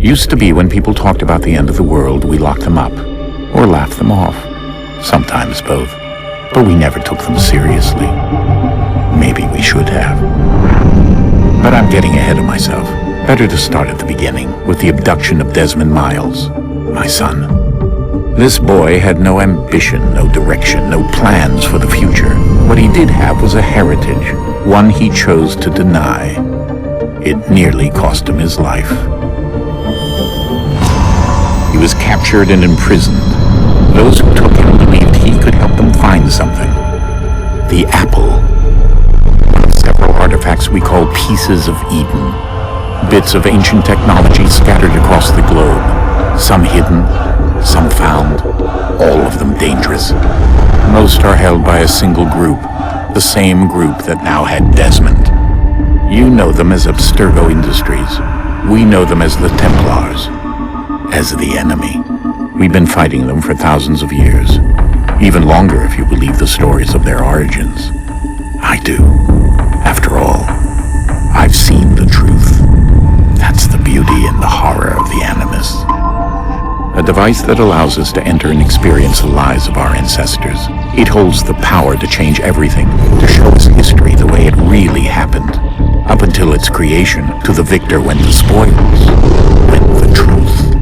Used to be when people talked about the end of the world, we locked them up, or laughed them off. Sometimes both. But we never took them seriously. Maybe we should have. But I'm getting ahead of myself. Better to start at the beginning, with the abduction of Desmond Miles, my son. This boy had no ambition, no direction, no plans for the future. What he did have was a heritage, one he chose to deny. It nearly cost him his life. He was captured and imprisoned. Those who took him believed he could help them find something. The apple. One of several artifacts we call pieces of Eden. Bits of ancient technology scattered across the globe. Some hidden, some found, all of them dangerous. Most are held by a single group, the same group that now had Desmond. You know them as Abstergo Industries. We know them as the Templars, as the enemy. We've been fighting them for thousands of years, even longer if you believe the stories of their origins. I do. After all, I've seen the truth. That's the beauty and the horror of the Animus. A device that allows us to enter and experience the lives of our ancestors. It holds the power to change everything, to show us history the way it really happened. Up until its creation, to the victor went the spoils, went the truth.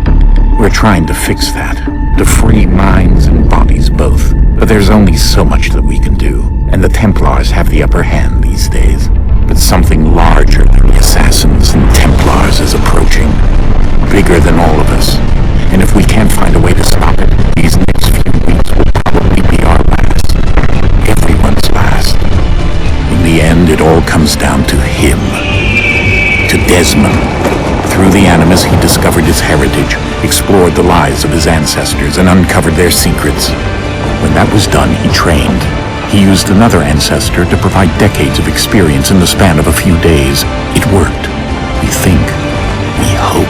We're trying to fix that, to free minds and bodies both. But there's only so much that we can do, and the Templars have the upper hand these days. But something larger than the Assassins and Templars is approaching, bigger than all of us. And if we can't find a way to stop it, these next few weeks will probably be our last. Everyone's last. In the end, it all comes down to him. To Desmond. Through the Animus, he discovered his heritage, explored the lives of his ancestors, and uncovered their secrets. When that was done, he trained. He used another ancestor to provide decades of experience in the span of a few days. It worked. We think. We hope.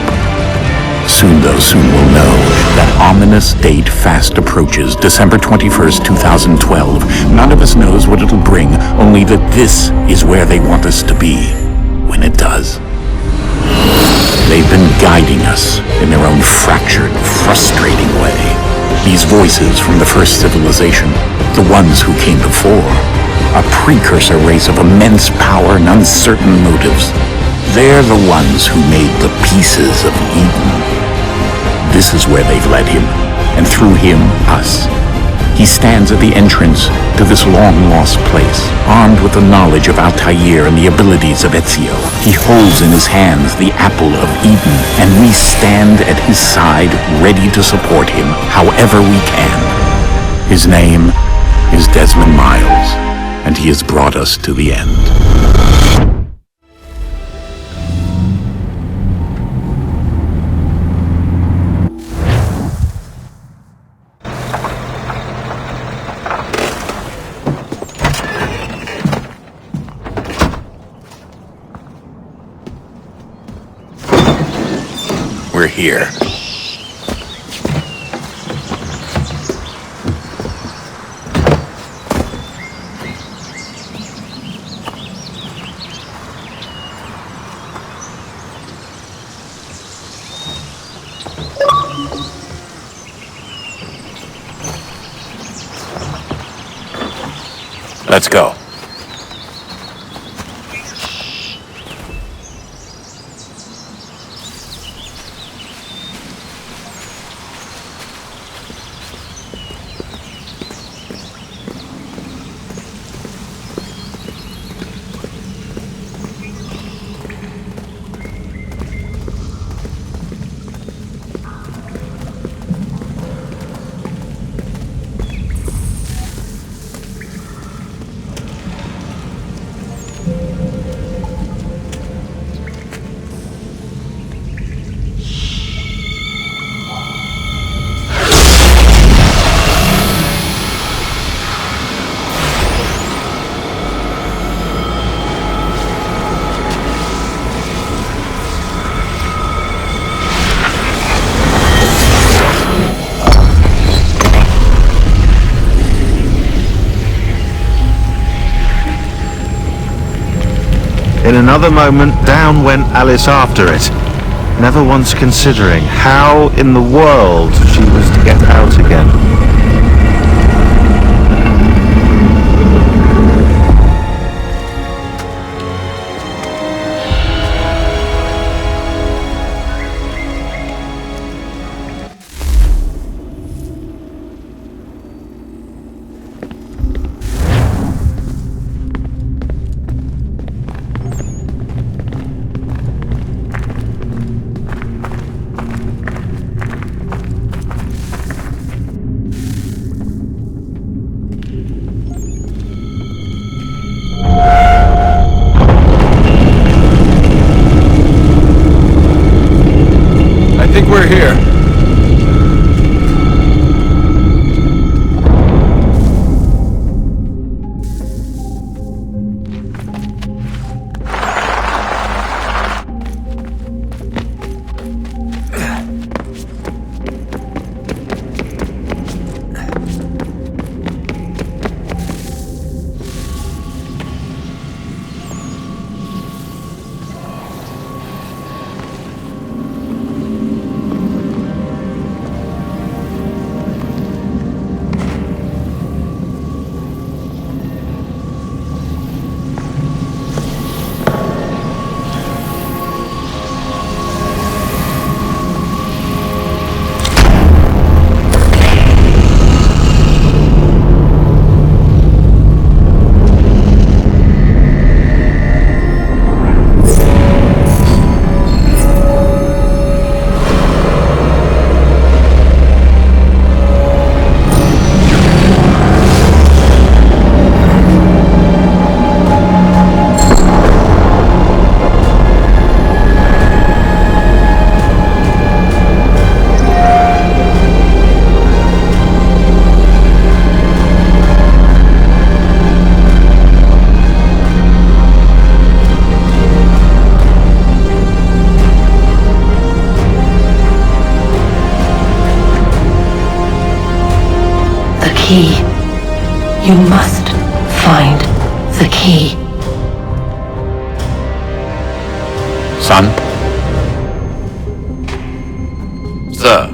Soon we'll know. That ominous date fast approaches, December 21st, 2012. None of us knows what it'll bring, only that this is where they want us to be, when it does. They've been guiding us in their own fractured, frustrating way. These voices from the first civilization, the ones who came before, a precursor race of immense power and uncertain motives. They're the ones who made the pieces of Eden. This is where they've led him, and through him, us. He stands at the entrance to this long-lost place, armed with the knowledge of Altair and the abilities of Ezio. He holds in his hands the apple of Eden, and we stand at his side, ready to support him however we can. His name is Desmond Miles, and he has brought us to the end. We're here. Let's go. In another moment, down went Alice after it. never once considering how in the world she was to get out again. I think we're here. Key. You must find the key. Son? Sir.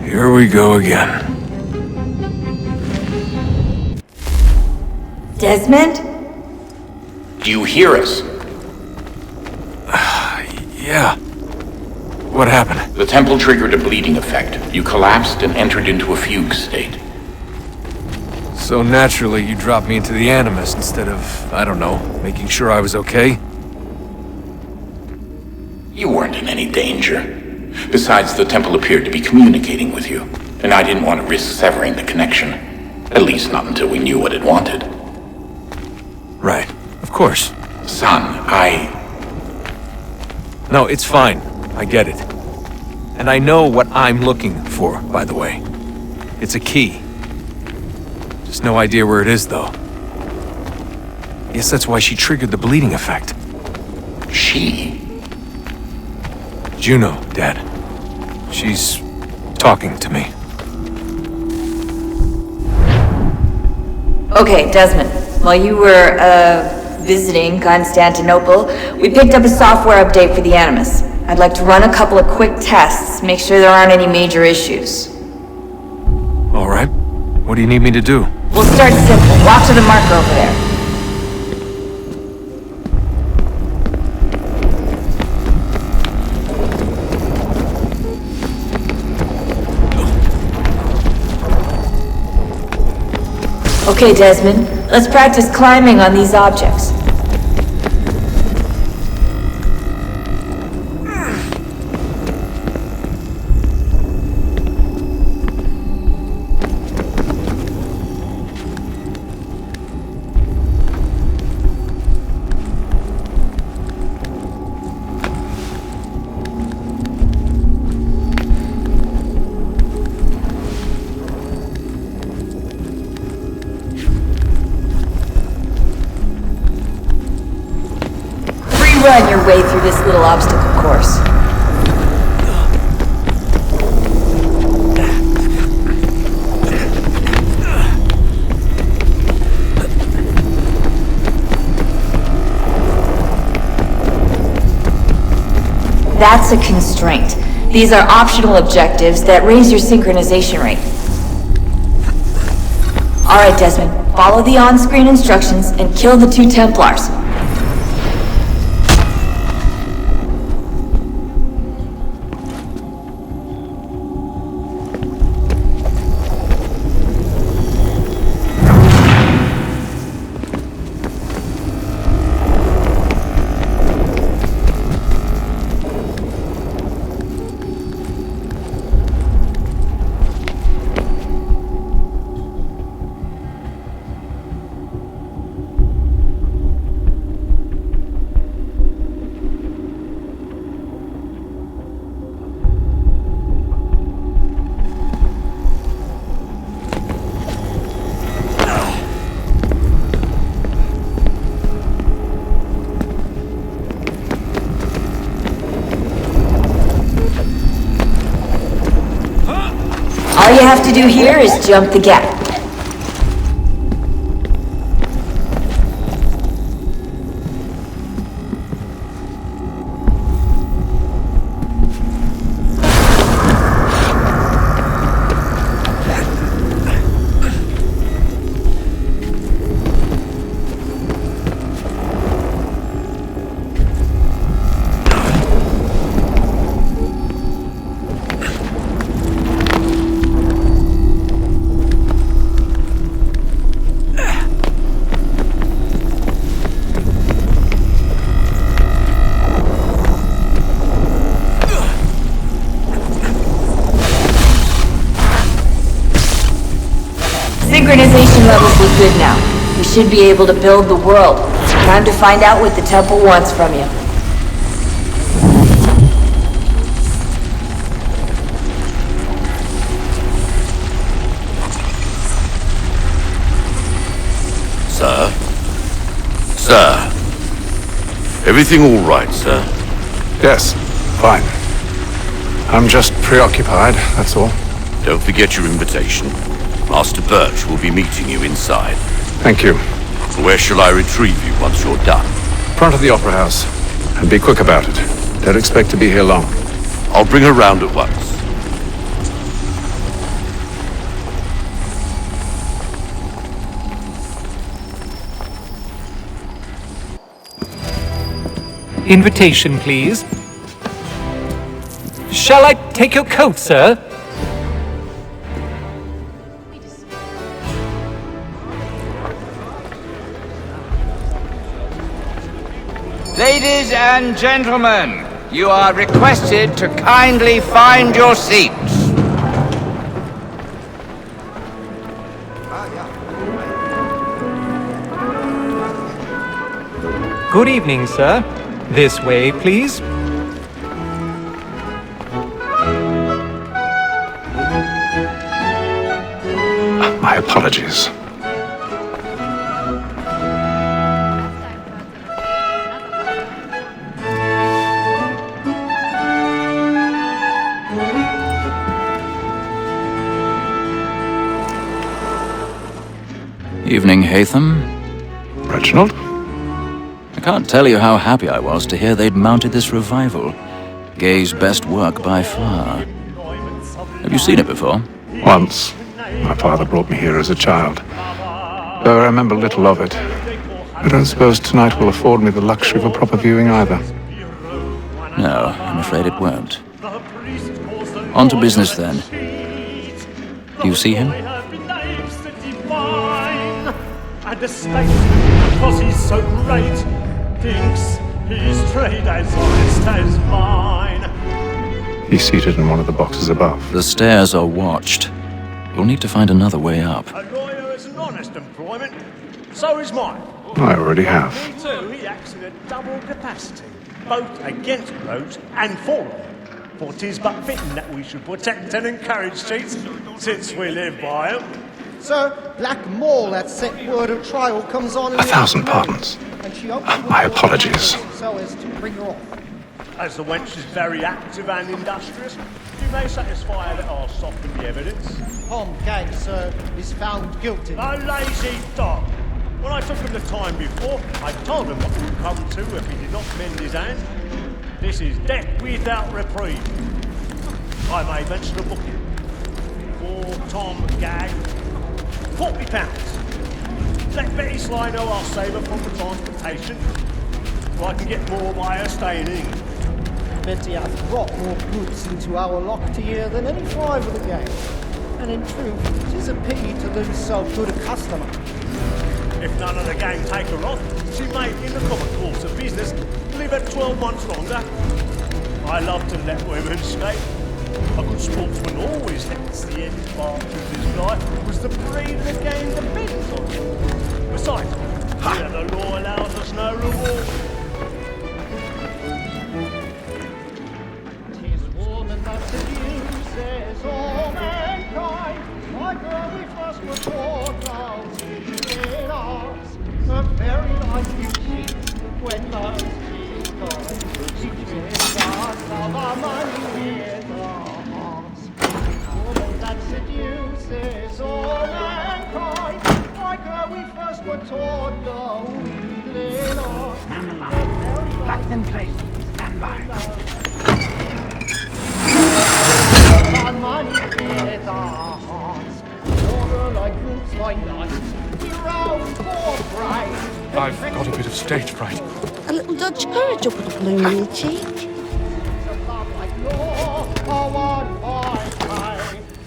Here we go again. Desmond? Do you hear us? Yeah. What happened? The temple triggered a bleeding effect. You collapsed and entered into a fugue state. So naturally, you dropped me into the Animus instead of, I don't know, making sure I was okay? You weren't in any danger. Besides, the temple appeared to be communicating with you, and I didn't want to risk severing the connection. At least not until we knew what it wanted. Right. Of course. Son, No, it's fine. I get it. And I know what I'm looking for, by the way. It's a key. Just no idea where it is, though. Guess that's why she triggered the bleeding effect. She? Juno, Dad. She's talking to me. Okay, Desmond. While you were, visiting Constantinople, we picked up a software update for the Animus. I'd like to run a couple of quick tests, make sure there aren't any major issues. All right. What do you need me to do? We'll start simple. Walk to the marker over there. Okay, Desmond. Let's practice climbing on these objects. Run your way through this little obstacle course. That's a constraint. These are optional objectives that raise your synchronization rate. Alright, Desmond. Follow the on-screen instructions and kill the 2 Templars. All you have to do here is jump the gap. Synchronization levels look good now. We should be able to build the world. Time to find out what the temple wants from you. Sir? Sir? Everything all right, sir? Yes, fine. I'm just preoccupied, that's all. Don't forget your invitation. Master Birch will be meeting you inside. Thank you. Where shall I retrieve you once you're done? Front of the Opera House. And be quick about it. Don't expect to be here long. I'll bring her round at once. Invitation, please. Shall I take your coat, sir? Ladies and gentlemen, you are requested to kindly find your seats. Good evening, sir. This way, please. My apologies. Evening, Haytham. Reginald? I can't tell you how happy I was to hear they'd mounted this revival. Gay's best work by far. Have you seen it before? Once. My father brought me here as a child. Though I remember little of it. I don't suppose tonight will afford me the luxury of a proper viewing either. No, I'm afraid it won't. On to business then. Do you see him? And the state, because he's so great, thinks his trade as honest as mine. He's seated in one of the boxes above. The stairs are watched. You'll need to find another way up. A lawyer is an honest employment, so is mine. I already have. Me too, he acts in a double capacity, both against roads and for them. For 'tis but fitting that we should protect and encourage cheats, since we live by 'em. Sir, Black Mole that set word of trial comes on in 1,000 pardons. and she hopes My apologies. so as to bring her off. As the wench is very active and industrious, you may satisfy her that I'll soften the evidence. Tom Gang, sir, is found guilty. A lazy dog! When I took him the time before, I told him what would come to if he did not mend his hand. This is death without reprieve. I may mention a booking. For Tom Gag, £40. Let Betty Sly know I'll save her from the transportation, so I can get more by her staying in. Betty hath brought more goods into our lock tier than any five of the gang. And in truth, 'tis a pity to lose so good a customer. If none of the gang take her off, she may, in the common course of business, live at 12 months longer. I love to let women skate. A good sportsman always hits the end part of his life was the breed the game depends on. Besides, here the law allows us no reward. Tis woman that seduces all mankind. Like her we first were taught now in ours. The very life you cheat when those cheats gone. She gives us of our money with our hearts. Woman that seduces all mankind. Like her we first were taught now in ours. Locked in place. Stand by. Our money with our hearts. Water like roots like night. We round for pride. I've got a bit of stage fright. A little Dutch courage will put a bloom in your cheek.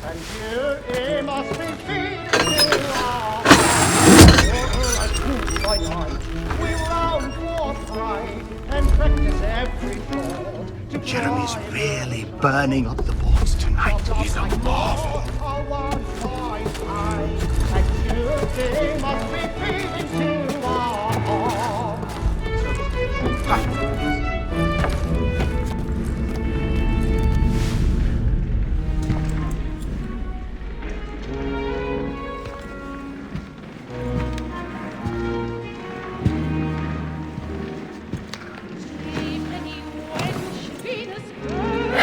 And you must be feeding to our by night. We round for pride and practice every thought. Jeremy's really burning up the boards tonight. He's a marvel. And you must be feeding to our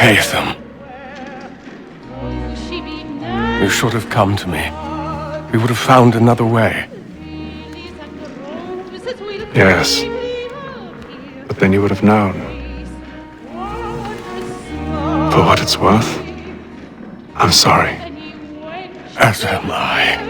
Haytham. You should have come to me. We would have found another way. Yes. But then you would have known. For what it's worth, I'm sorry. As am I.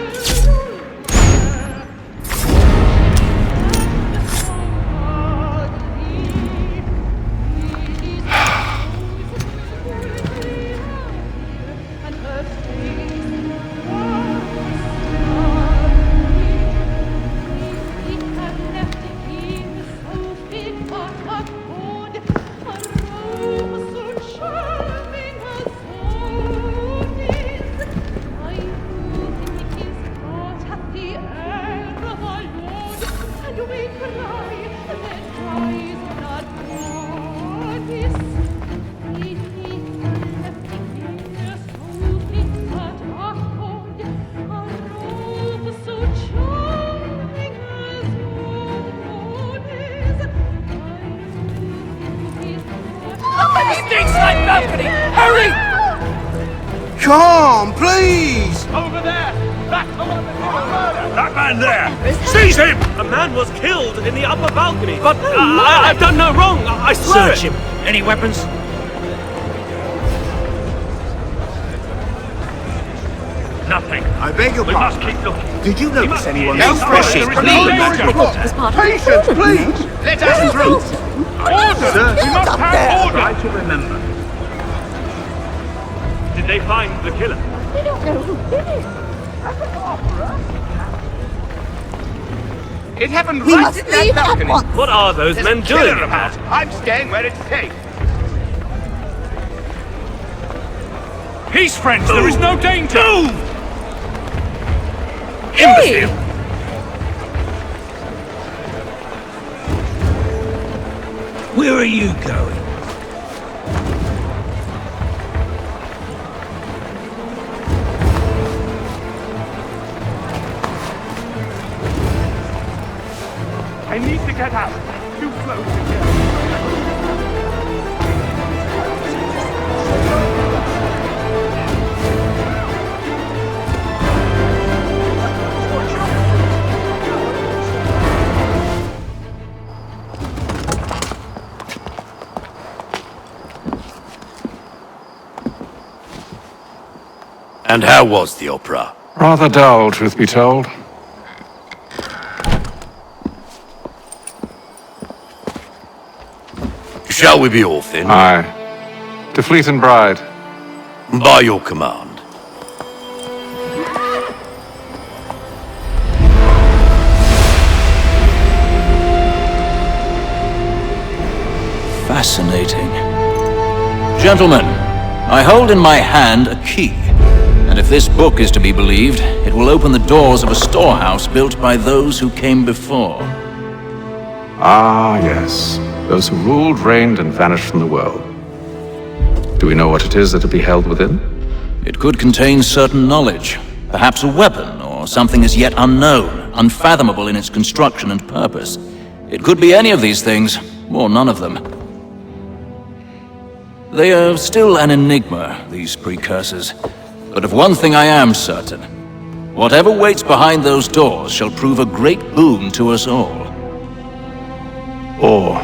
Hurry! Come, please! Over there! That man there! Seize him! A man was killed in the upper balcony, but I've done no wrong. I swear Search him. Any weapons? Nothing. I beg your We pardon. must keep looking. Did you notice anyone? Don't push it, Patience, please! Let us through. Order! Sir, We must have order! Try to remember. Did they find the killer? We don't know who did it. It happened We right must in that leave at balcony. once. What are those There's men a killer doing? about. I'm staying where it's safe. Peace, friends. There is no danger. Move! Hey! Imbecile! Where are you going? I need to get out. Too close again. And how was the opera? Rather dull, truth be told. Shall we be off then? Aye. To Fleet and Bride. By your command. Fascinating. Gentlemen, I hold in my hand a key. And if this book is to be believed, it will open the doors of a storehouse built by those who came before. Ah, yes. Those who ruled, reigned, and vanished from the world. Do we know what it is that will be held within? It could contain certain knowledge, perhaps a weapon, or something as yet unknown, unfathomable in its construction and purpose. It could be any of these things, or none of them. They are still an enigma, these precursors. But of one thing I am certain. Whatever waits behind those doors shall prove a great boon to us all. Or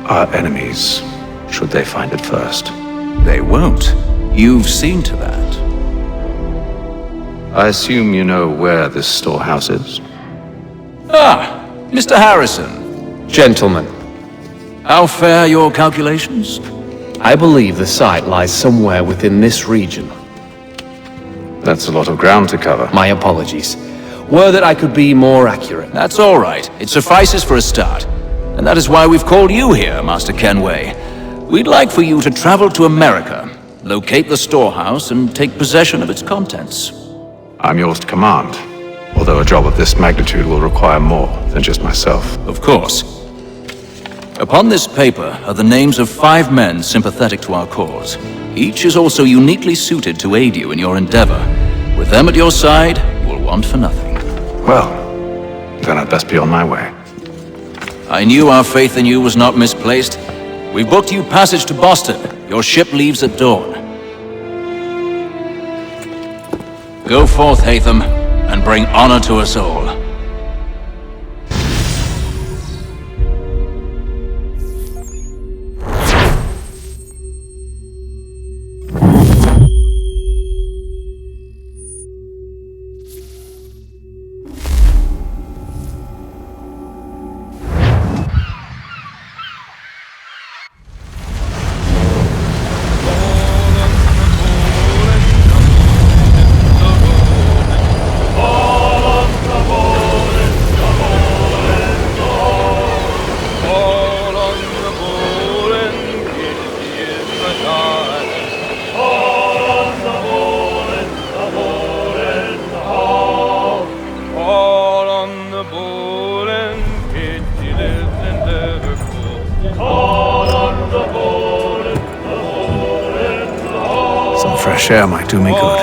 our enemies, should they find it first. They won't. You've seen to that. I assume you know where this storehouse is? Ah, Mr. Harrison. Gentlemen, How fare your calculations? I believe the site lies somewhere within this region. That's a lot of ground to cover. My apologies. Were that I could be more accurate. That's all right. It suffices for a start. And that is why we've called you here, Master Kenway. We'd like for you to travel to America, locate the storehouse, and take possession of its contents. I'm yours to command, although a job of this magnitude will require more than just myself. Of course. Upon this paper are the names of 5 men sympathetic to our cause. Each is also uniquely suited to aid you in your endeavor. With them at your side, you will want for nothing. Well, then I'd best be on my way. I knew our faith in you was not misplaced. We booked you passage to Boston. Your ship leaves at dawn. Go forth, Hatham, and bring honor to us all. Some fresh air might do me good.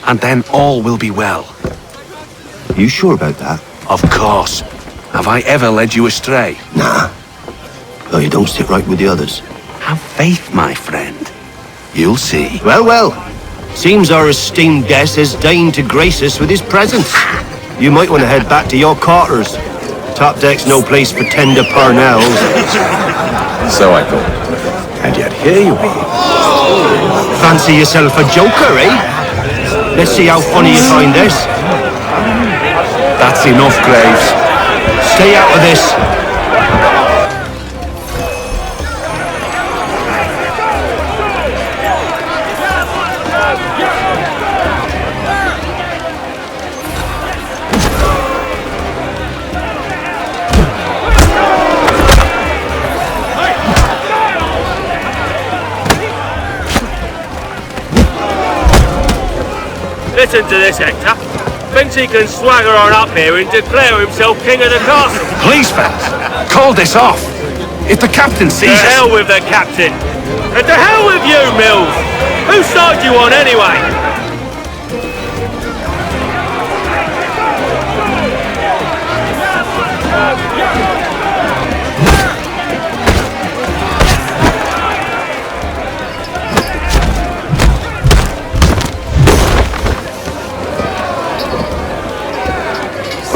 And then all will be well. You sure about that? Of course. Have I ever led you astray? Nah. Though you don't sit right with the others. Have faith, my friend. You'll see. Well, well. Seems our esteemed guest has deigned to grace us with his presence. You might want to head back to your quarters. Top deck's no place for tender parnells. So I thought. And yet here you are. Fancy yourself a joker, eh? Let's see how funny you find this. That's enough, Graves. Stay out of this. Listen to this, Hector. Thinks he can swagger on up here and declare himself king of the castle. Please, fellas, call this off. If the captain sees us... To hell with the captain. And to hell with you, Mills. Whose side do you on, anyway?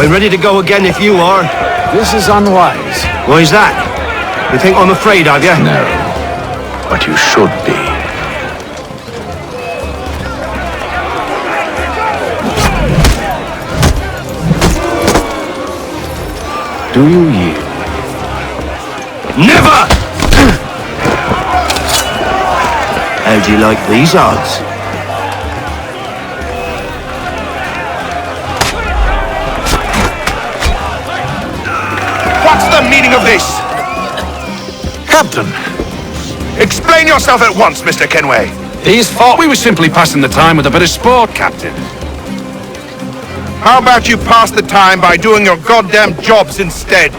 We're ready to go again if you are. This is unwise. Why's that? You think I'm afraid of you? No, but you should be. Do you yield? Never! How'd you like these odds? What's the meaning of this? Captain! Explain yourself at once, Mr. Kenway. These thought we were simply passing the time with a bit of sport, Captain. How about you pass the time by doing your goddamn jobs instead?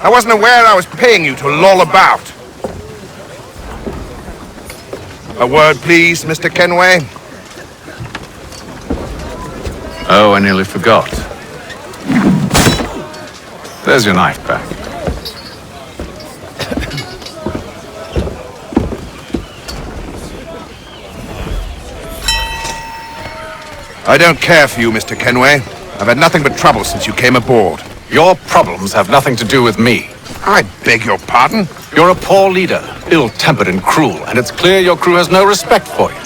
I wasn't aware I was paying you to loll about. A word, please, Mr. Kenway. Oh, I nearly forgot. There's your knife back. I don't care for you, Mr. Kenway. I've had nothing but trouble since you came aboard. Your problems have nothing to do with me. I beg your pardon? You're a poor leader, ill-tempered and cruel, and it's clear your crew has no respect for you.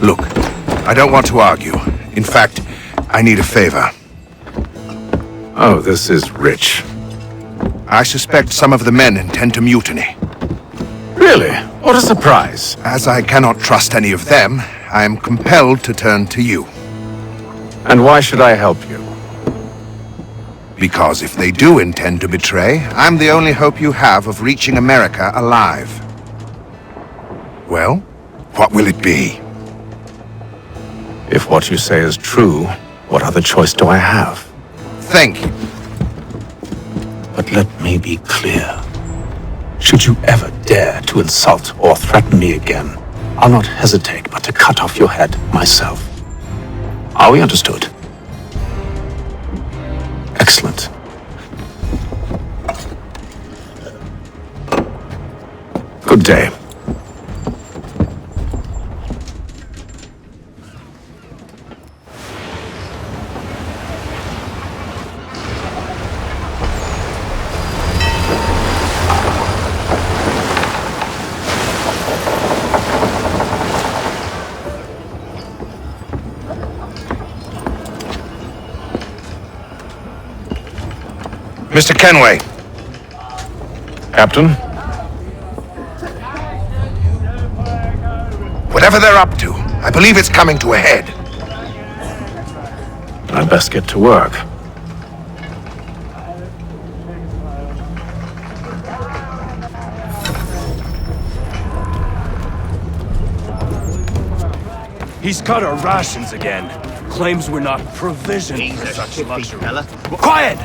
Look, I don't want to argue. In fact, I need a favor. Oh, this is rich. I suspect some of the men intend to mutiny. Really? What a surprise. As I cannot trust any of them, I am compelled to turn to you. And why should I help you? Because if they do intend to betray, I'm the only hope you have of reaching America alive. Well, what will it be? If what you say is true, what other choice do I have? Thank you. But let me be clear. Should you ever dare to insult or threaten me again, I'll not hesitate but to cut off your head myself. Are we understood? Excellent. Good day. Mr. Kenway. Captain? Whatever they're up to, I believe it's coming to a head. I'd best get to work. He's cut our rations again. Claims we're not provisioned for such luxury. Quiet!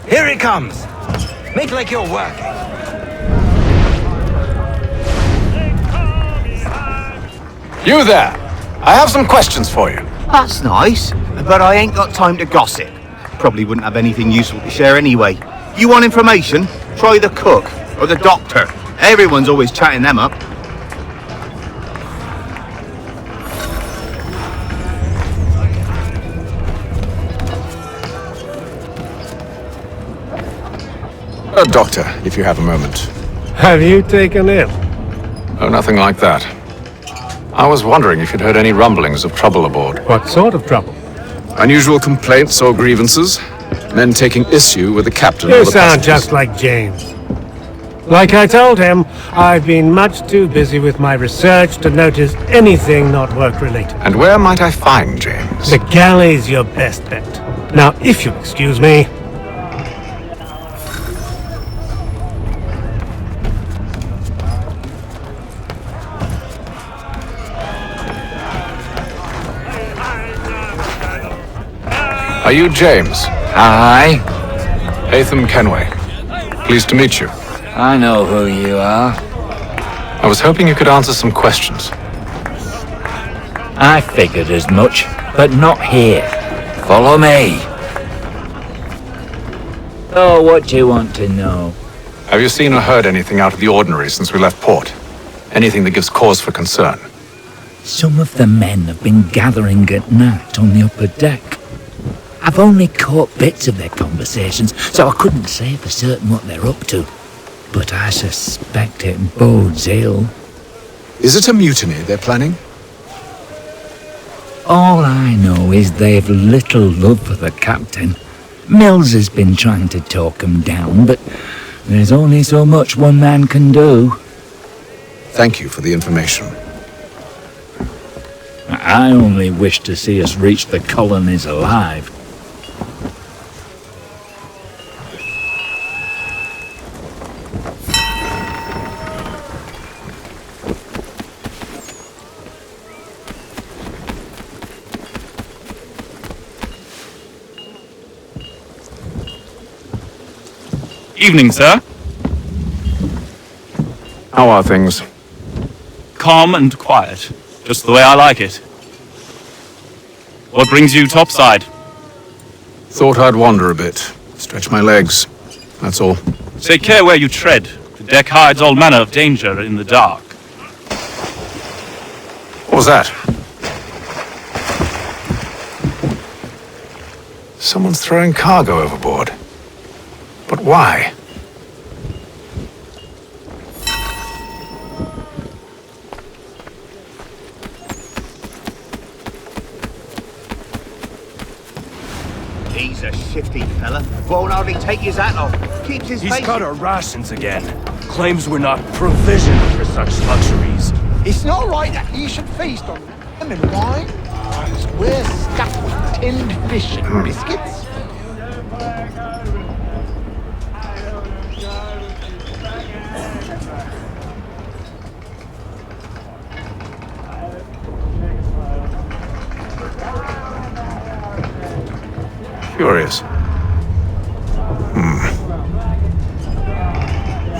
Here it comes! Make like you're working. You there! I have some questions for you. That's nice, but I ain't got time to gossip. Probably wouldn't have anything useful to share anyway. You want information? Try the cook or the doctor. Everyone's always chatting them up. Doctor, if you have a moment. Have you taken ill? Oh, nothing like that. I was wondering if you'd heard any rumblings of trouble aboard. What sort of trouble? Unusual complaints or grievances? Men taking issue with the captain You or the sound passengers? just like James. Like I told him, I've been much too busy with my research to notice anything not work-related. And where might I find James? The galley's your best bet. Now, if you'll excuse me... Are you James? Aye. Atham Kenway. Pleased to meet you. I know who you are. I was hoping you could answer some questions. I figured as much, but not here. Follow me. Oh, what do you want to know? Have you seen or heard anything out of the ordinary since we left port? Anything that gives cause for concern? Some of the men have been gathering at night on the upper deck. I've only caught bits of their conversations, so I couldn't say for certain what they're up to. But I suspect it bodes ill. Is it a mutiny they're planning? All I know is they've little love for the captain. Mills has been trying to talk him down, but there's only so much one man can do. Thank you for the information. I only wish to see us reach the colonies alive. Evening, sir. How are things? Calm and quiet. Just the way I like it. What brings you topside? Thought I'd wander a bit. Stretch my legs. That's all. Take care where you tread. The deck hides all manner of danger in the dark. What was that? Someone's throwing cargo overboard. But why? He's a shifty fella. Won't hardly take his hat off. Keeps his He's face... cut our rations again. Claims we're not provisioned for such luxuries. It's not right that you should feast on lemon wine, because we're stuffed with tinned fish and biscuits. Curious.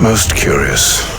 Most curious.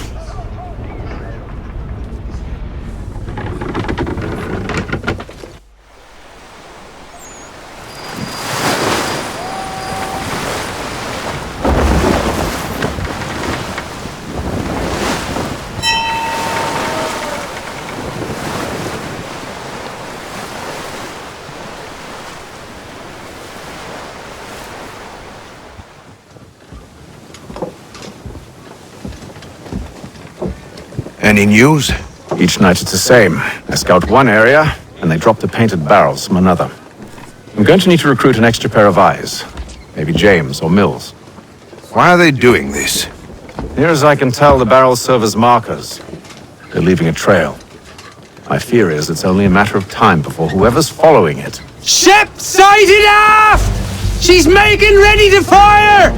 Any news? Each night it's the same. I scout one area, and they drop the painted barrels from another. I'm going to need to recruit an extra pair of eyes. Maybe James or Mills. Why are they doing this? Near as I can tell, the barrels serve as markers. They're leaving a trail. My fear is it's only a matter of time before whoever's following it... Ship sighted aft! She's making ready to fire!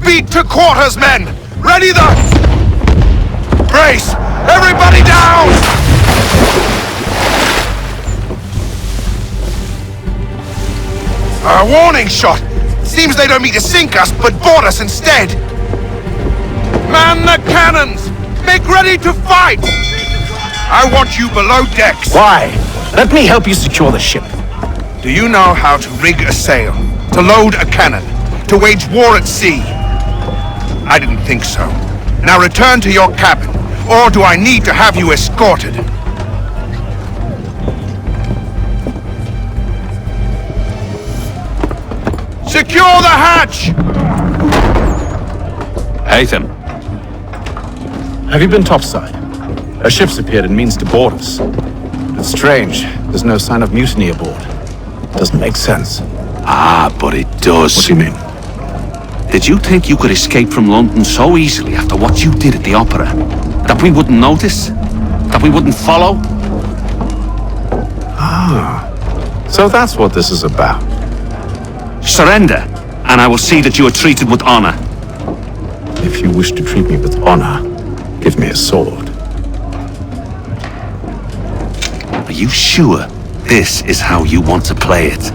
Beat to quarters, men! Ready the... Brace! Everybody down! A warning shot! Seems they don't mean to sink us, but board us instead! Man the cannons! Make ready to fight! I want you below decks! Why? Let me help you secure the ship. Do you know how to rig a sail? To load a cannon? To wage war at sea? I didn't think so. Now return to your cabin. Or do I need to have you escorted? Secure the hatch! Haytham. Have you been topside? A ship's appeared and means to board us. It's strange. There's no sign of mutiny aboard. Doesn't make sense. Ah, but it does. What do you mean? Did you think you could escape from London so easily after what you did at the opera? That we wouldn't notice? That we wouldn't follow? Ah. So that's what this is about. Surrender, and I will see that you are treated with honor. If you wish to treat me with honor, give me a sword. Are you sure this is how you want to play it?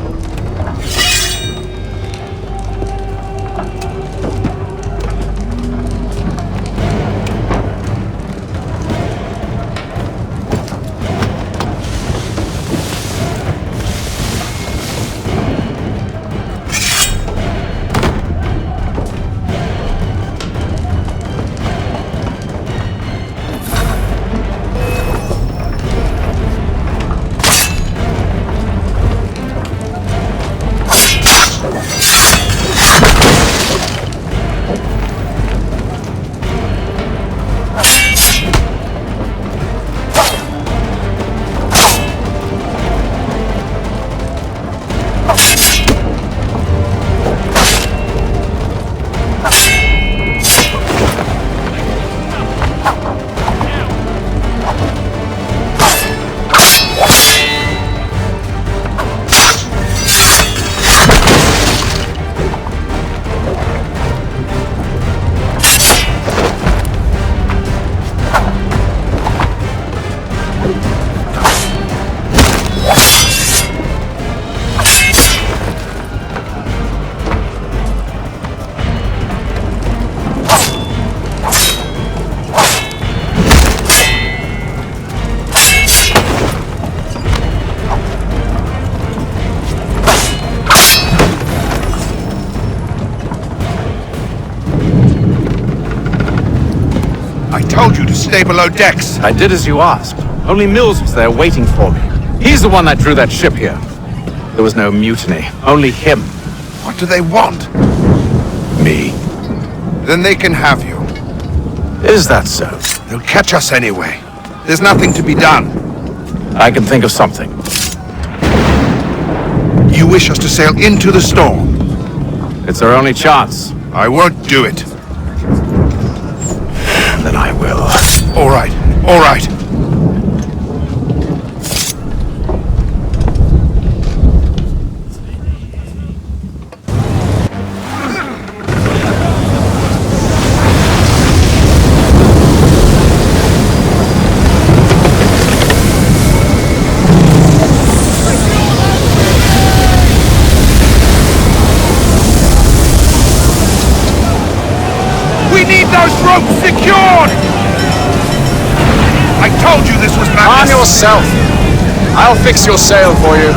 stay below decks. I did as you asked. Only Mills was there waiting for me. He's the one that drew that ship here. There was no mutiny, only him. What do they want? Me. Then they can have you. Is that so? They'll catch us anyway. There's nothing to be done. I can think of something. You wish us to sail into the storm? It's our only chance. I won't do it. Then I will. All right, all right. We need those ropes secured! I told you this was madness! Arm yourself! I'll fix your sail for you.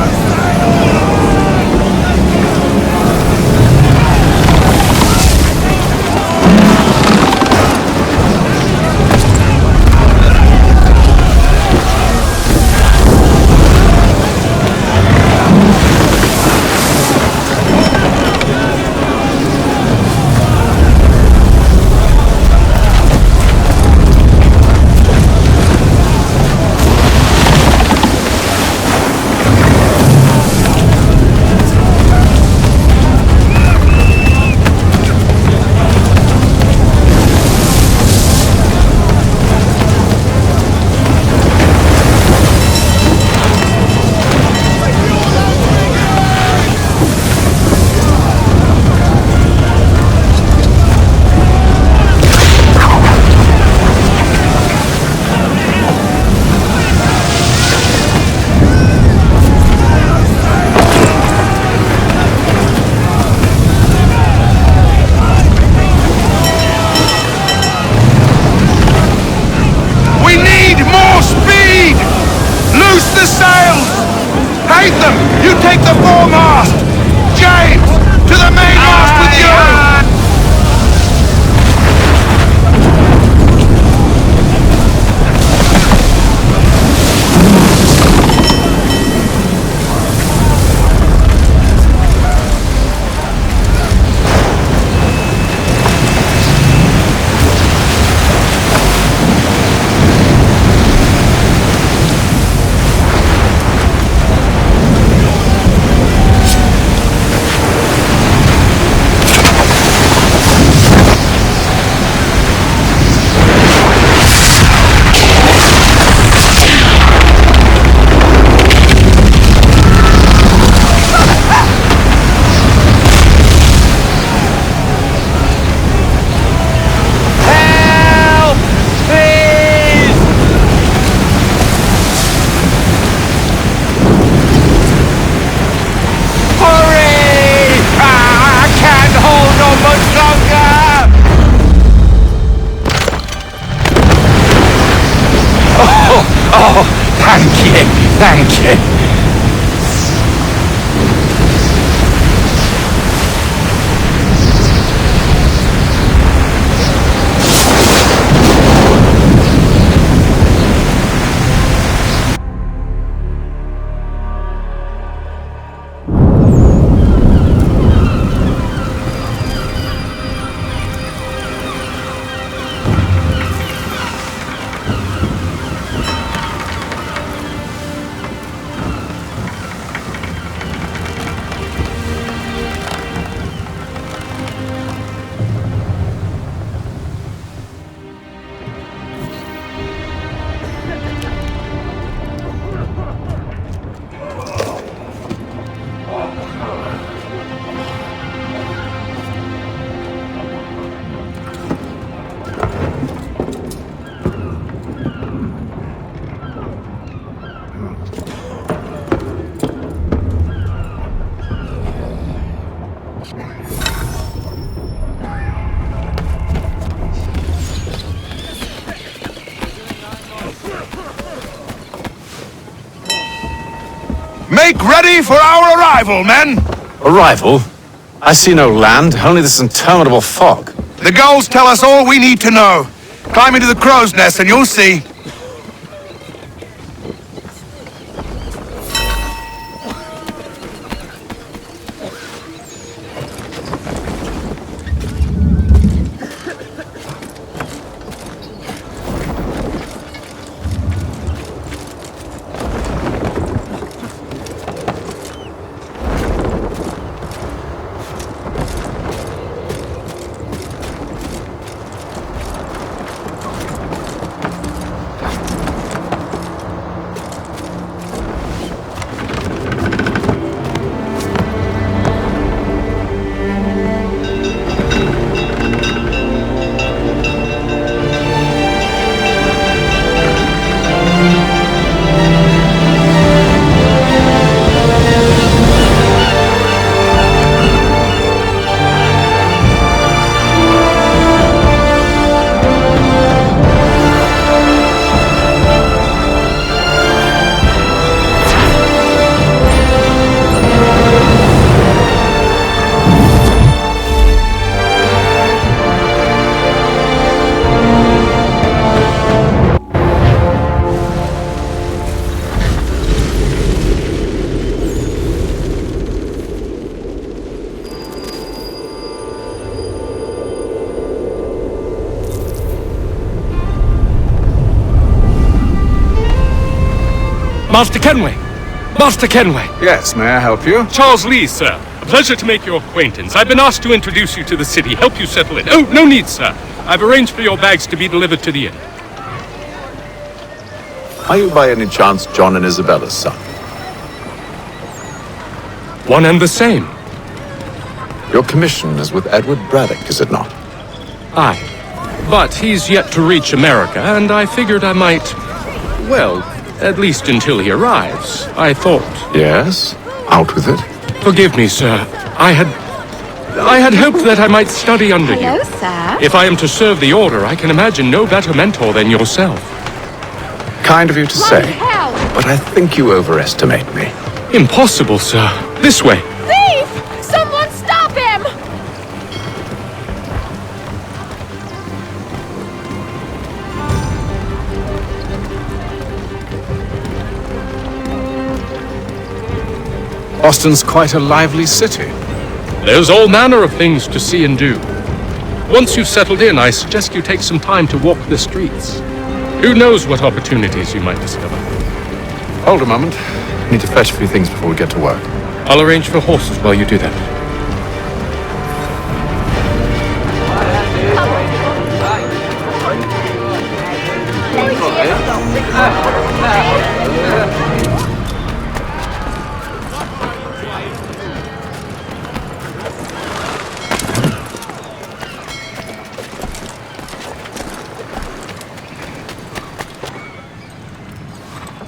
Haytham, you take the foremast! James, to the mainmast with you! Oh, thank you. Make ready for our arrival, men! Arrival? I see no land, only this interminable fog. The gulls tell us all we need to know. Climb into the crow's nest and you'll see. Master Kenway! Master Kenway! Yes, may I help you? Charles Lee, sir. A pleasure to make your acquaintance. I've been asked to introduce you to the city, help you settle in. Oh, no need, sir. I've arranged for your bags to be delivered to the inn. Are you by any chance John and Isabella's son? One and the same. Your commission is with Edward Braddock, is it not? Aye. But he's yet to reach America, and I figured I might... well, at least until he arrives, I thought. Yes? Out with it. Forgive me, sir. I had hoped that I might study under you. Hello, sir. If I am to serve the Order, I can imagine no better mentor than yourself. Kind of you to say, but I think you overestimate me. Impossible, sir. This way. Thief! Someone stop him! Boston's quite a lively city. There's all manner of things to see and do. Once you've settled in, I suggest you take some time to walk the streets. Who knows what opportunities you might discover. Hold a moment. I need to fetch a few things before we get to work. I'll arrange for horses while you do that.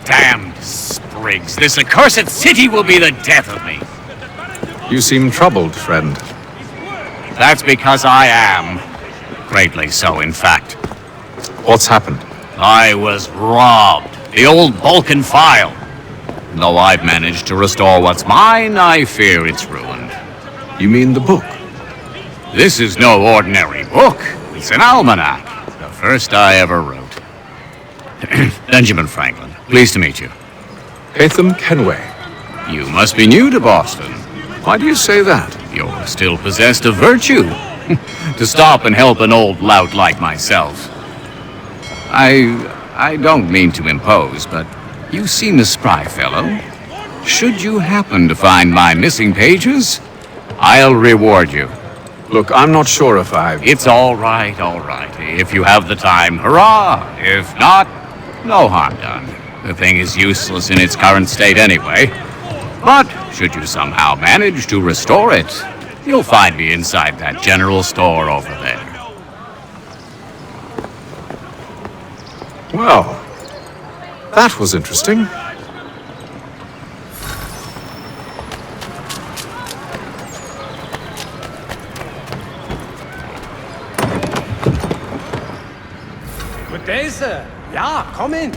Damned sprigs. This accursed city will be the death of me. You seem troubled, friend. That's because I am. Greatly so, in fact. What's happened? I was robbed. The old Balkan file. Though I've managed to restore what's mine, I fear it's ruined. You mean the book? This is no ordinary book. It's an almanac. The first I ever wrote. Benjamin Franklin, pleased to meet you. Hatham Kenway. You must be new to Boston. Why do you say that? You're still possessed of virtue. To stop and help an old lout like myself. I don't mean to impose, but you seem a spry fellow. Should you happen to find my missing pages, I'll reward you. Look, I'm not sure if It's all right, all right. If you have the time, hurrah! If not, no harm done. The thing is useless in its current state anyway. But should you somehow manage to restore it, you'll find me inside that general store over there. Well, that was interesting. Good day, sir. Yeah, come in.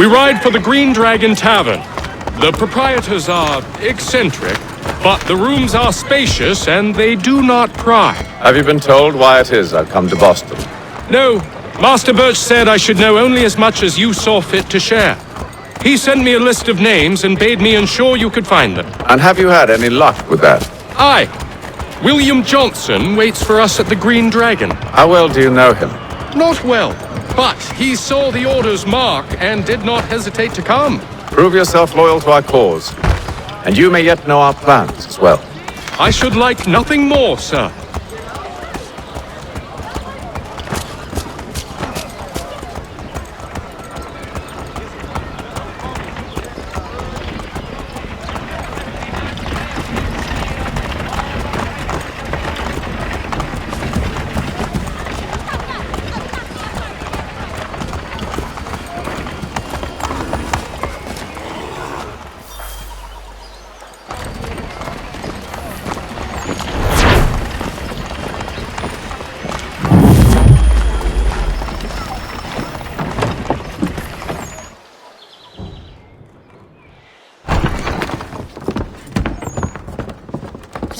We ride for the Green Dragon Tavern. The proprietors are eccentric, but the rooms are spacious and they do not pry. Have you been told why it is I've come to Boston? No, Master Birch said I should know only as much as you saw fit to share. He sent me a list of names and bade me ensure you could find them. And have you had any luck with that? Aye. William Johnson waits for us at the Green Dragon. How well do you know him? Not well, but he saw the order's mark and did not hesitate to come. Prove yourself loyal to our cause. And you may yet know our plans as well. I should like nothing more, sir.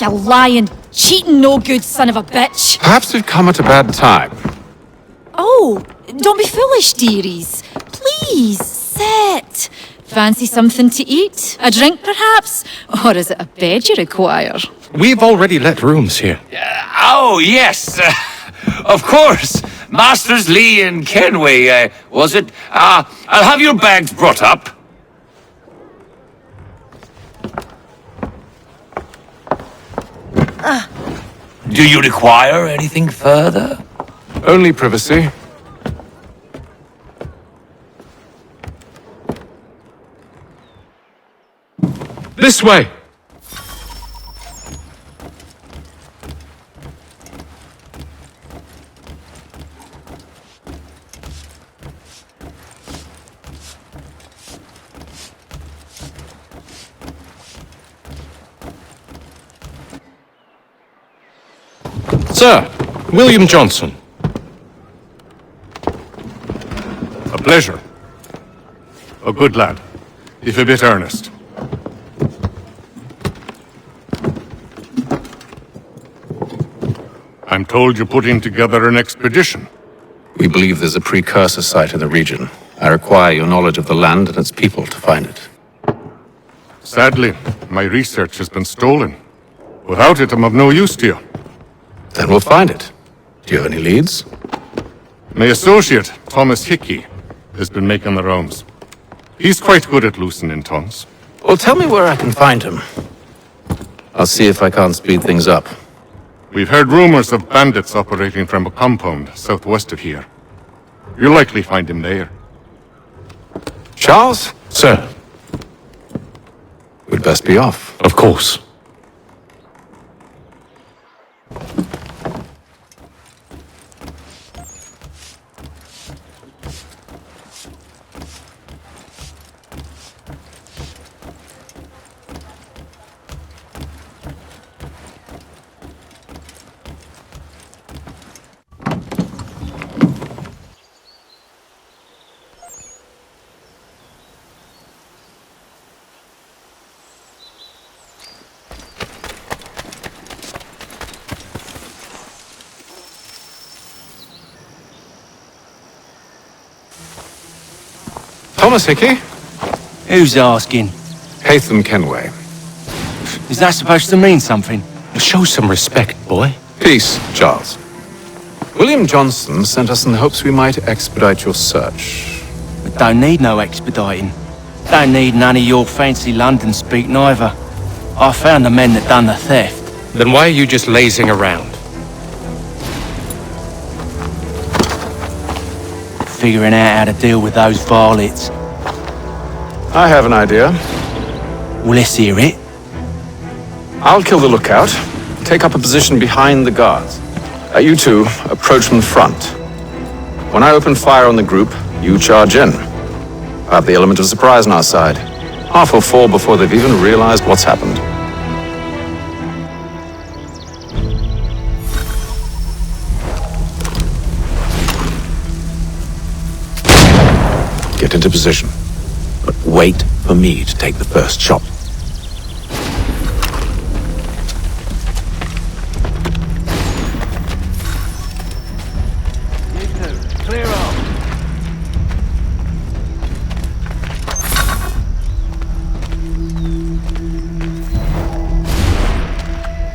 You lying, cheating, no good son of a bitch. Perhaps we've come at a bad time. Oh, don't be foolish, dearies. Please, sit. Fancy something to eat? A drink, perhaps? Or is it a bed you require? We've already let rooms here. Oh, yes. Of course. Masters Lee and Kenway, was it? I'll have your bags brought up. Do you require anything further? Only privacy. This way! Sir, William Johnson. A pleasure. A good lad, if a bit earnest. I'm told you're putting together an expedition. We believe there's a precursor site in the region. I require your knowledge of the land and its people to find it. Sadly, my research has been stolen. Without it, I'm of no use to you. Then we'll find it. Do you have any leads? My associate, Thomas Hickey, has been making the rounds. He's quite good at loosening tongues. Well, tell me where I can find him. I'll see if I can't speed things up. We've heard rumors of bandits operating from a compound southwest of here. You'll likely find him there. Charles? Sir. We'd best be off. Of course. Thomas Hickey? Who's asking? Haytham Kenway. Is that supposed to mean something? Show some respect, boy. Peace, Charles. William Johnson sent us in the hopes we might expedite your search. We don't need no expediting. Don't need none of your fancy London speak neither. I found the men that done the theft. Then why are you just lazing around? Figuring out how to deal with those varlets. I have an idea. Well, let's hear it. I'll kill the lookout, take up a position behind the guards. You two approach from the front. When I open fire on the group, you charge in. I have the element of surprise on our side. Half will fall before they've even realized what's happened. Get into position. Wait for me to take the first shot. Clear off.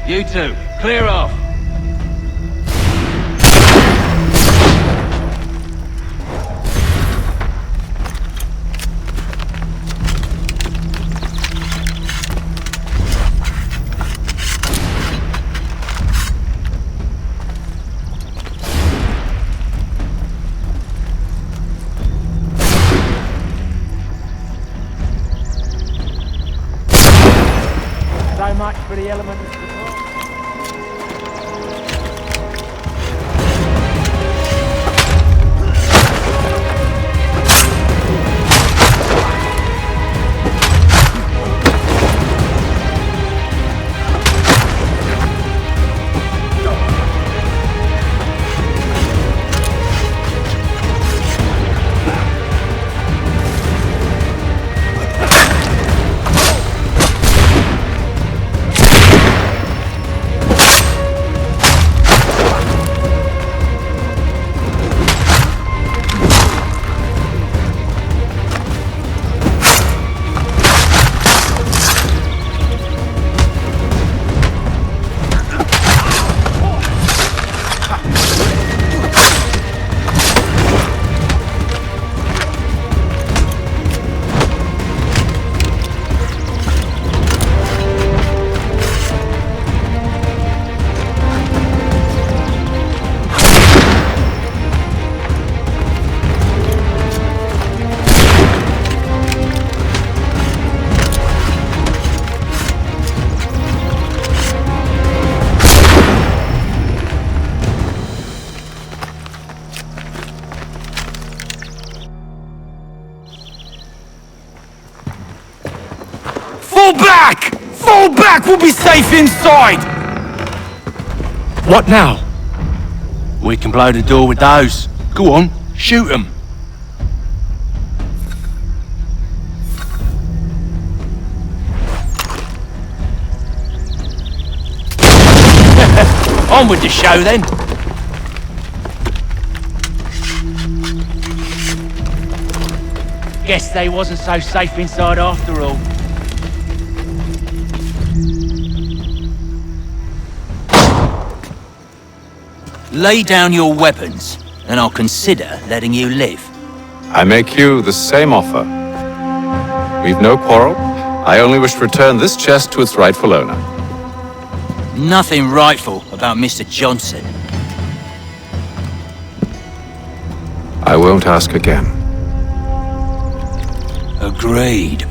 You two, clear off. So much for the element of support. Fall back! Fall back! We'll be safe inside! What now? We can blow the door with those. Go on, shoot them. On with the show then. Guess they wasn't so safe inside after all. Lay down your weapons, and I'll consider letting you live. I make you the same offer. We've no quarrel. I only wish to return this chest to its rightful owner. Nothing rightful about Mr. Johnson. I won't ask again. Agreed.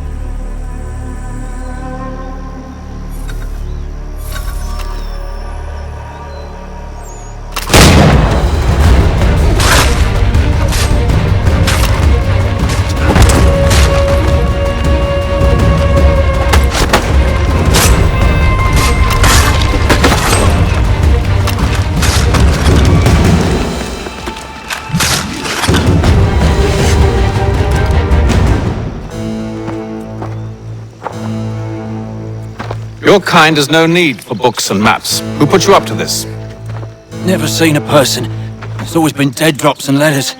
Your kind has no need for books and maps. Who put you up to this? Never seen a person. It's always been dead drops and letters.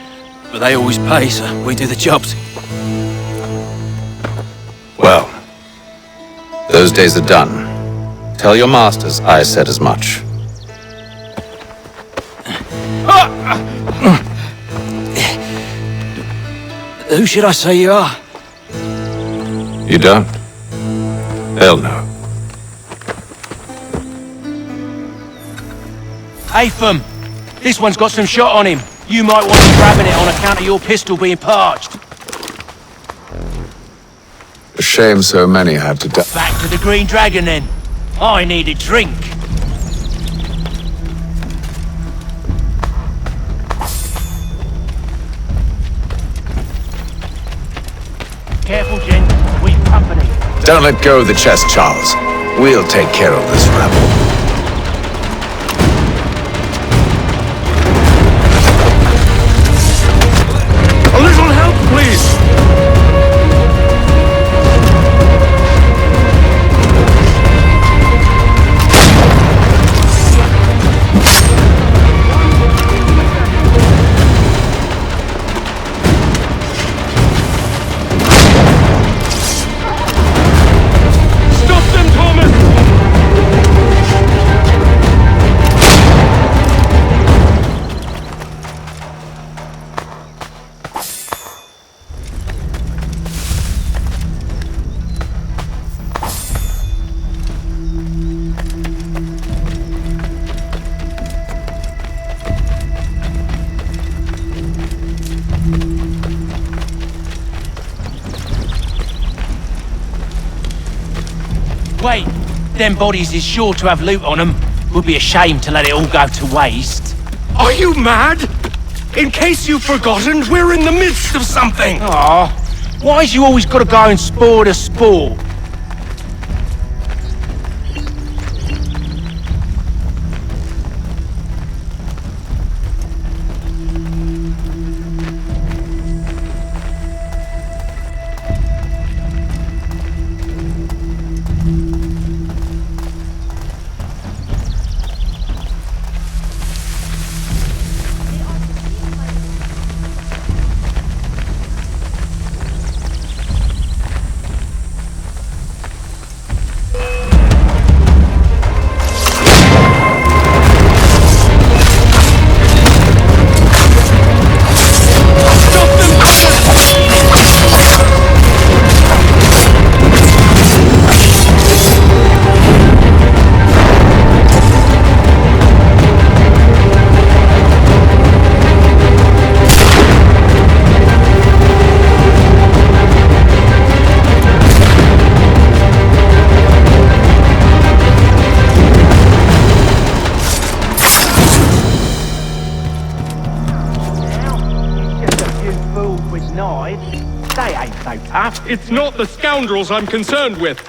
But they always pay, so we do the jobs. Well, those days are done. Tell your masters I said as much. Who should I say you are? You don't? They'll know. Atham! This one's got some shot on him. You might want to grabbing it on account of your pistol being parched. A shame so many had to die. Back to the Green Dragon then. I need a drink. Careful, Jen. We've company. Don't let go of the chest, Charles. We'll take care of this rebel. A little help, please! Wait, them bodies is sure to have loot on them. Would be a shame to let it all go to waste. Are you mad? In case you've forgotten, we're in the midst of something! Aw, why's you always gotta go and spoil the sport? It's not the scoundrels I'm concerned with.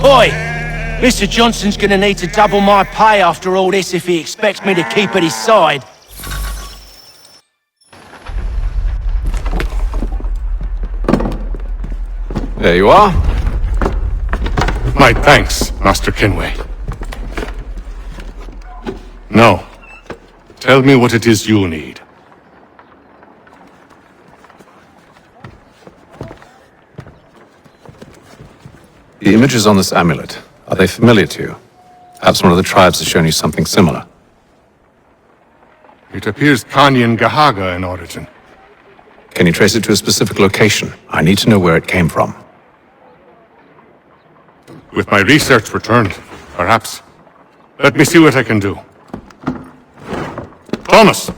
Oi! Mr. Johnson's gonna need to double my pay after all this if he expects me to keep at his side. There you are. My thanks, Master Kenway. Now, tell me what it is you need. The images on this amulet, are they familiar to you? Perhaps one of the tribes has shown you something similar. It appears Kanyan Gahaga in origin. Can you trace it to a specific location? I need to know where it came from. With my research returned, perhaps. Let me see what I can do. Thomas!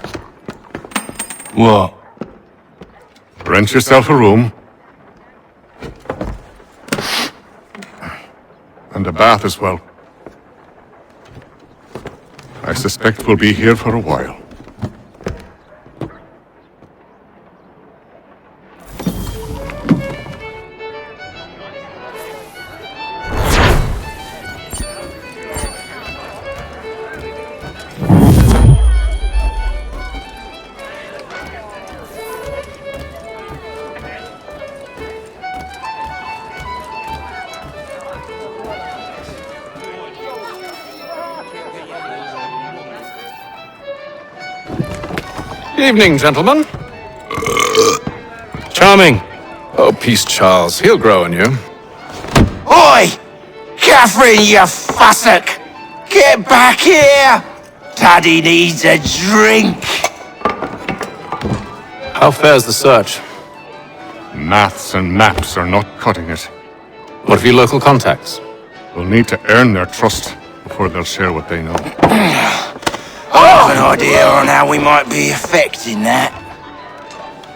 What? Rent yourself a room. And a bath as well. I suspect we'll be here for a while. Evening, gentlemen. Charming. Oh, peace, Charles. He'll grow on you. Oi! Catherine, you fussock! Get back here! Daddy needs a drink! How fares the search? Maths and maps are not cutting it. What of your local contacts? We'll need to earn their trust before they'll share what they know. I have an idea on how we might be affecting that.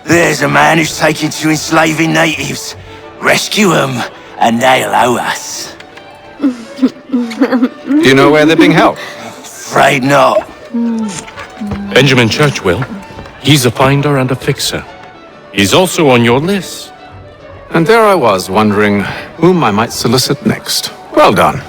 There's a man who's taken to enslaving natives. Rescue them, and they'll owe us. Do you know where they're being held? Afraid not. Benjamin Churchwill. He's a finder and a fixer. He's also on your list. And there I was, wondering whom I might solicit next. Well done.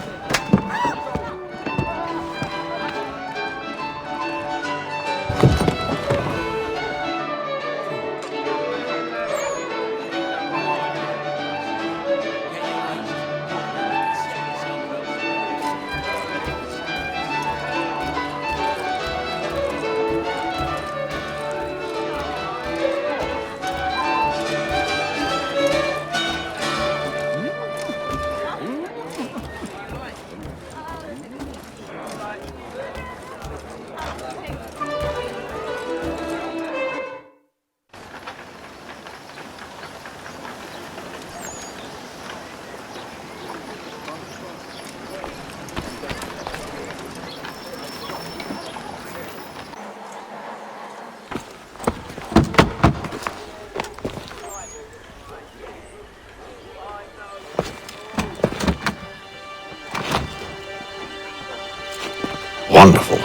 Wonderful.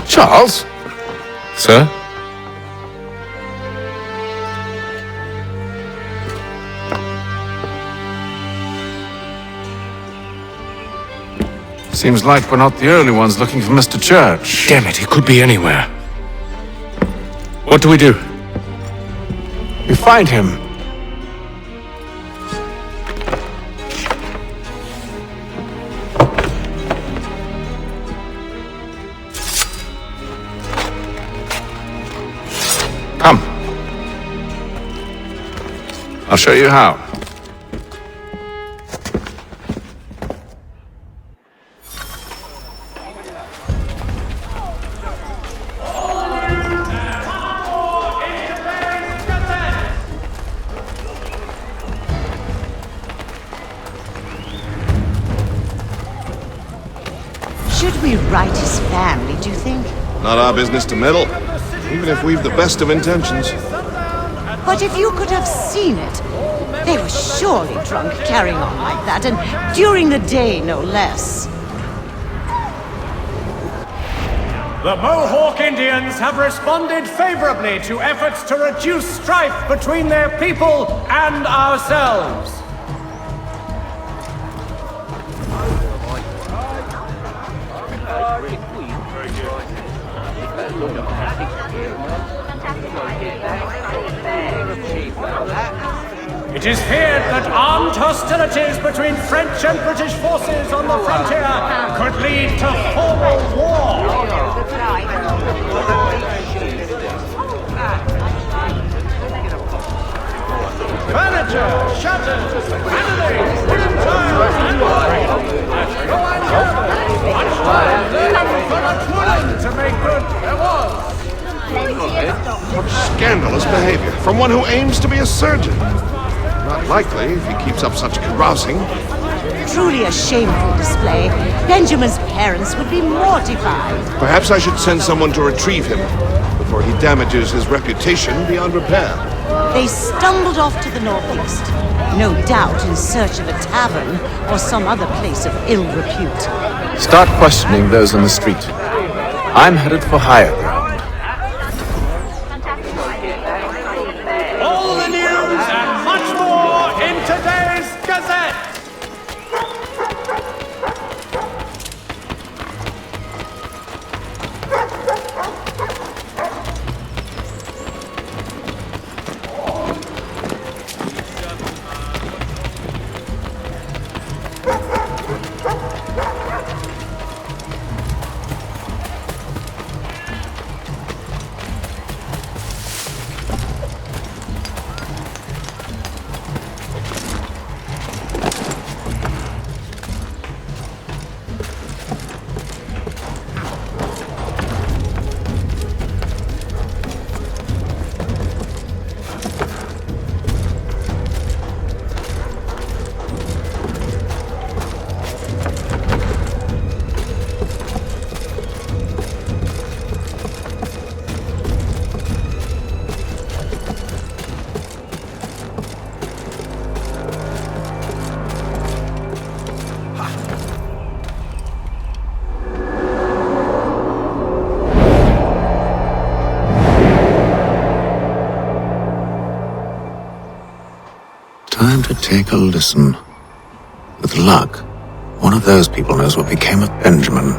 Charles? Sir? Seems like we're not the only ones looking for Mr. Church. Damn it, he could be anywhere. What do we do? We find him. Come. I'll show you how. Should we write his family, do you think? Not our business to meddle, even if we've the best of intentions. But if you could have seen it, they were surely drunk carrying on like that, and during the day, no less. The Mohawk Indians have responded favorably to efforts to reduce strife between their people and ourselves. It is feared that armed hostilities between French and British forces on the frontier could lead to formal war. Furniture, shutters, cannonades, wooden tiles, and more. Much time leaving for much wooden to make good there was. Scandalous behavior from one who aims to be a surgeon. Not likely if he keeps up such carousing. Truly a shameful display. Benjamin's parents would be mortified. Perhaps I should send someone to retrieve him before he damages his reputation beyond repair. They stumbled off to the northeast, no doubt in search of a tavern or some other place of ill repute. Start questioning those in the street. I'm headed for higher ground. All the news and much more in today's Gazette. to take a listen. With luck, one of those people knows what became of Benjamin.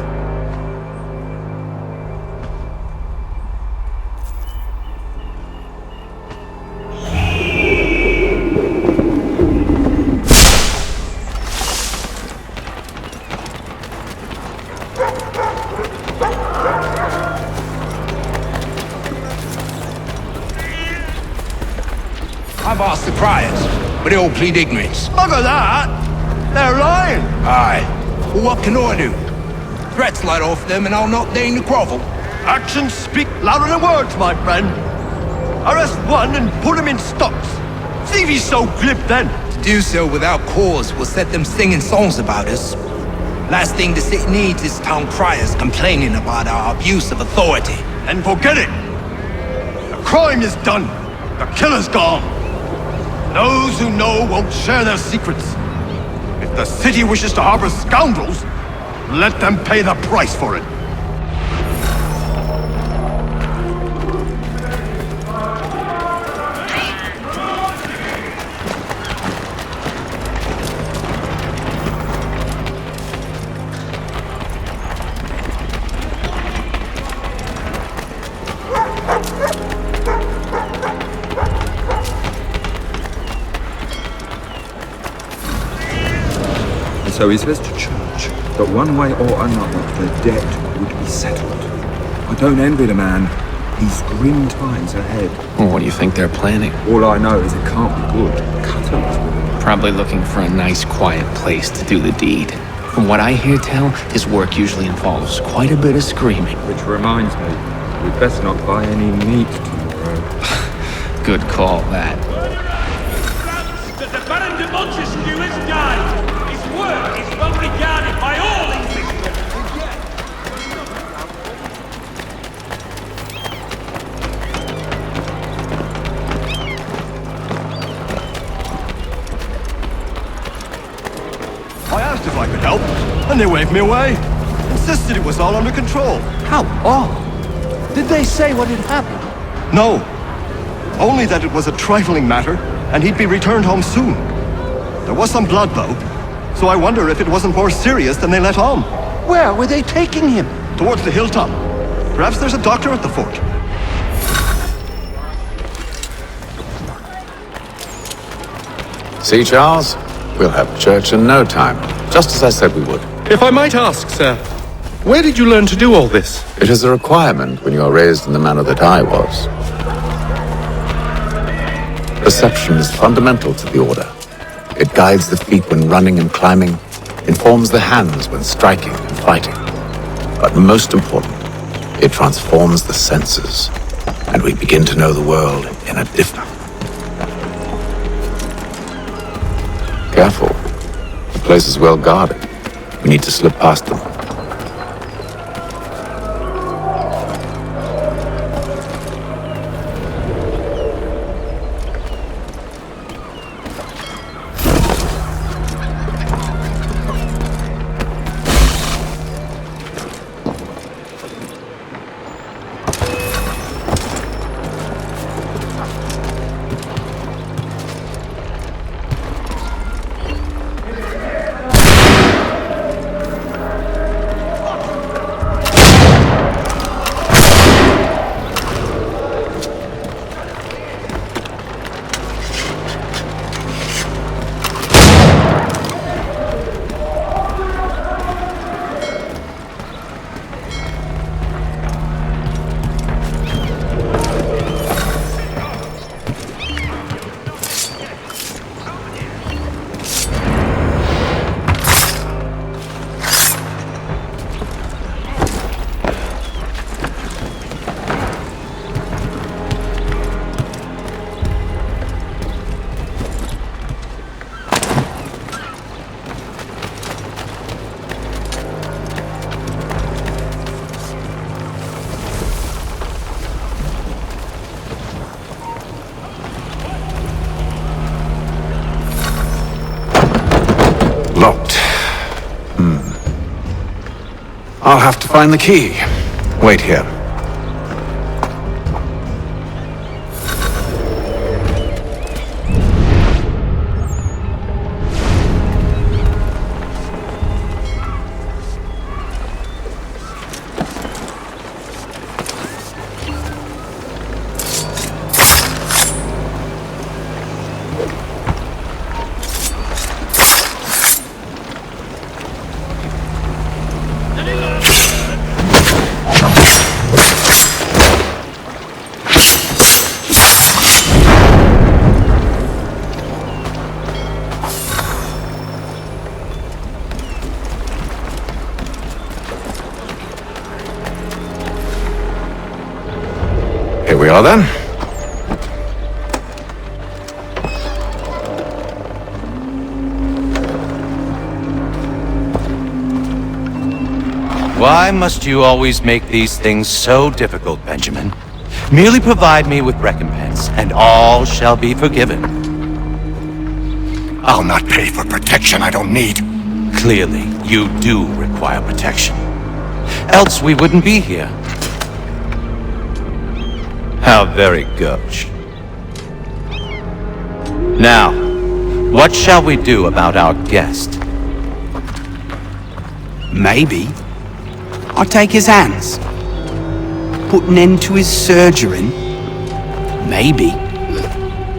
I've asked the criers, but they all plead ignorance. Bugger that! They're lying! Aye. Well, what can I do? Threats light off them and I'll not deign to grovel. Actions speak louder than words, my friend. Arrest one and put him in stocks. See if he's so glib then. To do so without cause will set them singing songs about us. Last thing the city needs is town criers complaining about our abuse of authority. And forget it! The crime is done. The killer's gone. Those who know won't share their secrets. If the city wishes to harbor scoundrels, let them pay the price for it. So he says to church that one way or another the debt would be settled. I don't envy the man. He's grim times ahead. Well, what do you think they're planning? All I know is it can't be good. Cut him. Probably looking for a nice, quiet place to do the deed. From what I hear tell, his work usually involves quite a bit of screaming. Which reminds me, we'd best not buy any meat tomorrow. Good call, that. The Baron de Montesquieu is died. His work is well regarded by all Englishmen. I asked if I could help, and they waved me away. Insisted it was all under control. How odd. Did they say what had happened? No. Only that it was a trifling matter, and he'd be returned home soon. There was some blood, though, so I wonder if it wasn't more serious than they let on. Where were they taking him? Towards the hilltop. Perhaps there's a doctor at the fort. See, Charles? We'll have church in no time, just as I said we would. If I might ask, sir, where did you learn to do all this? It is a requirement when you are raised in the manner that I was. Perception is fundamental to the order. It guides the feet when running and climbing, informs the hands when striking and fighting. But most important, it transforms the senses, and we begin to know the world in a different. Careful. The place is well guarded. We need to slip past them. Locked. I'll have to find the key. Wait here. Here we are then. Why must you always make these things so difficult, Benjamin? Merely provide me with recompense, and all shall be forgiven. I'll not pay for protection I don't need. Clearly, you do require protection. Else we wouldn't be here. How very gauche. Now, what shall we do about our guest? Maybe I'll take his hands. Put an end to his surgering. Maybe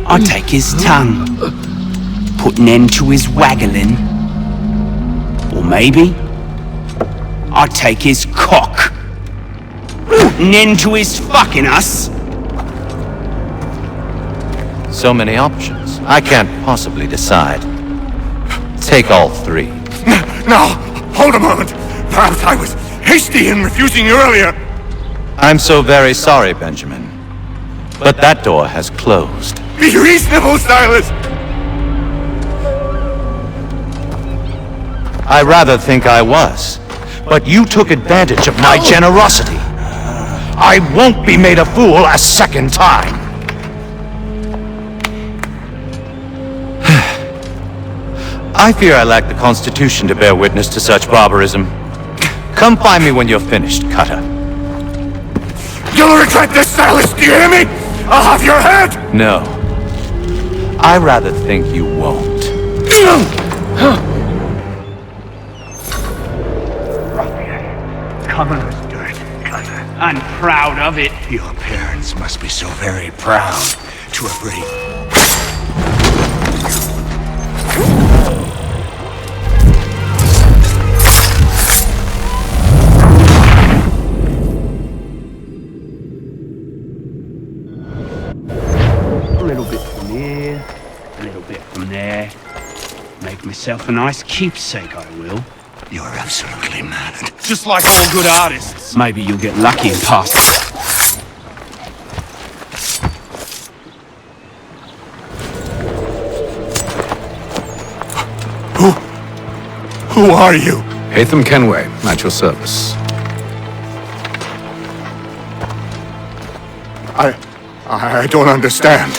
I'll take his tongue. Put an end to his waggling. Or maybe I'll take his cock. Put an end to his fucking us. So many options. I can't possibly decide. Take all three. No, hold a moment. Perhaps I was hasty in refusing you earlier. I'm so very sorry, Benjamin. But that door has closed. Be reasonable, Silas! I rather think I was. But you took advantage of my generosity. I won't be made a fool a second time. I fear I lack the constitution to bear witness to such barbarism. Come find me when you're finished, Cutter. You'll regret this, Silas, do you hear me? I'll have your head! No. I rather think you won't. Commoner's dirt, Cutter. I'm proud of it. Your parents must be so very proud to have raised... A little bit from here, a little bit from there. Make myself a nice keepsake, I will. You're absolutely mad. Just like all good artists. Maybe you'll get lucky and pass. Who are you? Hatham Kenway, at your service. I don't understand.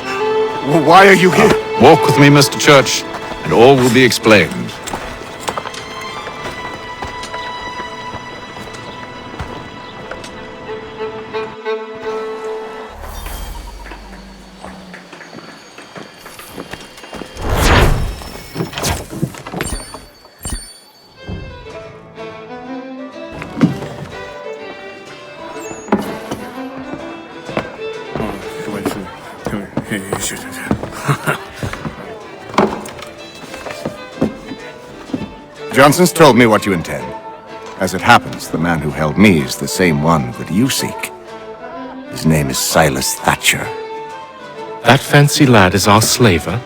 Why are you here? Walk with me, Mr. Church, and all will be explained. Johnson's told me what you intend. As it happens, the man who held me is the same one that you seek. His name is Silas Thatcher. That fancy lad is our slaver?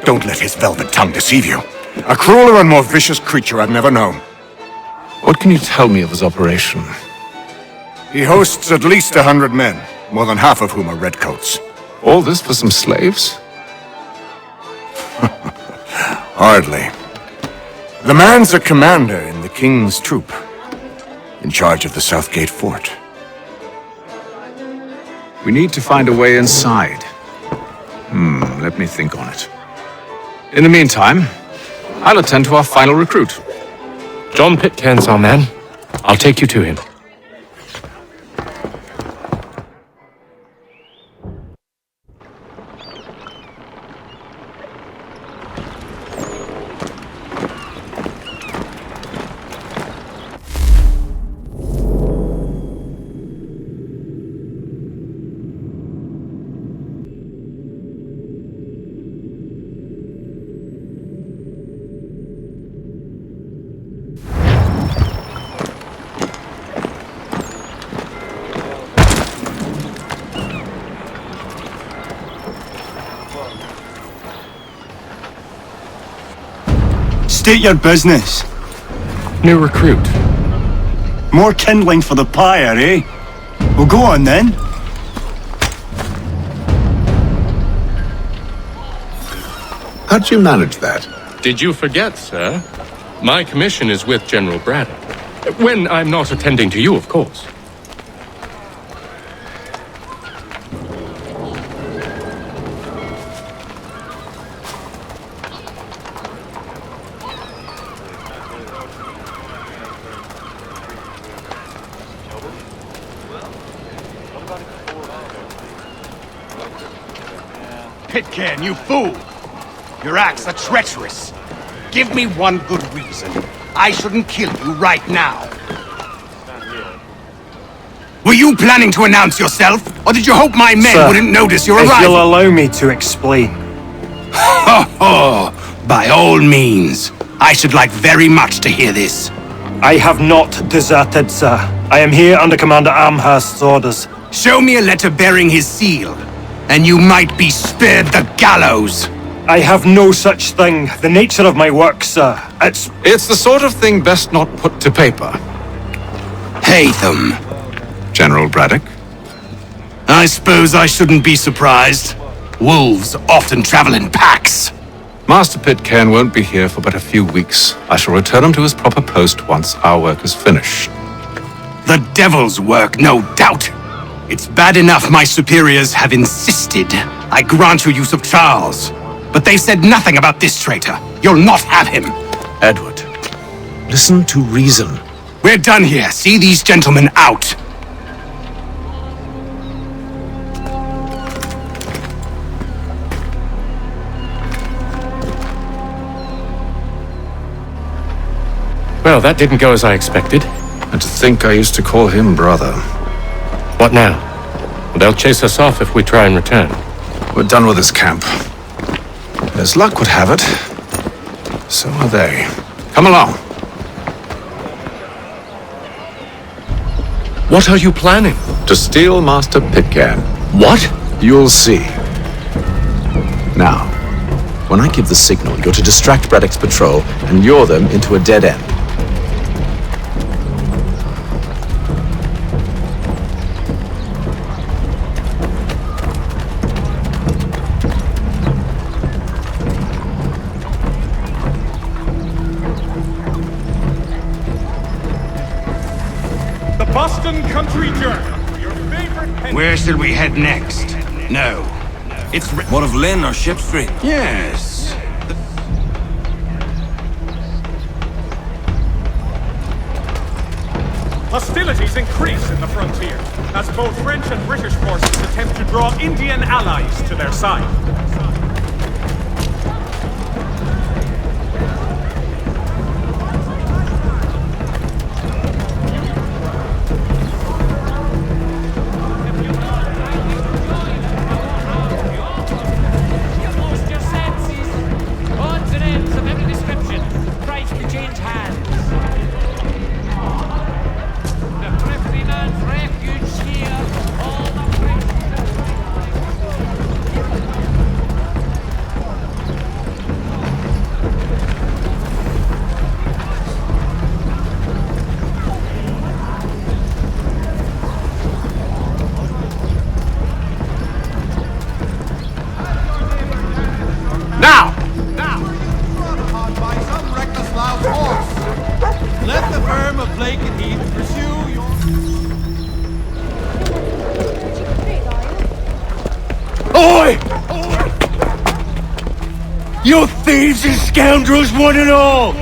Don't let his velvet tongue deceive you. A crueler and more vicious creature I've never known. What can you tell me of his operation? He hosts at least 100 men, more than half of whom are redcoats. All this for some slaves? Hardly. The man's a commander in the King's troop, in charge of the Southgate Fort. We need to find a way inside. Let me think on it. In the meantime, I'll attend to our final recruit. John Pitcairn's our man. I'll take you to him. State your business. New recruit. More kindling for the pyre, eh? Well, go on then. How'd you manage that? Did you forget, sir? My commission is with General Braddock. When I'm not attending to you, of course. Pitcairn, you fool! Your acts are treacherous. Give me one good reason I shouldn't kill you right now. Were you planning to announce yourself, or did you hope my men Sir, wouldn't notice your if arrival? you'll allow me to explain. By all means. I should like very much to hear this. I have not deserted, sir. I am here under Commander Amherst's orders. Show me a letter bearing his seal, and you might be spared the gallows. I have no such thing. The nature of my work, sir, It's the sort of thing best not put to paper. Haytham. General Braddock? I suppose I shouldn't be surprised. Wolves often travel in packs. Master Pitcairn won't be here for but a few weeks. I shall return him to his proper post once our work is finished. The devil's work, no doubt. It's bad enough my superiors have insisted I grant you use of Charles. But they've said nothing about this traitor. You'll not have him. Edward, listen to reason. We're done here. See these gentlemen out. Well, that didn't go as I expected. And to think I used to call him brother. What now? They'll chase us off if we try and return. We're done with this camp. As luck would have it, so are they. Come along. What are you planning? To steal Master Pitcairn. What? You'll see. Now, when I give the signal, you're to distract Braddock's patrol and lure them into a dead end. Boston Country Journal, your favorite... Where shall we head next? No. It's... What of Lynn or Ship Street? Yes. Hostilities increase in the frontier, as both French and British forces attempt to draw Indian allies to their side. Let the firm of Blake and Heath pursue your... Oi! You thieves and scoundrels, one and all!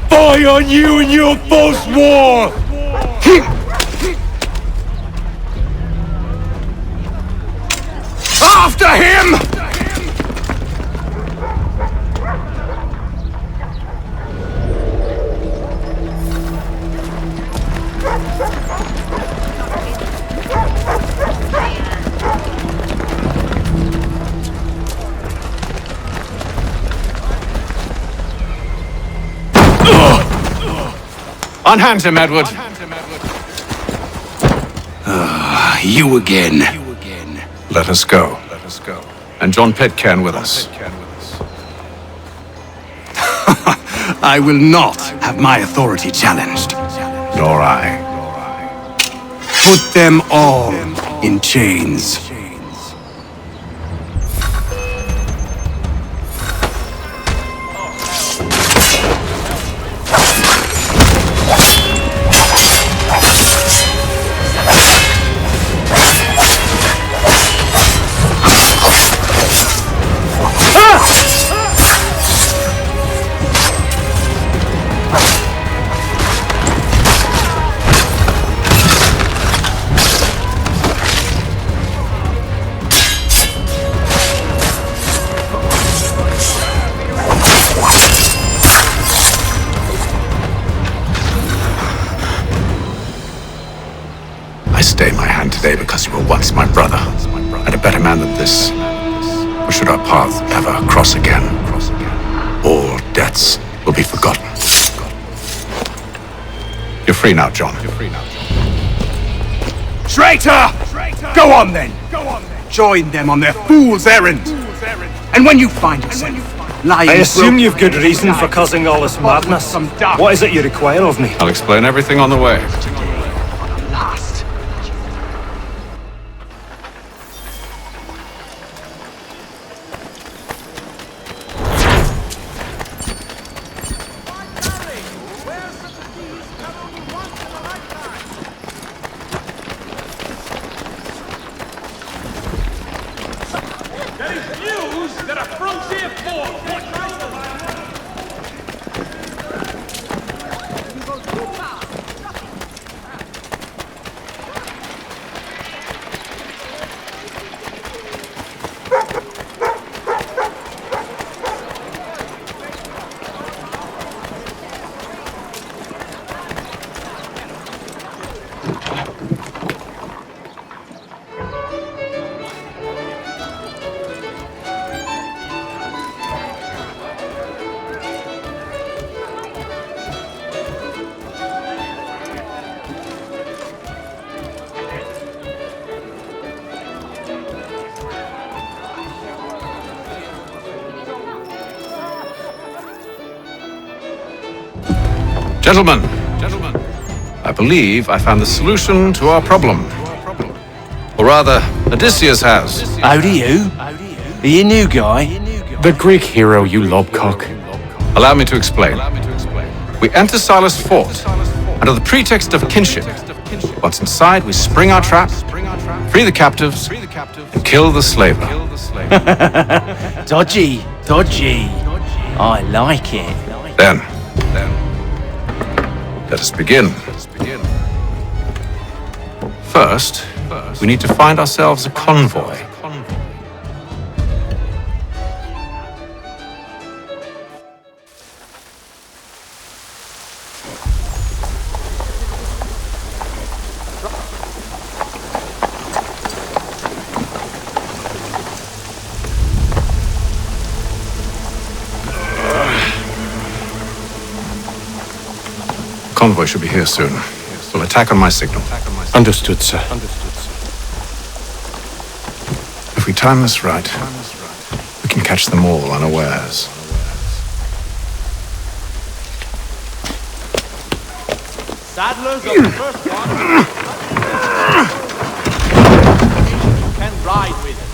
Fie on you and your false war! After him! Unhand him, Edward. You again. Let us go. And John Pitcairn with us. I will not have my authority challenged. Nor I. Put them all in chains. stay my hand today because you were once my brother, and a better man than this. Or should our paths ever cross again, all debts will be forgotten. You're free now, John. Traitor! Go on then! Join them on their fool's errand! And when you find yourself lying... I assume you've good reason for causing all this madness. What is it you require of me? I'll explain everything on the way. Gentlemen, I believe I found the solution to our problem. Or rather, Odysseus has. How do you? Are you a new guy? The Greek hero, you lobcock. Allow me to explain. We enter Silas' fort, under the pretext of kinship. Once inside, we spring our trap, free the captives, and kill the slaver. Dodgy, dodgy. I like it. Then, let us begin. First, we need to find ourselves a convoy. Convoy should be here soon. We'll attack on my signal. Understood, sir. If we time this right, we can catch them all unawares. Saddlers of the first one can ride with it.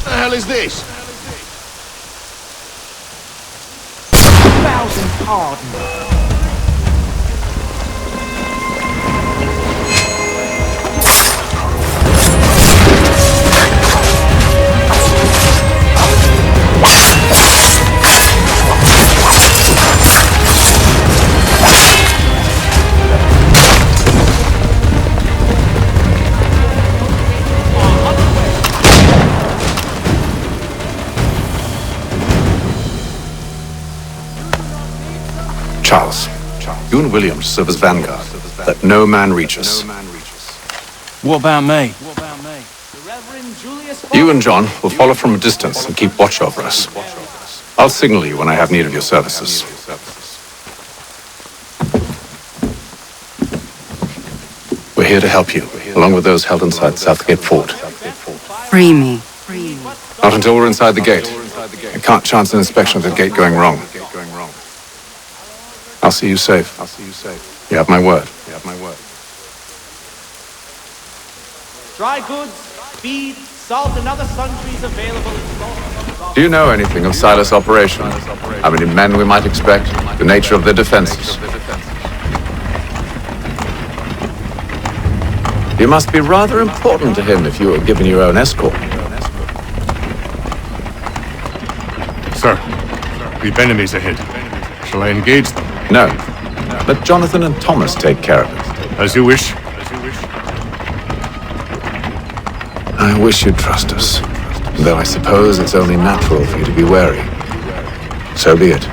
What the hell is this? 1,000 pardons. Charles, you and William serve as vanguard. Let no man reach us. What about me? You and John will follow from a distance and keep watch over us. I'll signal you when I have need of your services. We're here to help you, along with those held inside Southgate Fort. Free me. Not until we're inside the gate. I can't chance an inspection of the gate going wrong. I'll see you safe. You have my word. Dry goods, feed, salt, and other sundries available in store. Do you know anything of Silas' operation? How many men we might expect? The nature of their defenses? You must be rather important to him if you were given your own escort. Sir, we've enemies ahead. Shall I engage them? No. Let Jonathan and Thomas take care of it. As you wish. I wish you'd trust us. Though I suppose it's only natural for you to be wary. So be it.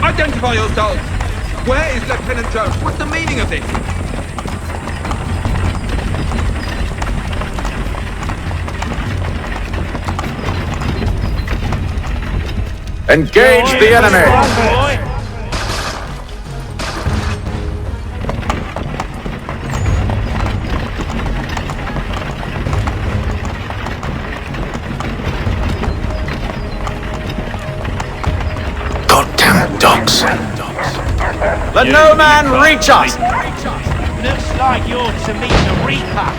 Identify yourselves! Where is Lieutenant Jones? What's the meaning of this? Engage the enemy! Dogs. Let no man reach us! Looks like you're to meet the Reaper.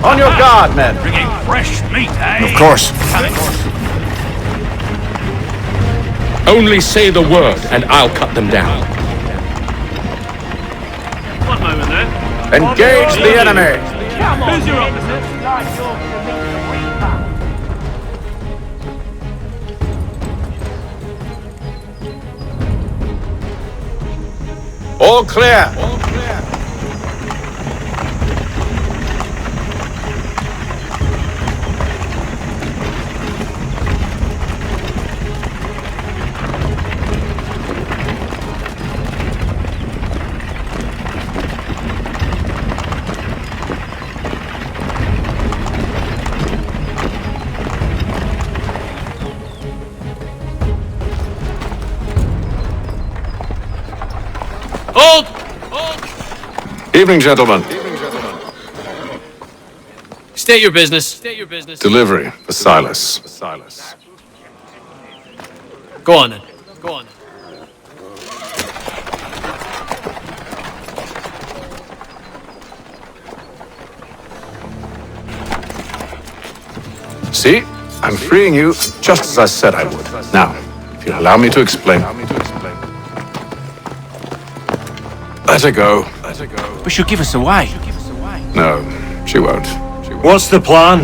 On your guard, men! Bringing fresh meat, eh? Of course. Only say the word, and I'll cut them down. One moment there. Engage the enemy! Who's your officer? All clear! Hold! Evening, gentlemen. State your business. Delivery for Silas. Go on then. Go on. See? I'm freeing you just as I said I would. Now, if you'll allow me to explain. Let her go. But she'll give us away. No, she won't. What's the plan?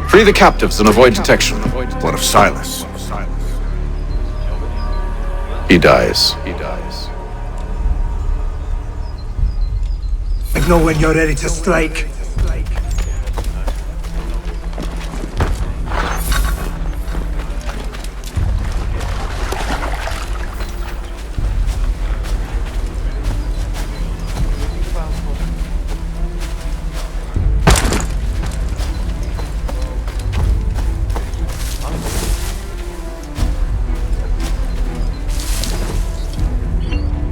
Free the captives and avoid detection. What of Silas? He dies. I know when you're ready to strike.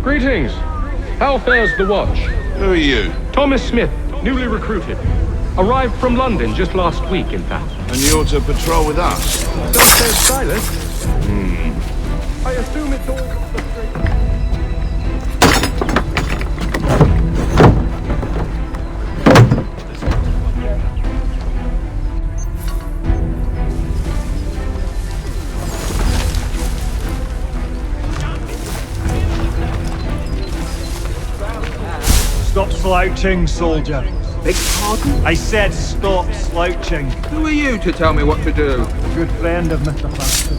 Greetings. How fares the watch? Who are you? Thomas Smith, newly recruited. Arrived from London just last week, in fact. And you're to patrol with us? So says Silas. I assume it's all... Stop slouching, soldier. Beg pardon? I said stop slouching. Who are you to tell me what to do? A good friend of Mr. Francis.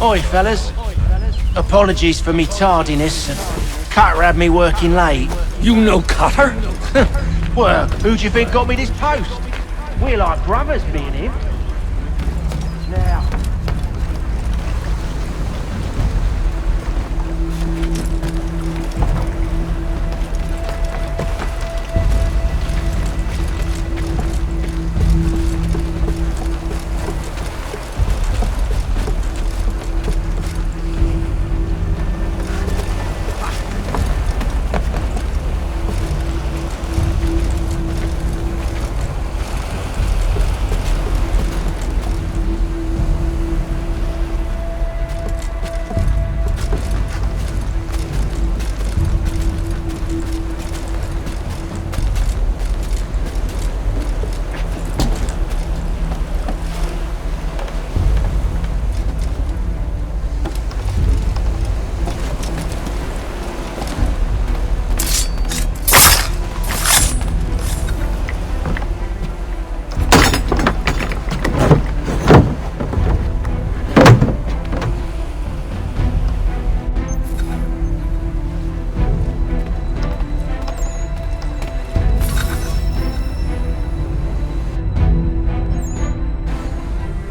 Oi, fellas. Apologies for me tardiness. Cutter had me working late. You know Cutter? Well, who do you think got me this post? We're like brothers, me and him. Now...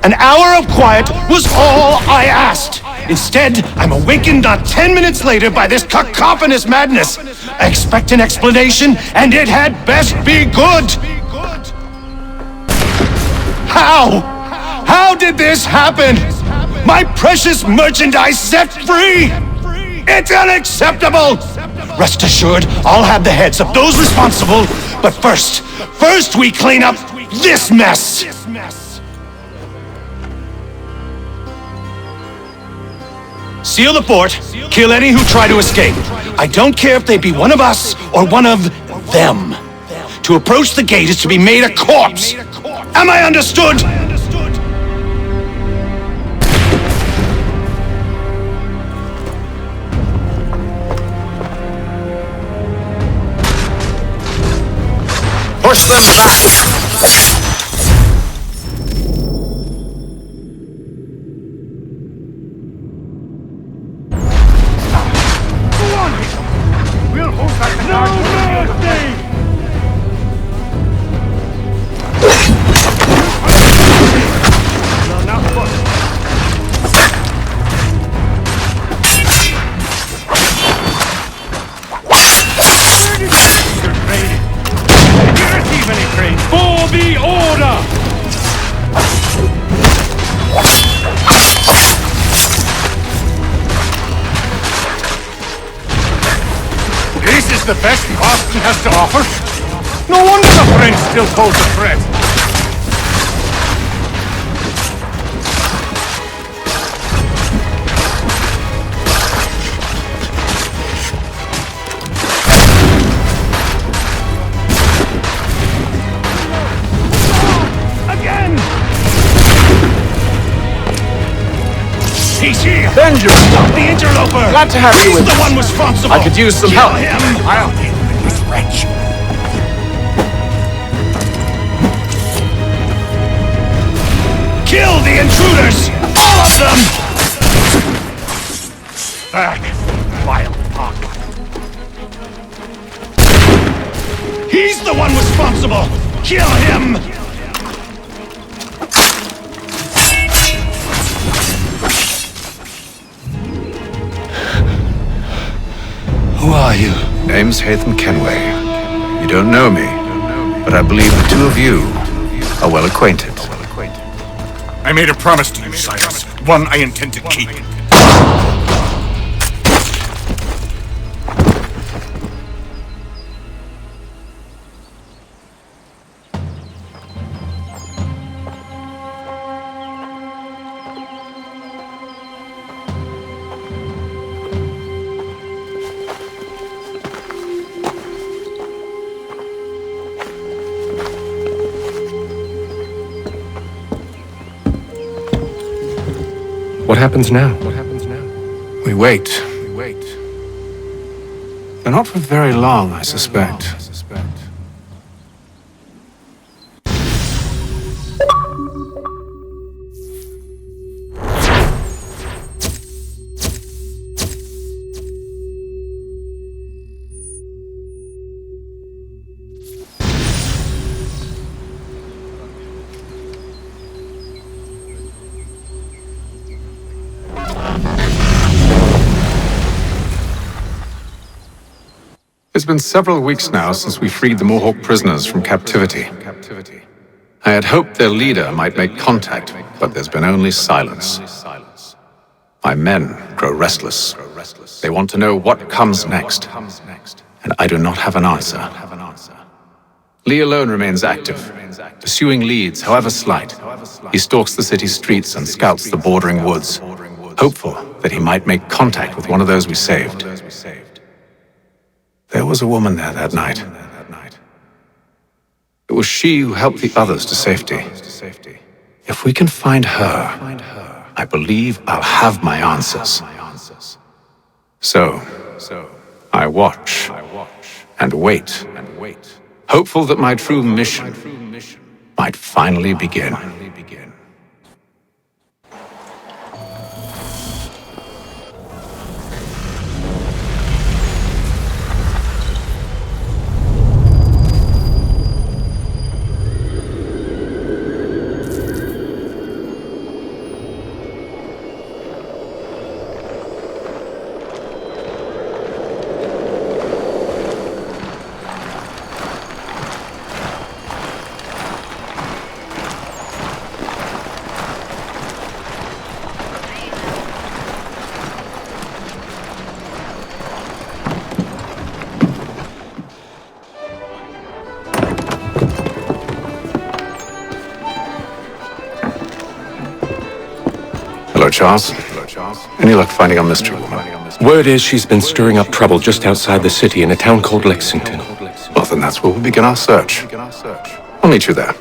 An hour of quiet was all I asked. Instead, I'm awakened not 10 minutes later by this cacophonous madness. I expect an explanation, and it had best be good. How? How did this happen? My precious merchandise set free! It's unacceptable! Rest assured, I'll have the heads of those responsible, but first we clean up this mess! Seal the fort, kill any who try to escape. I don't care if they be one of us or one of them. To approach the gate is to be made a corpse. Am I understood? Push them back! For the order! This is the best Boston has to offer? No wonder the French still pose a threat. He's here! Benjamin! Stop the interloper! Glad to have you with He's the us. one responsible! I could use some Kill help. him! I'll deal with this wretch. Kill the intruders! All of them! Back, vile hawk. He's the one responsible! Kill him! Who are you? Name's Hatham Kenway. You don't know me, but I believe the two of you are well acquainted. I made a promise to you, Cyrus. One I intend to keep. What happens now? We wait. But not for very long, I suspect. It's been several weeks now since we freed the Mohawk prisoners from captivity. I had hoped their leader might make contact, but there's been only silence. My men grow restless. They want to know what comes next, and I do not have an answer. Lee alone remains active, pursuing leads, however slight. He stalks the city streets and scouts the bordering woods, hopeful that he might make contact with one of those we saved. There was a woman there that night. It was she who helped the others to safety. If we can find her, I believe I'll have my answers. So, I watch and wait, hopeful that my true mission might finally begin. Hello, Charles. Any luck finding our mystery woman? Word is she's been stirring up trouble just outside the city in a town called Lexington. Well, then that's where we'll begin our search. I'll meet you there.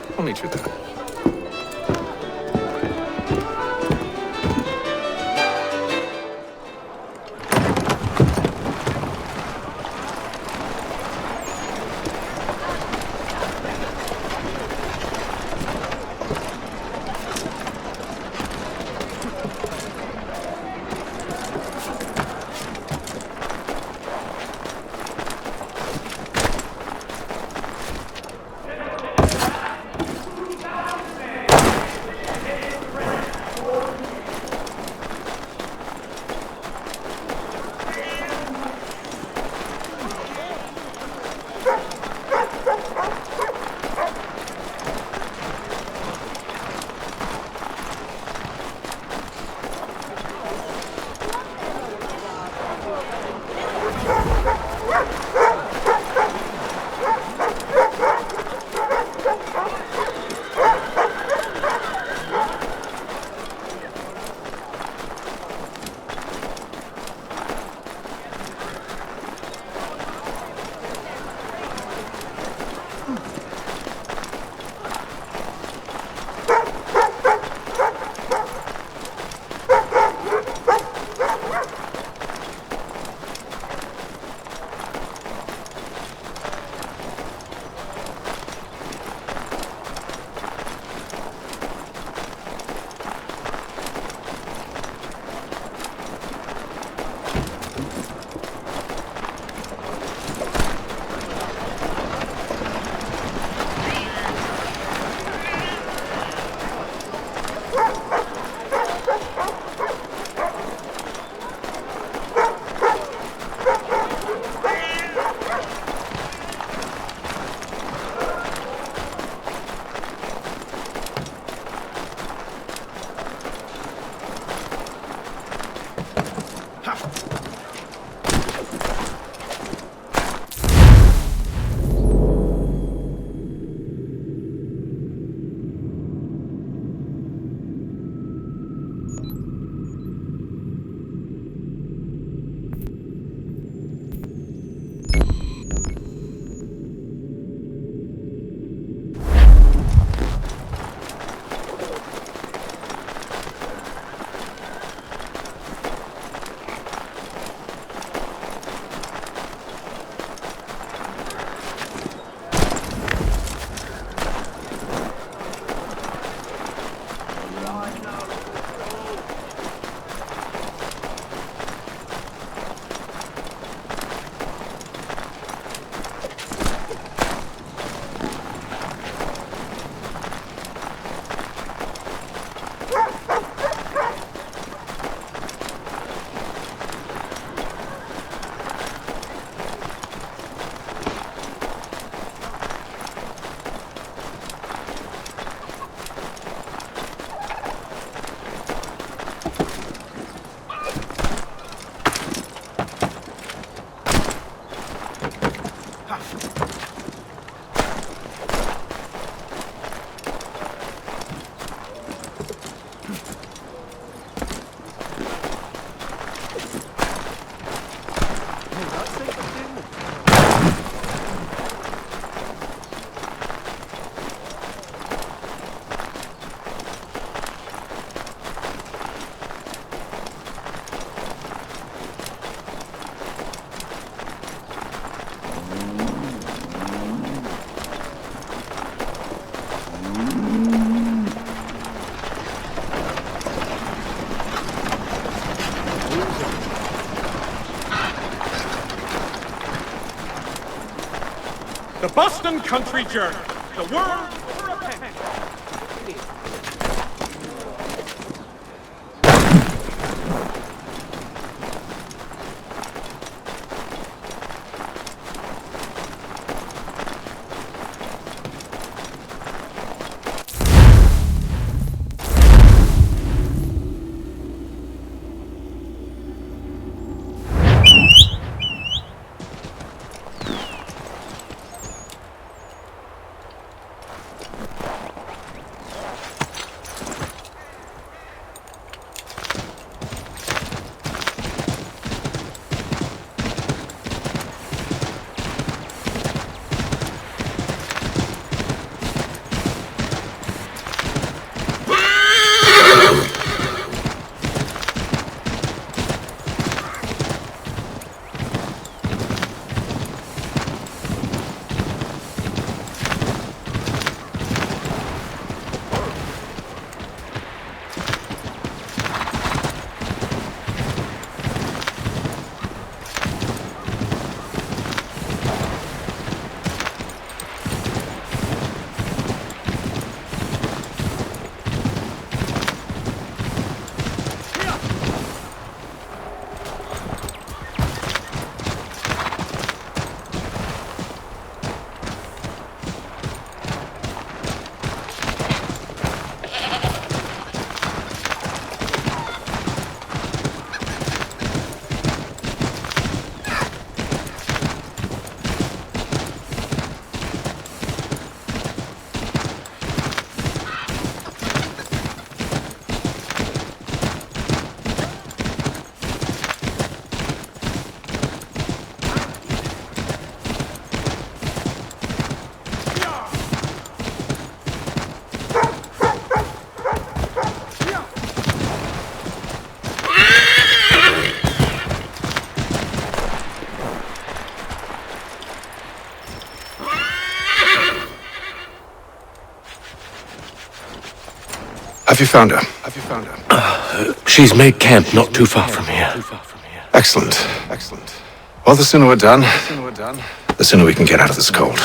The Boston Country Journal. The world for a penny. Have you found her? She's made camp not too far from here. Excellent. Well, the sooner we're done, the sooner we can get out of this cold.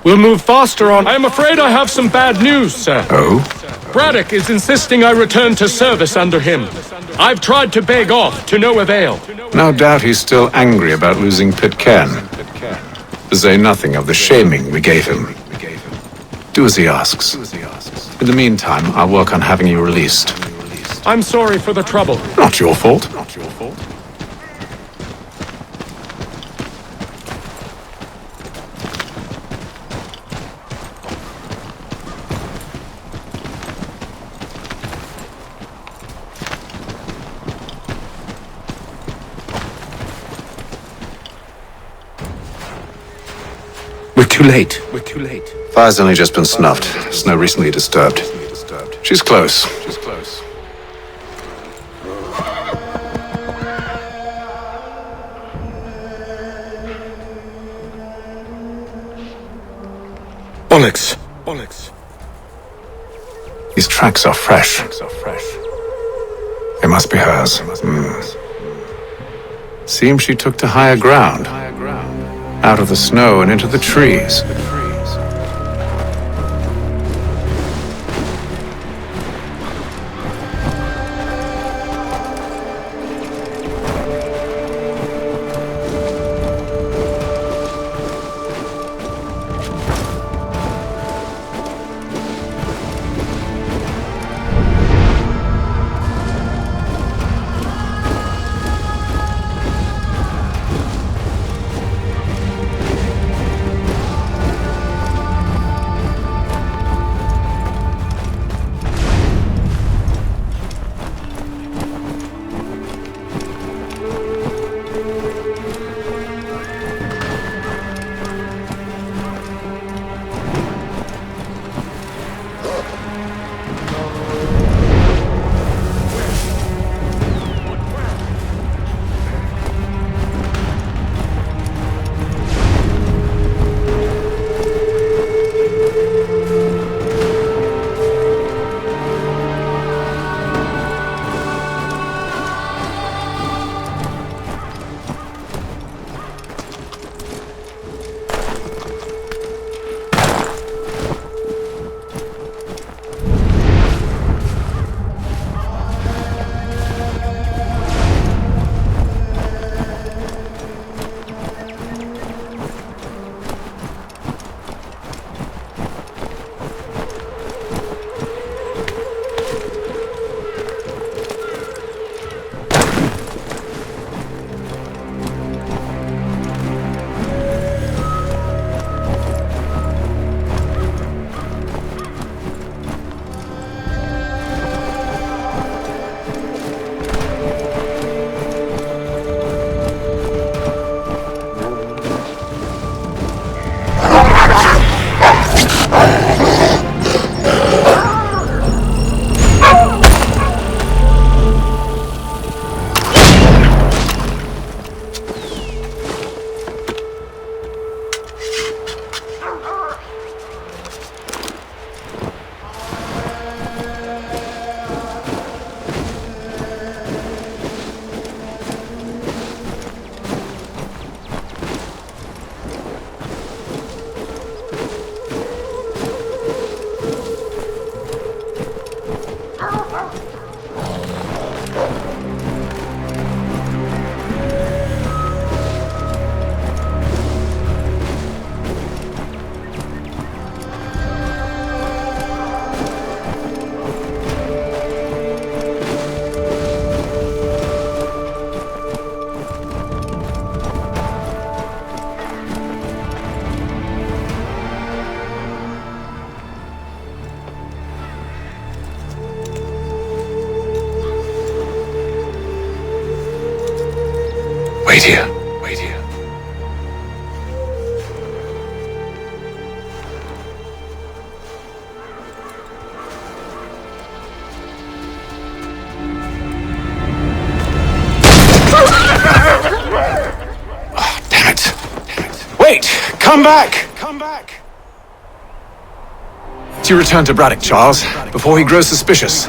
We'll move faster on. I'm afraid I have some bad news, sir. Oh? Braddock is insisting I return to service under him. I've tried to beg off, to no avail. No doubt he's still angry about losing Pitcairn. To say nothing of the shaming we gave him. Do as he asks. In the meantime, I'll work on having you released. I'm sorry for the trouble. Not your fault. We're too late. Fire's only just been snuffed. Snow recently disturbed. She's close. Bollocks. These tracks are fresh. They must be hers. Seems she took to higher ground. Out of the snow and into the trees. Wait here. Wait here. Oh, damn it. Wait! Come back! Come back! You return to Braddock, Charles, before he grows suspicious.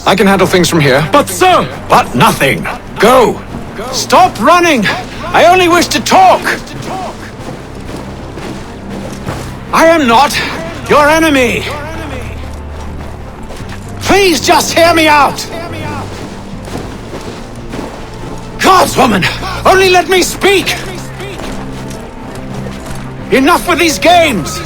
I can handle things from here. But sir! But nothing! Go! Stop running! I only wish to talk! I am not your enemy! Please just hear me out! Gods, woman! Only let me speak! Enough with these games!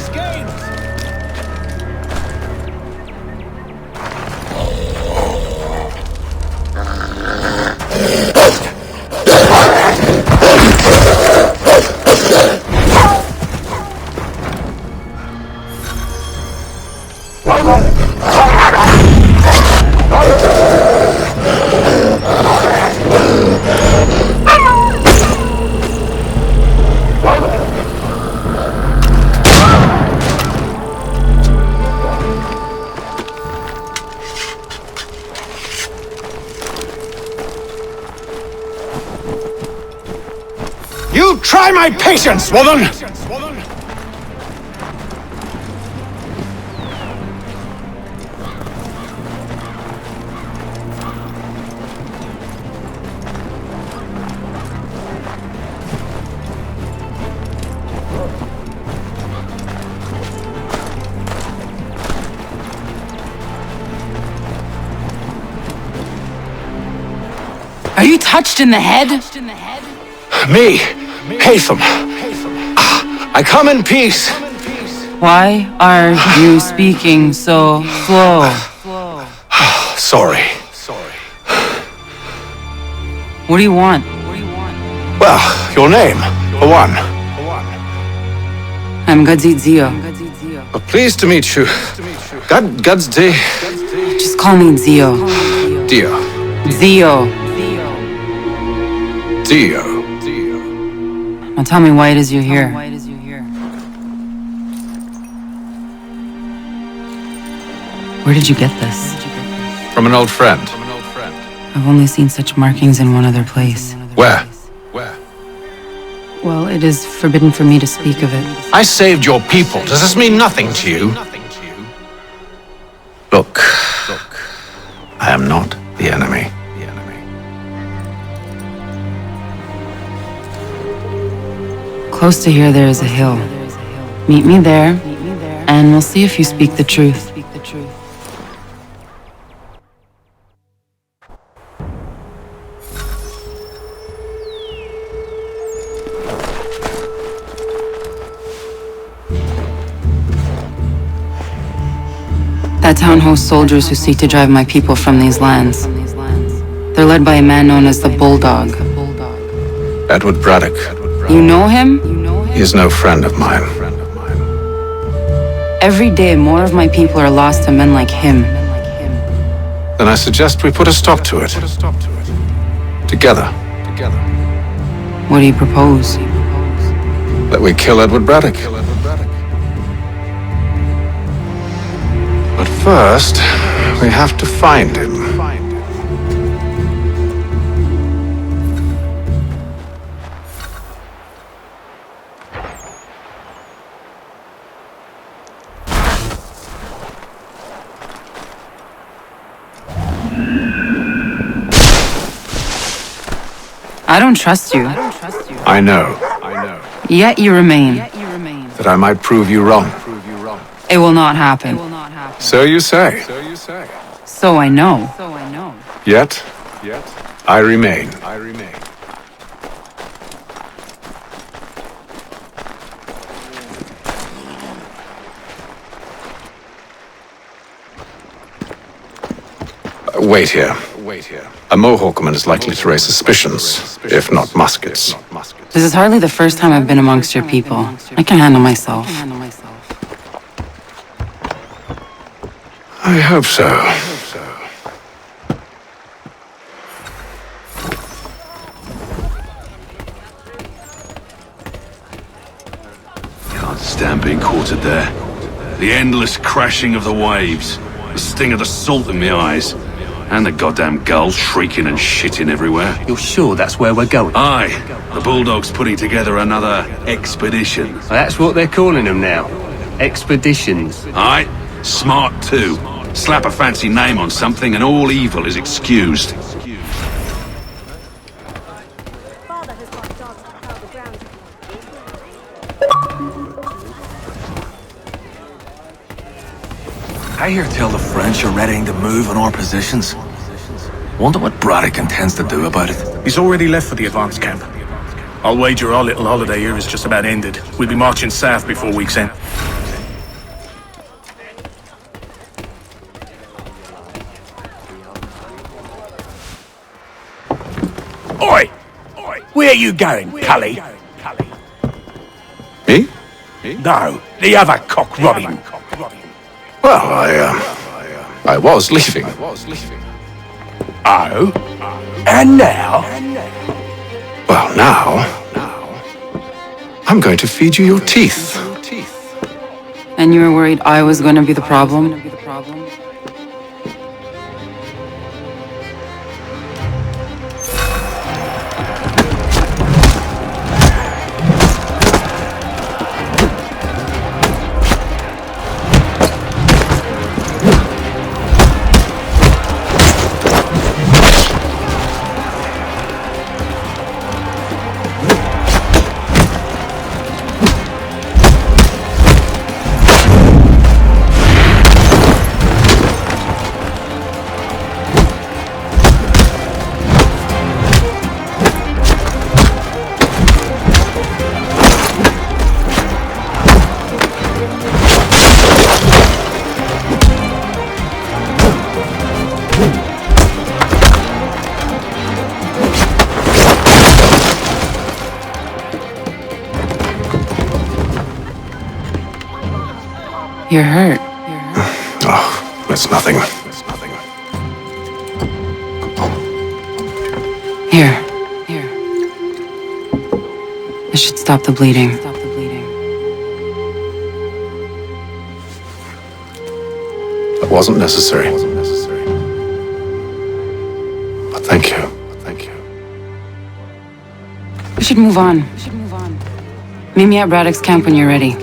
You try my patience, woman! Are you touched in the head? Me, Haytham. I come in peace. Why are you speaking so slow? Sorry. What do you want? Well, your name, for one. I'm Gadzit Zio. Pleased to meet you. Gadsdi. Just call me Zio. Dio. Zio. Dio. Now tell me why it is you're here. Where did you get this? From an old friend. I've only seen such markings in one other place. Where? Well, it is forbidden for me to speak of it. I saved your people. Does this mean nothing to you? Look. I am not the enemy. Close to here, there is a hill. Meet me there, and we'll see if you speak the truth. That town hosts soldiers who seek to drive my people from these lands. They're led by a man known as the Bulldog. Edward Braddock. You know him? He is no friend of mine. Every day, more of my people are lost to men like him. Then I suggest we put a stop to it. Together. What do you propose? That we kill Edward Braddock. But first, we have to find him. I don't trust you. I know. Yet you remain. That I might prove you wrong. It will not happen. So you say. So I know. Yet, I remain. Wait here. A Mohawkman is likely to raise suspicions, if not muskets. This is hardly the first time I've been amongst your people. I can handle myself. I hope so. mind being quartered there. The endless crashing of the waves, the sting of the salt in my eyes, and the goddamn gulls shrieking and shitting everywhere. You're sure that's where we're going? Aye. The Bulldog's putting together another expedition. That's what they're calling them now. Expeditions. Aye. Smart too. Slap a fancy name on something and all evil is excused. I hear tell the French are readying to move on our positions. Wonder what Braddock intends to do about it. He's already left for the advance camp. I'll wager our little holiday here is just about ended. We'll be marching south before week's end. Oi! Where are you going, Cully? Me? No, the other cock Robin. Well, I was leaving. Oh? And now? Well, now... I'm going to feed you your teeth. And you were worried I was going to be the problem? You're hurt. Oh, that's nothing. Here. This should stop the bleeding. That wasn't necessary. But thank you. We should move on. Meet me at Braddock's camp when you're ready.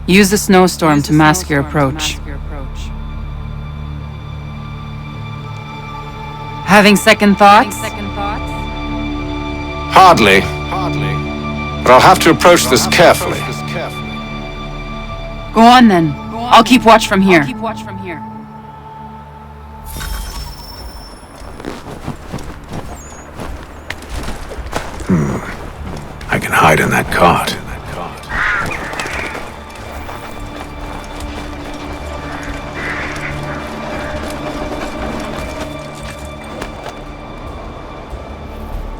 Use the snowstorm to mask your approach. Having second thoughts? Hardly. But I'll have to approach this carefully. Go on then. I'll keep watch from here. I can hide in that cart.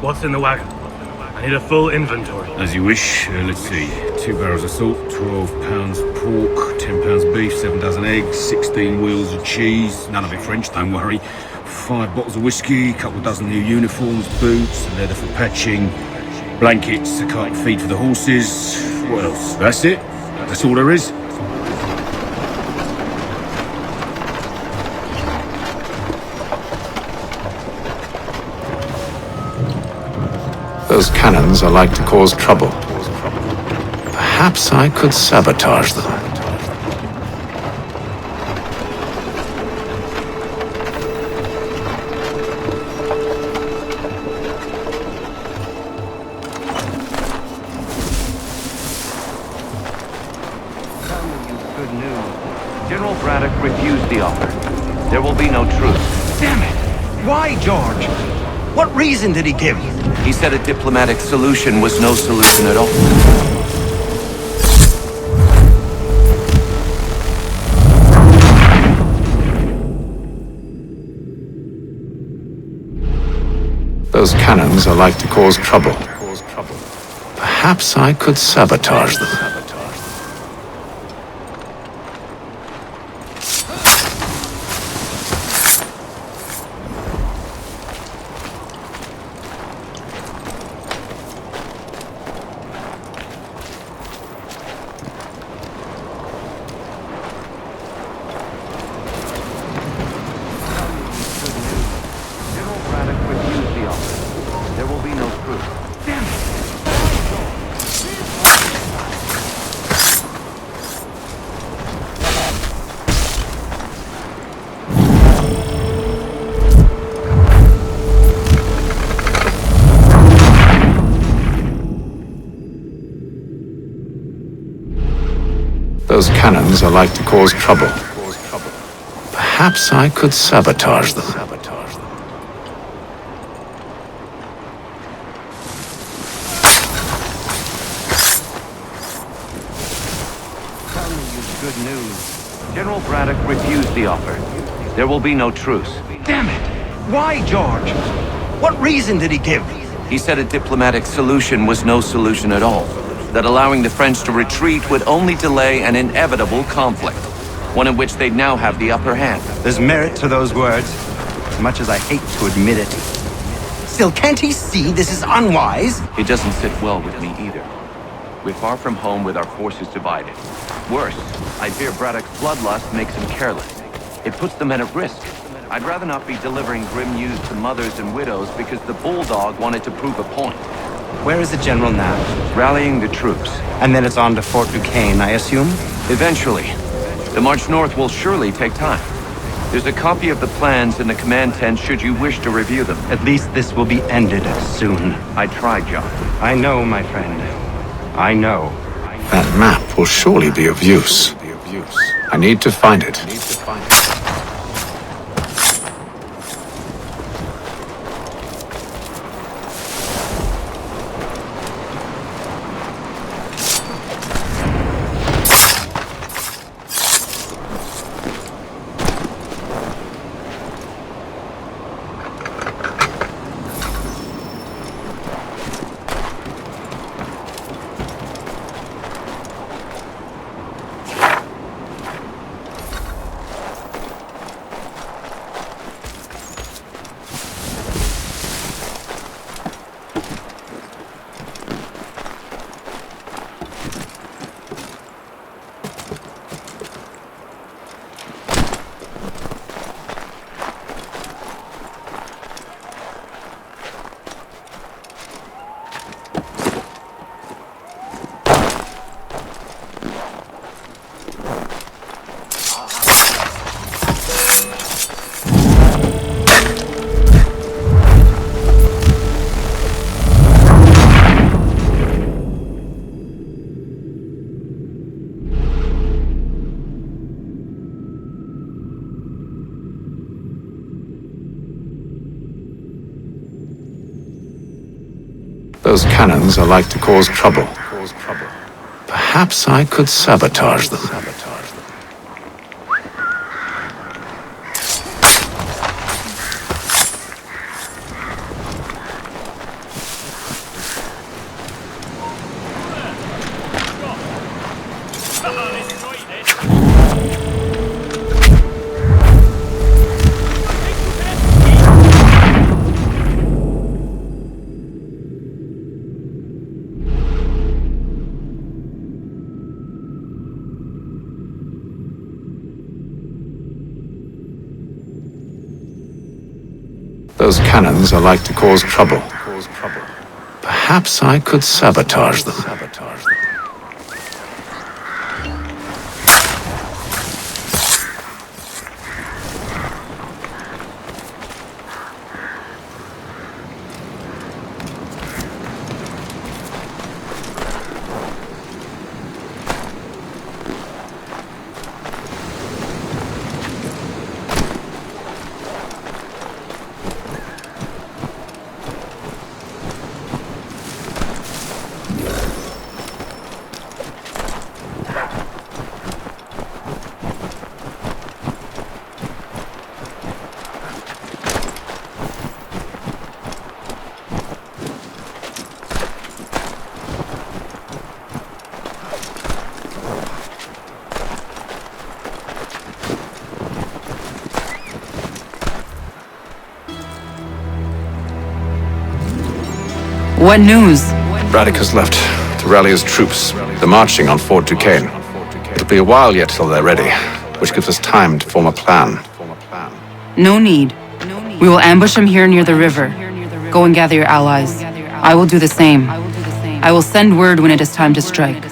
What's in the wagon? I need a full inventory. As you wish. Let's see. 2 barrels of salt, 12 pounds pork, 10 pounds beef, 7 dozen eggs, 16 wheels of cheese. None of it French, don't worry. 5 bottles of whiskey, a couple of dozen new uniforms, boots, leather for patching, blankets, a cart and feed for the horses. What else? That's it. That's all there is. Those cannons are like to cause trouble. Perhaps I could sabotage them. Good news. General Braddock refused the offer. There will be no truce. Damn it! Why, George? What reason did he give? He said a diplomatic solution was no solution at all. Those cannons are like to cause trouble. Perhaps I could sabotage them. Those cannons are like to cause trouble. Perhaps I could sabotage them. Good news. General Braddock refused the offer. There will be no truce. Damn it! Why, George? What reason did he give? He said a diplomatic solution was no solution at all. That allowing the French to retreat would only delay an inevitable conflict. One in which they'd now have the upper hand. There's merit to those words, as much as I hate to admit it. Still, can't he see this is unwise? It doesn't sit well with me either. We're far from home with our forces divided. Worse, I fear Braddock's bloodlust makes him careless. It puts the men at risk. I'd rather not be delivering grim news to mothers and widows because the Bulldog wanted to prove a point. Where is the general now? Rallying the troops. And then it's on to Fort Duquesne, I assume? Eventually. The march north will surely take time. There's a copy of the plans in the command tent should you wish to review them. At least this will be ended soon. I tried, John. I know, my friend. I know. That map will surely be of use. I need to find it. Those cannons are like to cause trouble. Perhaps I could sabotage them. Those cannons are like to cause trouble. Perhaps I could sabotage them. What news? Braddock has left to rally his troops. They're marching on Fort Duquesne. It'll be a while yet till they're ready, which gives us time to form a plan. No need. We will ambush them here near the river. Go and gather your allies. I will do the same. I will send word when it is time to strike.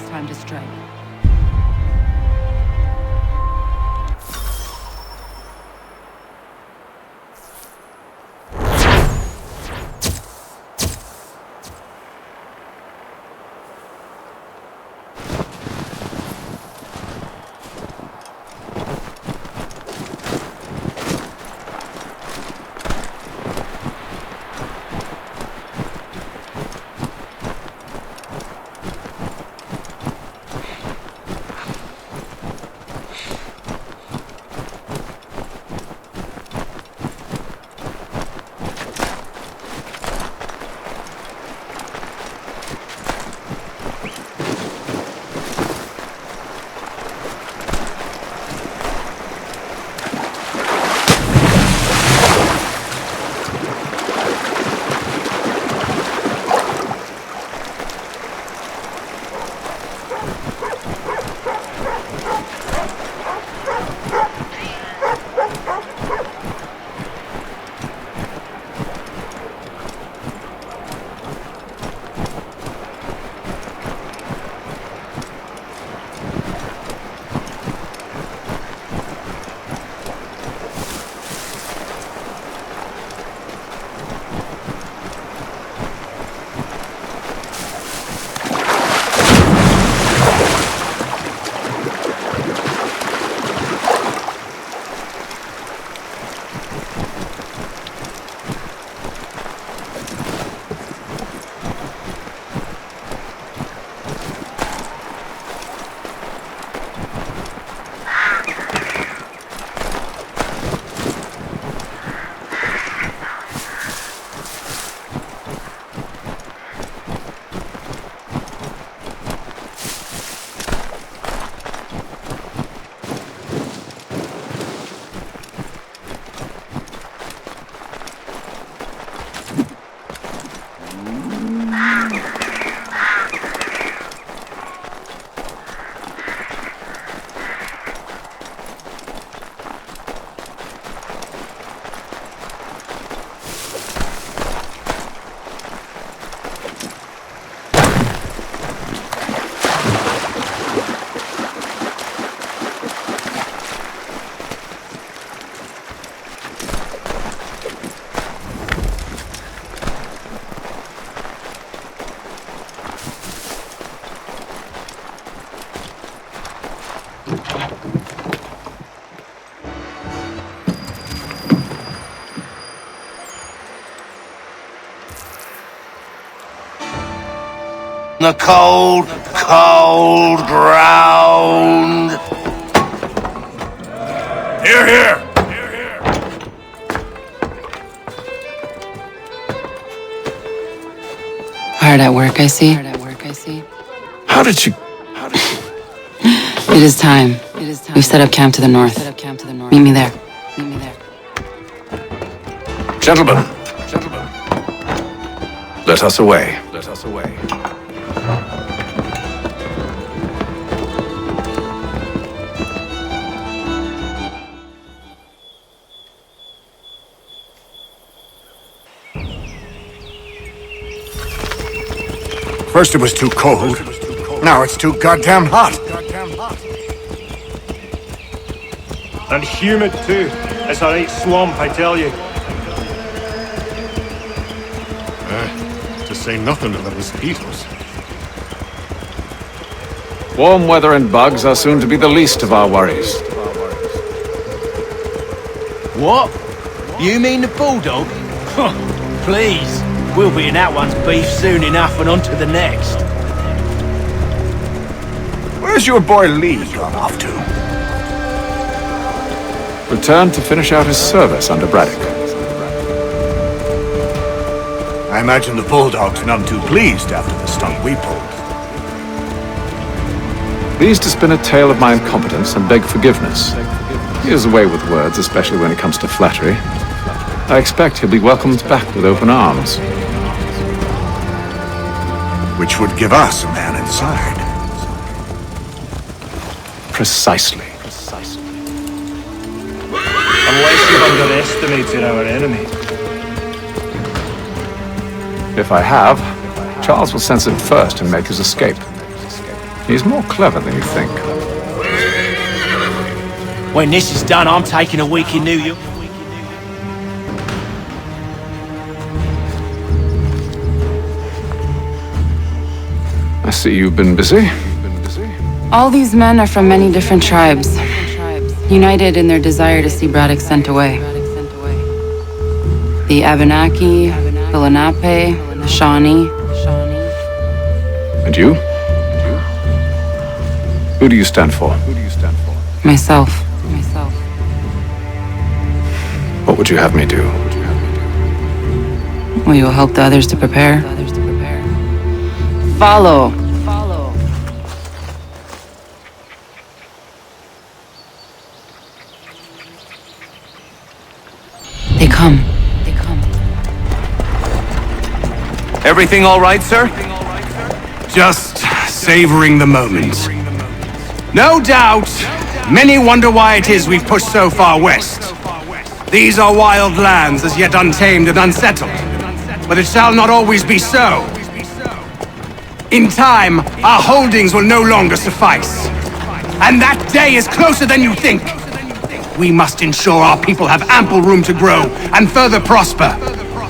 the cold, cold ground. Here, here! Hard at work, I see. How did you... It is time. We've set up camp to the north. Meet me there. Gentlemen. Let us away. First it was too cold. Now it's too goddamn hot. And humid too. It's a right swamp, I tell you. To say nothing of the mosquitoes. Warm weather and bugs are soon to be the least of our worries. What? You mean the bulldog? Please. We'll be in that one's beef soon enough and on to the next. Where's your boy Lee gone off to? Returned to finish out his service under Braddock. I imagine the Bulldog's none too pleased after the stunt we pulled. Pleased to spin a tale of my incompetence and beg forgiveness. He is away with words, especially when it comes to flattery. I expect he'll be welcomed back with open arms. Which would give us a man inside. Precisely. Unless you've underestimated our enemy. If I have, Charles will sense it first and make his escape. He's more clever than you think. When this is done, I'm taking a week in New York. I see you've been busy. All these men are from many different tribes, united in their desire to see Braddock sent away. The Abenaki, the Lenape, the Shawnee. And you? Who do you stand for? Myself. What would you have me do? Will you help the others to prepare? Follow. They come. Everything all right, sir? Just savoring the moment. No doubt, many wonder why it is we've pushed so far west. These are wild lands as yet untamed and unsettled. But it shall not always be so. In time, our holdings will no longer suffice. And that day is closer than you think. We must ensure our people have ample room to grow and further prosper,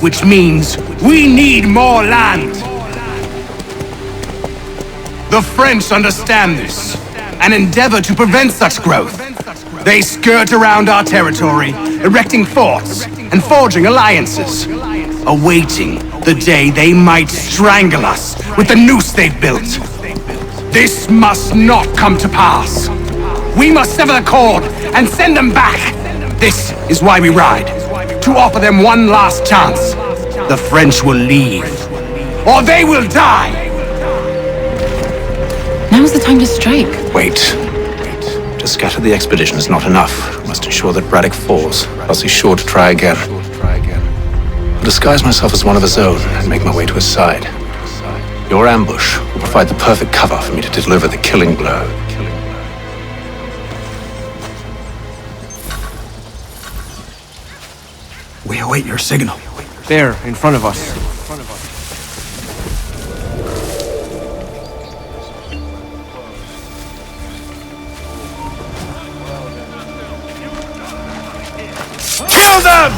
which means we need more land. The French understand this and endeavor to prevent such growth. They skirt around our territory, erecting forts and forging alliances, awaiting the day they might strangle us with the noose they've built. This must not come to pass. We must sever the cord and send them back. This is why we ride, to offer them one last chance. The French will leave, or they will die. Now's the time to strike. Wait. To scatter the expedition is not enough. We must ensure that Braddock falls, else he's sure to try again. I'll disguise myself as one of his own and make my way to his side. Your ambush will provide the perfect cover for me to deliver the killing blow. We await your signal. There, in front of us. Kill them!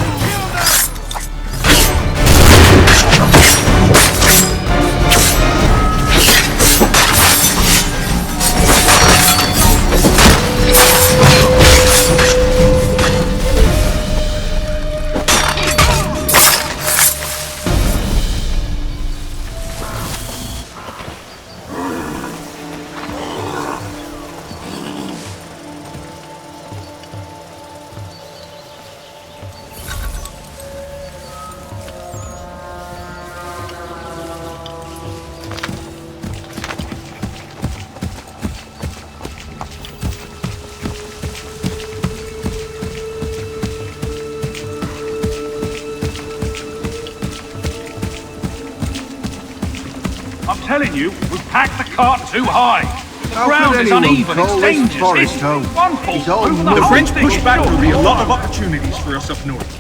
telling you, we've packed the cart too high. The How ground could is anyone uneven, it's call this dangerous. forest It's home? one false It's all move and mud. the The whole French thing is pushback gone. will be a lot of opportunities for us up north.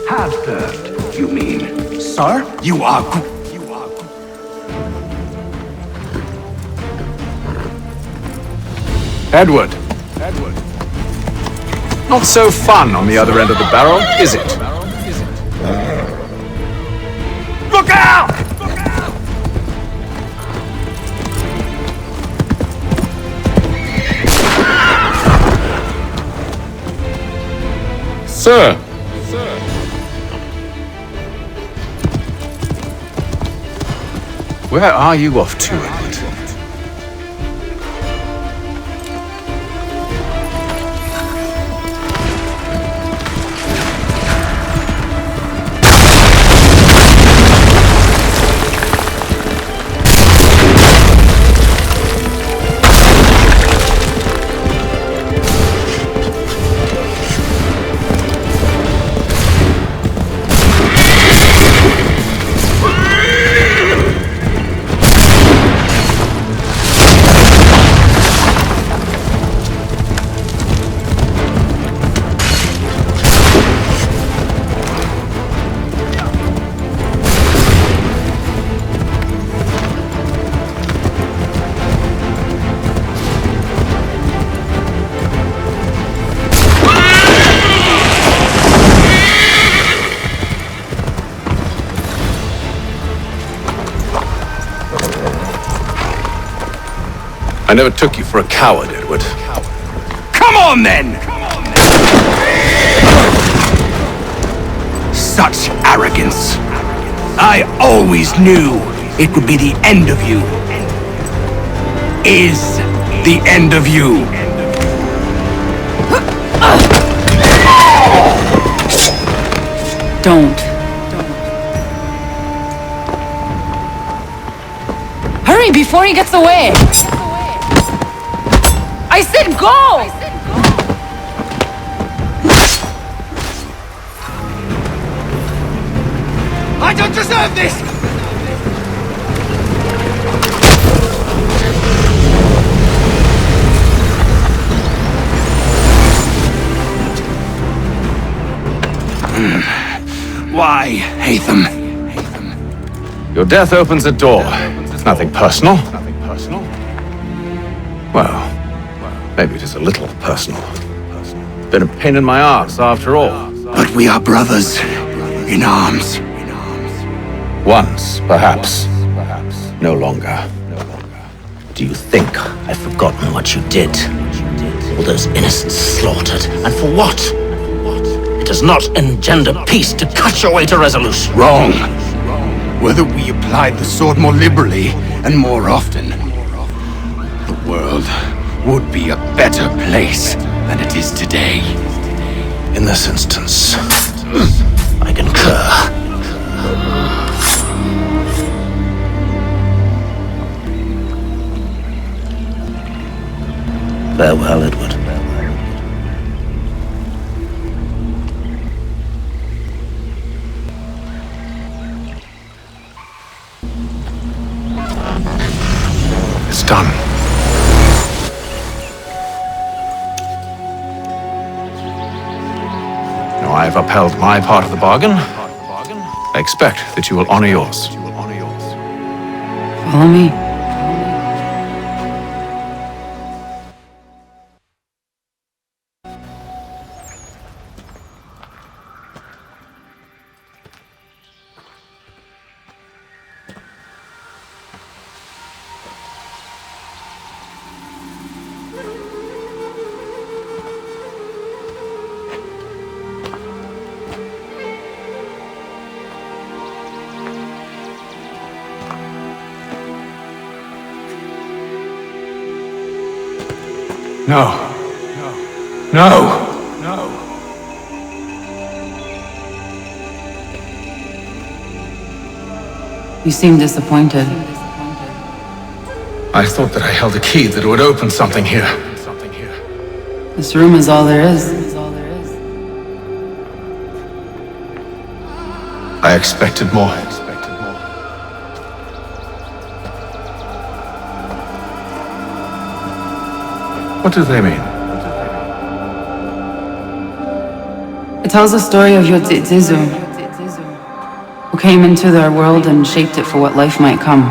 Have served, you mean? Sir? You are Edward. Not so fun on the other end of the barrel, is it? Look out! Sir! Where are you off to, Edward? I never took you for a coward, Edward. Come on, then! Such arrogance. I always knew it would be the end of you. Is the end of you. Don't. Hurry before he gets away! I said go! I don't deserve this! Why, Hatham? Your death opens a door. Nothing personal. Well, maybe it is a little personal. Been a pain in my arse, after all. But we are brothers in arms. Once, perhaps. No longer. Do you think I've forgotten what you did? All those innocents slaughtered, and for what? It does not engender peace to cut your way to resolution. Wrong. Whether we applied the sword more liberally and more often, the world would be a better place than it is today. In this instance, I concur. Farewell, Edward. It's done. Now I have upheld my part of the bargain. I expect that you will honor yours. Follow me. No. No. You seem disappointed. I thought that I held a key that would open something here. This room is all there is. I expected more. What do they mean? It tells the story of Yodzizu, who came into their world and shaped it for what life might come.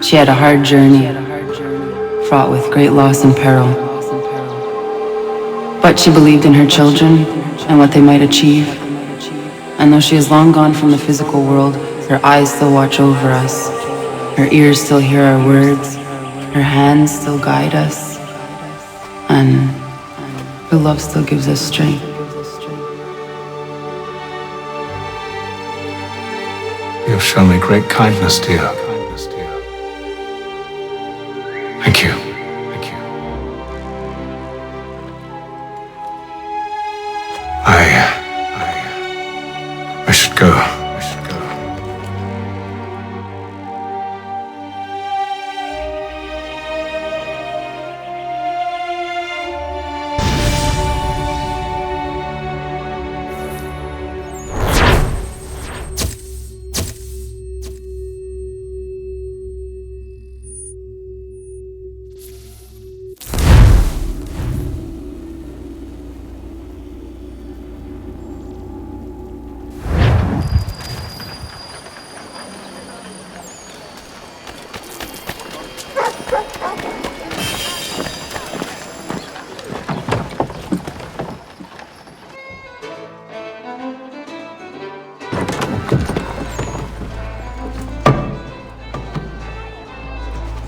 She had a hard journey, fraught with great loss and peril. But she believed in her children and what they might achieve. And though she is long gone from the physical world, her eyes still watch over us. Her ears still hear our words. Her hands still guide us. And her love still gives us strength. You have shown me great kindness, dear. Thank you. I should go.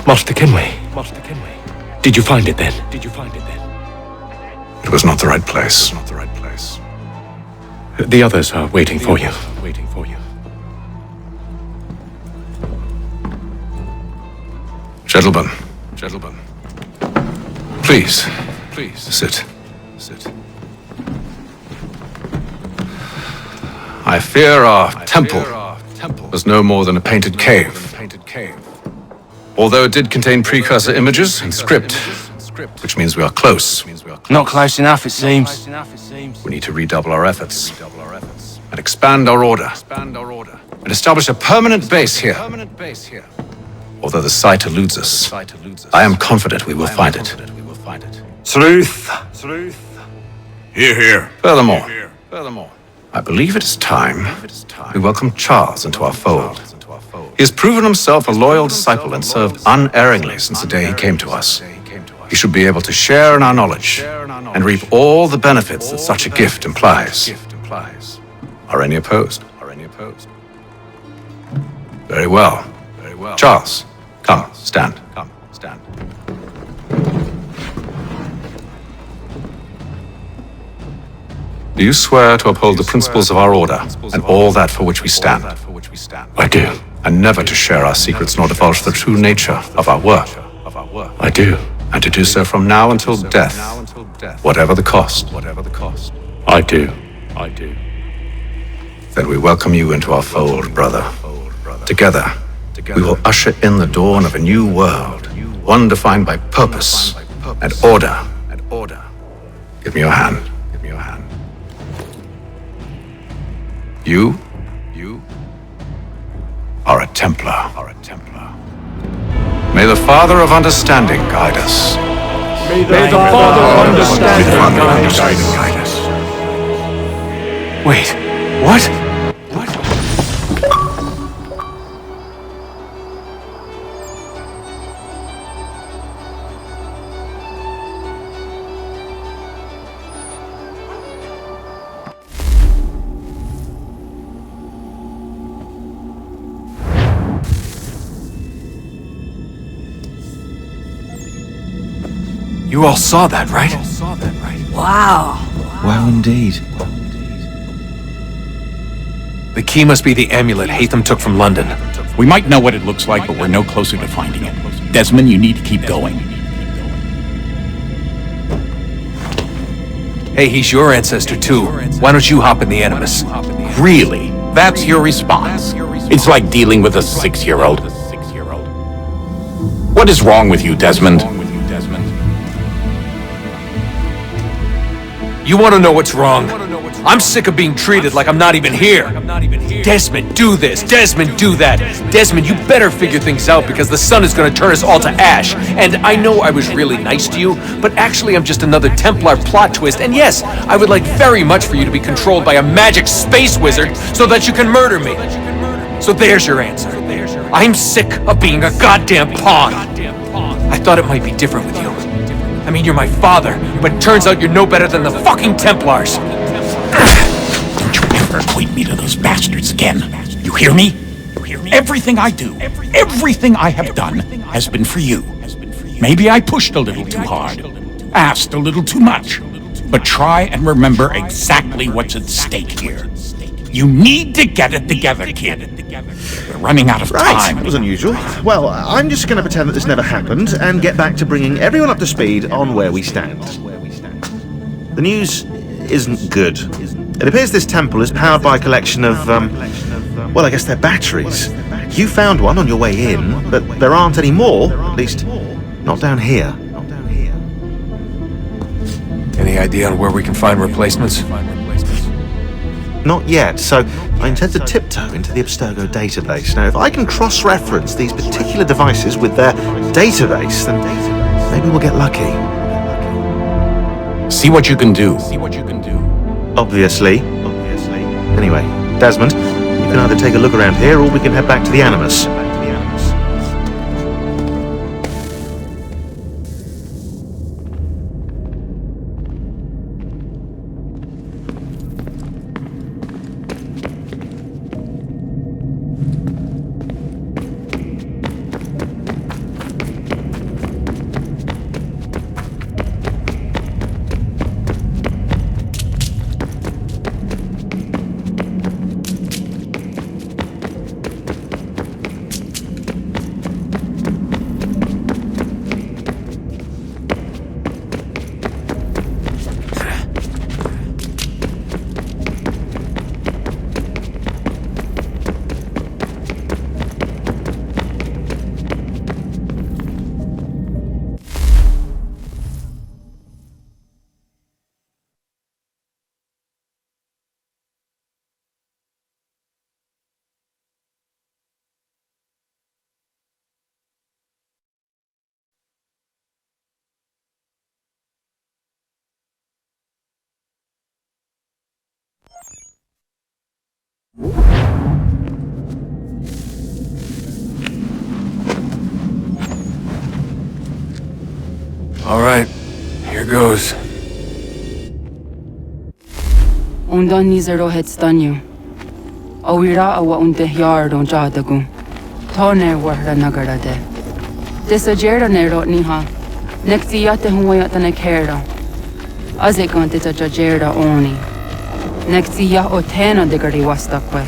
Master Kenway. Did you find it then? It was not the right place. The others are waiting for you. Gentlemen. Please. Sit. I fear our temple was no more than a painted cave. Although it did contain precursor images and script, which means we are close. Not close enough, it seems. We need to redouble our efforts and expand our order and establish a permanent base here. Although the site eludes us, I am confident we will find it. Truth. Hear. Furthermore, I believe it is time we welcome Charles into our fold. He has proven himself a loyal disciple and served unerringly since the day he came to us. He should be able to share in our knowledge and reap all the benefits that such a gift implies. Are any opposed? Very well. Charles, come, stand. Do you swear to uphold the principles of our order and all that for which we stand? I do. And never to share our secrets nor divulge the true nature of our work? I do. And to do so from now until death, whatever the cost? I do. Then we welcome you into our fold, brother. Together, we will usher in the dawn of a new world, one defined by purpose and order. Give me your hand. You are a Templar. May the Father of Understanding guide us. May the Father of Understanding guide us. Wait, what? You all saw that, right? Wow. Wow, indeed. The key must be the amulet Hatham took from London. We might know what it looks like, but we're no closer to finding it. Desmond, you need to keep going. Hey, he's your ancestor too. Why don't you hop in the Animus? Really? That's your response? It's like dealing with a 6-year-old. What is wrong with you, Desmond? You want to know what's wrong? I'm sick of being treated like I'm not even here. Desmond, do this. Desmond, do that. Desmond, you better figure things out because the sun is going to turn us all to ash. And I know I was really nice to you, but actually I'm just another Templar plot twist. And yes, I would like very much for you to be controlled by a magic space wizard so that you can murder me. So there's your answer. I'm sick of being a goddamn pawn. I thought it might be different with you. I mean, you're my father, but it turns out you're no better than the fucking Templars. Don't you ever equate me to those bastards again. You hear me? Everything I do, everything I have done has been for you. Maybe I pushed a little too hard, asked a little too much, but try and remember exactly what's at stake here. You need to get it together, kid. We're running out of time. That was unusual. Well, I'm just going to pretend that this never happened and get back to bringing everyone up to speed on where we stand. The news isn't good. It appears this temple is powered by a collection of, well, I guess they're batteries. You found one on your way in, but there aren't any more, at least not down here. Any idea on where we can find replacements? Not yet, so I intend to tiptoe into the Abstergo database. Now, if I can cross-reference these particular devices with their database, then maybe we'll get lucky. See what you can do. Obviously. Anyway, Desmond, you can either take a look around here or we can head back to the Animus. All right, here goes. Undan nizero het stanyu. Awira awa unte yard on jadagu. Tone warra nagarade. Desajera nero niha. Nekti yate huwayata nekera. Azekante tajajera oni. Nekti ya otena degari wastakwe.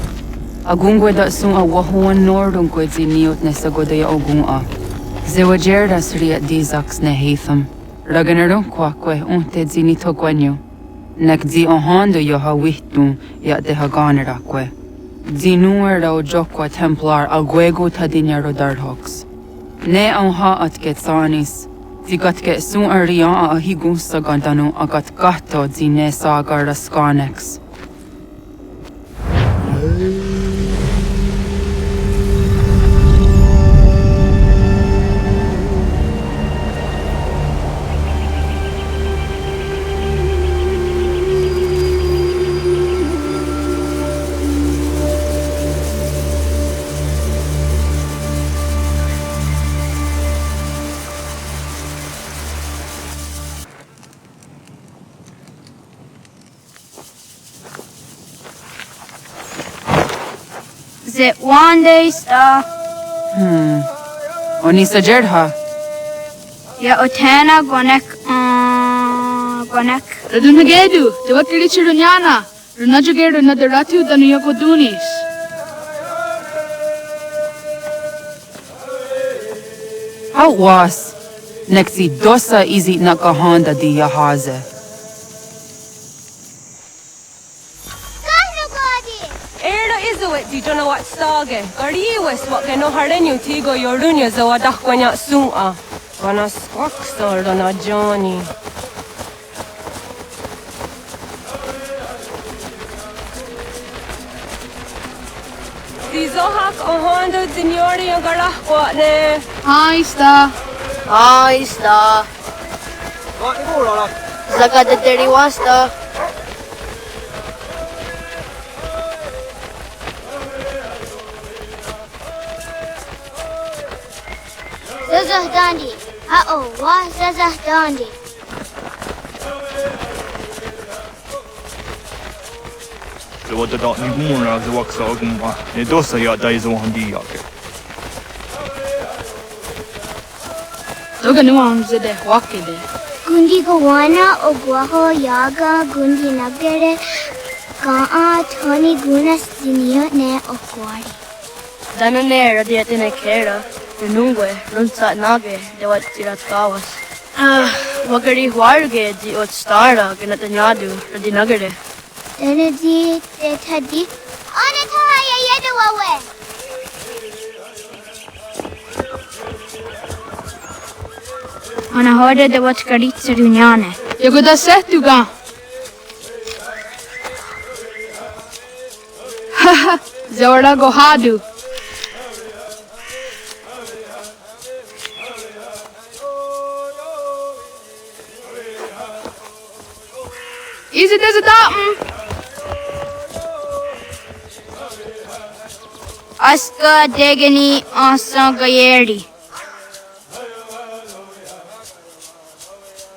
Agungwe da sun a wahuan nordun kwezi niot nesagodaya ogun. Zewajera sriat dizax ne heatham. Raganero kwakwe unte zini togwanyo. Nekzi ohando yoha wihtu ya de haganerakwe. Zinuera o jokwa templar agwego tadinyaro darhox. Ne onha at getsanis. Zigat get sun arian a higunsa gandanu agat gato zine sagar skanex. Zit one day stuff. Onisa Jedha. Ya otena gonek gonek. Radunagedu, the what Kilichirunyana, Runajugedu another Ratu than Yokodunis. How was Nexi dosa izi nakahanda di yahaze. Di don't what stage. Gari was what can no hardenyu tigo yorunya zawadakwania sua. Gonna squaxor on a Johnny. Zizohak Ahondo Signori and Garahwatne. Hi, Star. Hi, Star. Zakat the 31 Star. Zazah Dandi. Uh-oh, why Zazah Dandi? Det var det där ni morgon så också och det då så jag där så han dig. Doga nu am zede wakide. Gundi Gawana Ogwaho Yaga Gundi Nagare Kaa Tony Gunas Dinio Ne Okwari. Danane radiatine kera. Renungue, Runsa Nage, de wat tirat kawas. Wagari Huarge, di ot stara, ganatanyadu, radinagare. Danadi Tadi. Anataya Yedawawe. Ana hörde det var skaritser dunjane. Jag går där sett du ga. Haha, Zora Gohadu. Is it as a datum? Aska degani asa gayeri.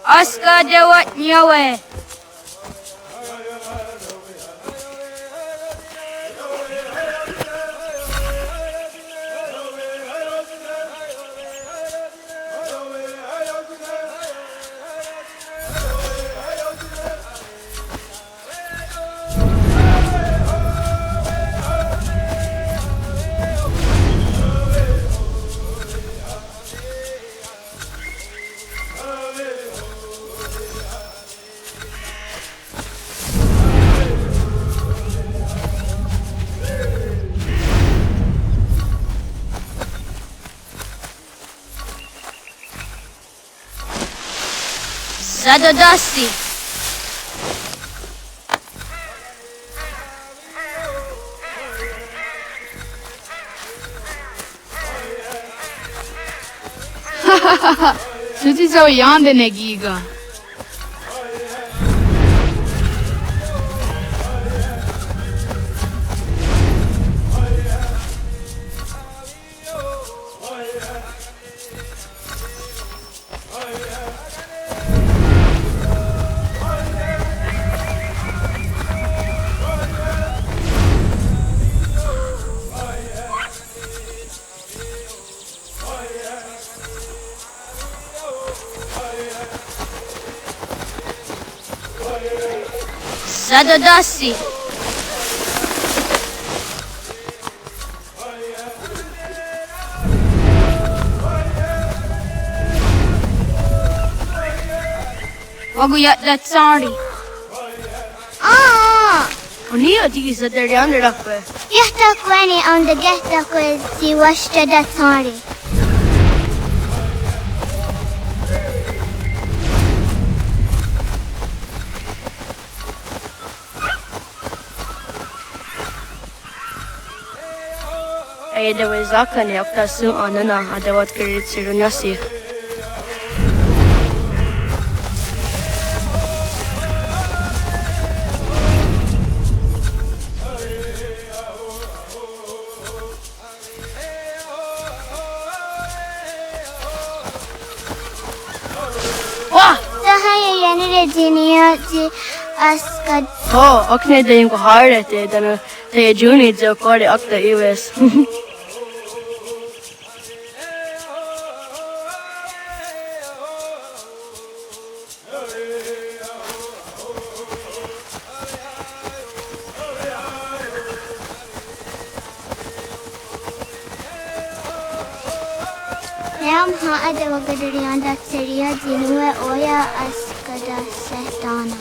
Aska dewat nyawe. Zadodasi. Suti zo yande negiga. Zadodasi. Waguyat that sorry. Unia digi sa deriande rakwe. Yahta Kweni on the Geta Quiz, see Washta Datsari. Ay dewe zakane akta su anana adawat kirit sirunyasi. Wah! Sahaya Yanire Jinio Askad. Oh, akne de yung harete dana te juni jo kore akta iwes. Ram ha adawagadari on that seria Jinue Oya Askada Setana.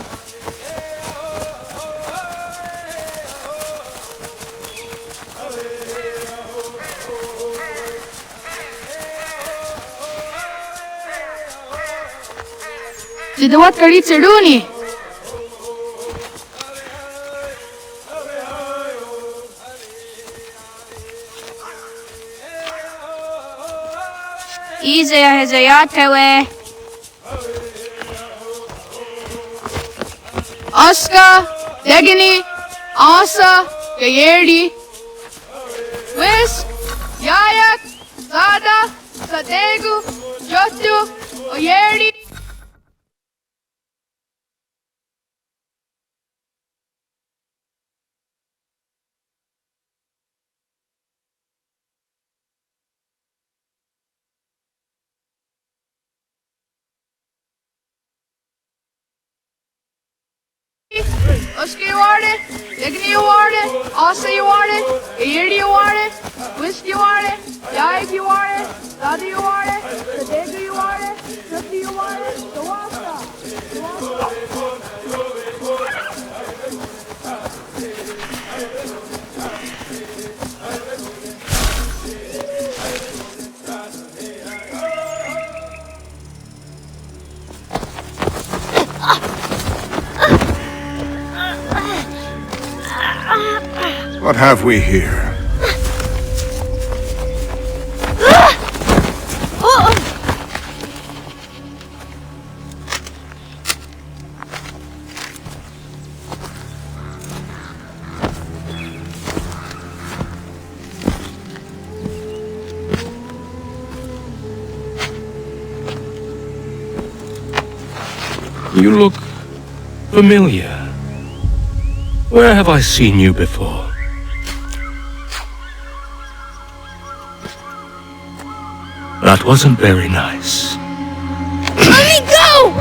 Jidawat karit seduni. Isaiah Hezeyatewe. Oscar, Degani, Asa, Gayerdi, Whisk, Yayak, Zada, Sadegu, Jotu, Oyerdi. Oscar, you want it? Degani, you want it? Asa, you want it? Gayerdi, you want it? Whisk, you want it? Yayak, you want it? Zada, you want it? Sadegu, you want it? Jotu, you want it? Dawasa. What have we here? You look familiar. Where have I seen you before? That wasn't very nice. Let me go!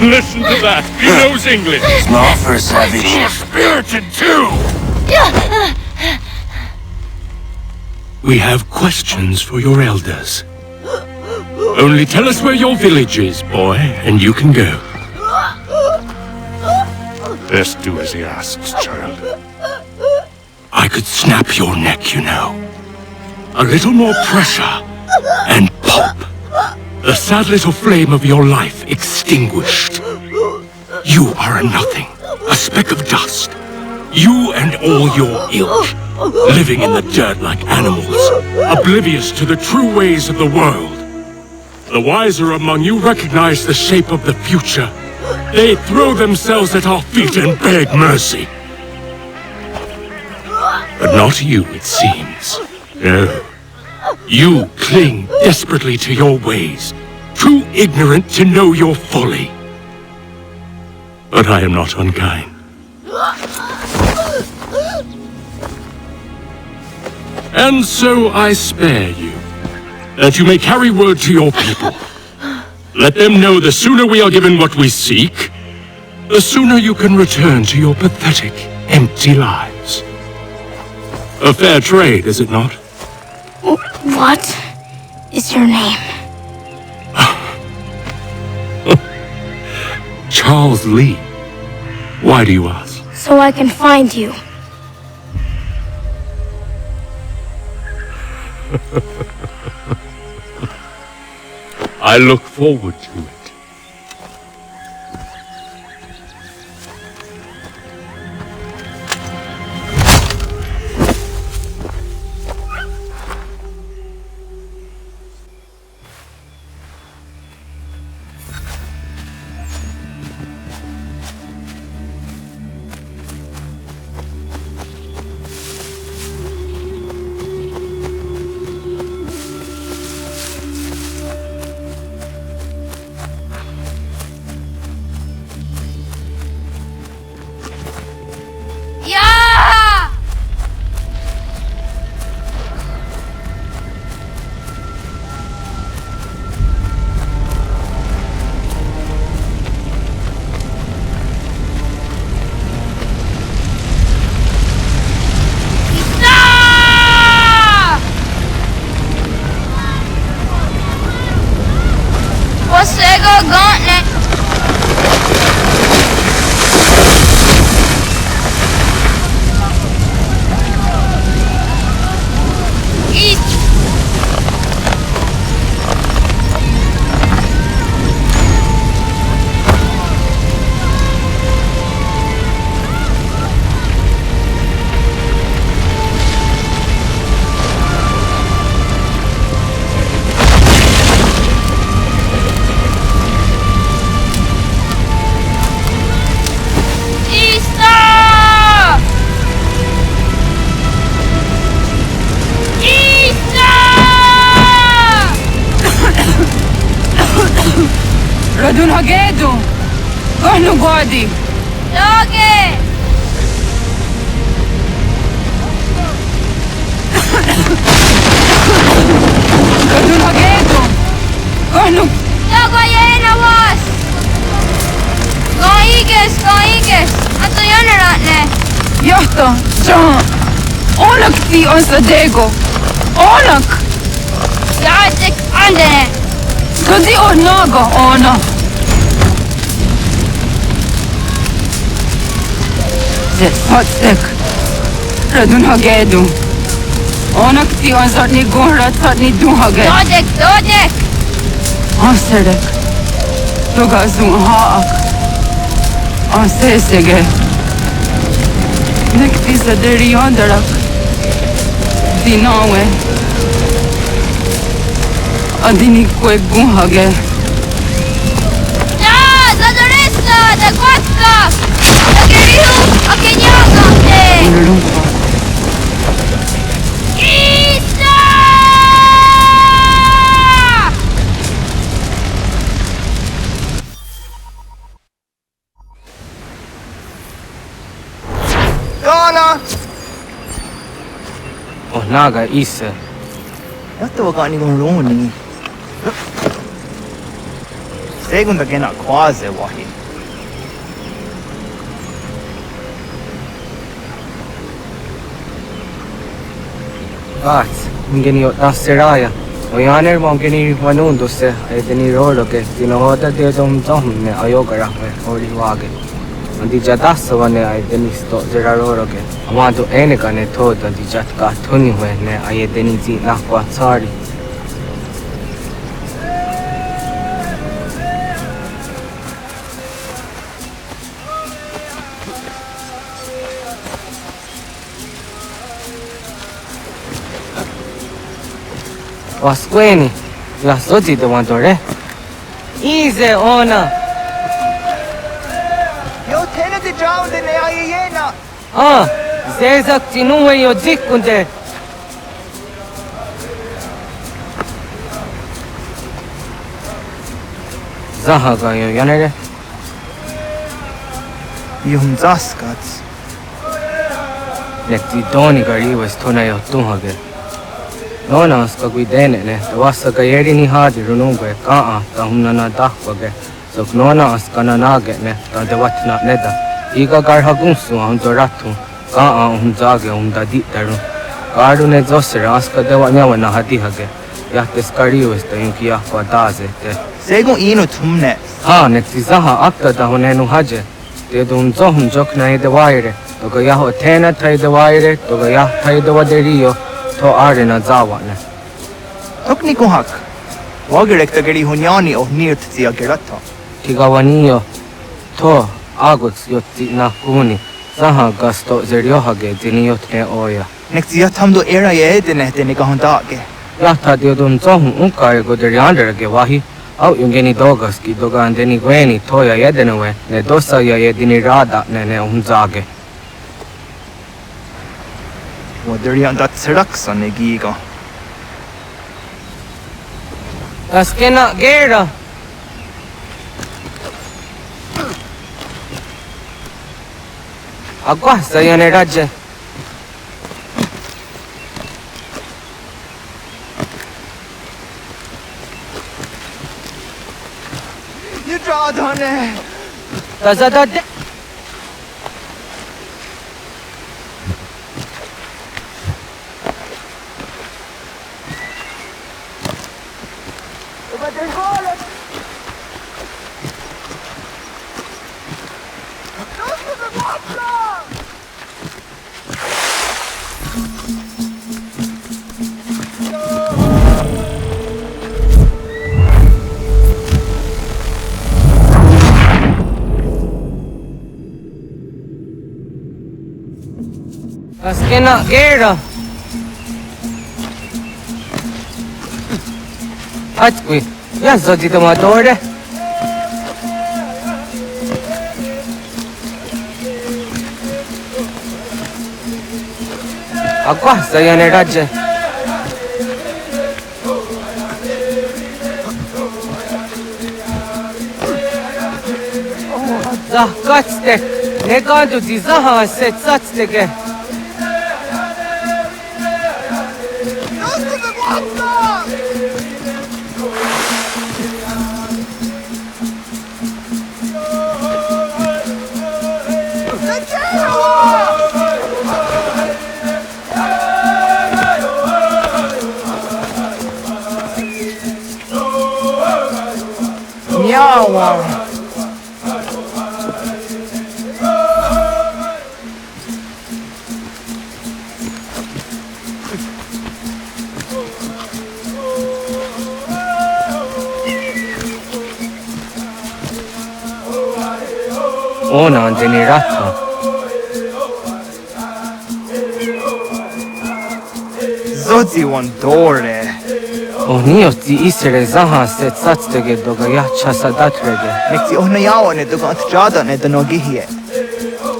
Listen to that. He knows English. Smart for a savage. You're spirited too. We have questions for your elders. Only tell us where your village is, boy, and you can go. Best do as he asks, child. I could snap your neck, you know. A little more pressure, and pop. The sad little flame of your life extinguished. You are a nothing, a speck of dust. You and all your ilk, living in the dirt like animals, oblivious to the true ways of the world. The wiser among you recognize the shape of the future. They throw themselves at our feet and beg mercy. But not you, it seems. No. You cling desperately to your ways, too ignorant to know your folly. But I am not unkind. And so I spare you, that you may carry word to your people. Let them know the sooner we are given what we seek, the sooner you can return to your pathetic, empty lives. A fair trade, is it not? What is your name? Charles Lee. Why do you ask? So I can find you. I look forward to it. hagedu. Gonu guadi. Doge! Gonu hagedu. Gonu. Dogo yena was! Goiges! Ato yonaratne! Johto, John. Onak ti on sadego. Onak. Jaatik andene! Godi onago ona. Hotsek. Radun hagedu. Onak ti on zarni gunrat zarni duhage. Dodek! Aserek. Lugazun haak. Asesege. Nekti saderi yondarak. Dinawe. Adini kwe gunhage. Ja, zadorista, da kwatka! Da gerihu, akenyaga te! Isa! Ghana! Oh, naga isa. Yatta wakani gon roni. Segunda gena quase wahi. Gat, ngeni otasiraya. Oyaner mongeni wanundo se eteni rolo ke tinohoda de dom ne ayogara me ori wage. Andi jadasa wane eteni sto zeraroro ke. Amado ene kane toda di jatka thuni hue ne ayeteni ti nakwa tsari. Wasqueni, la soti de wandore. Easy ona. Yo tena de jaw de ne ayena. Ah, zezak tinuwe yo dikunde. Zahaga yo yanere. Yum zaskats. Nekti doni gari was tona yo tuhage. Nona ska guidene ne, tawasa gayeri ni hadi runungwe kaa tahumna na dahwage. Sok nona askana nage ne, ta dewatna neda. Iga garhagunsu ahunto ratu, kaa ahunzage ahundadi taru. Garu ne zosera aska dewa nyawa na hadihage. Yahtes kariwes ta yunki yahwa daze te. Segun ino tumne. Ha, nekti zaha akta tahunenu haje. Te dun zohun jokna ide waire. Toga yaho tena taide waire, toga yah taide waderiyo. To arena zawane. Tokni kuhak. Wagerek ta geri hunyani o nirt tia geratta. Tigawaniyo. To aguts yotti na kuni. Saha gasto zeriohage diniyotne oya. Nekti yatamdo era ye edene dene kahundage. Yahta diodun zohun unkare goderianderage wahi. Au yungeni dogaski dogan deni gweni toya yedenewe. Ne dosa ya yedini rada ne unzage. Waderian dat seraksa ne giga. Taskena gera. Agua sayane raje. You draw done. Tazada de. Taskena gera. Atqui, ja zodi tomatore. Agua sayane raje. Zahkatstek, negadu di zaha set satstege. Miawa. Ona deni ratha. Zodzi wan dore. Onio ti isere zaha set satstege doga yacha sadatrege. Nekti ohnayawa ne doga atjada ne danogihie.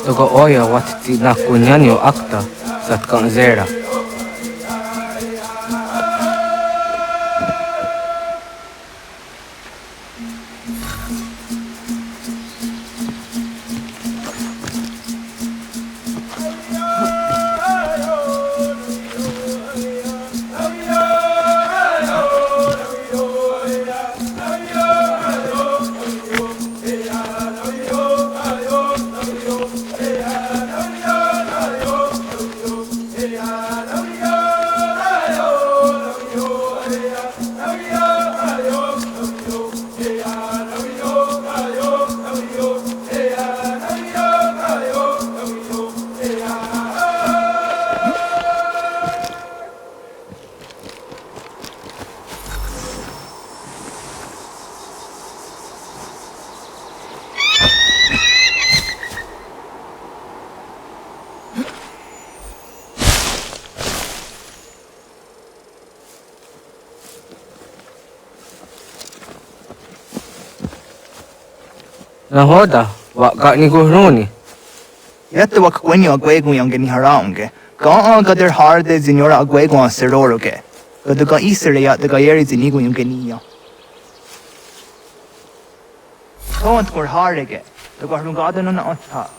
Doga oya wat ti nakunyanyo akta satkan zera. Nahoda, wak ni guhruni. Yatta wak kwenyo agwegu yang geni haraunge. Ga gader harde zinora agwegu an seroroge. Gaduga isere ya daga yeri zinigu yung geniya. Tont kur harege. Daga harungada no na otha.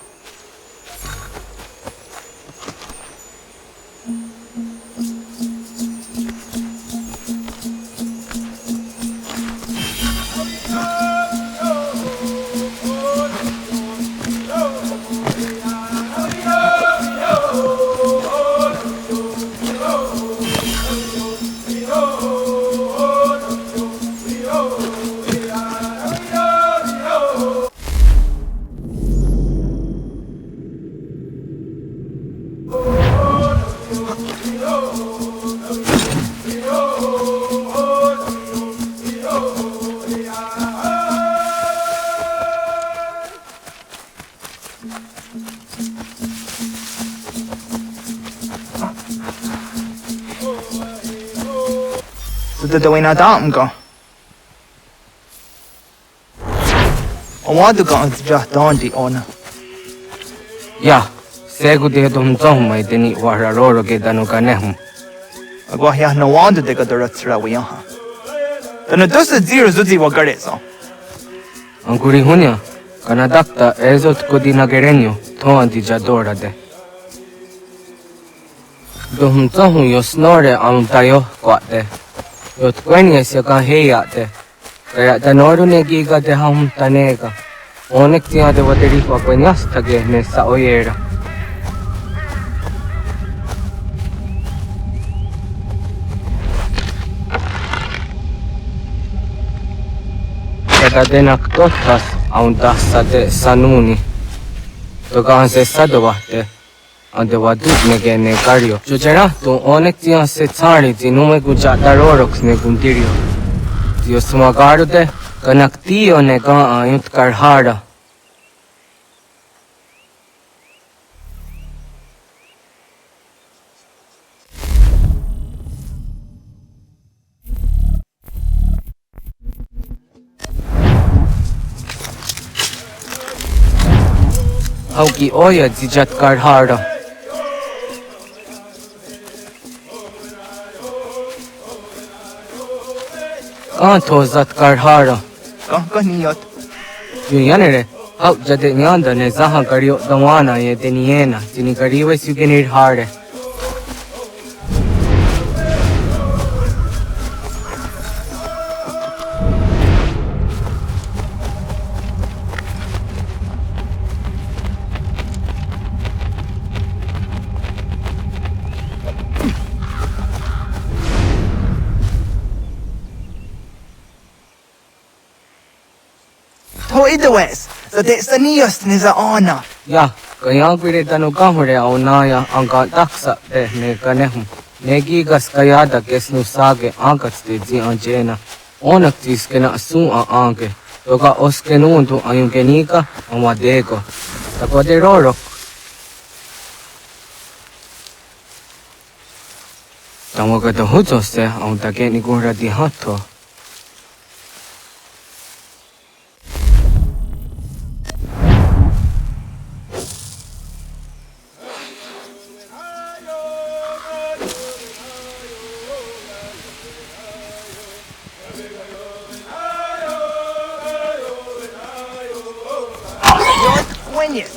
Dawina damga. Omadu ga antjah dondi ona. Ya, segu de dum zomai deni wararoro ge danuga nehum. Agwa ya no wanda de ga daratsra wiyaha. Dana dosa zero zuzi wagarezo. Anguri hunya, kana dakta ezot kodina gerenyo, toanti jadora de. Dum zomu yosnore amtayo kwate. Yot kwenye sika heyate. Kaya tanoru ne giga de ham tanega. Onek tiya de wateri kwa kwenyas tage ne sa oyera. Kada denak totas auntas sade sanuni. Togan se sadovate. Ande waduk ne gene kario. Chuchera tu onek tiya se tsari zinume gujata roroks ne gundirio. Tiyo sumagaru de kanak tiyo ne ga ayut karhara. Hauki oya dijat karhara. Tozat karhara. Kaniyot. Yanere, Out jadi nyanda ne zaha kario dawana ye teniena tini kariwe sugenir harde. Thôi idawes, so det sanios ni za ona. Ya, kaya pire tanu kamure auna ya angka taksa de ne kanehum. Negi gas kaya da kesnu sage angkat stezi anjena. Onak tis kena su a anke. Toka oskenuntu ayunkenika amadeko. Takwade rorok. Tamoga da hujose aun takeni gura di hatto.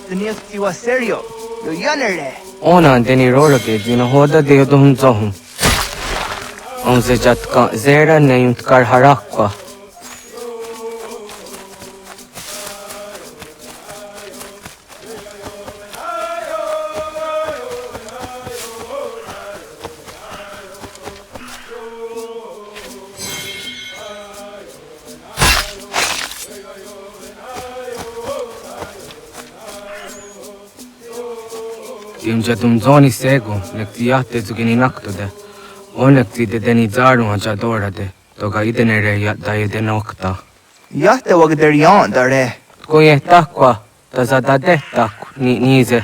Sanios tiwa serio. Yo yanere. Ona deni roro ke dina hoda de dum zohum. Onze jatka zera ne yuntkar harakwa. Jadum zoni sego, nektiate zugini naktude. Onekti de deni zaru hajadora de. Toga idenere ya daye de nokta. Yahte wagder yan dare. Koye takwa, tazada de tak nize.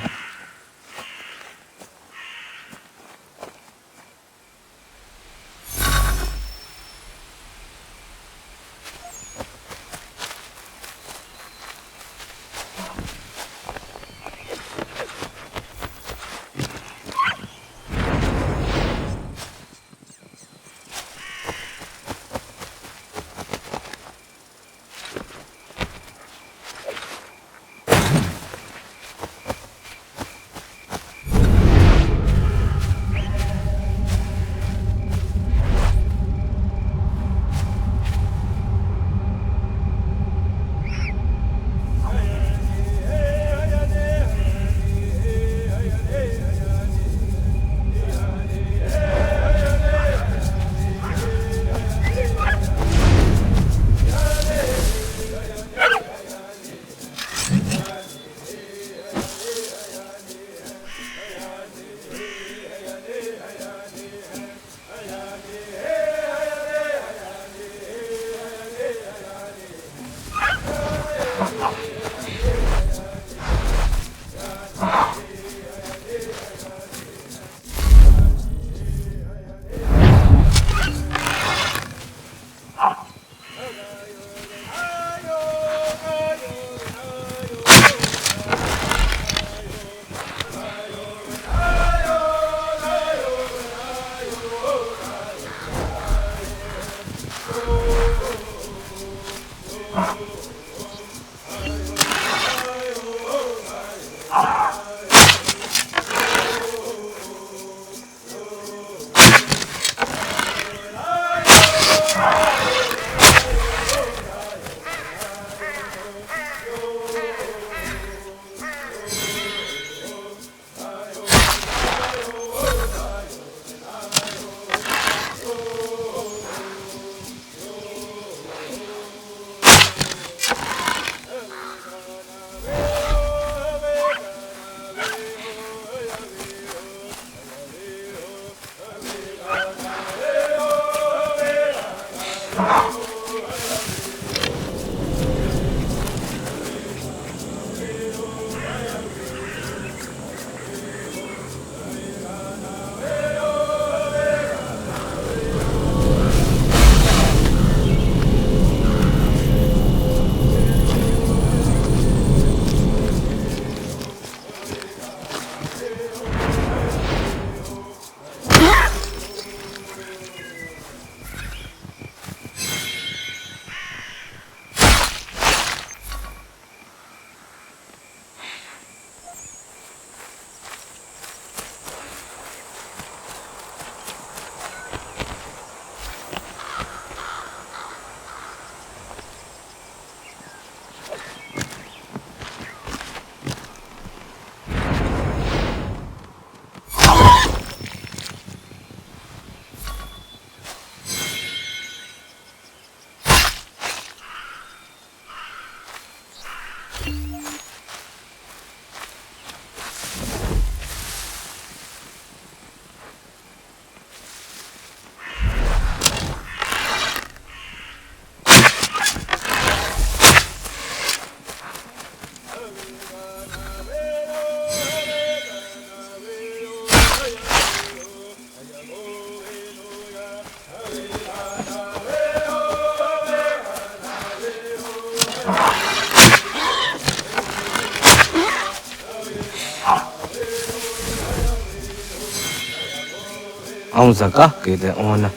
Aunzaka ke de ona.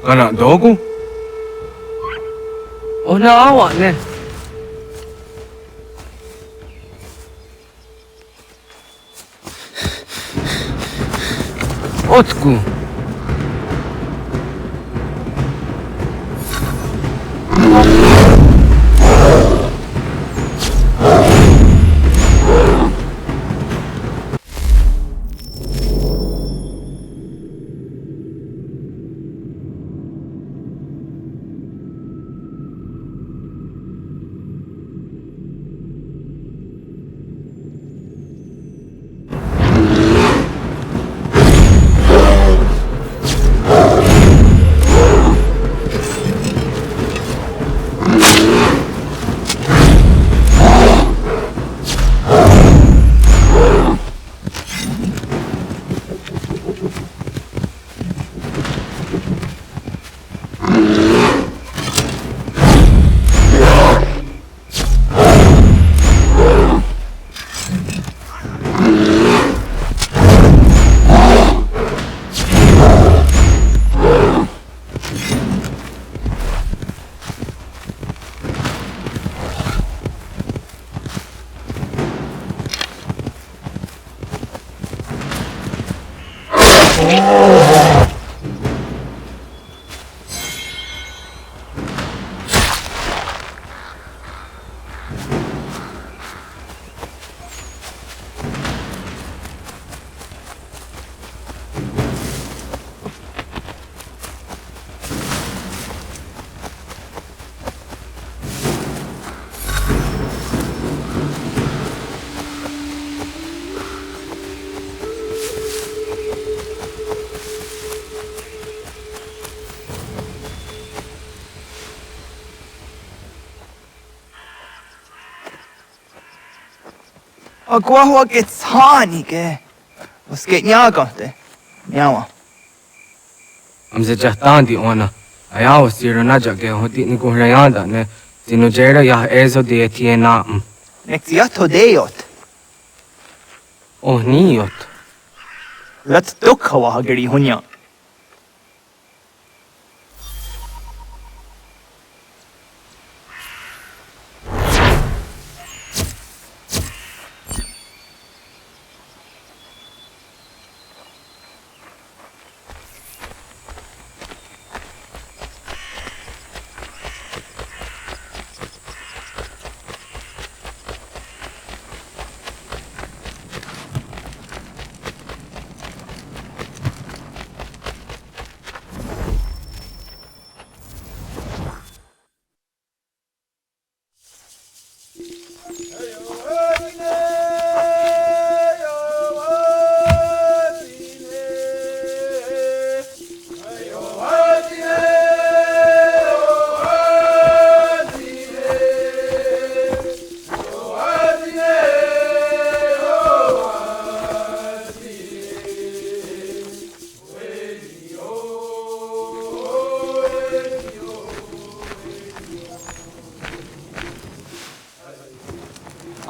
Kana dogu? Ona awa ne. Otku. Agua que tsani ke. Uske nyaga te. Nyawa. Amze jahtandi ona. Ayawa siro naja ke hoti ni kuhrayanda ne. Zino jera ya ezo de tiena. Nexiato deot. Oh niot. Let's dukhawa hageri hunya.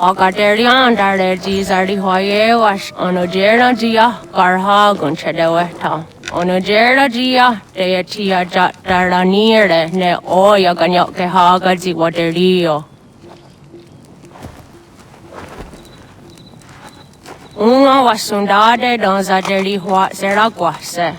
Agaderian dare jizari hoye wash onojera jia garha gunchedeweta. Onojera jia deetia daranire ne oya ganyoke haga jiwaderio. Unga wasundade donzaderi hua seraguase.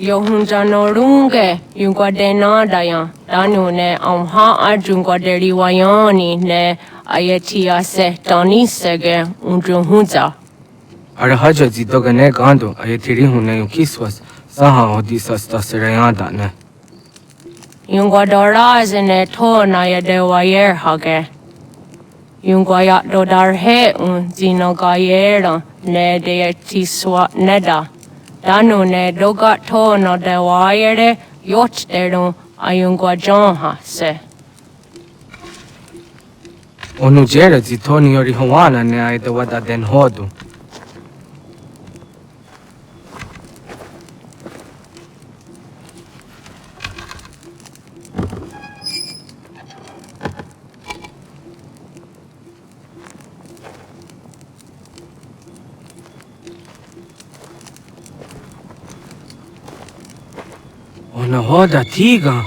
Yohunja norunge yungwa denadayan danu ne amha ajungwa deri wayani ne Ayatia se Donisege Unjunza. Arahaja zidogane gando ayatiri hune yukiswas saha odisas tasirayanda ne. Yungwadora zene to na yadewayer hage. Yungwayat dodar he zinogayera ne de tiswa neda. Danu ne dogat to no dewayere yot deru ayungwajonha se. Onujera zitoni yori hawana ne aidawada den hodu. na hoda tiga.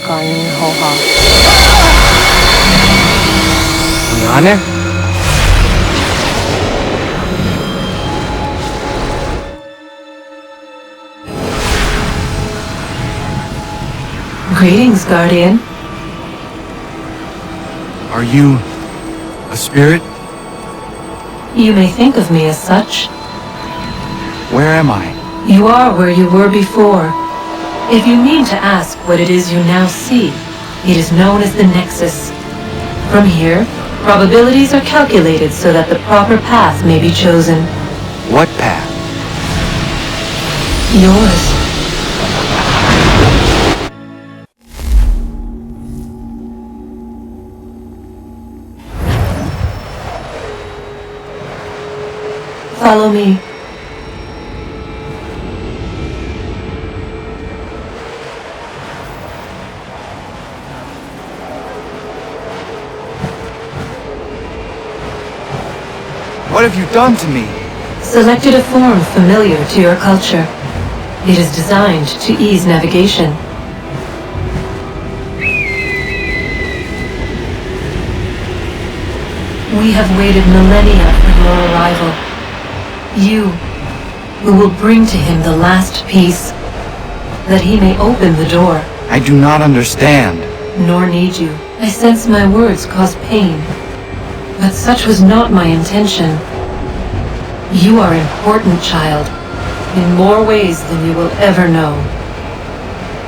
Kan hoha. Ane? Greetings, Guardian. Are you a spirit? You may think of me as such. Where am I? You are where you were before. If you mean to ask what it is you now see, it is known as the Nexus. From here, probabilities are calculated so that the proper path may be chosen. What path? Yours. Follow me. What have you done to me? Selected a form familiar to your culture. It is designed to ease navigation. We have waited millennia for your arrival. You, who will bring to him the last piece, that he may open the door. I do not understand. Nor need you. I sense my words cause pain. But such was not my intention. You are important, child, in more ways than you will ever know.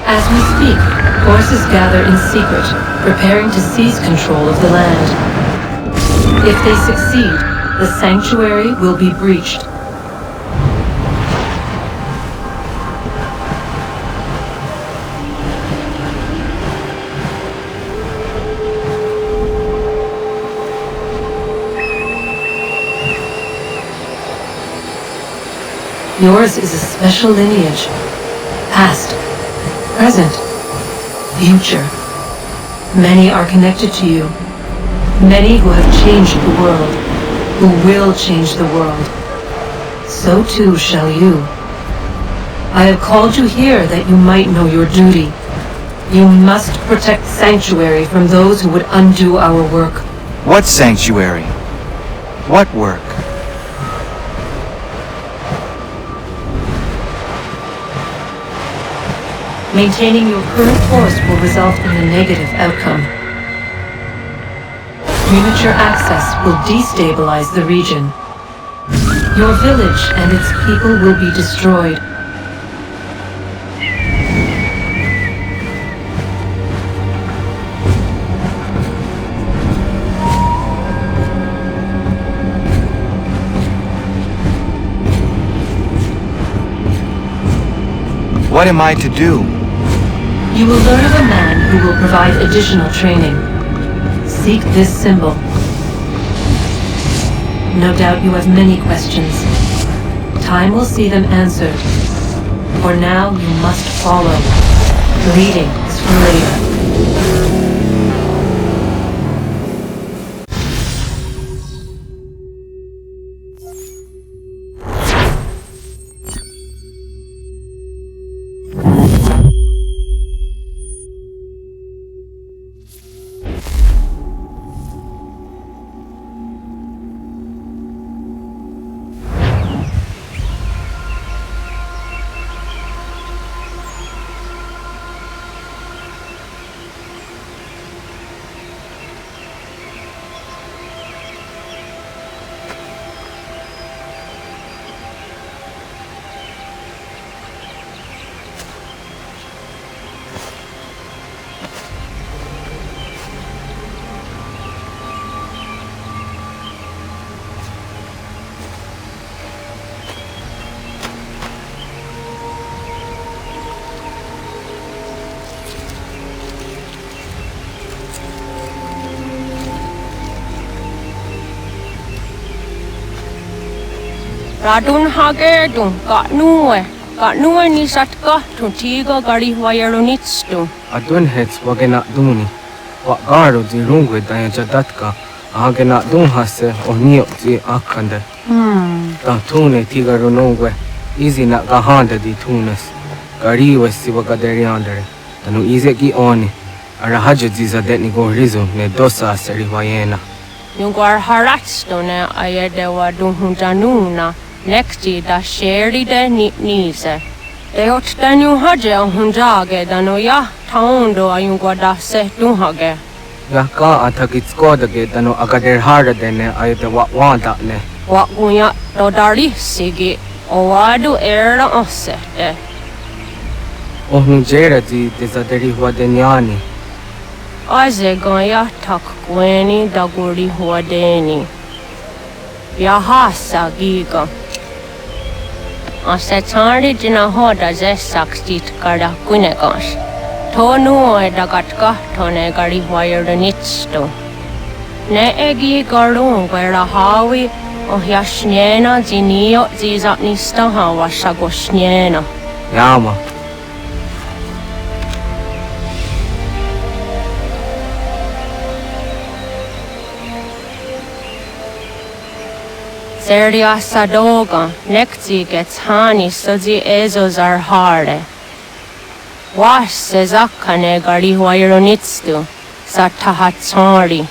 As we speak, forces gather in secret, preparing to seize control of the land. If they succeed, the sanctuary will be breached. Yours is a special lineage. Past, present, future. Many are connected to you. Many who have changed the world, who will change the world. So too shall you. I have called you here that you might know your duty. You must protect Sanctuary from those who would undo our work. What sanctuary? What work? Maintaining your current course will result in a negative outcome. Premature access will destabilize the region. Your village and its people will be destroyed. What am I to do? You will learn of a man who will provide additional training. Seek this symbol. No doubt you have many questions. Time will see them answered. For now, you must follow. Leading is for later. Radun hage dun Gatnue ni satka tun tiga gari wayarunitstu. Adun hets wagena duni. Wagaro di rungwe daya jadatka. Agena dun hase onio di akande. Ta tune tiga runungwe. easy na kahanda di tunas. Gari was siwaka deriandere. Tanu easy ki oni. Arahaja ziza det ni go rizo ne dosa seriwayena. Yung gwar haratsto na ayadewa dunhunjanuna. Nekti da sheri de nise. Deot danu haja hunjage dano ya taundo ayung gwada se dunhage. Ya ka atakit skoda ge dano agader hara dene ayadewa wanda ne. Wakunya dodari sigi. Owadu era osete. Ohunjera di desaderi huadenyani. Aze gaya tak gweni daguri huadeni. Yahasa giga. Asetari jina hoda ze sakstit kada kunegas. Tonu e dagatka tone gari huayernitsto. Ne egi garung gwera hawi o yashnena zinio zizapnista hawa shagoshnena. Yama. Serdia sadoga, nekti gets hani sozi ezos are harde. Wash sezakane gari huayronitstu, satahatsari.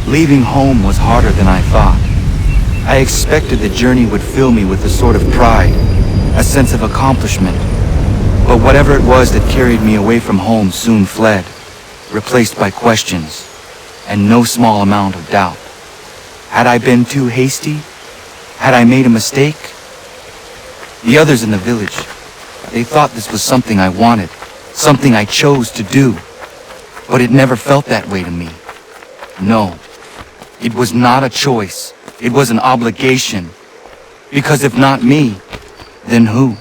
Leaving home was harder than I thought. I expected the journey would fill me with a sort of pride, a sense of accomplishment. But whatever it was that carried me away from home soon fled, replaced by questions, and no small amount of doubt. Had I been too hasty? Had I made a mistake? The others in the village, they thought this was something I wanted, something I chose to do. But it never felt that way to me. No. It was not a choice. It was an obligation. Because if not me, then who?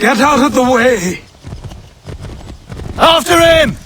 Get out of the way! After him!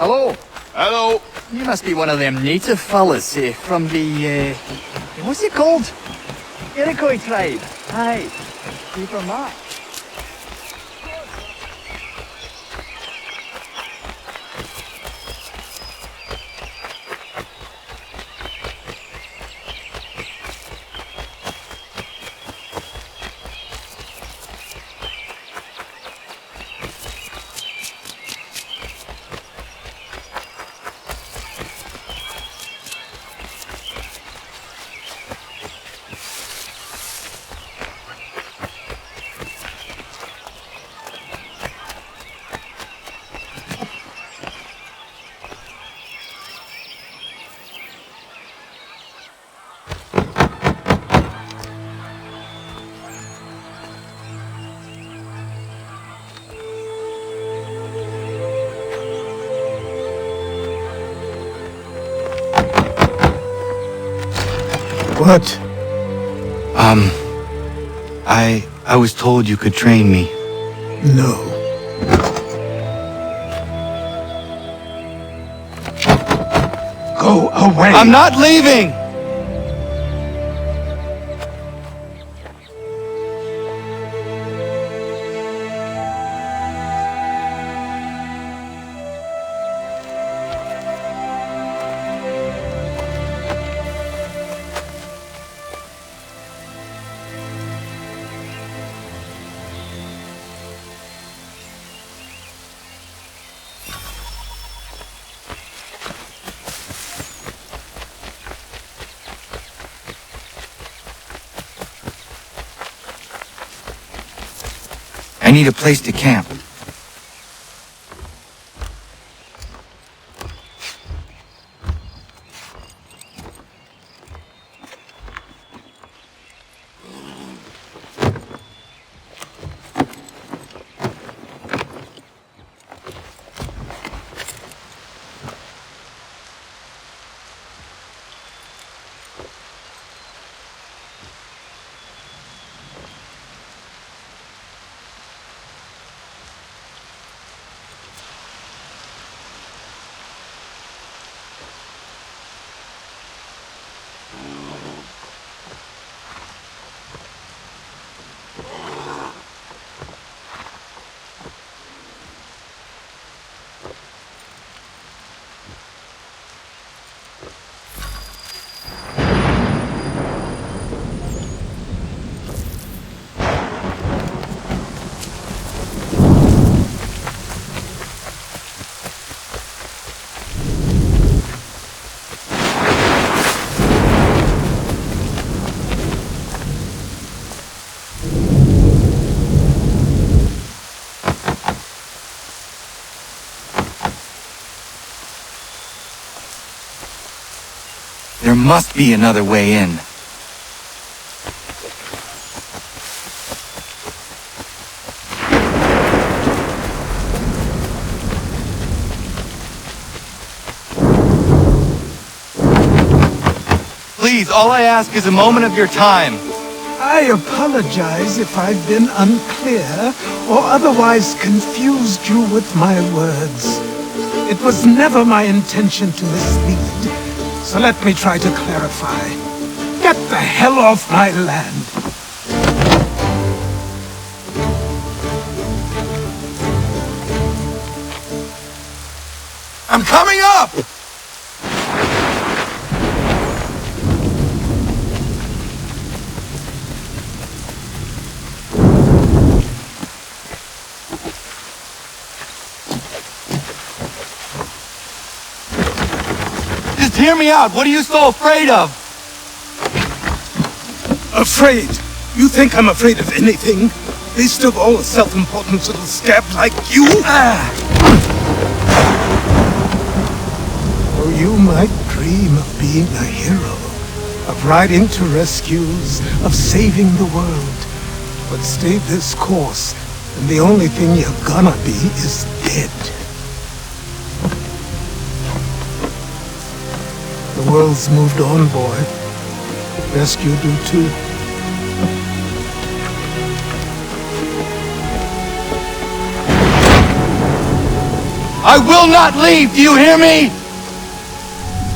Hello. Hello. You must be one of them native fellas from the, what's it called? Iroquois tribe. Aye. You from that? What? I was told you could train me. No. Go away! I'm not leaving! I need a place to camp. There must be another way in. please, all I ask is a moment of your time. I apologize if I've been unclear or otherwise confused you with my words. It was never my intention to mislead, so let me try to clarify. Get the hell off my land. I'm coming up! Just hear me out. What are you so afraid of? Afraid? You think I'm afraid of anything? Least of all a self-important little scab like you? Oh, you might dream of being a hero, of riding to rescues, of saving the world. But stay this course, and the only thing you're gonna be is dead. The world's moved on, boy. Rescue do too. I will not leave, do you hear me?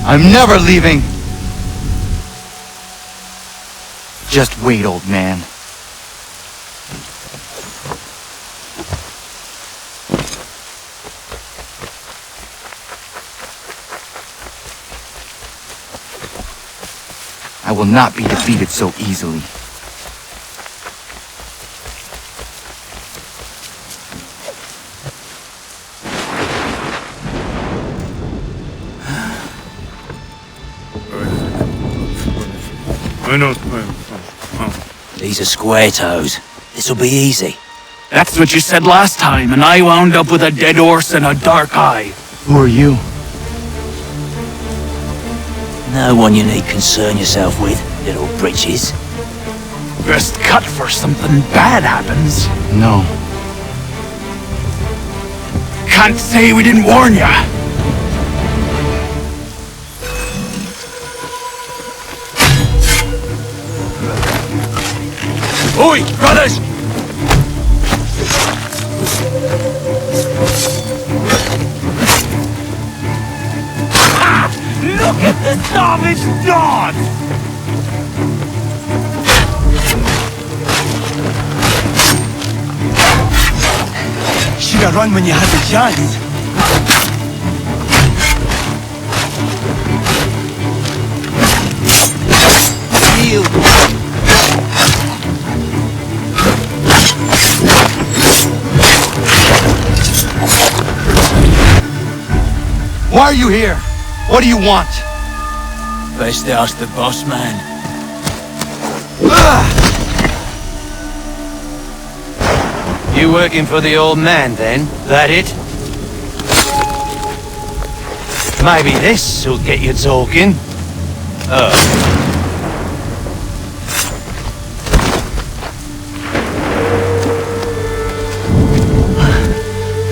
I'm never leaving. Just wait, old man. I will not be defeated so easily. These are square toes. This'll be easy. That's what you said last time, and I wound up with a dead horse and a dark eye. Who are you? No one you need concern yourself with, little britches. Best cut for something bad happens. No. Can't say we didn't warn ya. Oi, brothers! Look at the savage dog! Should've run when you had the chance. Why are you here? What do you want? Best ask the boss man. You working for the old man then? That it? Maybe this'll get you talking.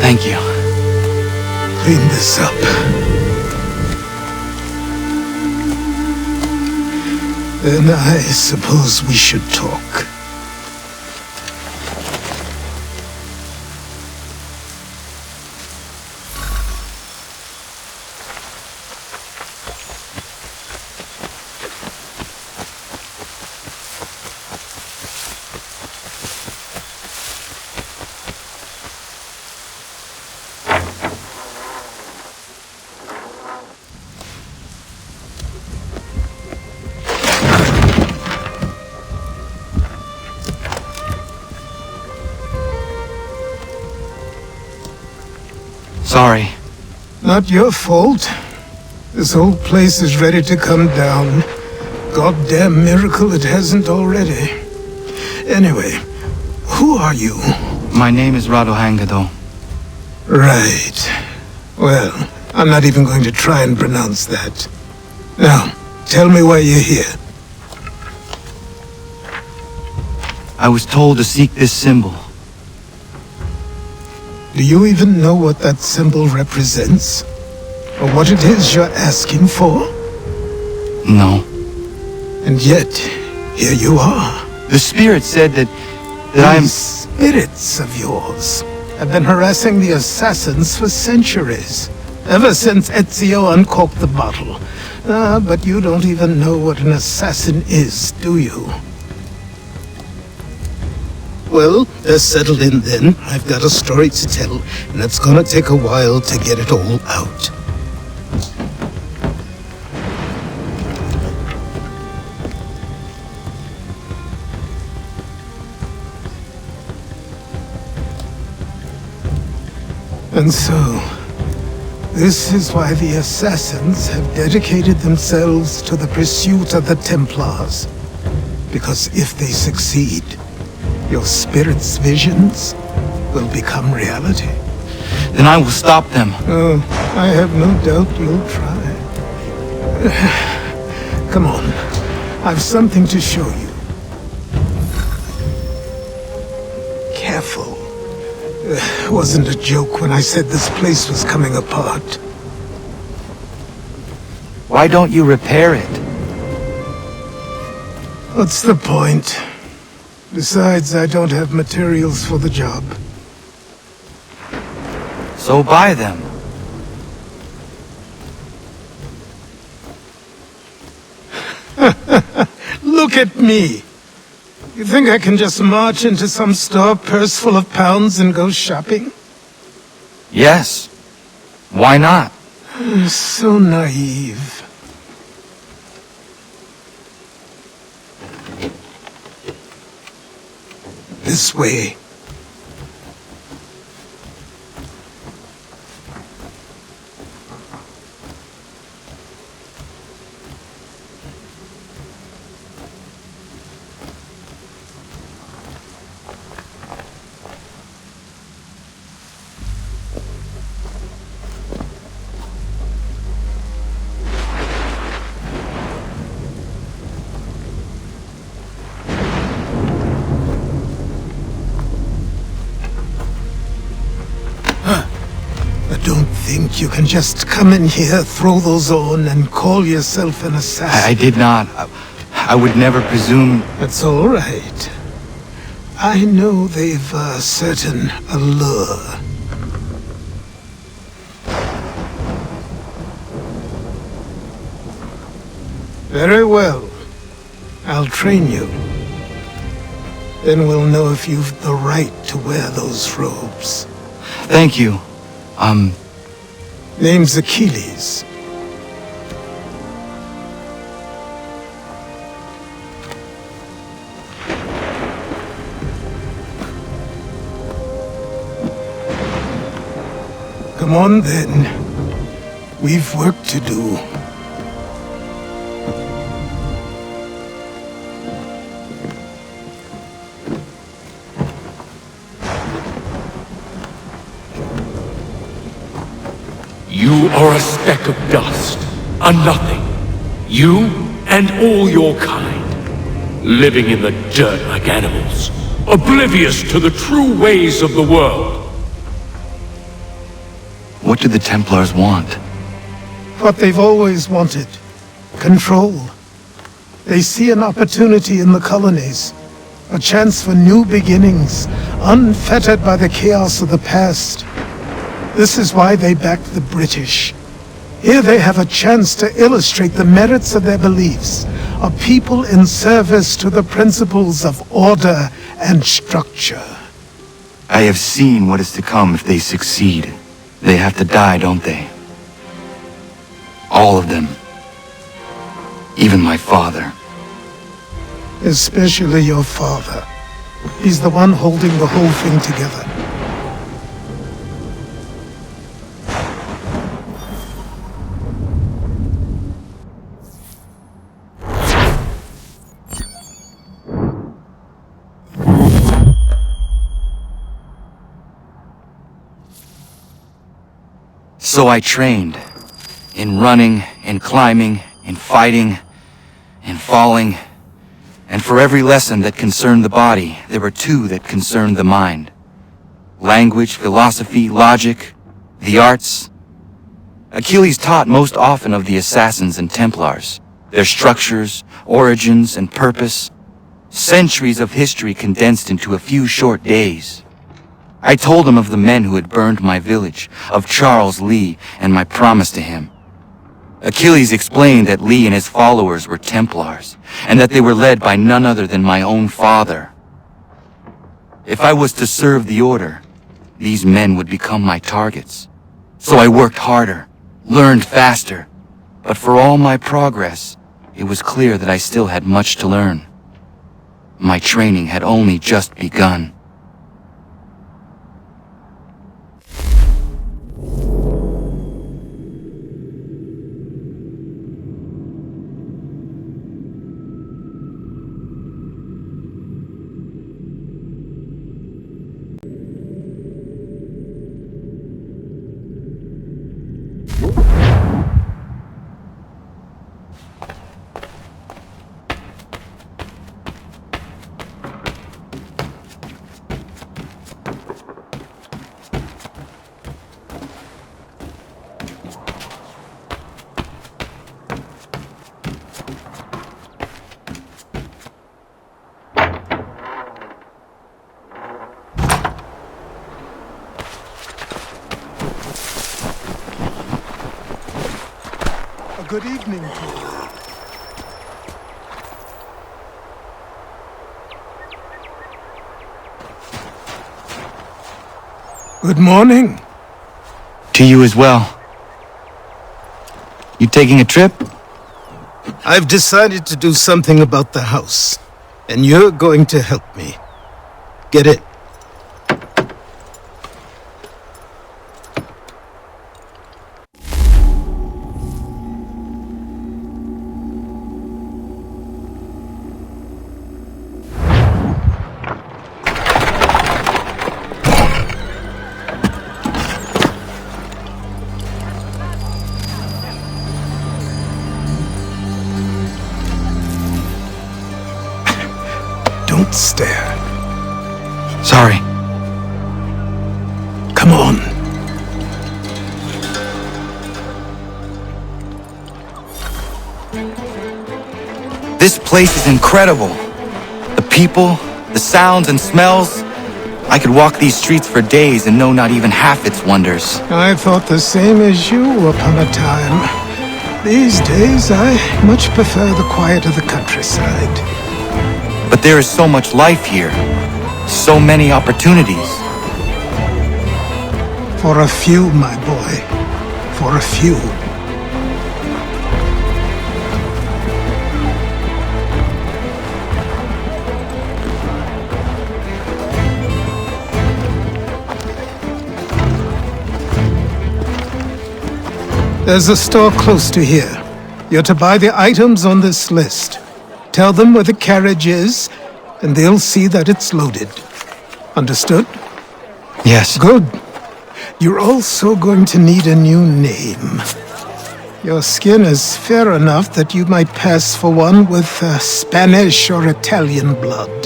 Thank you. Clean this up. Then I suppose we should talk. Sorry. Not your fault. This whole place is ready to come down. Goddamn miracle it hasn't already. Anyway, who are you? My name is Radohangado. Right. Well, I'm not even going to try and pronounce that. Now, tell me why you're here. I was told to seek this symbol. Do you even know what that symbol represents? Or what it is you're asking for? No. yet, here you are. The spirit said that I am... These spirits of yours have been harassing the assassins for centuries. Ever since Ezio uncorked the bottle. But you don't even know what an assassin is, do you? Well, they're settled in then. I've got a story to tell, and it's gonna take a while to get it all out. And so, this is why the Assassins have dedicated themselves to the pursuit of the Templars. Because if they succeed, your spirit's visions will become reality. Then I will stop them. Oh, I have no doubt you'll try. Come on, I've something to show you. Careful. Wasn't a joke when I said this place was coming apart. Why don't you repair it? What's the point? Besides, I don't have materials for the job. So buy them. Look at me! You think I can just march into some store, purse full of pounds, and go shopping? Yes. Why not? So naive. This way. Don't think you can just come in here, throw those on, and call yourself an assassin. I did not. I would never presume... That's all right. I know they've a certain allure. Very well. I'll train you. Then we'll know if you've the right to wear those robes. Thank you. Name's Achilles. Come on then. We've work to do. You are a speck of dust, a nothing. You and all your kind, living in the dirt like animals, oblivious to the true ways of the world. What do the Templars want? What they've always wanted. Control. They see an opportunity in the colonies. A chance for new beginnings, unfettered by the chaos of the past. This is why they backed the British. Here they have a chance to illustrate the merits of their beliefs, a people in service to the principles of order and structure. I have seen what is to come if they succeed. They have to die, don't they? All of them. Even my father. Especially your father. He's the one holding the whole thing together. So I trained. In running, in climbing, in fighting, in falling. And for every lesson that concerned the body, there were two that concerned the mind. Language, philosophy, logic, the arts. Achilles taught most often of the Assassins and Templars. Their structures, origins, and purpose. Centuries of history condensed into a few short days. I told him of the men who had burned my village, of Charles Lee, and my promise to him. Achilles explained that Lee and his followers were Templars, and that they were led by none other than my own father. If I was to serve the Order, these men would become my targets. So I worked harder, learned faster, but for all my progress, it was clear that I still had much to learn. My training had only just begun. Good evening to you. Good morning. To you as well. You taking a trip? I've decided to do something about the house, and you're going to help me. Get it? Don't stare. Sorry. Come on. This place is incredible. The people, the sounds and smells. I could walk these streets for days and know not even half its wonders. I thought the same as you upon a time. These days, I much prefer the quiet of the countryside. But there is so much life here. So many opportunities. For a few, my boy. For a few. There's a store close to here. You're to buy the items on this list. Tell them where the carriage is, and they'll see that it's loaded. Understood? Yes. Good. You're also going to need a new name. Your skin is fair enough that you might pass for one with Spanish or Italian blood.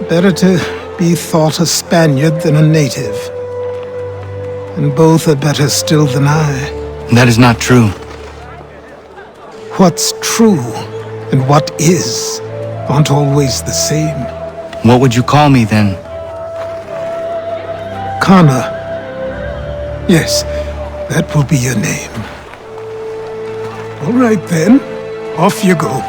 Better to be thought a Spaniard than a native. And both are better still than I. That is not true. What's true and what is aren't always the same. What would you call me then? Kana. Yes, that will be your name. All right then, off you go.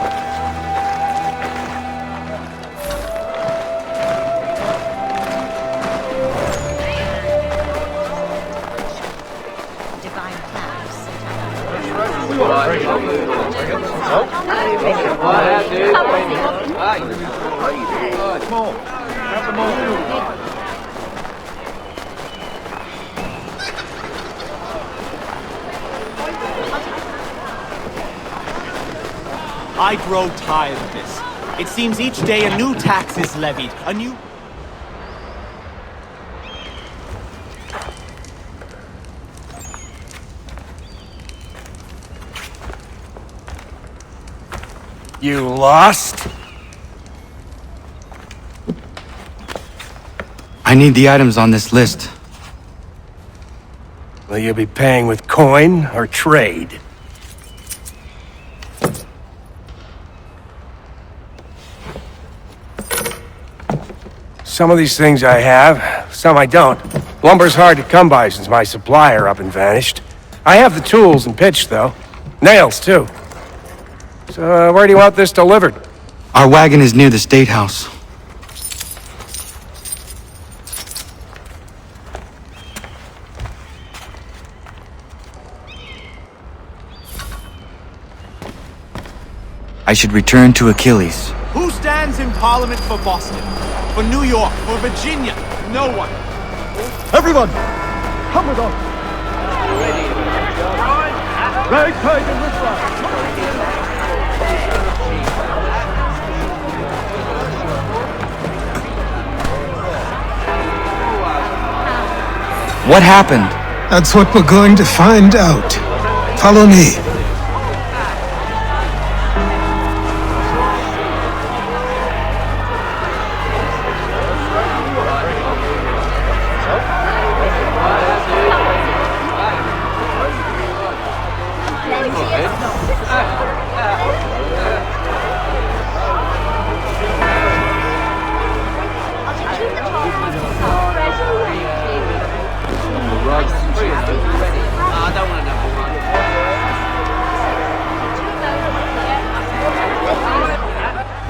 I grow tired of this. It seems each day a new tax is levied, a new... You lost? I need the items on this list. Will you be paying with coin or trade? Some of these things I have, some I don't. Lumber's hard to come by since my supplier up and vanished. I have the tools and pitch, though. Nails, too. So, where do you want this delivered? Our wagon is near the State House. I should return to Achilles. Who stands in Parliament for Boston? For New York? For Virginia? No one. Everyone, come with us. Ragtag and Whistler. What happened? That's what we're going to find out. Follow me.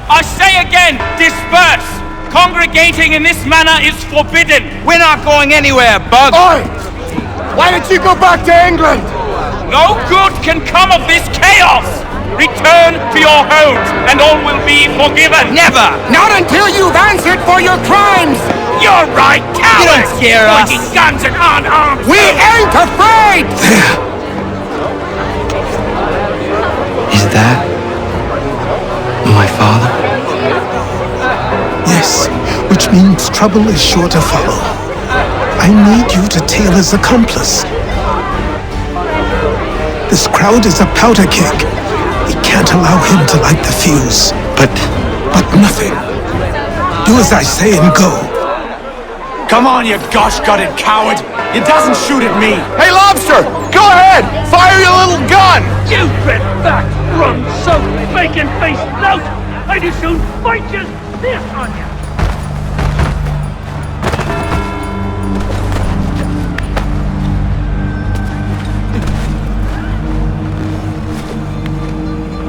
I say again, disperse! Congregating in this manner is forbidden! We're not going anywhere, Bug! Oi! Why did you go back to England? No good can come of this chaos! Return to your homes, and all will be forgiven! Never! Not until you've answered for your crimes! You're right, cowards! You don't scare us! Pointing guns at unarmed We ain't afraid! Is that my father? Yes, which means trouble is sure to follow. I need you to tail his accomplice. This crowd is a powder keg. We can't allow him to light the fuse. But nothing. Do as I say and go. Come on, you gosh-gutted coward! It doesn't shoot at me! Hey, Lobster! Go ahead! Fire your little gun! You bit back, rum-soaked, bacon-faced lout! I'd as soon fight just this on you!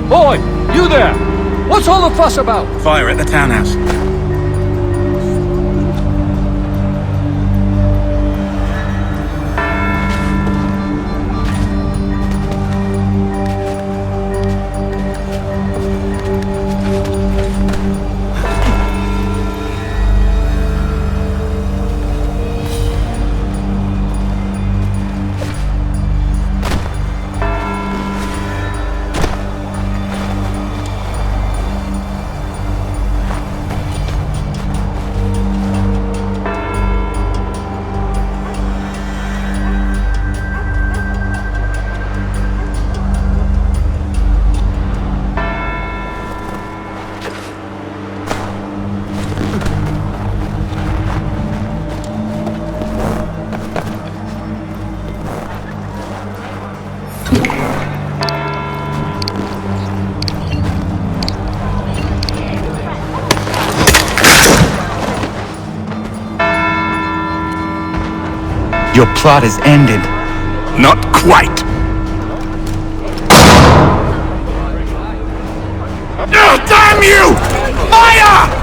Boy, you there! What's all the fuss about? Fire at the townhouse. Your plot is ended. Not quite. Oh, damn you! Fire!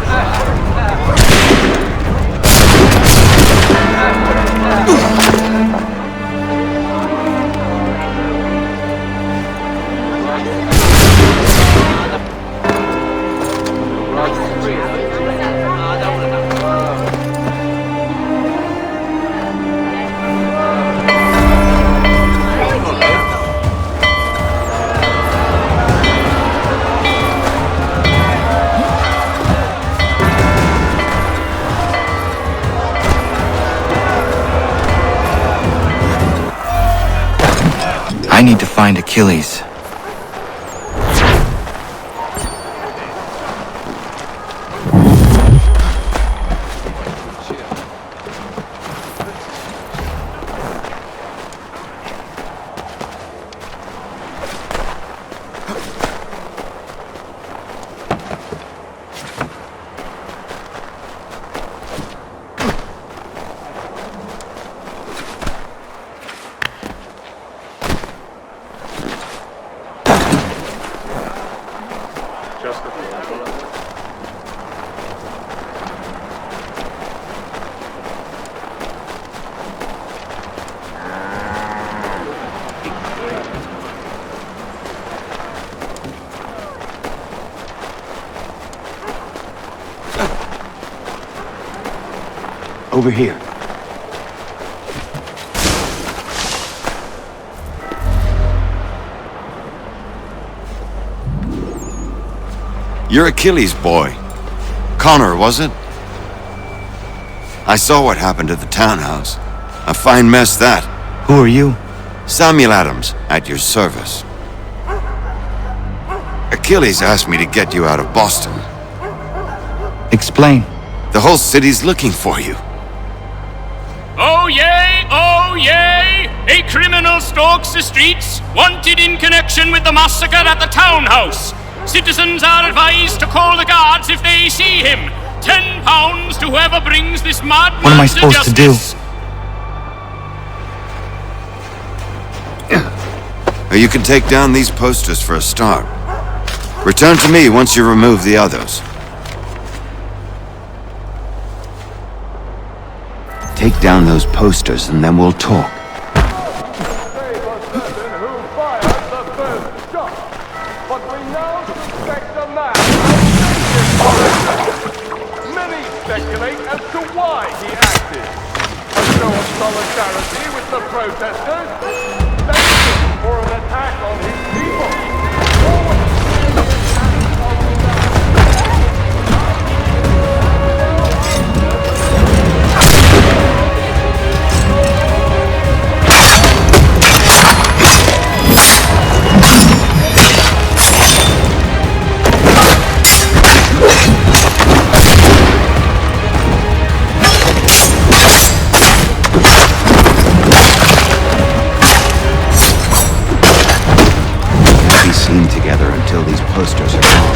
I need to find Achilles. Over here. You're Achilles' boy. Connor, was it? I saw what happened at the townhouse. A fine mess, that. Who are you? Samuel Adams, at your service. Achilles asked me to get you out of Boston. Explain. The whole city's looking for you. Oh yay, oh yay! A criminal stalks the streets, wanted in connection with the massacre at the townhouse. Citizens are advised to call the guards if they see him. £10 to whoever brings this madman What am I supposed to do? You can take down these posters for a start. Return to me once you remove the others. Take down those posters and then we'll talk. Many speculate as to why he acted. A show of solidarity with the protesters, thanking for an attack on his people. Together until these posters are gone.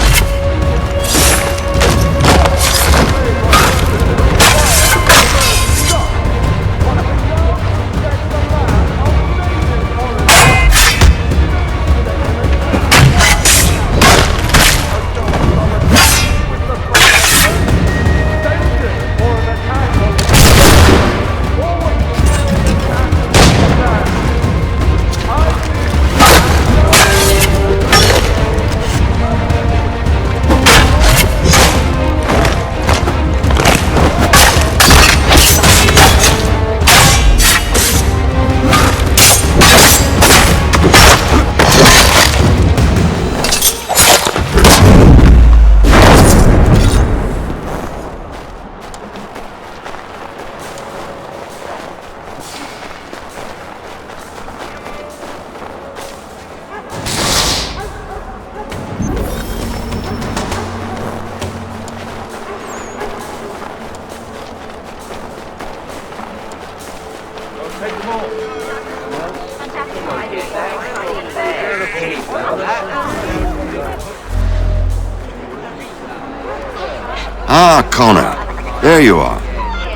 Ah, Connor. There you are.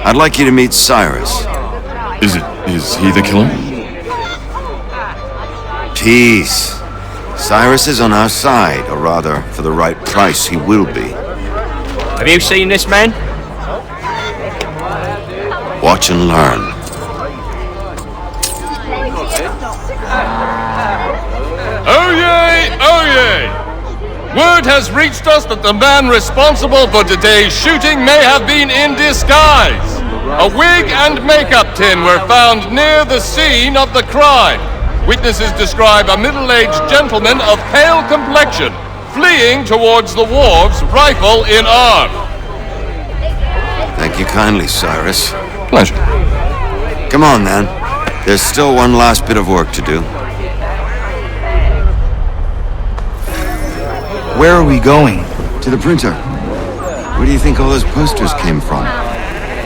I'd like you to meet Cyrus. Is he the killer? Peace. Cyrus is on our side, or rather, for the right price, he will be. Have you seen this man? Watch and learn. Oh yay! Oh yay! Word has reached us that the man responsible for today's shooting may have been in disguise. A wig and makeup tin were found near the scene of the crime. Witnesses describe a middle-aged gentleman of pale complexion fleeing towards the wharves, rifle in arm. Thank you kindly, Cyrus. Pleasure. Come on, then. There's still one last bit of work to do. Where are we going? To the printer. Where do you think all those posters came from?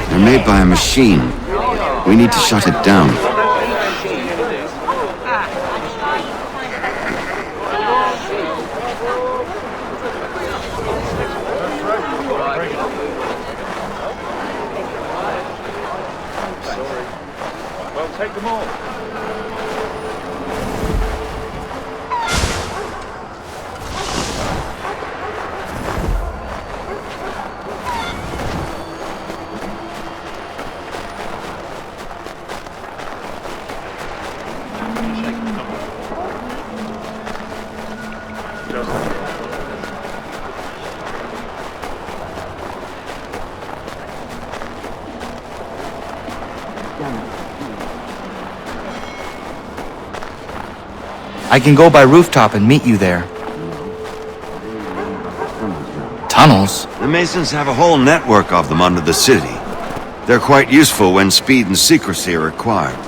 They're made by a machine. We need to shut it down. Well, take them all. I can go by rooftop and meet you there. Tunnels? The Masons have a whole network of them under the city. They're quite useful when speed and secrecy are required.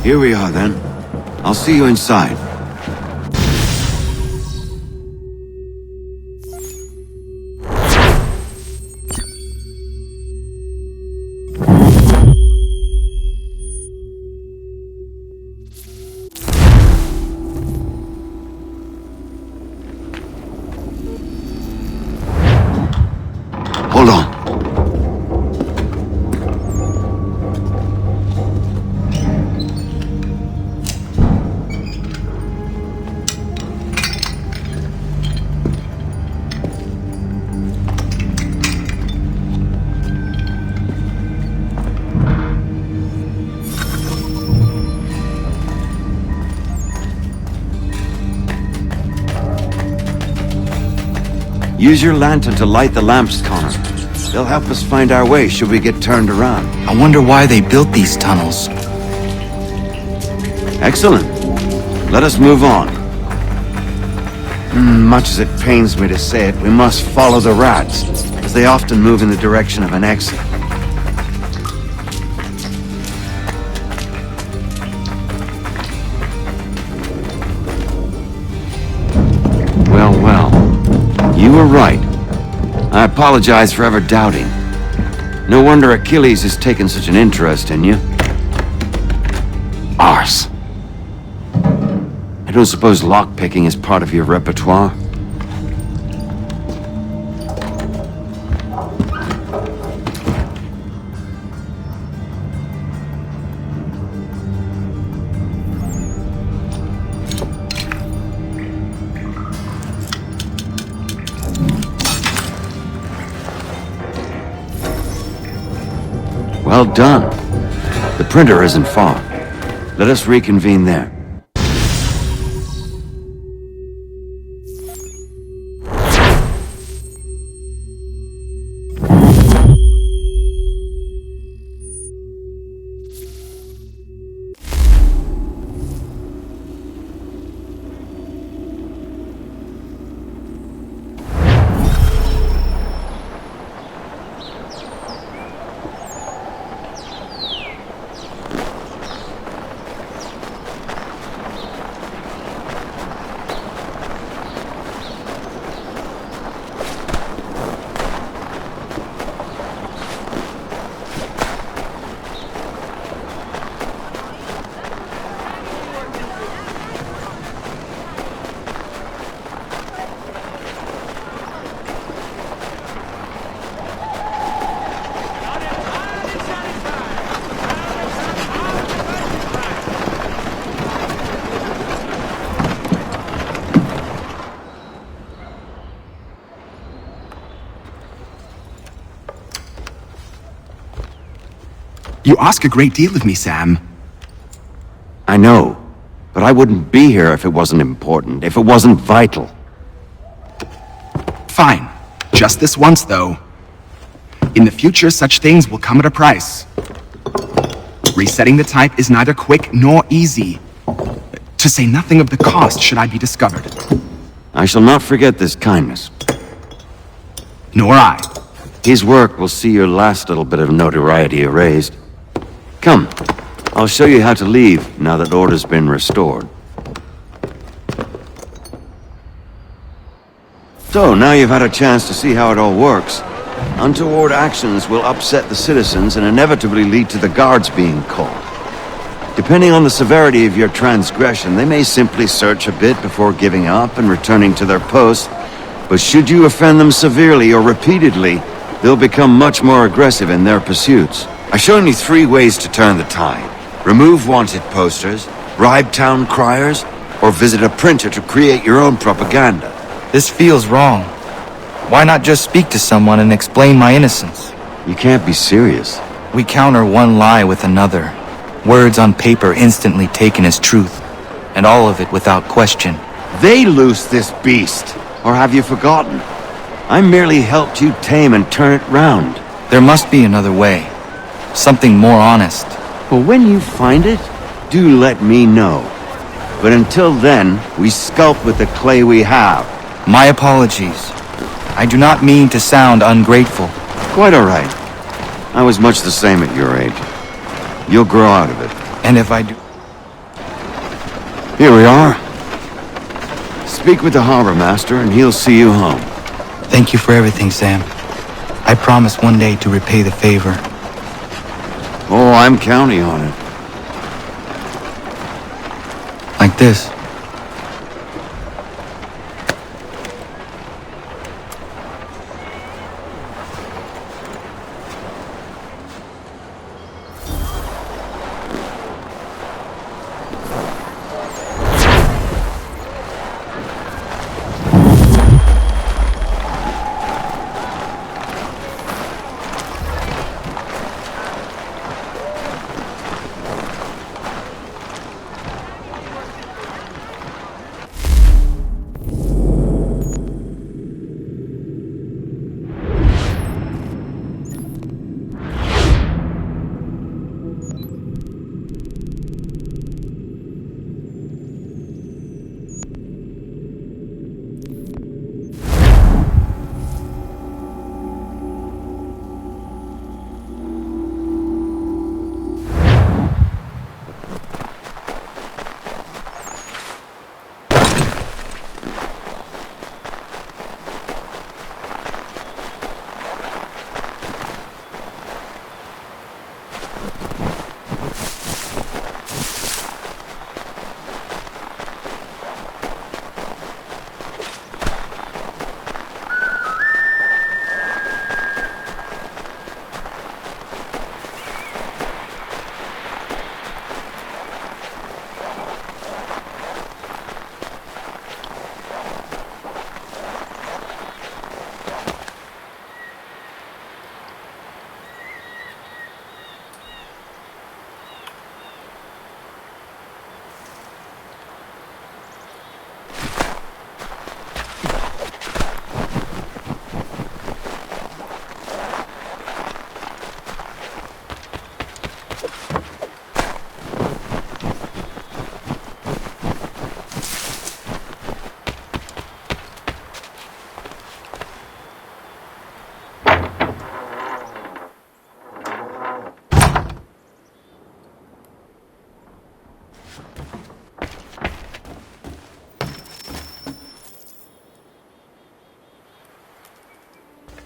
Here we are, then. I'll see you inside. Hold on. Use your lantern to light the lamps, Connor. They'll help us find our way should we get turned around. I wonder why they built these tunnels. Excellent. Let us move on. Much as it pains me to say it, we must follow the rats, as they often move in the direction of an exit. Well. You were right. I apologize for ever doubting. No wonder Achilles has taken such an interest in you. Arse. I don't suppose lockpicking is part of your repertoire? Well done. The printer isn't far. Let us reconvene there. You ask a great deal of me, Sam. I know, but I wouldn't be here if it wasn't important, if it wasn't vital. Fine. Just this once, though. In the future, such things will come at a price. Resetting the type is neither quick nor easy. To say nothing of the cost should I be discovered. I shall not forget this kindness. Nor I. His work will see your last little bit of notoriety erased. Come, I'll show you how to leave now that order's been restored. So, now you've had a chance to see how it all works. Untoward actions will upset the citizens and inevitably lead to the guards being called. Depending on the severity of your transgression, they may simply search a bit before giving up and returning to their post. But should you offend them severely or repeatedly, they'll become much more aggressive in their pursuits. I've shown you 3 ways to turn the tide. Remove wanted posters, bribe town criers, or visit a printer to create your own propaganda. This feels wrong. Why not just speak to someone and explain my innocence? You can't be serious. We counter one lie with another. Words on paper instantly taken as truth, and all of it without question. They loose this beast, or have you forgotten? I merely helped you tame and turn it round. There must be another way. Something more honest. Well, when you find it, do let me know. But until then, we sculpt with the clay we have. My apologies. I do not mean to sound ungrateful. Quite all right. I was much the same at your age. You'll grow out of it. And if I do... Here we are. Speak with the harbor master and he'll see you home. Thank you for everything, Sam. I promise one day to repay the favor. Oh, I'm counting on it. Like this.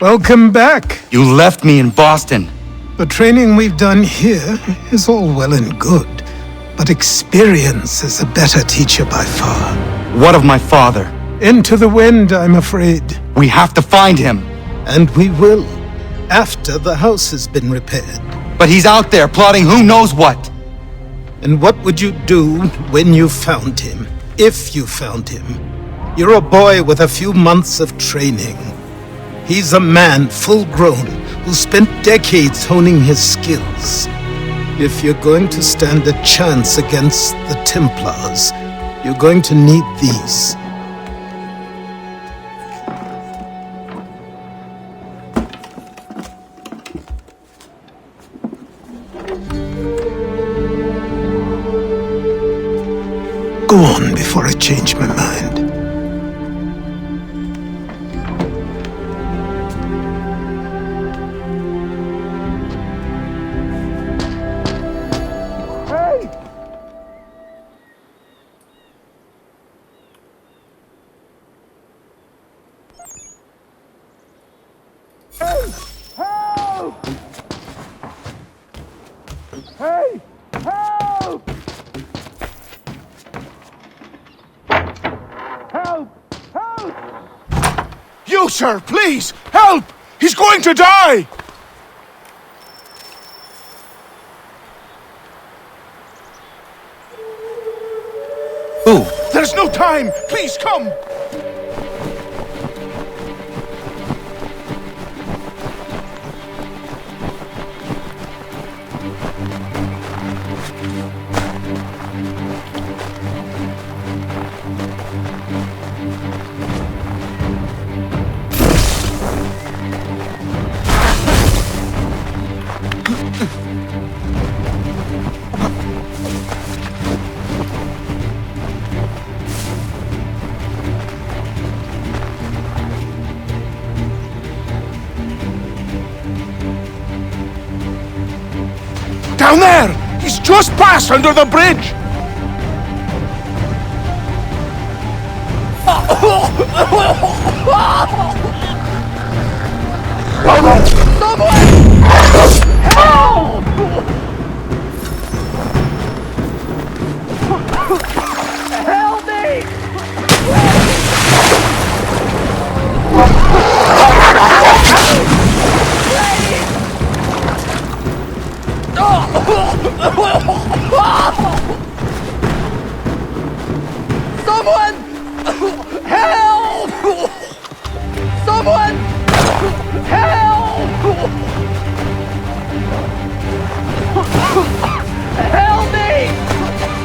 Welcome back. You left me in Boston. The training we've done here is all well and good, but experience is a better teacher by far. What of my father? Into the wind, I'm afraid. We have to find him. And we will, after the house has been repaired. But he's out there plotting who knows what. And what would you do when you found him? If you found him? You're a boy with a few months of training. He's a man full grown who spent decades honing his skills. If you're going to stand a chance against the Templars, you're going to need these. Go on before I change my mind. Hey! you, sir! Please! Help! He's going to die! Who? There's no time! Please come! Down there! He's just passed under the bridge! Help me! Someone! Help! Someone! Help! Help me!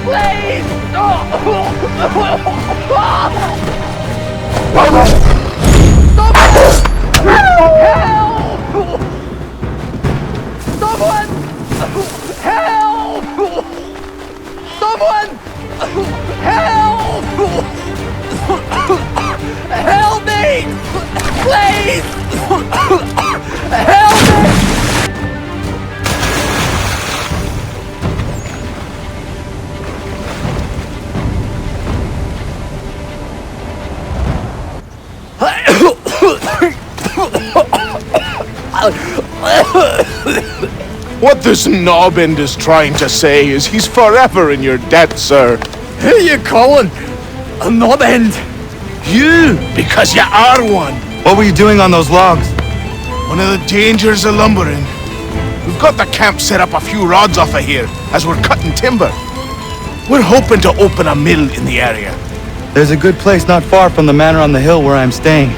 Please! Someone! Help! Someone! Help! Someone! Help! Help me! Please! Help me! What this knobend is trying to say is he's forever in your debt, sir. Who are you calling? A knobend? You, because you are one. What were you doing on those logs? One of the dangers of lumbering. We've got the camp set up a few rods off of here as we're cutting timber. We're hoping to open a mill in the area. There's a good place not far from the manor on the hill where I'm staying.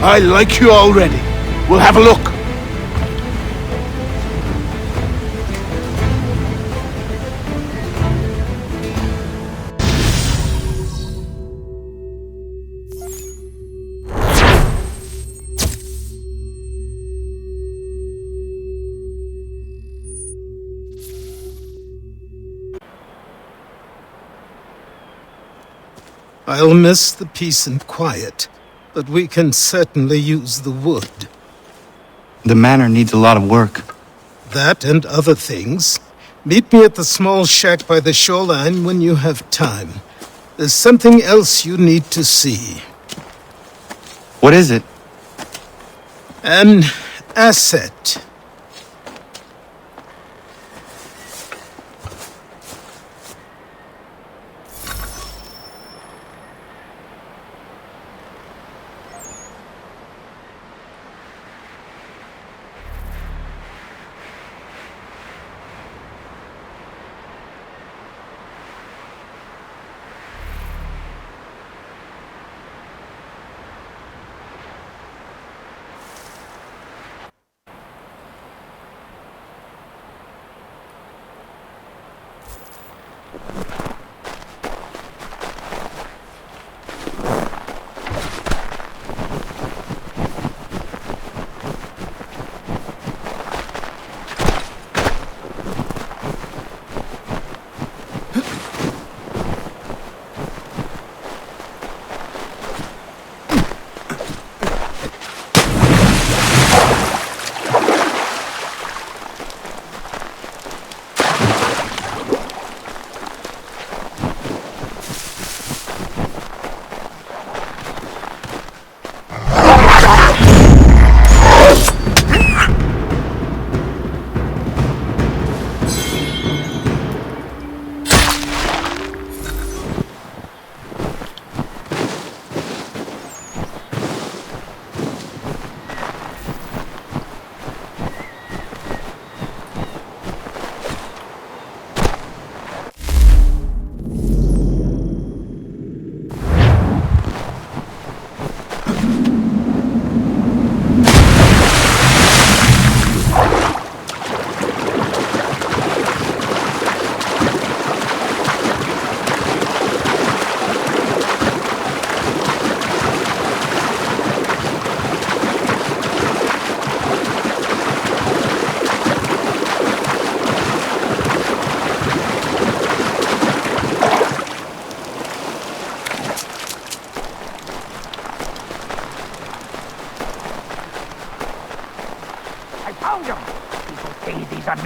I like you already. We'll have a look. I'll miss the peace and quiet, but we can certainly use the wood. The manor needs a lot of work. That and other things. Meet me at the small shack by the shoreline when you have time. There's something else you need to see. What is it? An asset.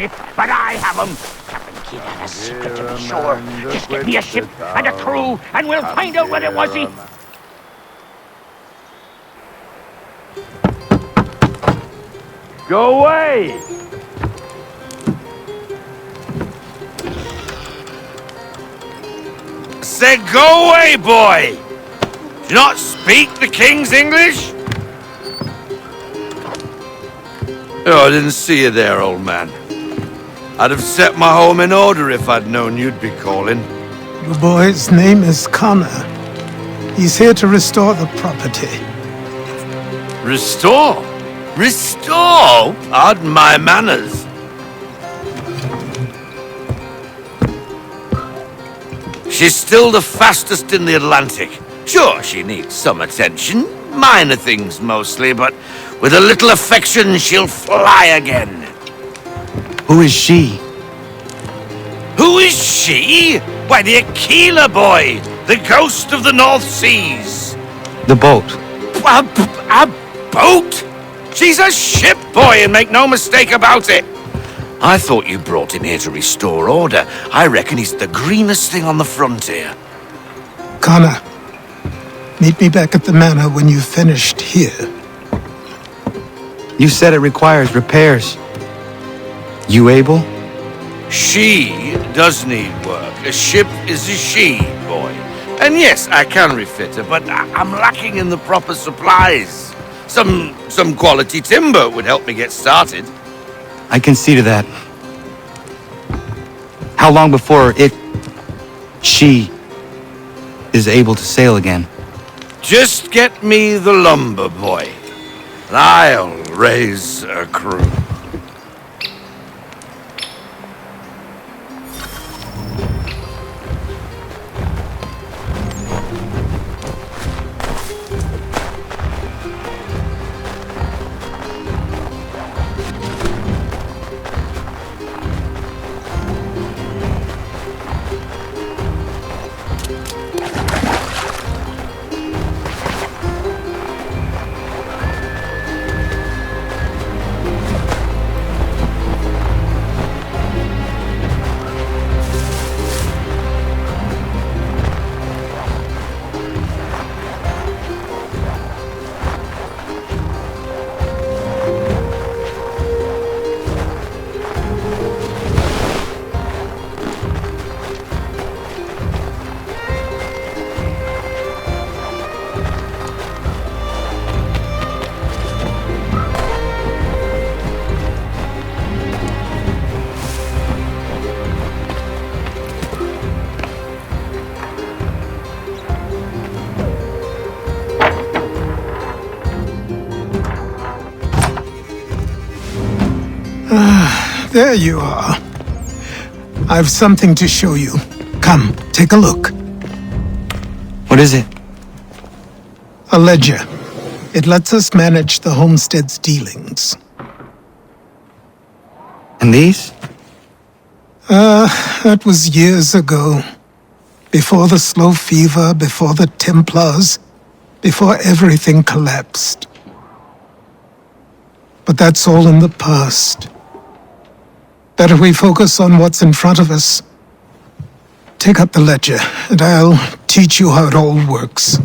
it, but I have them. Captain Kidd had a secret to be sure. Just get me a ship and a crew, and we'll find out what it was he... Go away! Say, go away, boy! Do you not speak the King's English? Oh, I didn't see you there, old man. I'd have set my home in order if I'd known you'd be calling. The boy's name is Connor. He's here to restore the property. Restore? Restore? Pardon my manners. She's still the fastest in the Atlantic. Sure, she needs some attention. Minor things mostly, but with a little affection, she'll fly again. Who is she? Who is she? Why, the Aquila boy, the ghost of the North Seas. The boat. A boat? She's a ship, boy, and make no mistake about it. I thought you brought him here to restore order. I reckon he's the greenest thing on the frontier. Connor, meet me back at the manor when you've finished here. You said it requires repairs. You able? She does need work. A ship is a she, boy. And yes, I can refit her, but I'm lacking in the proper supplies. Some quality timber would help me get started. I can see to that. How long before she is able to sail again? Just get me the lumber, boy, and I'll raise a crew. There you are. I've something to show you. Come, take a look. What is it? A ledger. It lets us manage the homestead's dealings. And these? That was years ago. Before the slow fever, before the Templars, before everything collapsed. But that's all in the past. Better we focus on what's in front of us. Take up the ledger, and I'll teach you how it all works.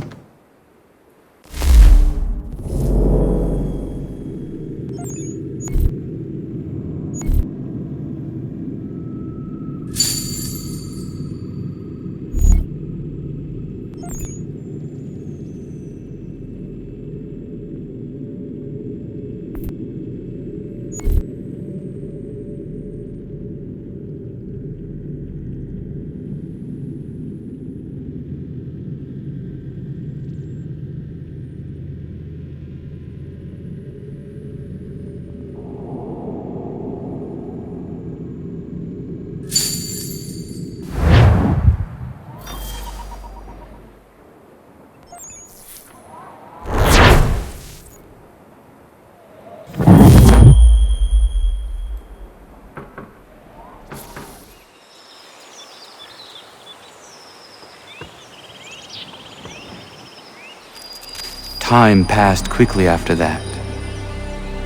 Time passed quickly after that.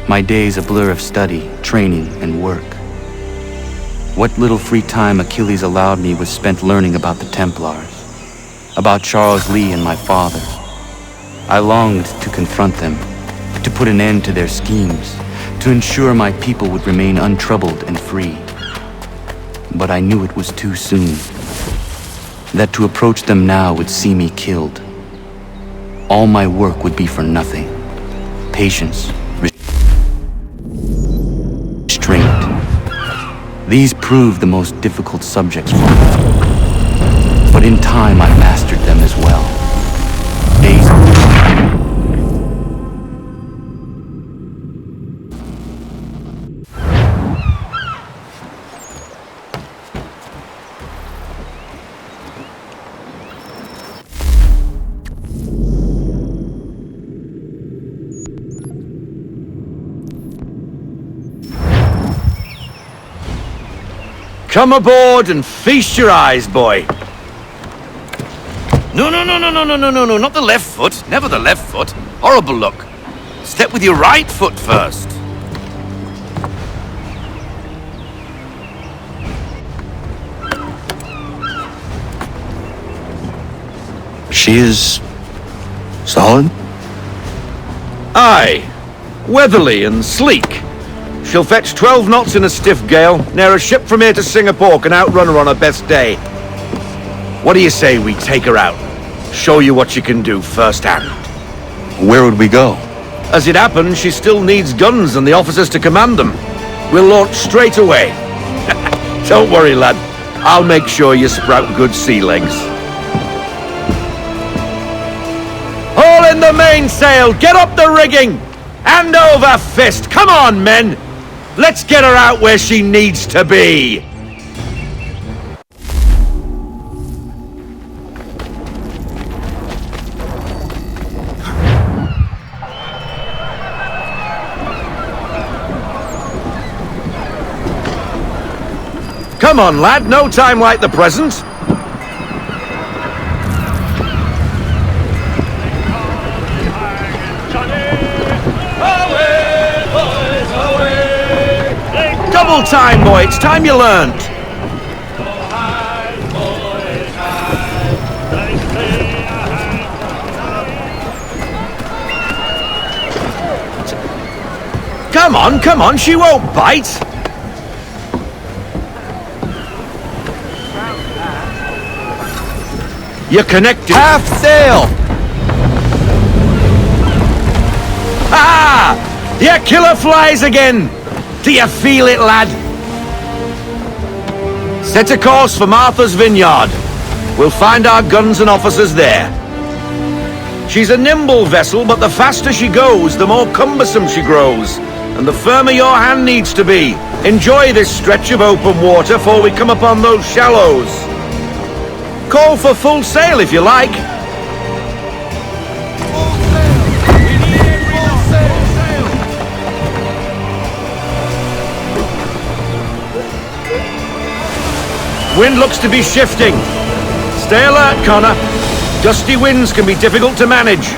My days a blur of study, training, and work. What little free time Achilles allowed me was spent learning about the Templars, about Charles Lee and my father. I longed to confront them, to put an end to their schemes, to ensure my people would remain untroubled and free. But I knew it was too soon, that to approach them now would see me killed. All my work would be for nothing. Patience, restraint. These proved the most difficult subjects for me. But in time I mastered them as well. Days Come aboard and feast your eyes, boy. No, not the left foot. Never the left foot. Horrible look. Step with your right foot first. She is solid? Aye. Weatherly and sleek. She'll fetch 12 knots in a stiff gale, near a ship from here to Singapore can outrun her on her best day. What do you say we take her out? Show you what she can do firsthand. Where would we go? As it happens, she still needs guns and the officers to command them. We'll launch straight away. Don't worry, lad. I'll make sure you sprout good sea legs. Haul in the mainsail! Get up the rigging! Hand over fist! Come on, men! Let's get her out where she needs to be! Come on, lad, no time like the present. Double time, boy, it's time you learned. Come on, she won't bite. You're connected. Half sail! Ah! Your killer flies again! Do you feel it, lad? Set a course for Martha's Vineyard. We'll find our guns and officers there. She's a nimble vessel, but the faster she goes, the more cumbersome she grows, and the firmer your hand needs to be. Enjoy this stretch of open water before we come upon those shallows. Call for full sail if you like. Wind looks to be shifting. Stay alert, Connor. Gusty winds can be difficult to manage.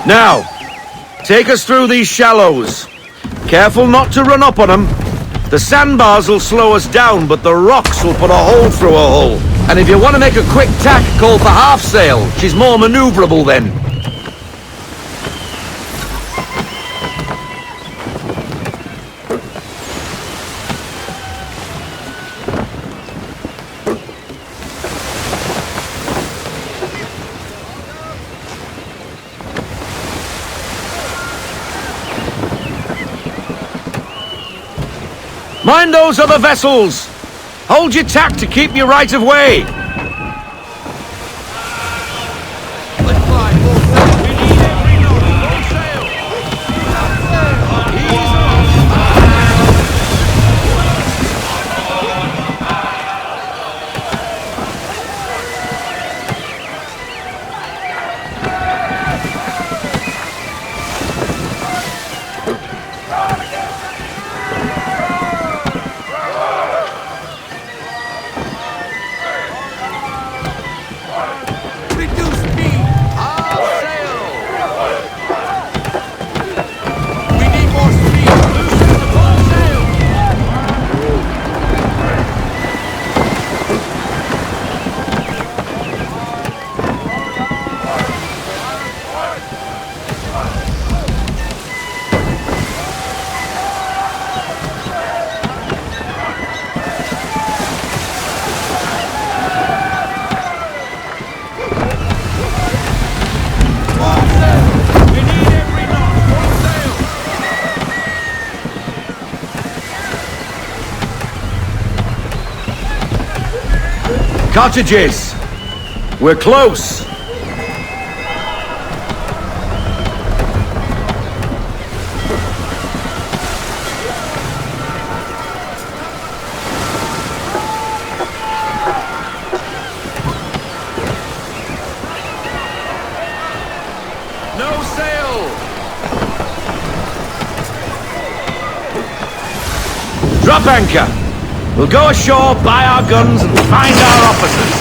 Now, take us through these shallows. Careful not to run up on them. The sandbars will slow us down, but the rocks will put a hole through a hull. And if you want to make a quick tack, call for half sail. She's more maneuverable then. Mind those other vessels! Hold your tack to keep your right of way! Cottages! We're close! No sail! Drop anchor! We'll go ashore, buy our guns, and find our officers.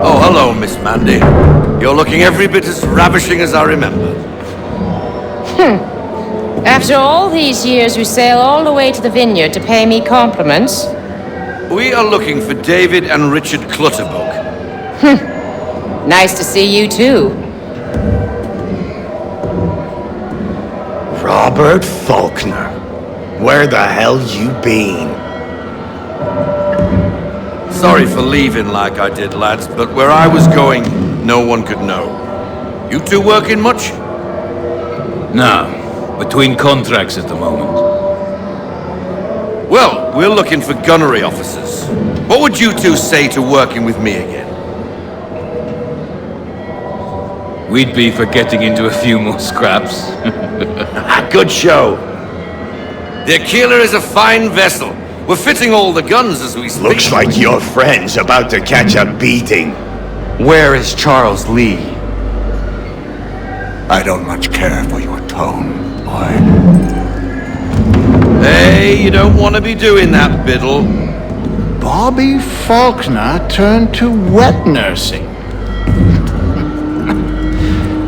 Oh, hello, Miss Mandy. You're looking every bit as ravishing as I remember. After all these years, you sail all the way to the vineyard to pay me compliments? We are looking for David and Richard Clutterbuck. Nice to see you too. Robert Faulkner. Where the hell you been? Sorry for leaving like I did, lads, but where I was going, no one could know. You two working much? No, between contracts at the moment. Well, we're looking for gunnery officers. What would you two say to working with me again? We'd be for getting into a few more scraps. Good show. The Aquila is a fine vessel. We're fitting all the guns as we speak. Looks like your friend's about to catch a beating. Where is Charles Lee? I don't much care for your tone, boy. Hey, you don't want to be doing that, Biddle. Bobby Faulkner turned to wet nursing.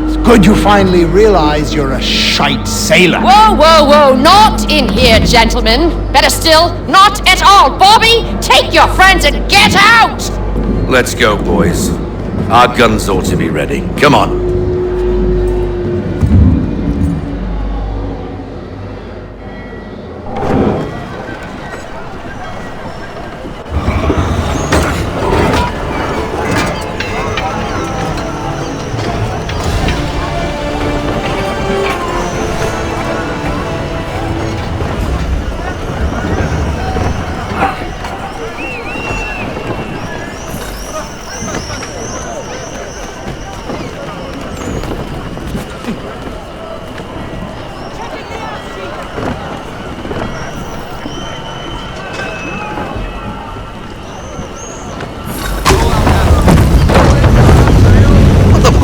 It's good you finally realize you're a shite sailor. Whoa, whoa, whoa, not in here, gentlemen. Better still, not at all. Bobby, take your friends and get out! Let's go, boys. Our guns ought to be ready. Come on.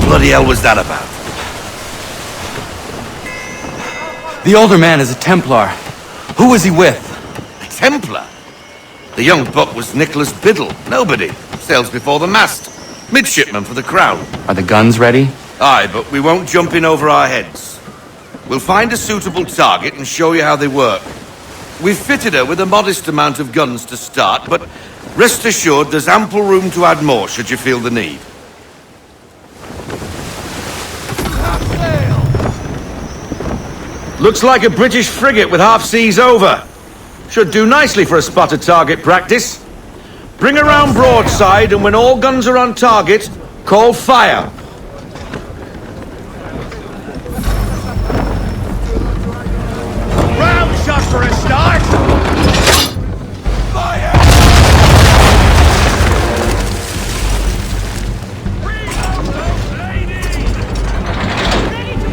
What the hell was that about? The older man is a Templar. Who was he with? A Templar? The young buck was Nicholas Biddle. Nobody. Sails before the mast. Midshipman for the Crown. Are the guns ready? Aye, but we won't jump in over our heads. We'll find a suitable target and show you how they work. We've fitted her with a modest amount of guns to start, but rest assured there's ample room to add more should you feel the need. Looks like a British frigate with half seas over. Should do nicely for a spotted target practice. Bring around broadside, and when all guns are on target, call fire. Round shot for a start!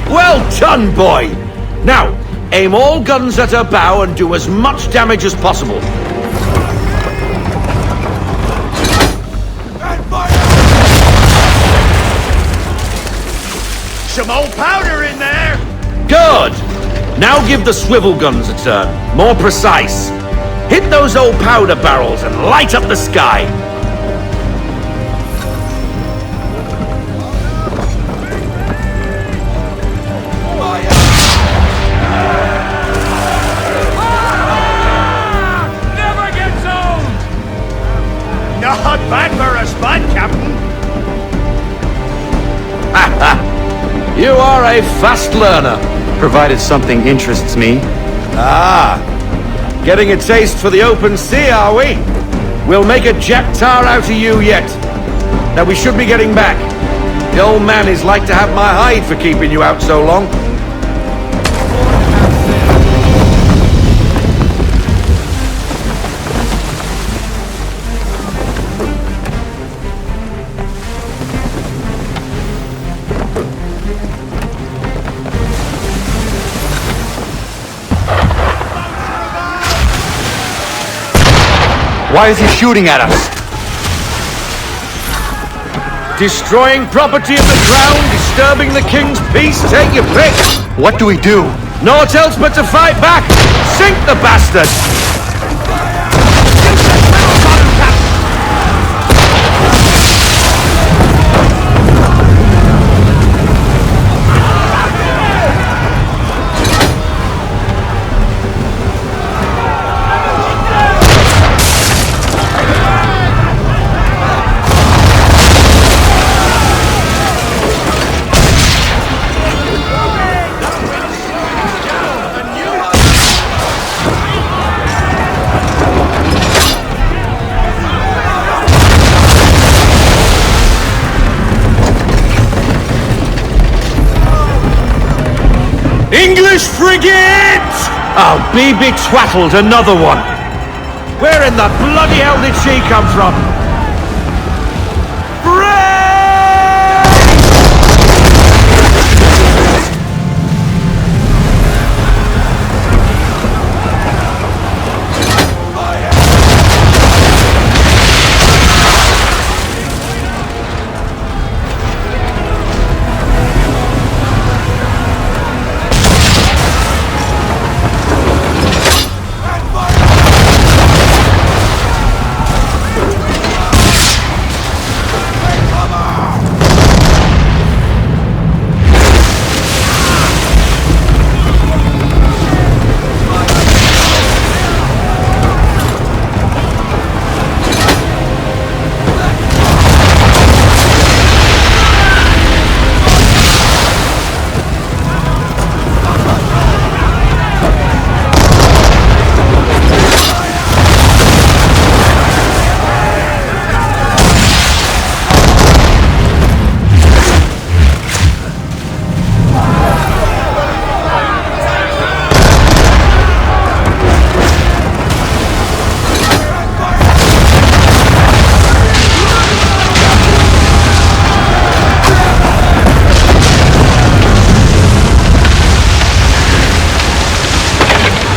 Well done, boy! Now, aim all guns at her bow and do as much damage as possible. Some old powder in there! Good! Now give the swivel guns a turn. More precise. Hit those old powder barrels and light up the sky. Not bad for a spot, Captain. You are a fast learner. Provided something interests me. Ah, getting a taste for the open sea, are we? We'll make a jack tar out of you yet. Now we should be getting back. The old man is like to have my hide for keeping you out so long. Why is he shooting at us? Destroying property of the crown, disturbing the king's peace, take your pick! What do we do? Naught else but to fight back! Sink the bastard! English frigate! Oh, be twaddled, another one! Where in the bloody hell did she come from?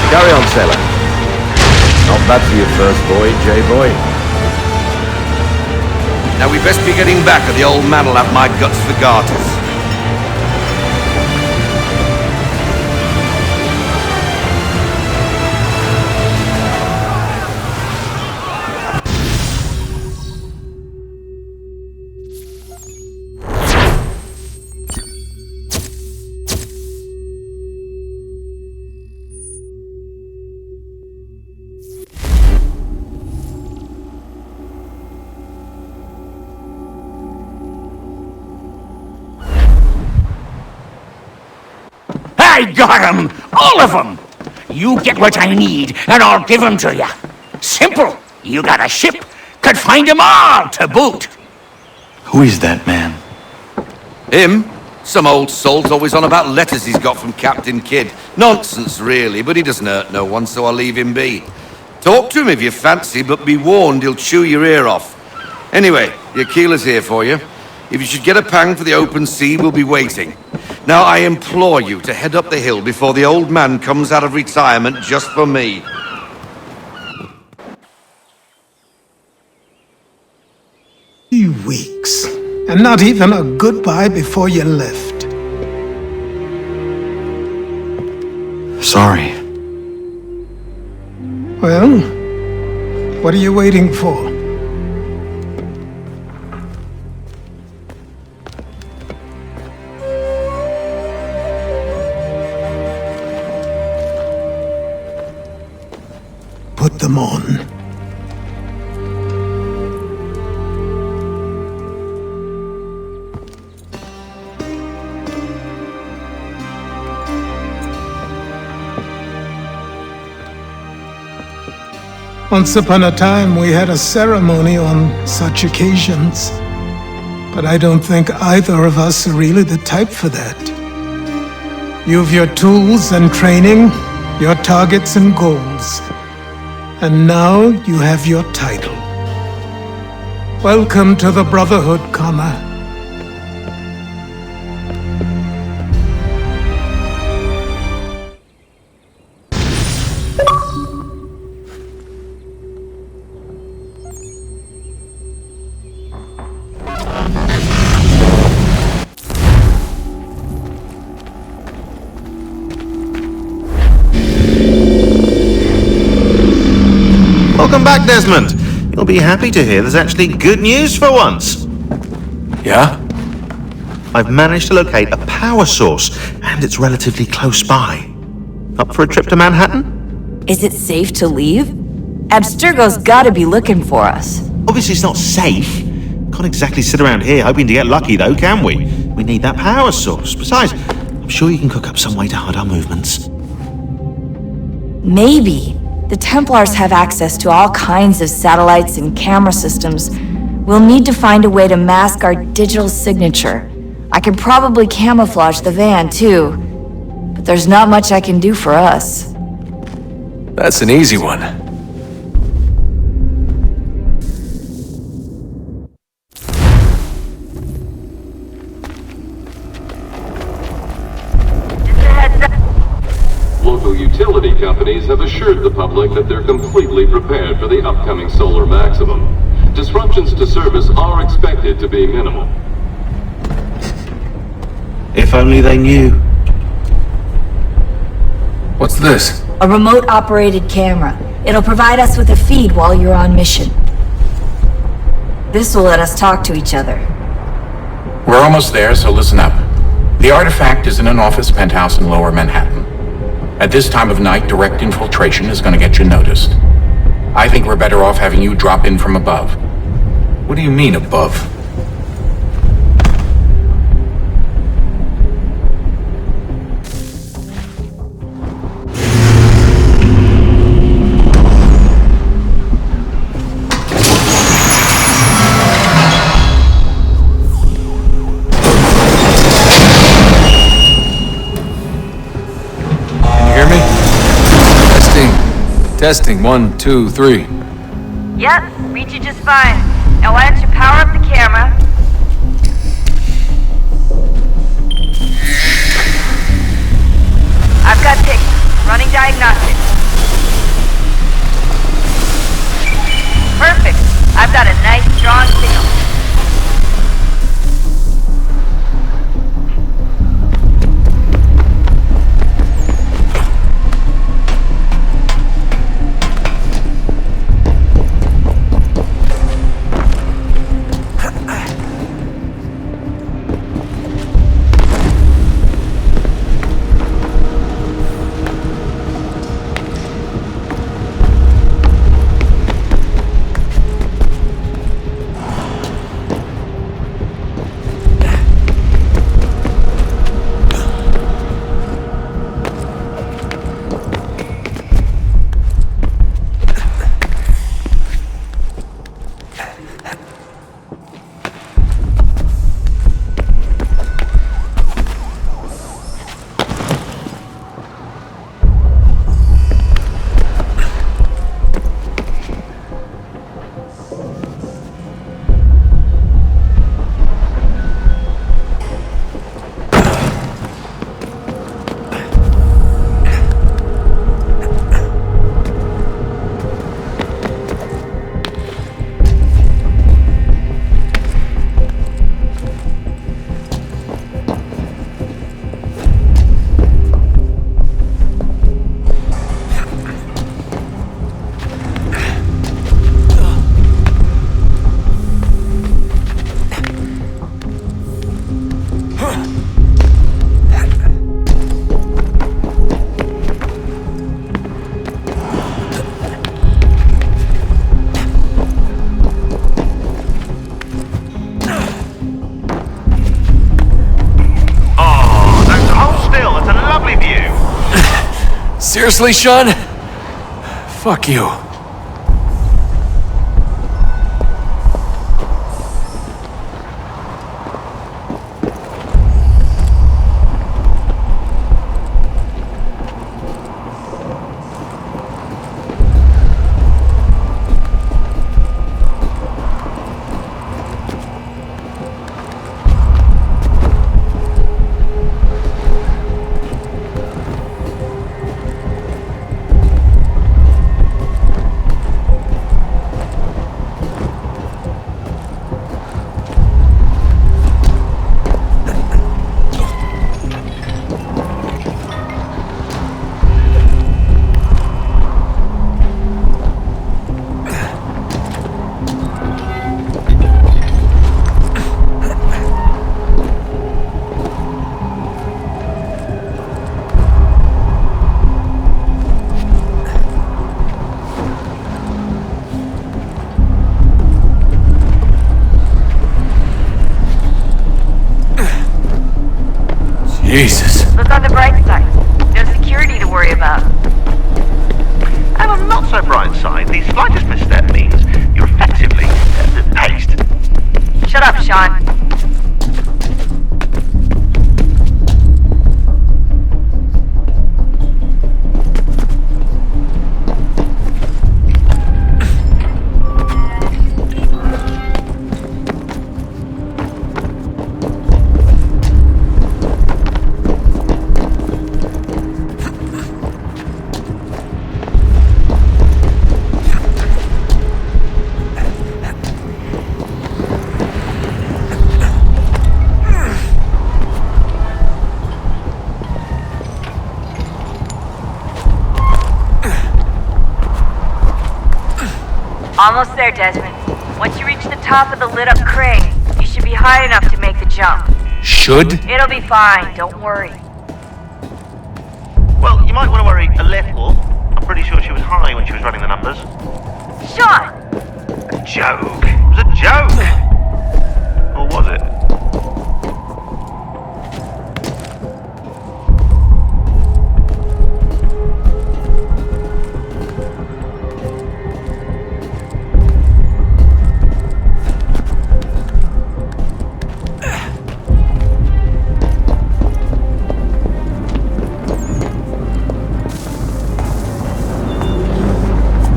Carry on, sailor. Not bad for your first voyage, eh, boy? Now we best be getting back, or the old man'll have my guts for garters. I got 'em! All of 'em! You get what I need, and I'll give 'em to you. Simple. You got a ship, could find 'em all to boot. Who is that man? Him? Some old salt's always on about letters he's got from Captain Kidd. Nonsense, really, but he doesn't hurt no one, so I'll leave him be. Talk to him if you fancy, but be warned he'll chew your ear off. Anyway, your keeler's here for you. If you should get a pang for the open sea, we'll be waiting. Now, I implore you to head up the hill before the old man comes out of retirement just for me. 3 weeks, and not even a goodbye before you left. Sorry. Well, what are you waiting for? Put them on. Once upon a time, we had a ceremony on such occasions. But I don't think either of us are really the type for that. You've your tools and training, your targets and goals. And now you have your title. Welcome to the Brotherhood, Connor. Welcome back, Desmond. You'll be happy to hear there's actually good news for once. Yeah? I've managed to locate a power source, and it's relatively close by. Up for a trip to Manhattan? Is it safe to leave? Abstergo's gotta be looking for us. Obviously it's not safe. Can't exactly sit around here hoping to get lucky though, can we? We need that power source. Besides, I'm sure you can cook up some way to hide our movements. Maybe. The Templars have access to all kinds of satellites and camera systems. We'll need to find a way to mask our digital signature. I can probably camouflage the van, too. But there's not much I can do for us. That's an easy one. Local utility companies have assured the public that they're completely prepared for the upcoming solar maximum. Disruptions to service are expected to be minimal. If only they knew. What's this? A remote-operated camera. It'll provide us with a feed while you're on mission. This will let us talk to each other. We're almost there, so listen up. The artifact is in an office penthouse in Lower Manhattan. At this time of night, direct infiltration is going to get you noticed. I think we're better off having you drop in from above. What do you mean, above? Testing, 1, 2, 3. Yep, read you just fine. Now why don't you power up the camera? I've got pictures. Running diagnostics. Perfect. I've got a nice, strong signal. Seriously, Sean? Fuck you. Jesus. Look on the bright side. No security to worry about. And on the not so bright side, the slightest misstep means you're effectively paste. Shut up, Sean. Almost there, Desmond. Once you reach the top of the lit-up crane, you should be high enough to make the jump. Should? It'll be fine, don't worry. Well, you might want to worry a little. I'm pretty sure she was high when she was running the numbers. Sean! A joke. It was a joke. Or was it?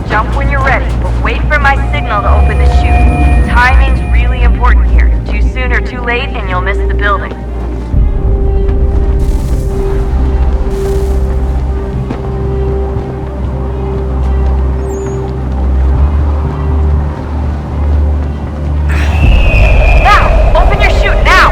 Jump when you're ready, but wait for my signal to open the chute. Timing's really important here. Too soon or too late and you'll miss the building. Now! Open your chute, now!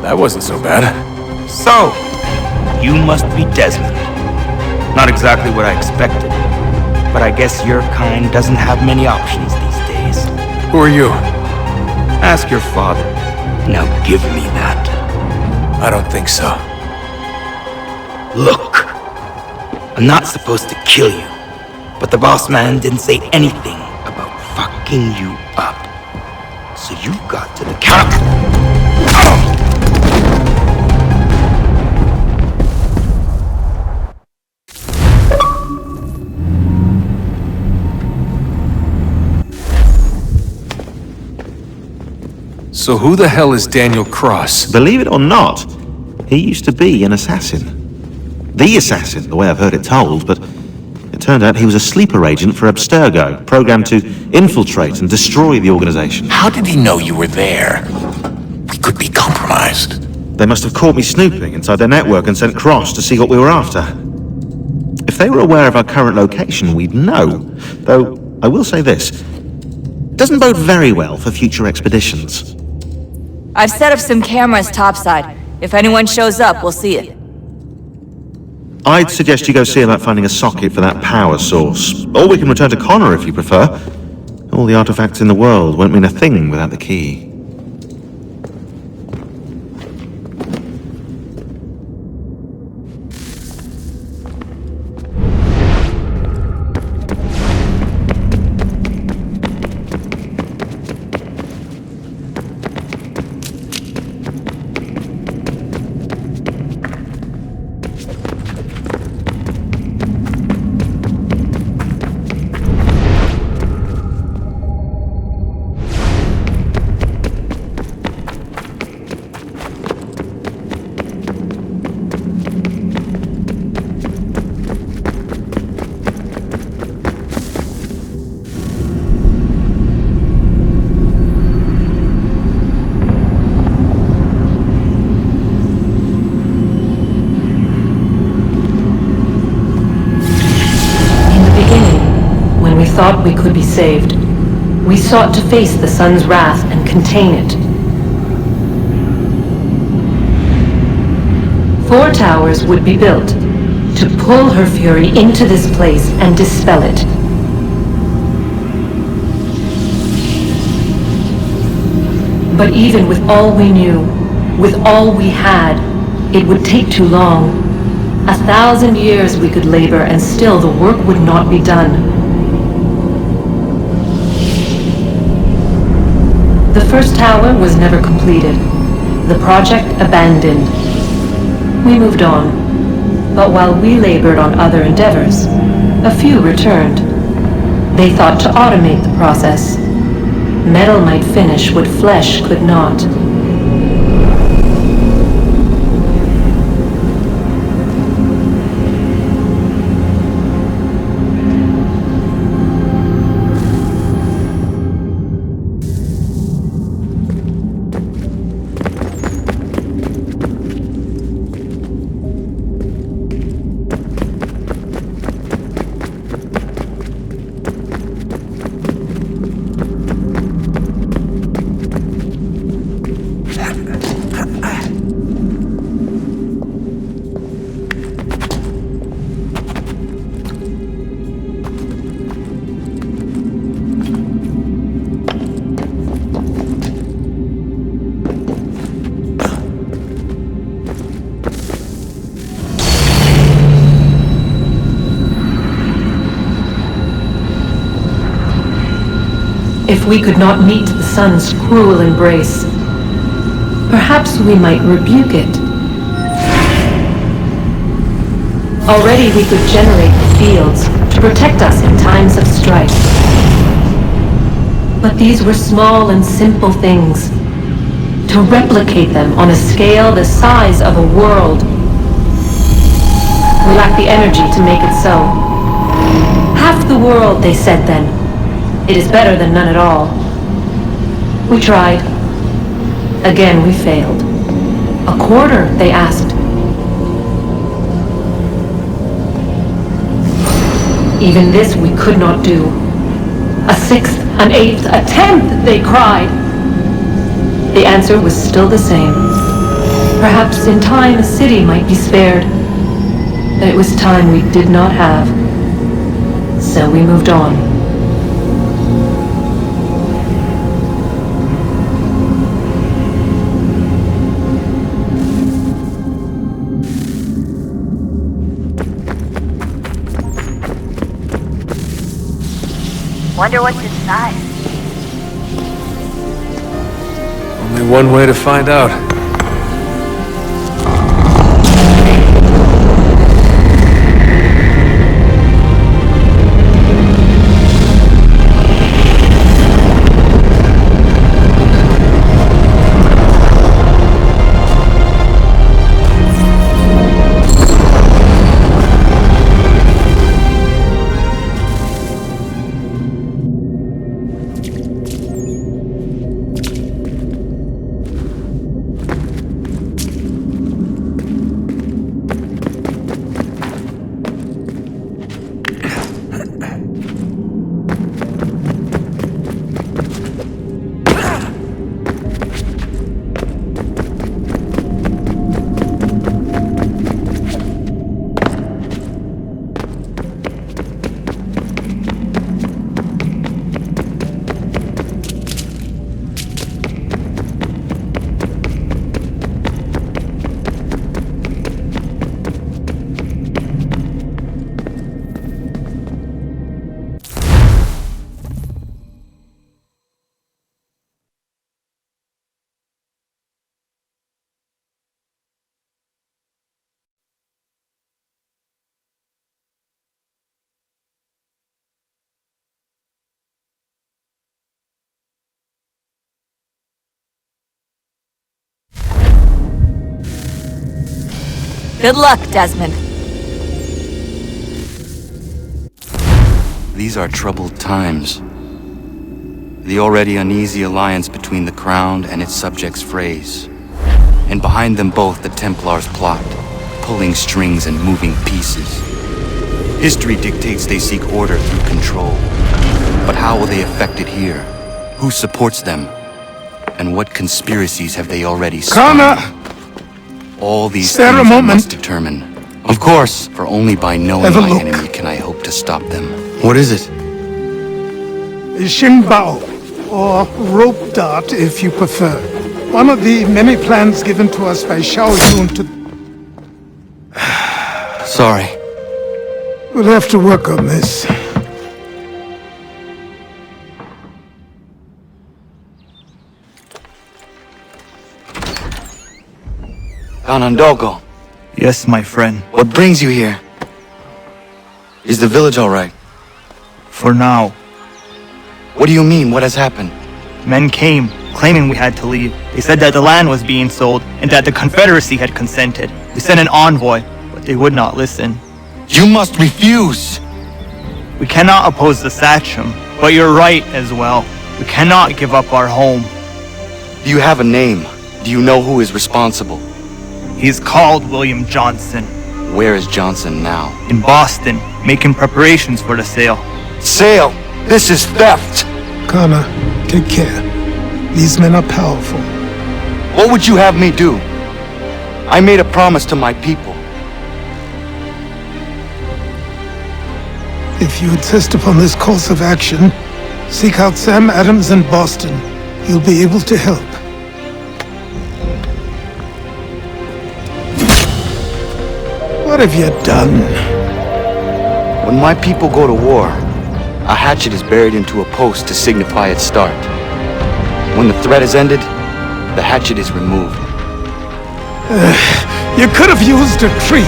That wasn't so bad. So, you must be Desmond. Not exactly what I expected, but I guess your kind doesn't have many options these days. Who are you? Ask your father. Now give me that. I don't think so. Look, I'm not supposed to kill you, but the boss man didn't say anything about fucking you up. So you got to the counter. So who the hell is Daniel Cross? Believe it or not, he used to be an assassin. The assassin, the way I've heard it told, but it turned out he was a sleeper agent for Abstergo, programmed to infiltrate and destroy the organization. How did he know you were there? We could be compromised. They must have caught me snooping inside their network and sent Cross to see what we were after. If they were aware of our current location, we'd know. Though, I will say this. It doesn't bode very well for future expeditions. I've set up some cameras topside. If anyone shows up, we'll see it. I'd suggest you go see about finding a socket for that power source. Or we can return to Connor if you prefer. All the artifacts in the world won't mean a thing without the key. thought we could be saved. We sought to face the sun's wrath and contain it. 4 towers would be built to pull her fury into this place and dispel it. But even with all we knew, with all we had, it would take too long. 1,000 years we could labor and still the work would not be done. The first tower was never completed. The project abandoned. We moved on. But while we labored on other endeavors, a few returned. They thought to automate the process. Metal might finish what flesh could not. If we could not meet the sun's cruel embrace, perhaps we might rebuke it. Already we could generate the fields to protect us in times of strife. But these were small and simple things. To replicate them on a scale the size of a world, we lack the energy to make it so. Half the world, they said then. It is better than none at all. We tried. Again, we failed. A quarter, they asked. Even this we could not do. A 6th, an 8th, a 10th, they cried. The answer was still the same. Perhaps in time a city might be spared. But it was time we did not have. So we moved on. Wonder what's inside. Only one way to find out. Good luck, Desmond. These are troubled times. The already uneasy alliance between the Crown and its subjects frays. And behind them both the Templars plot, pulling strings and moving pieces. History dictates they seek order through control. But how will they affect it here? Who supports them? And what conspiracies have they already started? Connor! All these Spare things a I moment. must determine. Of course, for only by knowing Have a my look. enemy can I hope to stop them. What is it? Xingbao, or rope dart if you prefer. One of the many plans given to us by Xiao Yun to... Sorry. We'll have to work on this. Kanandogo. Yes, my friend. What brings you here? Is the village all right? For now. What do you mean? What has happened? Men came, claiming we had to leave. They said that the land was being sold, and that the Confederacy had consented. We sent an envoy, but they would not listen. You must refuse! We cannot oppose the Sachem, but you're right as well. We cannot give up our home. Do you have a name? Do you know who is responsible? He's called William Johnson. Where is Johnson now? In Boston, making preparations for the sale. Sale! This is theft! Connor, take care. These men are powerful. What would you have me do? I made a promise to my people. If you insist upon this course of action, seek out Sam Adams in Boston. He'll be able to help. What have you done? When my people go to war, a hatchet is buried into a post to signify its start. When the threat is ended, the hatchet is removed. You could have used a tree.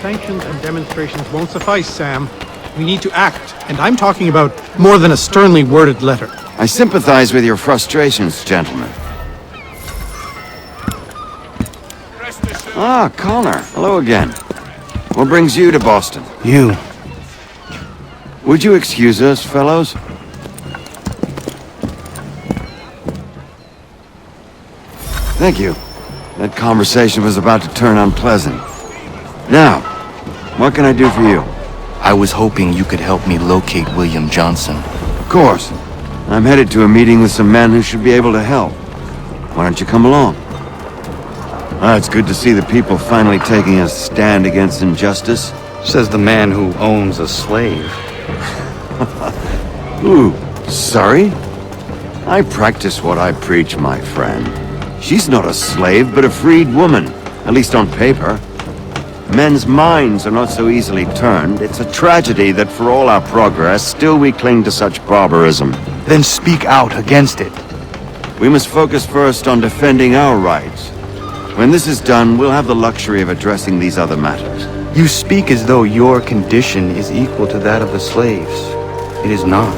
Sanctions and demonstrations won't suffice, Sam. We need to act, and I'm talking about more than a sternly worded letter. I sympathize with your frustrations, gentlemen. Ah, Connor. Hello again. What brings you to Boston? You. Would you excuse us, fellows? Thank you. That conversation was about to turn unpleasant. Now, what can I do for you? I was hoping you could help me locate William Johnson. Of course. I'm headed to a meeting with some men who should be able to help. Why don't you come along? Ah, it's good to see the people finally taking a stand against injustice. Says the man who owns a slave. Ooh, sorry? I practice what I preach, my friend. She's not a slave, but a freed woman, at least on paper. Men's minds are not so easily turned. It's a tragedy that for all our progress, still we cling to such barbarism. Then speak out against it. We must focus first on defending our rights. When this is done, we'll have the luxury of addressing these other matters. You speak as though your condition is equal to that of the slaves. It is not.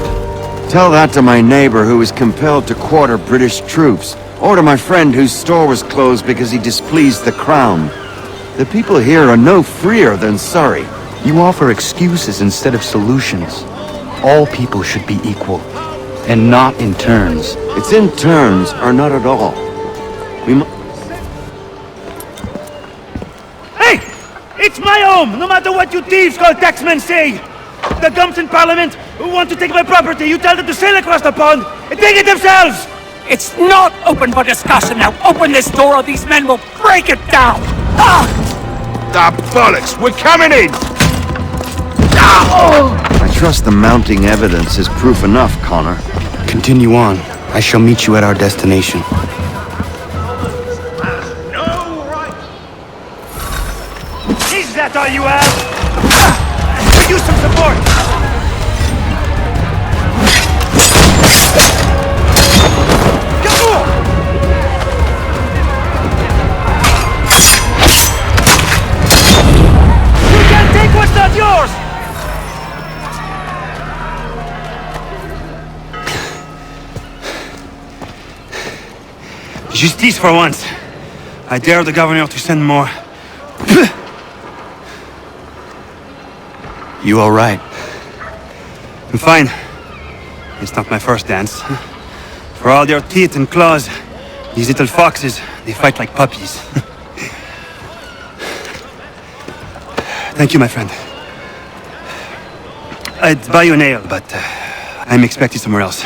Tell that to my neighbor who was compelled to quarter British troops, or to my friend whose store was closed because he displeased the crown. The people here are no freer than Surrey. You offer excuses instead of solutions. All people should be equal, and not in turns. It's in turns, or not at all. Hey! It's my home, no matter what you thieves called taxmen say! The gumps in Parliament who want to take my property, you tell them to sail across the pond and take it themselves! It's not open for discussion now. Open this door or these men will break it down. Ah! Ah, bollocks! We're coming in! I trust the mounting evidence is proof enough, Connor. Continue on. I shall meet you at our destination. Is that all you have? Could use some support! You can't take what's not yours! Justice for once. I dare the governor to send more. You all right? I'm fine. It's not my first dance. For all their teeth and claws, these little foxes, they fight like puppies. Thank you, my friend. I'd buy you an ale, but I'm expected somewhere else.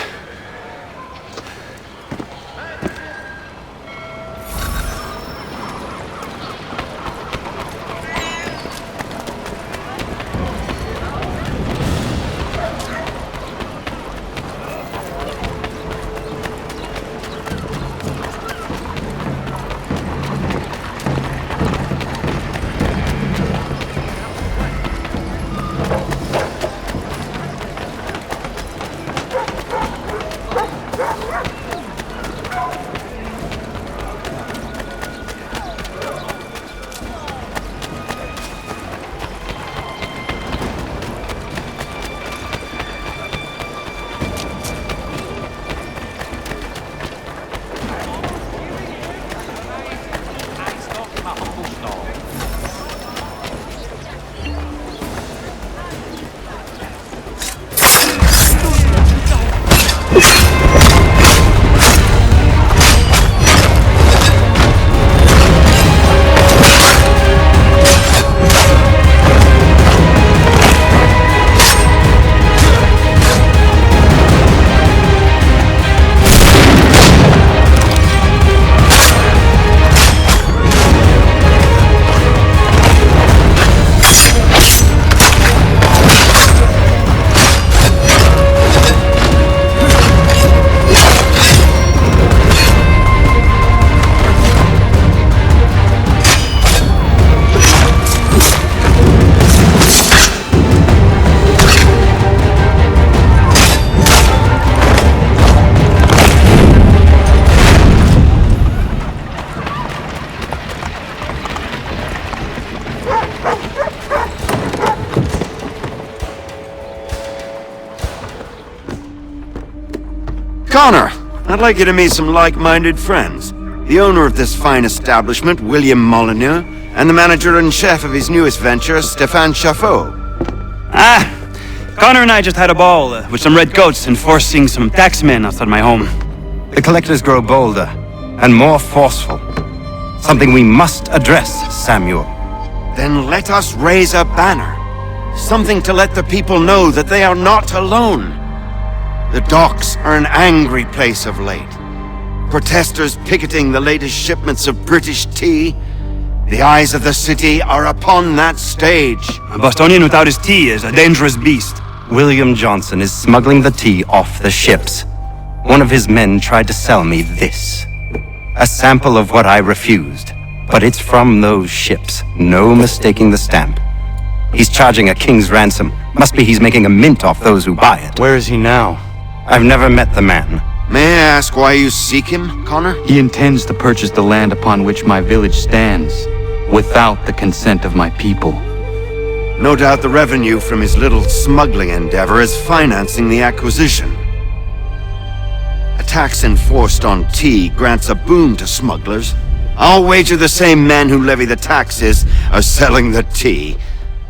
Connor, I'd like you to meet some like-minded friends. The owner of this fine establishment, William Molyneux, and the manager and chef of his newest venture, Stéphane Chaffeau. Connor and I just had a ball with some redcoats enforcing some taxmen outside my home. The collectors grow bolder and more forceful. Something we must address, Samuel. Then let us raise a banner. Something to let the people know that they are not alone. The docks are an angry place of late. Protesters picketing the latest shipments of British tea. The eyes of the city are upon that stage. A Bostonian without his tea is a dangerous beast. William Johnson is smuggling the tea off the ships. One of his men tried to sell me this. A sample of what I refused. But it's from those ships. No mistaking the stamp. He's charging a king's ransom. Must be he's making a mint off those who buy it. Where is he now? I've never met the man. May I ask why you seek him, Connor? He intends to purchase the land upon which my village stands, without the consent of my people. No doubt the revenue from his little smuggling endeavor is financing the acquisition. A tax enforced on tea grants a boon to smugglers. I'll wager the same men who levy the taxes are selling the tea.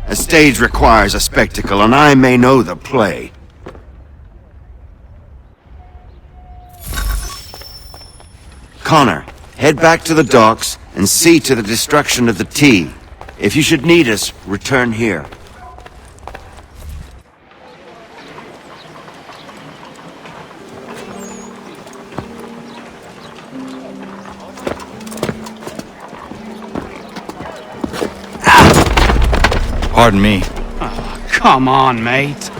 A stage requires a spectacle, and I may know the play. Connor, head back to the docks and see to the destruction of the tea. If you should need us, return here. Pardon me. Oh, come on, mate.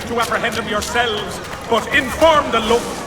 To apprehend them yourselves, but inform the local.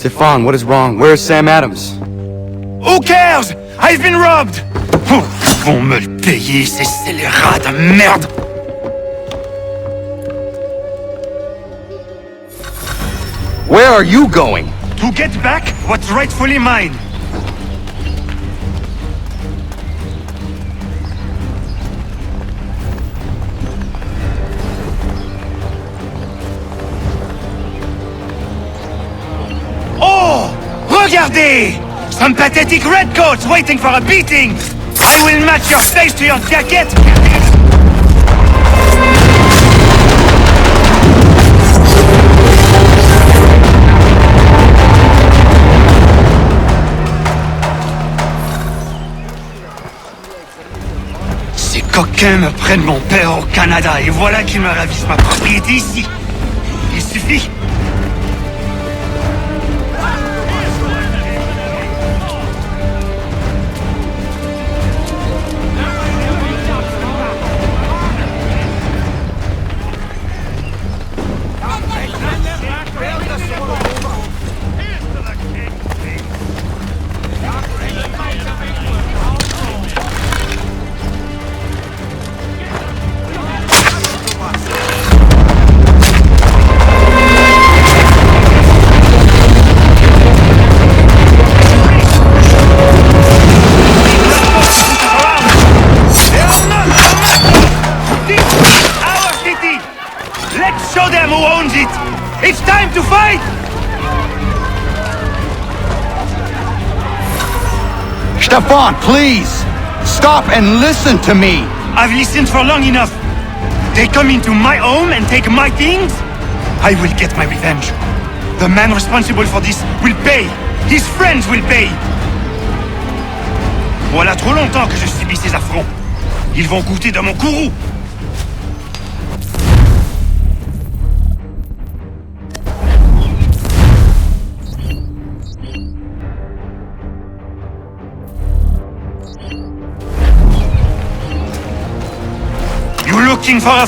Stefan, what is wrong? Where is Sam Adams? Who cares? I've been robbed! Vont me le payer, ces scélérats de merde! Where are you going? To get back what's rightfully mine. Oh! Regardez! Some pathetic redcoats waiting for a beating! I will match your face to your jacket! Ces coquins me prennent mon père au Canada et voilà qu'ils me ravissent ma propriété ici. Il suffit. Show them who owns it! It's time to fight! Stefan, please! Stop and listen to me! I've listened for long enough. They come into my home and take my things? I will get my revenge. The man responsible for this will pay. His friends will pay. Voilà trop longtemps que je subis ces affronts. Ils vont goûter dans mon courroux. Looking for a...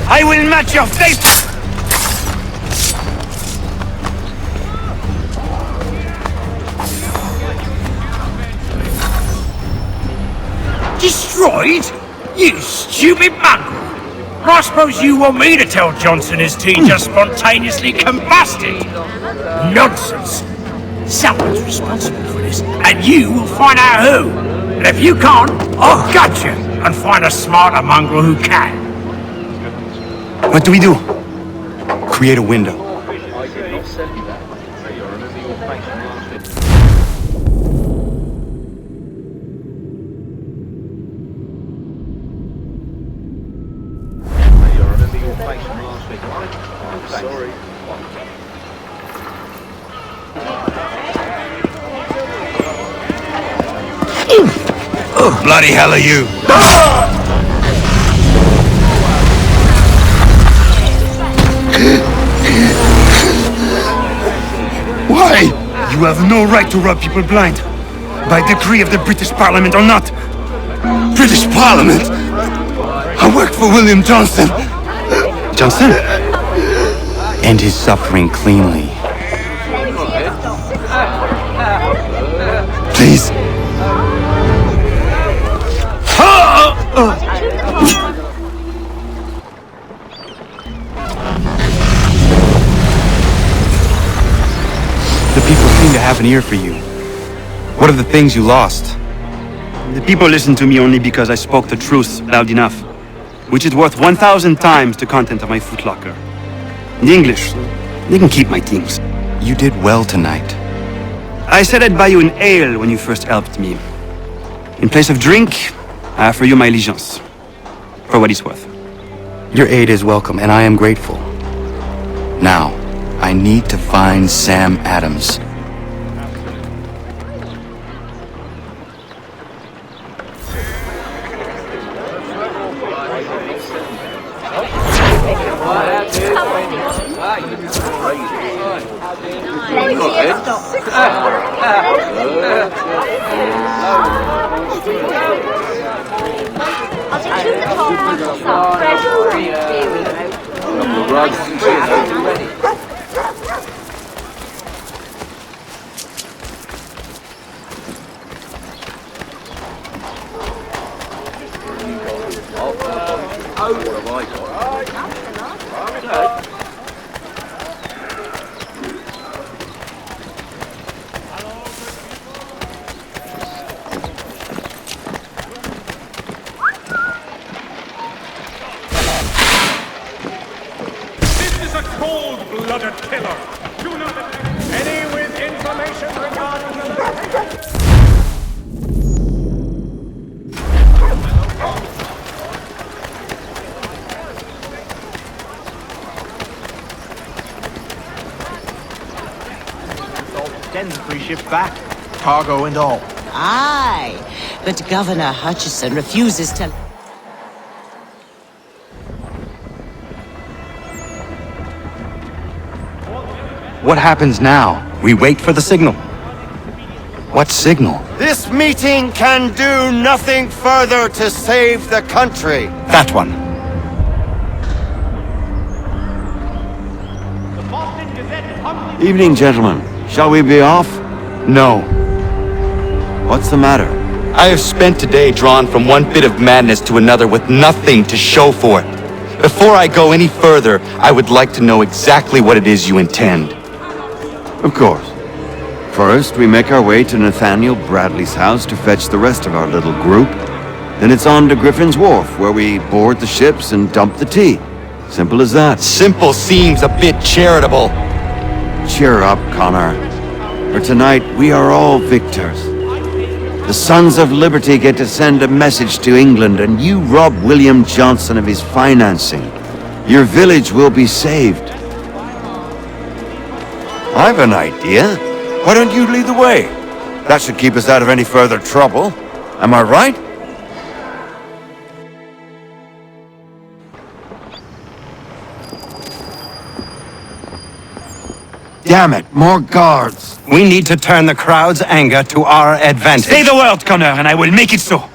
I will match your face! Destroyed? You stupid mongrel! I suppose you want me to tell Johnson his tea just spontaneously combusted? Nonsense! Someone's responsible for this, and you will find out who. And if you can't, I'll gut you and find a smarter mongrel who can. What do we do? Create a window. Bloody hell are you? Why? You have no right to rob people blind. By decree of the British Parliament or not. British Parliament? I work for William Johnson. Johnson? End his suffering cleanly. Please. The people seem to have an ear for you. What are the things you lost? The people listen to me only because I spoke the truth loud enough, which is worth 1,000 times the content of my footlocker. The English, they can keep my things. You did well tonight. I said I'd buy you an ale when you first helped me. In place of drink, I offer you my allegiance. For what it's worth. Your aid is welcome, and I am grateful. Now, I need to find Sam Adams. Cold-blooded killer. Do not attack any with information regarding the location. Send the three ships back, cargo and all. Aye, but Governor Hutchison refuses to... What happens now? We wait for the signal. What signal? This meeting can do nothing further to save the country. That one. Evening, gentlemen. Shall we be off? No. What's the matter? I have spent today drawn from one bit of madness to another with nothing to show for it. Before I go any further, I would like to know exactly what it is you intend. Of course. First, we make our way to Nathaniel Bradley's house to fetch the rest of our little group. Then it's on to Griffin's Wharf, where we board the ships and dump the tea. Simple as that. Simple seems a bit charitable. Cheer up, Connor. For tonight, we are all victors. The Sons of Liberty get to send a message to England, and you rob William Johnson of his financing. Your village will be saved. I've an idea. Why don't you lead the way? That should keep us out of any further trouble. Am I right? Damn it, more guards. We need to turn the crowd's anger to our advantage. Say the word, Connor, and I will make it so.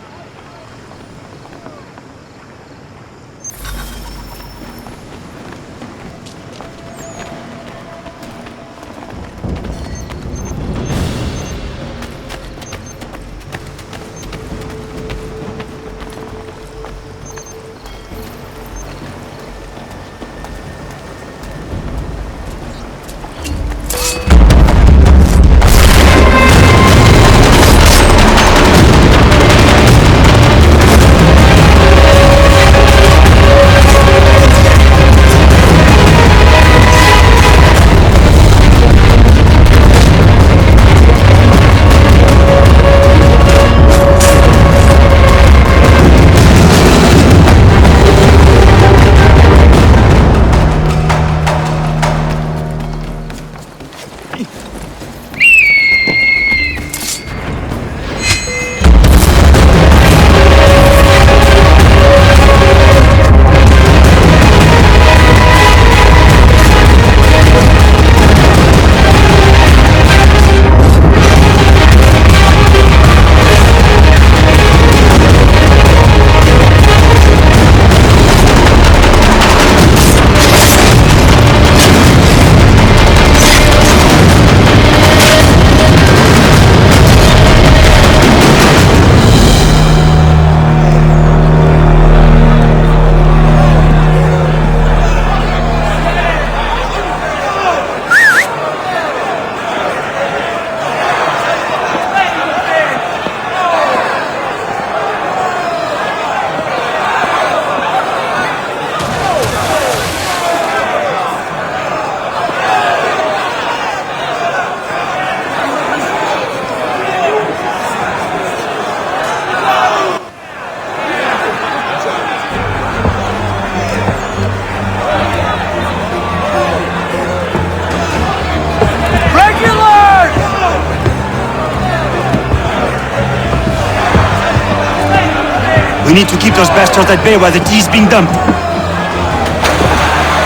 We need to keep those bastards at bay while the tea's being dumped.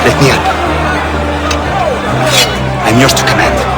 Let me up. I'm yours to command.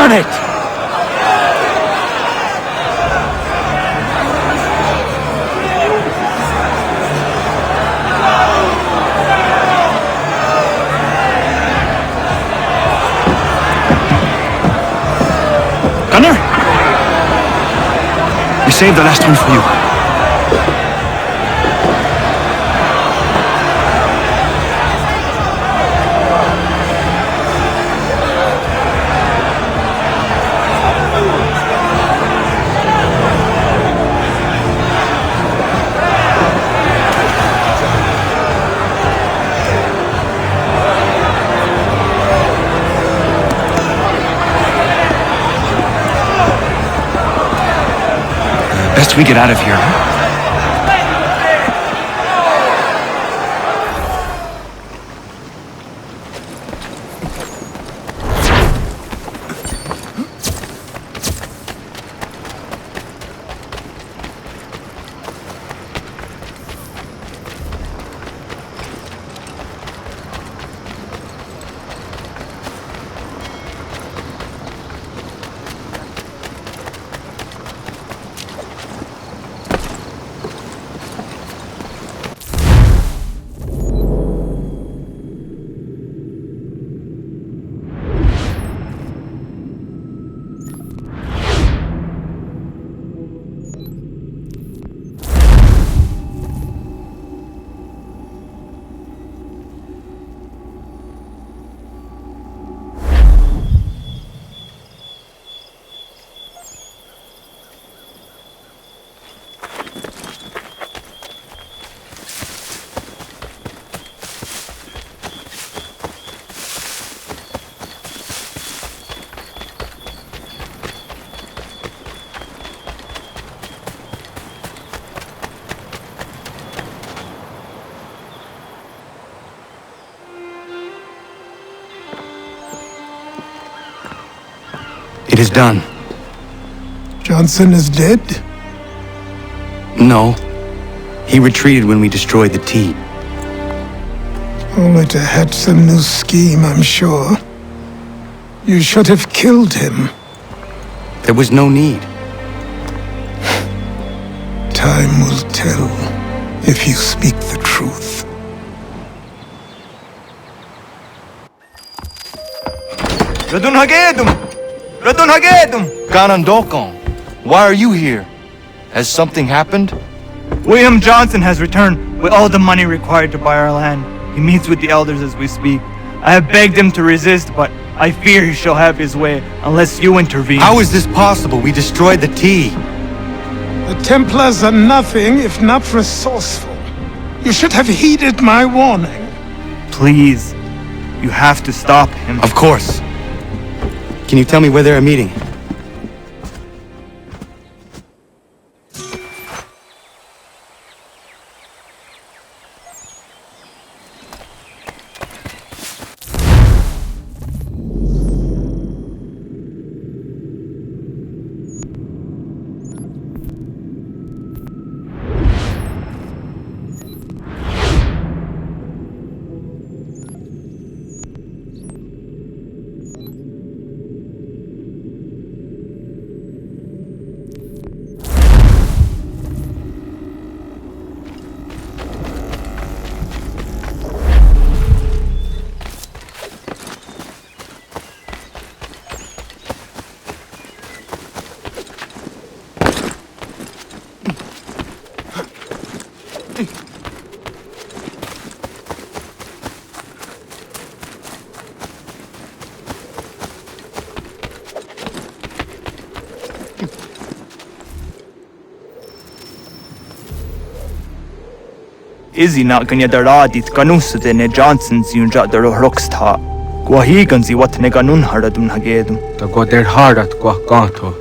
Damn it! Gunner? We saved the last one for you. Best we get out of here, huh? It is done. Johnson is dead? No. He retreated when we destroyed the T. Only to hatch some new scheme, I'm sure. You should have killed him. There was no need. Time will tell if you speak the truth. Ganondokon, why are you here? Has something happened? William Johnson has returned with all the money required to buy our land. He meets with the elders as we speak. I have begged him to resist, but I fear he shall have his way unless you intervene. How is this possible? We destroyed the T. The Templars are nothing if not resourceful. You should have heeded my warning. Please, you have to stop him. Of course. Can you tell me where they're meeting? Izzy not gonna daradit ganusde ne Johnson's yunja daro rocksta. Guahiganzi what ne ganun haradun hagedum. Ta goder hardat gua ganto.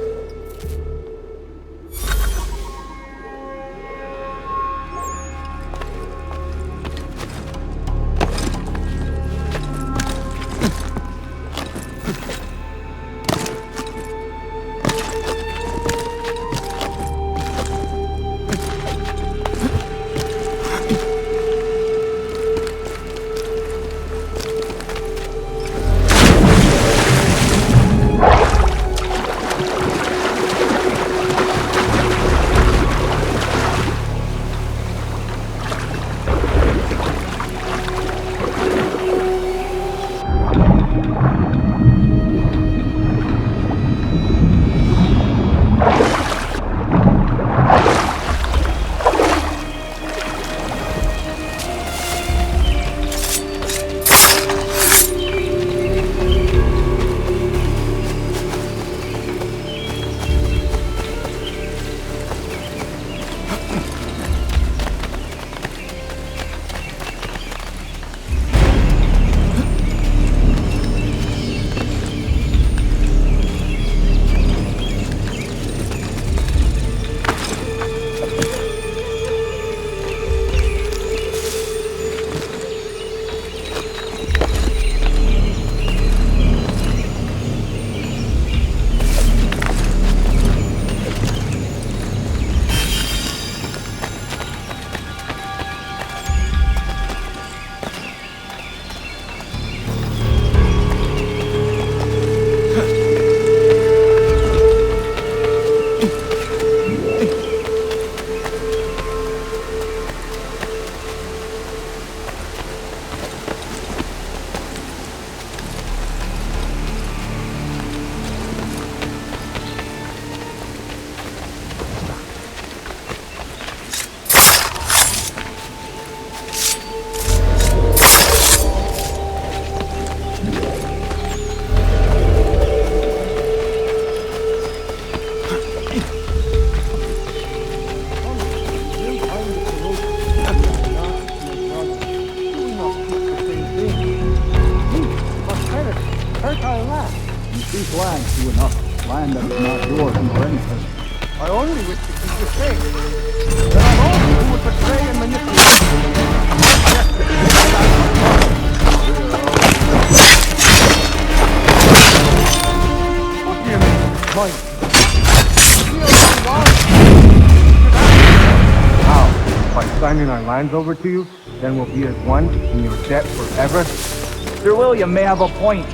Signing our lands over to you, then we'll be as one in your debt forever? Sir William may have a point.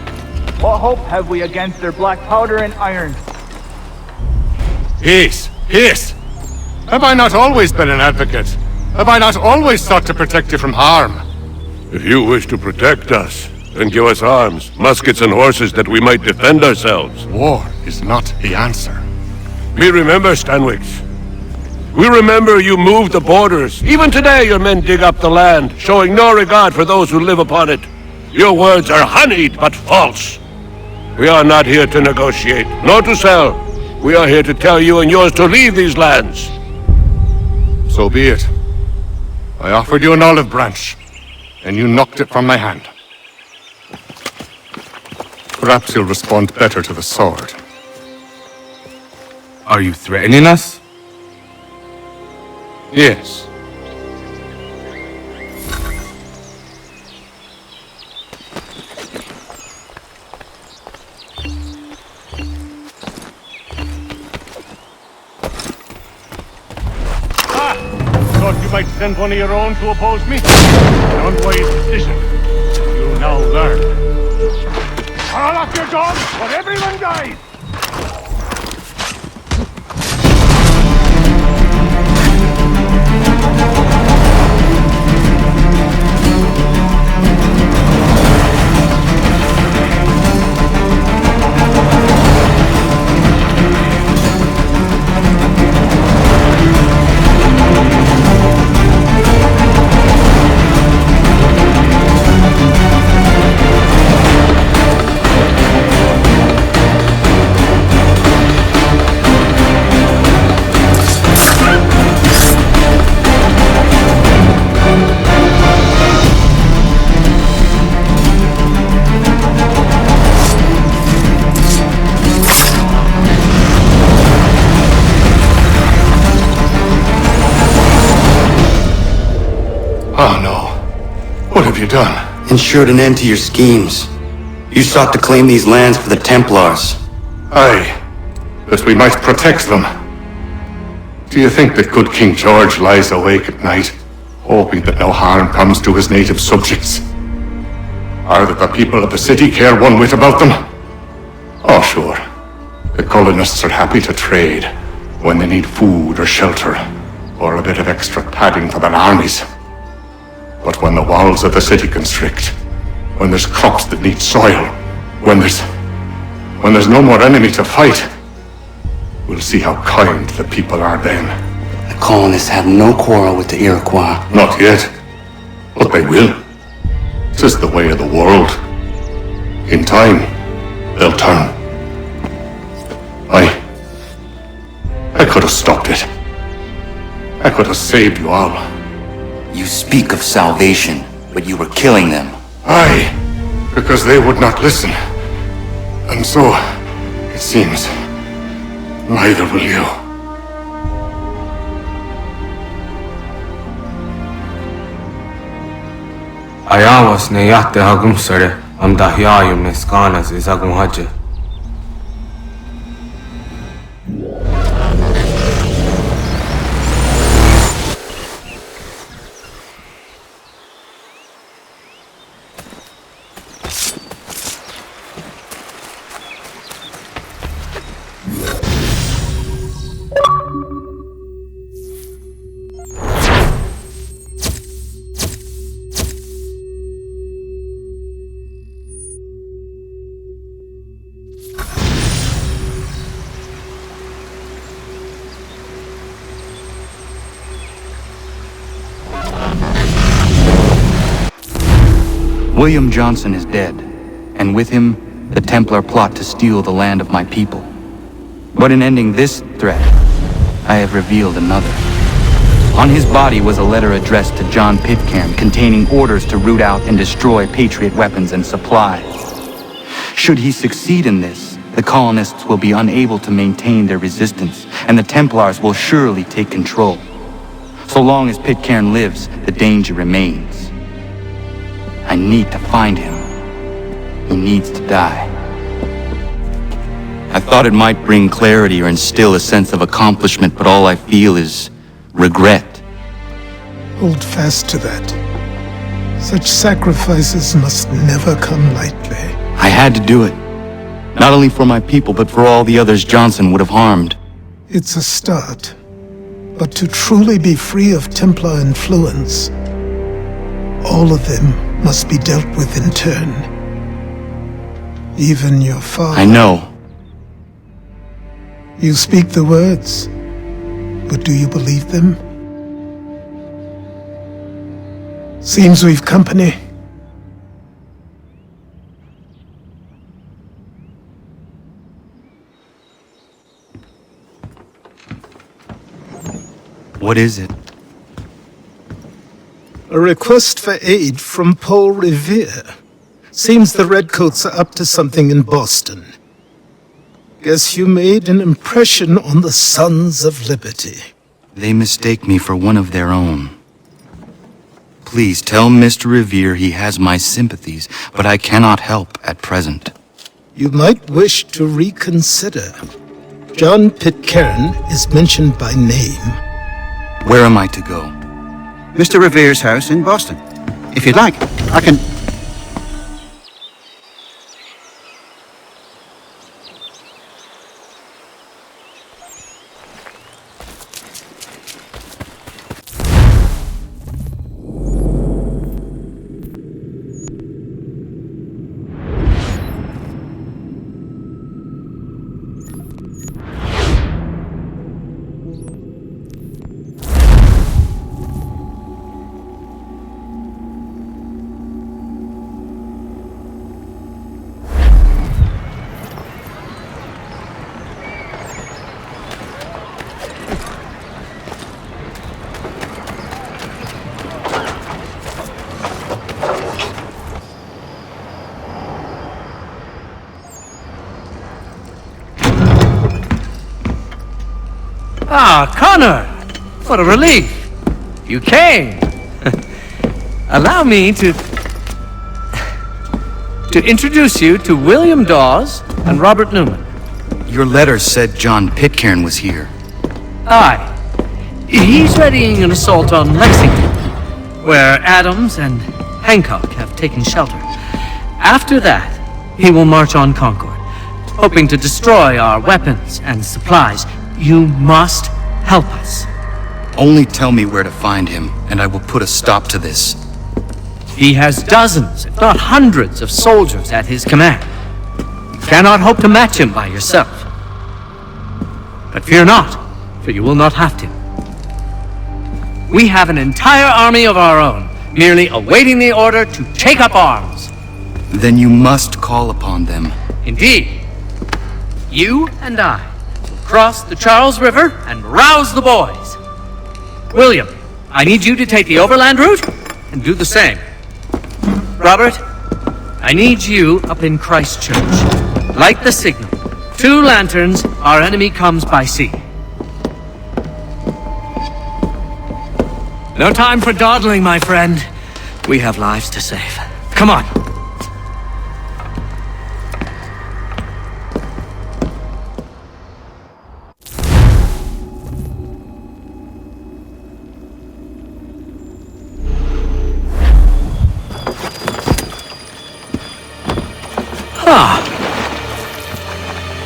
What hope have we against their black powder and iron? Peace! Peace! Have I not always been an advocate? Have I not always sought to protect you from harm? If you wish to protect us, then give us arms, muskets and horses that we might defend ourselves. War is not the answer. We remember, Stanwix. We remember you moved the borders. Even today your men dig up the land, showing no regard for those who live upon it. Your words are honeyed, but false. We are not here to negotiate, nor to sell. We are here to tell you and yours to leave these lands. So be it. I offered you an olive branch, and you knocked it from my hand. Perhaps you'll respond better to the sword. Are you threatening us? Yes. Thought you might send one of your own to oppose me? An unwise decision. You'll now learn. Call off your dogs, or everyone dies! Oh no. What have you done? Ensured an end to your schemes. You sought to claim these lands for the Templars. Aye, that we might protect them. Do you think that good King George lies awake at night, hoping that no harm comes to his native subjects? Or that the people of the city care one whit about them? Oh sure, the colonists are happy to trade when they need food or shelter, or a bit of extra padding for their armies. But when the walls of the city constrict, when there's crops that need soil, When there's no more enemy to fight, we'll see how kind the people are then. The colonists have no quarrel with the Iroquois. Not yet, but they will. This is the way of the world. In time, they'll turn. I could have stopped it. I could have saved you all. You speak of salvation, but you were killing them. Aye, because they would not listen. And so, it seems, neither will you. Ayawas ne yatte hagum sare, am dahyayum ne skanas izagum haje. William Johnson is dead, and with him, the Templar plot to steal the land of my people. But in ending this threat, I have revealed another. On his body was a letter addressed to John Pitcairn containing orders to root out and destroy Patriot weapons and supplies. Should he succeed in this, the colonists will be unable to maintain their resistance, and the Templars will surely take control. So long as Pitcairn lives, the danger remains. I need to find him. He needs to die. I thought it might bring clarity or instill a sense of accomplishment, but all I feel is regret. Hold fast to that. Such sacrifices must never come lightly. I had to do it. Not only for my people, but for all the others Johnson would have harmed. It's a start. But to truly be free of Templar influence, all of them must be dealt with in turn. Even your father. I know. You speak the words, but do you believe them? Seems we've company. What is it? A request for aid from Paul Revere. Seems the Redcoats are up to something in Boston. Guess you made an impression on the Sons of Liberty. They mistake me for one of their own. Please tell Mr. Revere he has my sympathies, but I cannot help at present. You might wish to reconsider. John Pitcairn is mentioned by name. Where am I to go? Mr. Revere's house in Boston. If you'd like, I can... Ah, Connor! What a relief! You came! Allow me to introduce you to William Dawes and Robert Newman. Your letter said John Pitcairn was here. Aye. He's readying an assault on Lexington, where Adams and Hancock have taken shelter. After that, he will march on Concord, hoping to destroy our weapons and supplies. You must help us. Only tell me where to find him, and I will put a stop to this. He has dozens, if not hundreds, of soldiers at his command. cannot hope to match him by yourself. But fear not, for you will not have to. We have an entire army of our own, merely awaiting the order to take up arms. Then you must call upon them. Indeed. You and I will cross the Charles River and rouse the boys. William, I need you to take the overland route and do the same. Robert, I need you up in Christchurch. Light the signal. 2 lanterns, our enemy comes by sea. No time for dawdling, my friend. We have lives to save. Come on.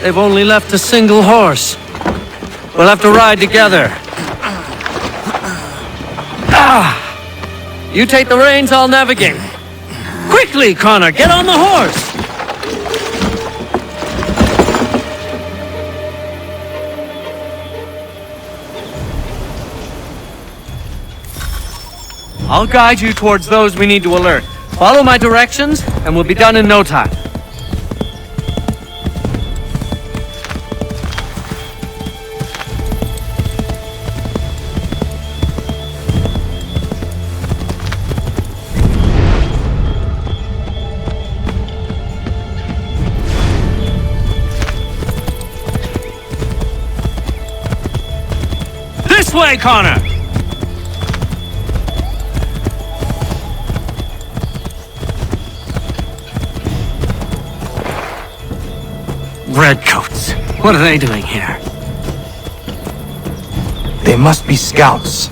They've only left a single horse. We'll have to ride together. You take the reins, I'll navigate. Quickly, Connor, get on the horse! I'll guide you towards those we need to alert. Follow my directions, and we'll be done in no time. This way, Connor! Redcoats. What are they doing here? They must be scouts.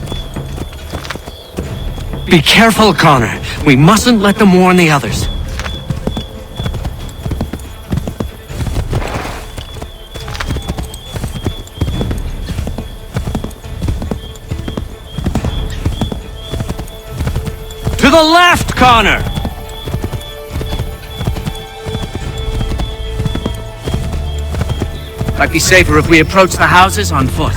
Be careful, Connor. We mustn't let them warn the others. To the left, Connor! Might be safer if we approach the houses on foot.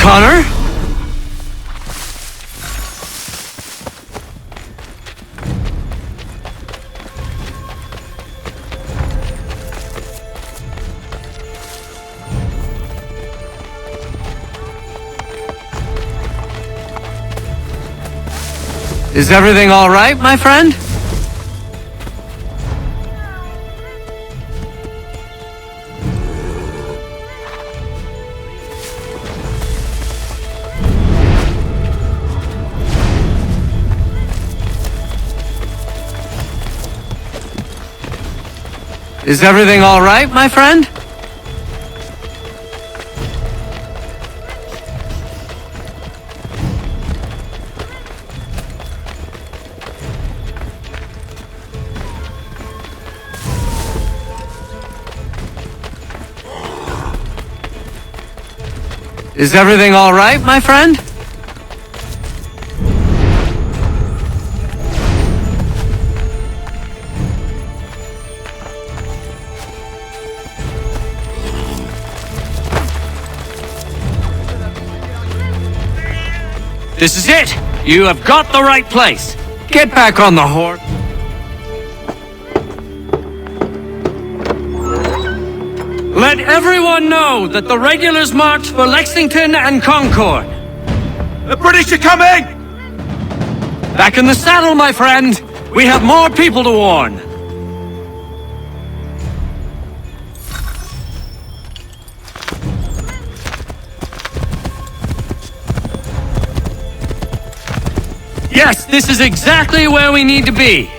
Connor? Is everything all right, my friend? Is everything all right, my friend? Is everything all right, my friend? This is it! You have got the right place! Get back on the horse! Let everyone know that the regulars march for Lexington and Concord! The British are coming! Back in the saddle, my friend! We have more people to warn! Yes, this is exactly where we need to be.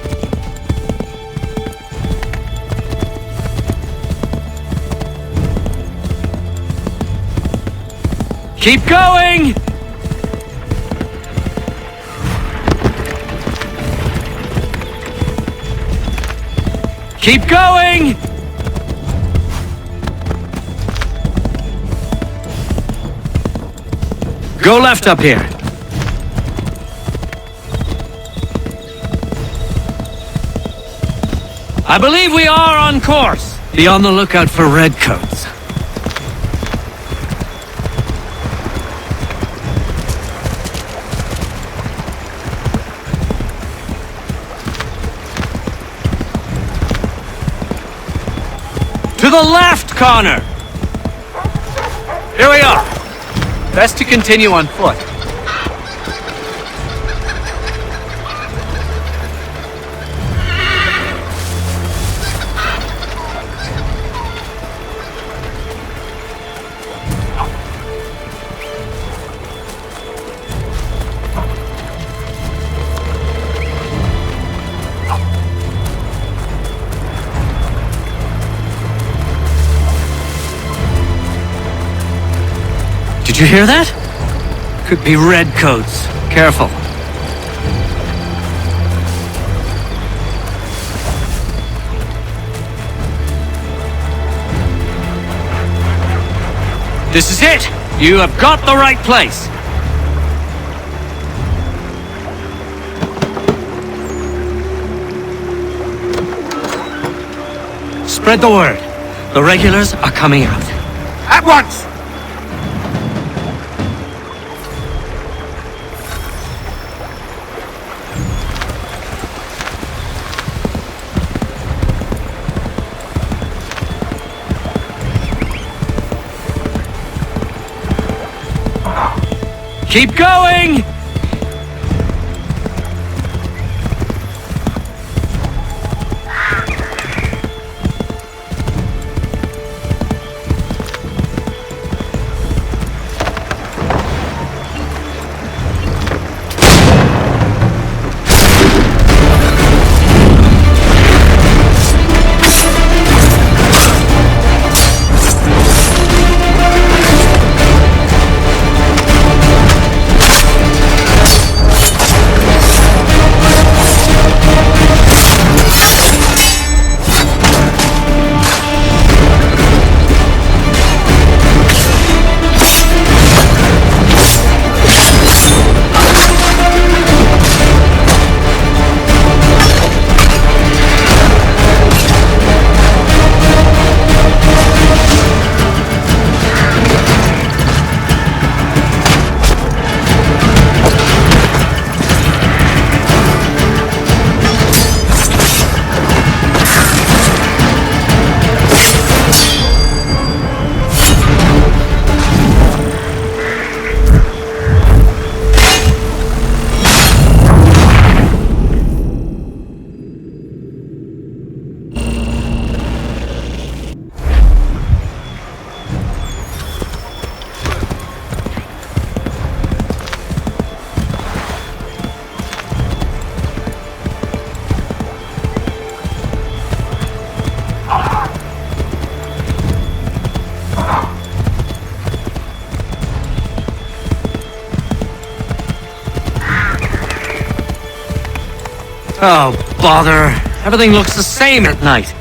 Keep going! Keep going! Go left up here. I believe we are on course. Be on the lookout for redcoats. To the left, Connor! Here we are. Best to continue on foot. Did you hear that? Could be redcoats. Careful. This is it! You have got the right place! Spread the word. The regulars are coming out. At once! Keep going! Oh, bother. Everything looks the same at night.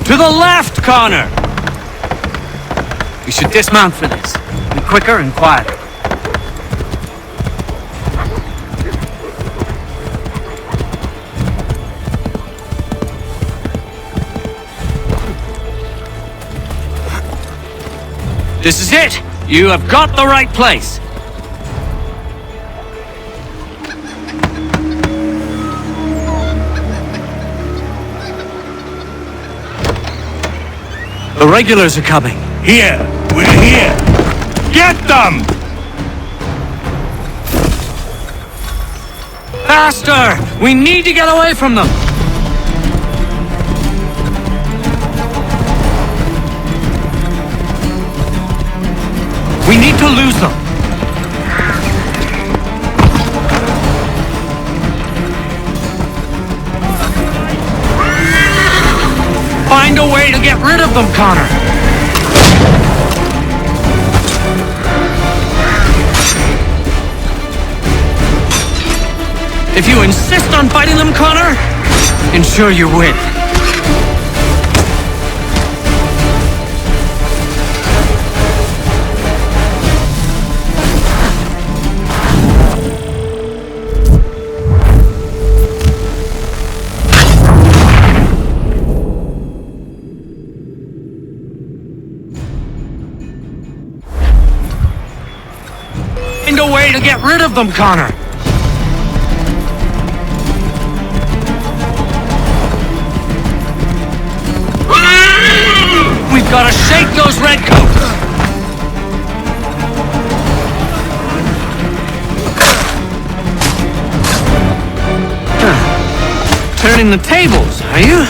To the left, Connor! We should dismount for this. Be quicker and quieter. This is it! You have got the right place! The regulars are coming. Here! We're here! Get them! Faster! We need to get away from them! We need to lose them! Find a way to get rid of them, Connor! If you insist on fighting them, Connor, ensure you win. Find a way to get rid of them, Connor! We've got to shake those redcoats! Turning the tables, are you?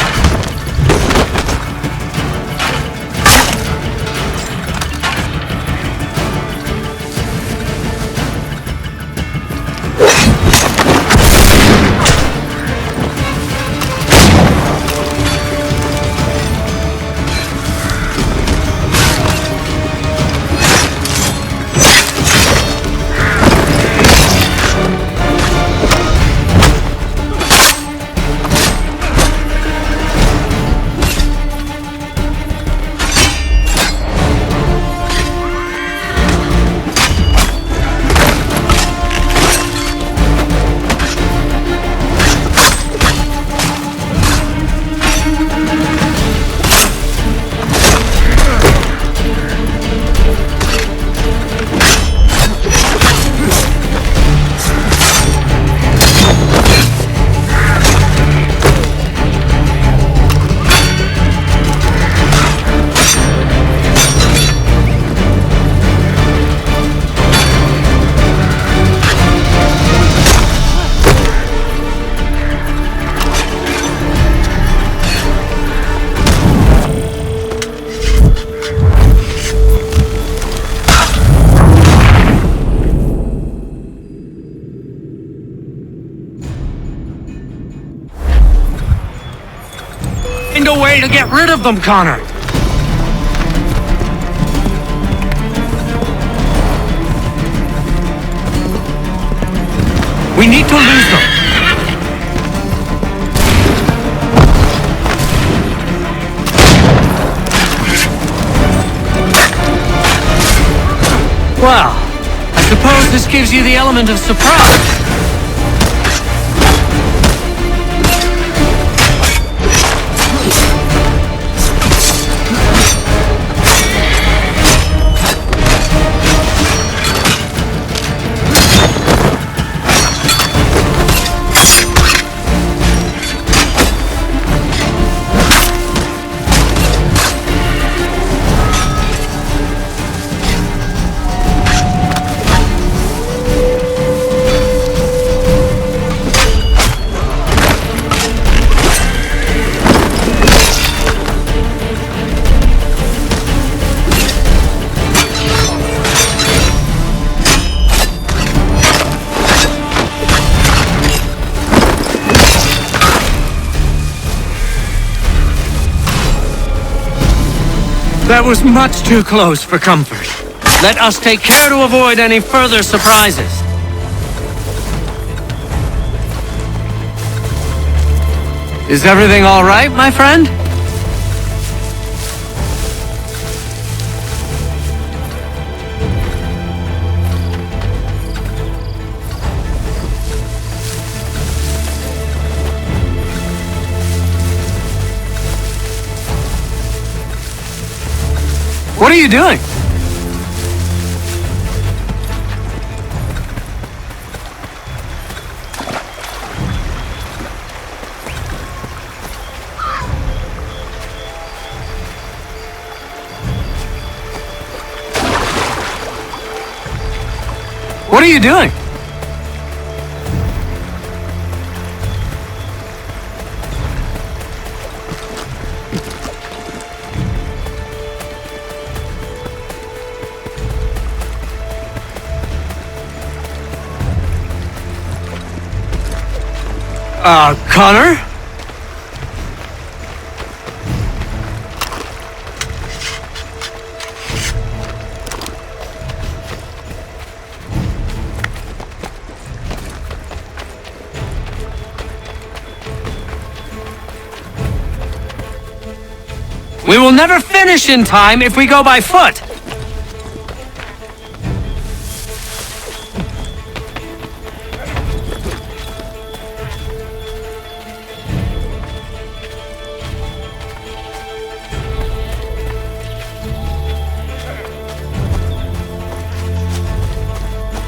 Find a way to get rid of them, Connor! We need to lose them! Well, I suppose this gives you the element of surprise. That was much too close for comfort. Let us take care to avoid any further surprises. Is everything all right, my friend? What are you doing? What are you doing? Connor? We will never finish in time if we go by foot.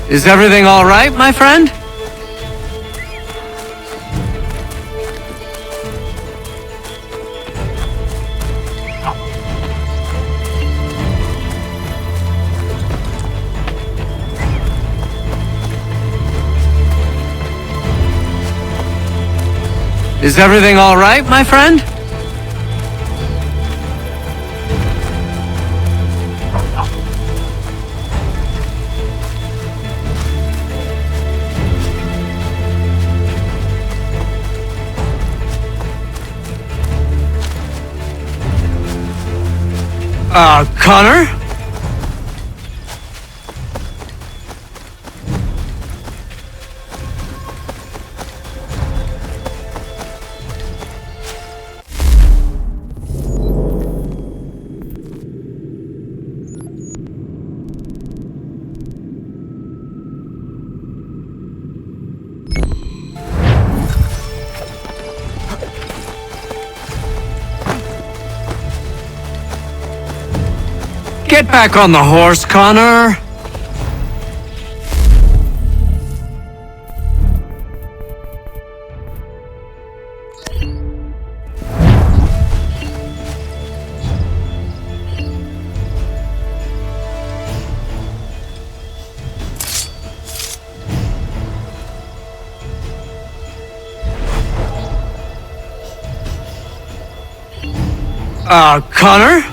Is everything all right, my friend? Is everything all right, my friend? Connor? Get back on the horse, Connor. Connor?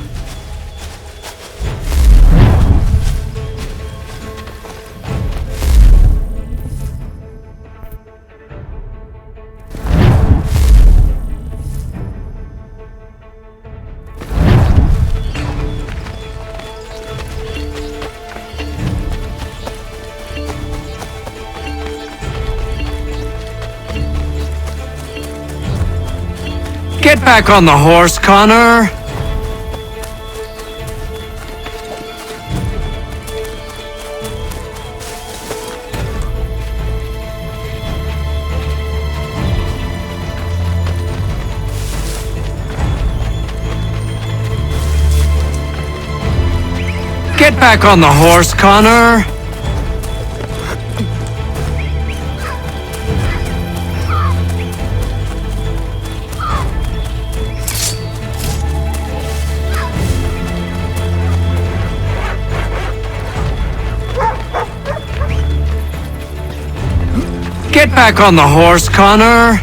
Get back on the horse, Connor. Get back on the horse, Connor. Get back on the horse, Connor.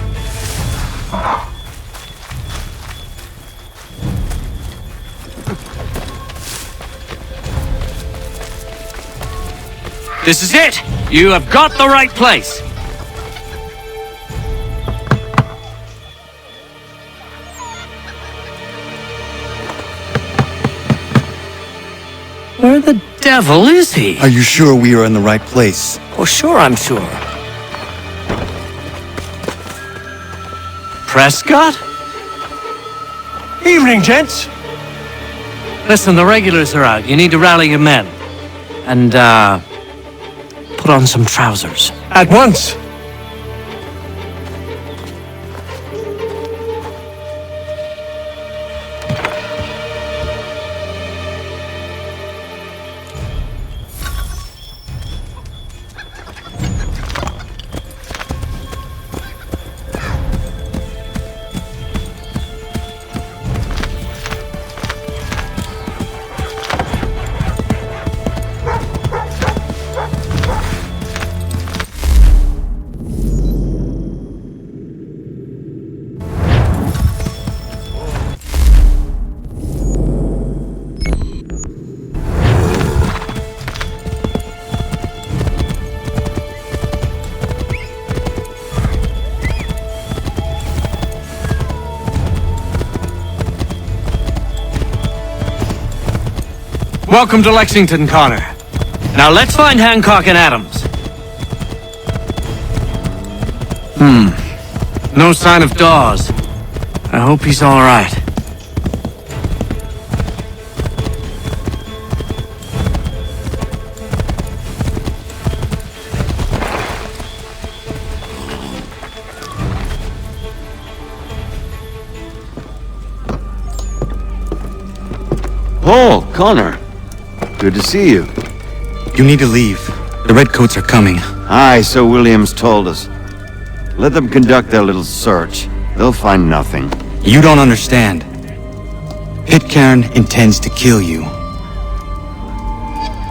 This is it! You have got the right place! Where the devil is he? Are you sure we are in the right place? Oh, sure, I'm sure. Prescott? Evening, gents. Listen, the regulars are out. You need to rally your men. And, put on some trousers. At once. Welcome to Lexington, Connor. Now let's find Hancock and Adams. No sign of Dawes. I hope he's all right. Oh, Connor. Good to see you. You need to leave. The Redcoats are coming. Aye, so Williams told us. Let them conduct their little search. They'll find nothing. You don't understand. Pitcairn intends to kill you.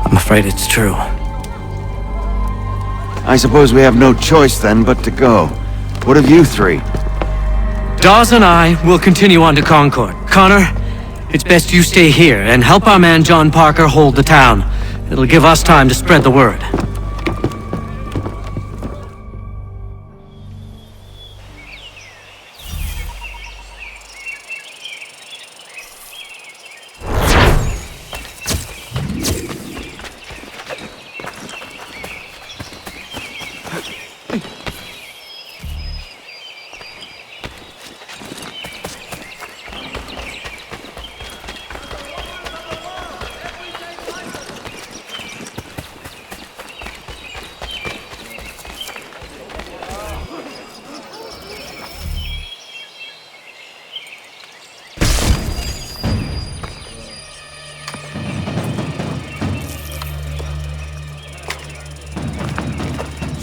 I'm afraid it's true. I suppose we have no choice then but to go. What of you three? Dawes and I will continue on to Concord. Connor, it's best you stay here and help our man John Parker hold the town. It'll give us time to spread the word.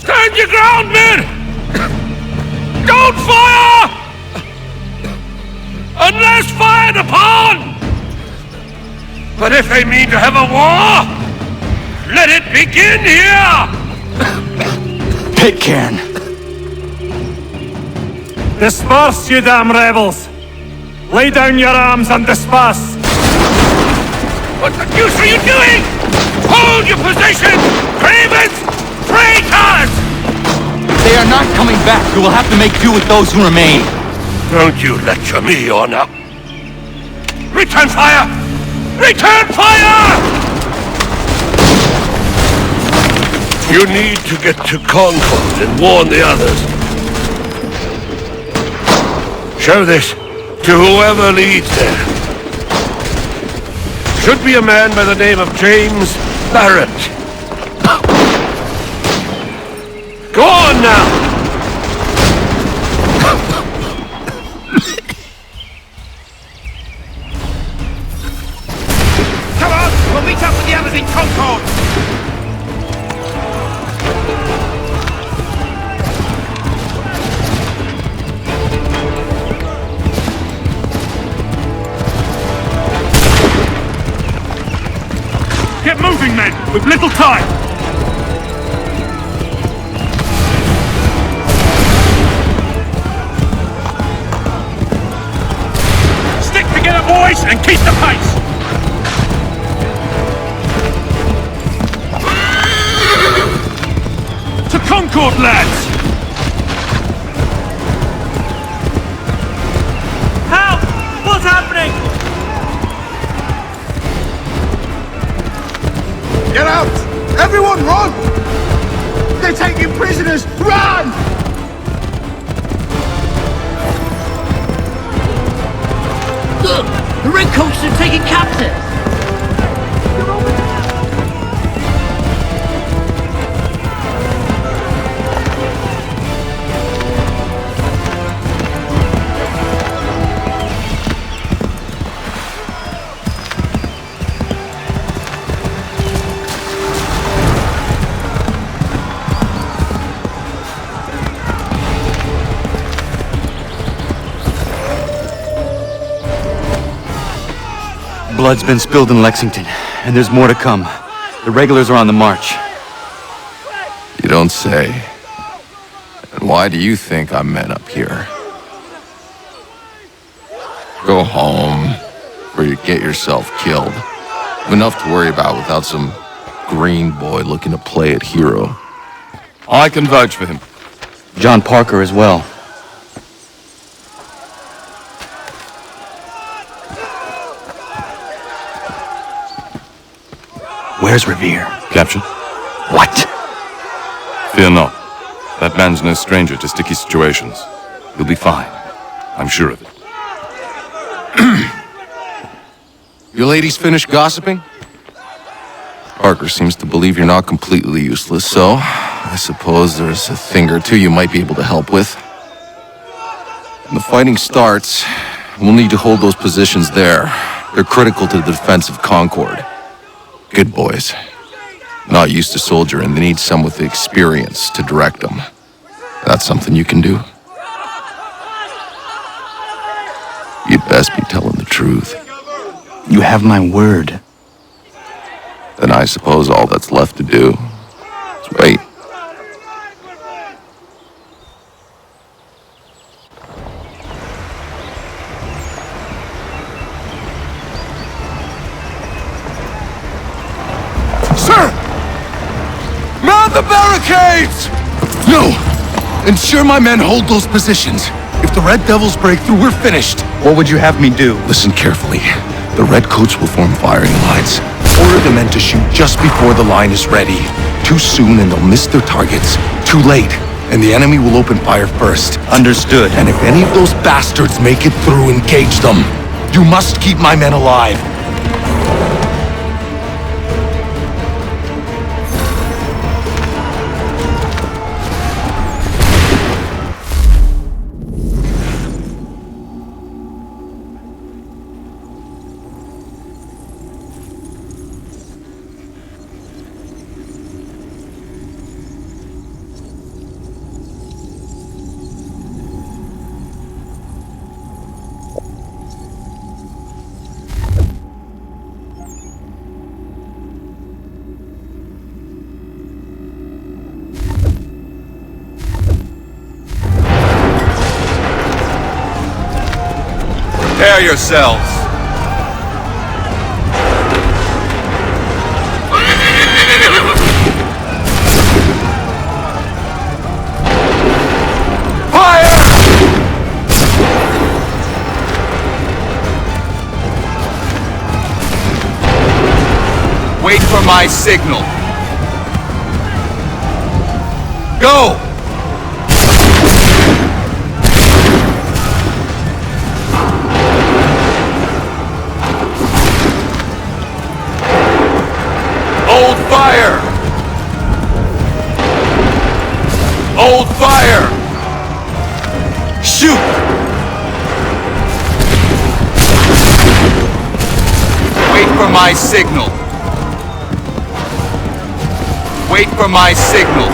Stand your ground, men! Don't fire! Unless fired upon! But if they mean to have a war, let it begin here! Pitcairn! Disperse, you damn rebels! Lay down your arms and disperse! What the deuce are you doing? Hold your position! Cravens! Traitors! They are not coming back. You will have to make do with those who remain. Don't you lecture me or now. Return fire! Return fire! You need to get to Concord and warn the others. Show this to whoever leads there. Should be a man by the name of James Barrett. Go on now! Come on! We'll meet up with the others in Concord! Get moving, men! We've little time! Boys, and keep the pace! To Concord, lads! Help! What's happening? Get out! Everyone run! They're taking prisoners! Run! Look! The Redcoats are taking captives! Blood's been spilled in Lexington, and there's more to come. The regulars are on the march. You don't say. And why do you think I'm men up here? Go home, or you get yourself killed. Enough to worry about without some green boy looking to play at hero. I can vouch for him. John Parker as well. Where's Revere? Captured? What? Fear not. That man's no stranger to sticky situations. You'll be fine. I'm sure of it. You ladies finished gossiping? Parker seems to believe you're not completely useless, so I suppose there's a thing or two you might be able to help with. When the fighting starts, we'll need to hold those positions there. They're critical to the defense of Concord. Good boys. Not used to soldiering, they need some with the experience to direct them. That's something you can do? You'd best be telling the truth. You have my word. Then I suppose all that's left to do is wait. Sir! Man the barricades! No! Ensure my men hold those positions. If the Red Devils break through, we're finished. What would you have me do? Listen carefully. The Redcoats will form firing lines. Order the men to shoot just before the line is ready. Too soon and they'll miss their targets. Too late, and the enemy will open fire first. Understood. And if any of those bastards make it through, engage them. You must keep my men alive. Prepare yourselves. Wait for my signal. Go! Hold fire! Hold fire! Shoot! Wait for my signal. Wait for my signal.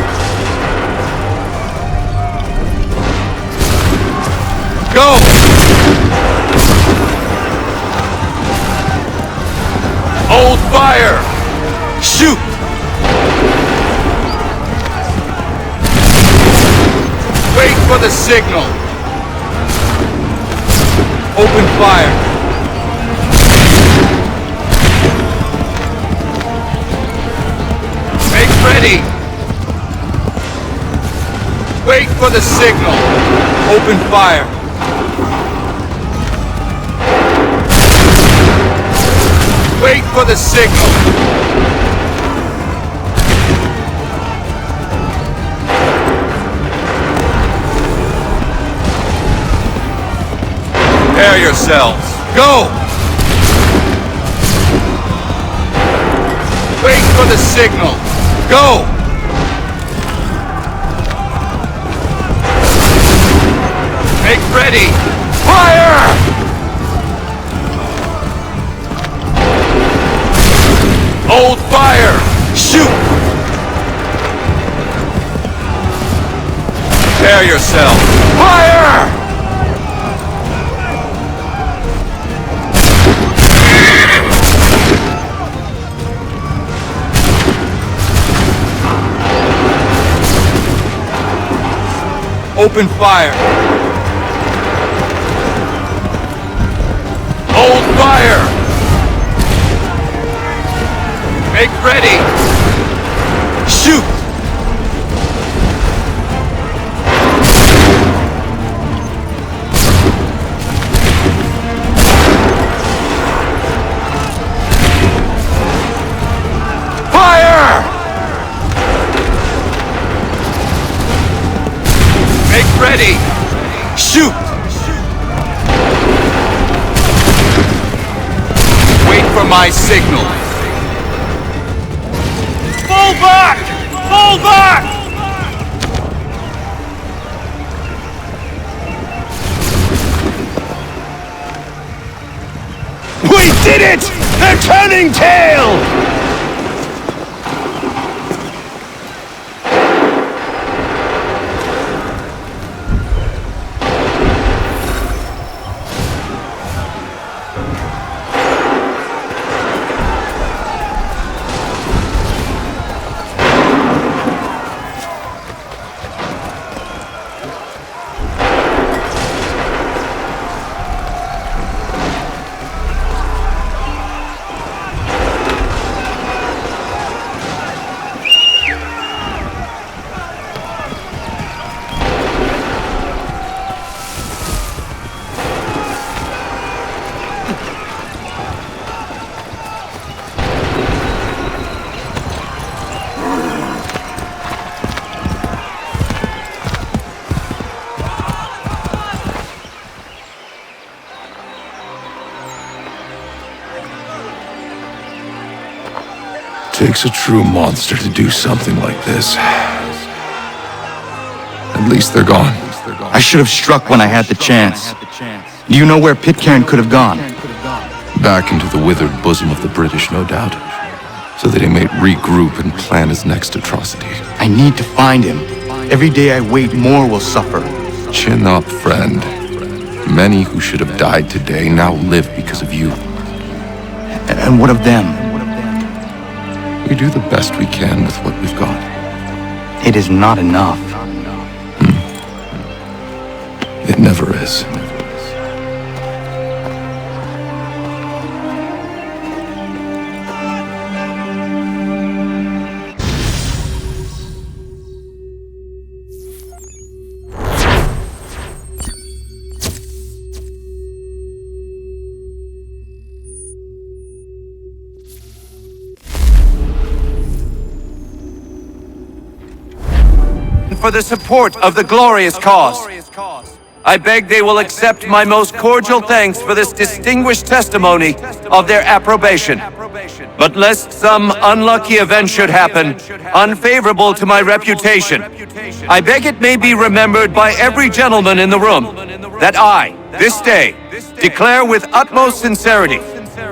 Go! Hold fire! Shoot! Wait for the signal. Open fire. Make ready. Wait for the signal. Open fire. Wait for the signal. Prepare yourselves. Go! Wait for the signal. Go! Make ready. Fire! Hold fire! Shoot! Prepare yourself. Fire! Open fire! Hold fire! Make ready! Shoot! my signal. Fall back! Fall back! We did it! They're turning tail! Takes a true monster to do something like this. At least they're gone. I should have struck when I had the chance. Do you know where Pitcairn could have gone? Back into the withered bosom of the British, no doubt. So that he may regroup and plan his next atrocity. I need to find him. Every day I wait, more will suffer. Chin up, friend. Many who should have died today now live because of you. And what of them? We do the best we can with what we've got. It is not enough. It never is. For the support of the glorious cause. I beg they will accept my most cordial thanks for this distinguished testimony of their approbation. But lest some unlucky event should happen, unfavorable to my reputation, I beg it may be remembered by every gentleman in the room that I, this day, declare with utmost sincerity,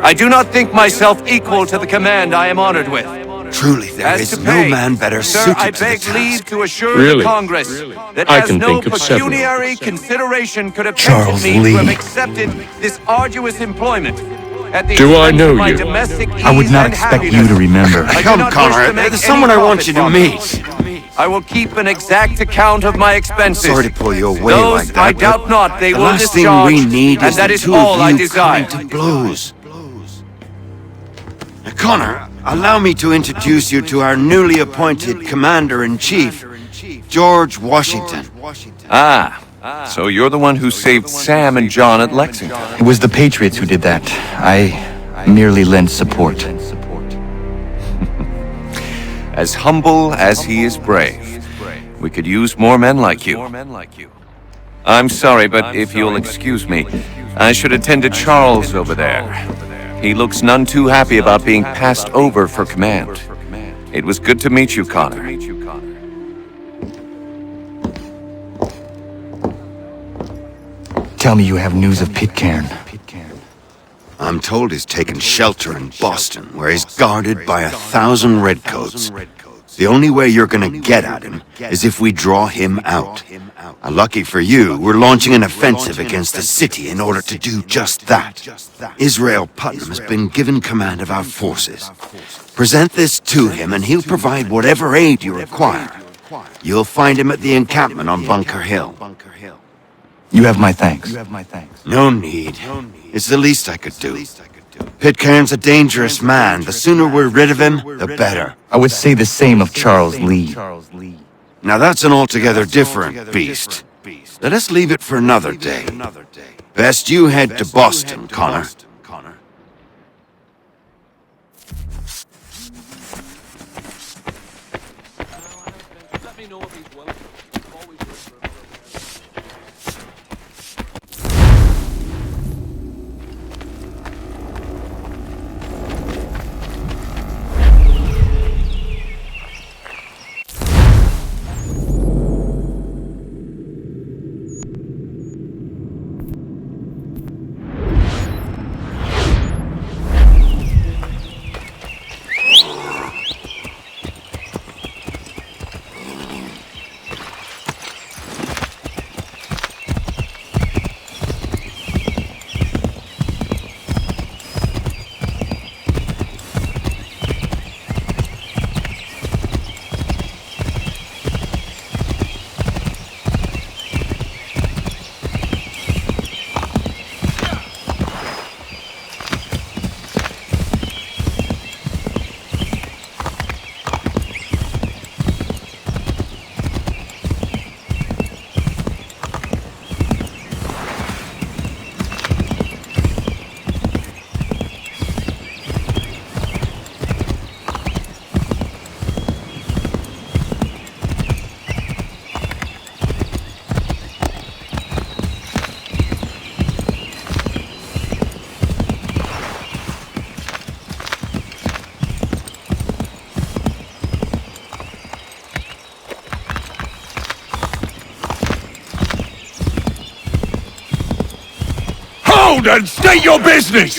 I do not think myself equal to the command I am honored with. Truly, there is no man better suited to the task. I beg leave to assure the Congress that as no pecuniary consideration could have tempted me to have accepted this arduous employment. At the expense of my domestic ease I would not and expect you happiness. to remember. I do Come, not Connor, wish to make there's any someone I want profit you to from meet. it. I will keep an exact account of my expenses. Sorry to pull you away Those like that, I doubt not they the will last thing discharge, we need and is that the is two all of I you desire. coming to blows. Now, Connor, allow me to introduce you to our newly appointed Commander-in-Chief, George Washington. Ah, so you're the one who saved Sam and John at Lexington. It was the Patriots who did that. I merely lent support. As humble as he is brave. We could use more men like you. I'm sorry, but if you'll excuse me, I should attend to Charles over there. He looks none too happy about being passed over for command. It was good to meet you, Connor. Tell me you have news of Pitcairn. I'm told he's taken shelter in Boston, where he's guarded by 1,000 redcoats. The only way you're gonna get at him is if we draw him out. Lucky for you, we're launching an offensive against the city in order to do just that. Israel Putnam has been given command of our forces. Present this to him and he'll provide whatever aid you require. You'll find him at the encampment on Bunker Hill. You have my thanks. No need. It's the least I could do. Pitcairn's a dangerous man. The sooner we're rid of him, the better. I would say the same of Charles Lee. Now that's an altogether different beast. Let us leave it for another day. Best you head to Boston, Connor. around and state your business!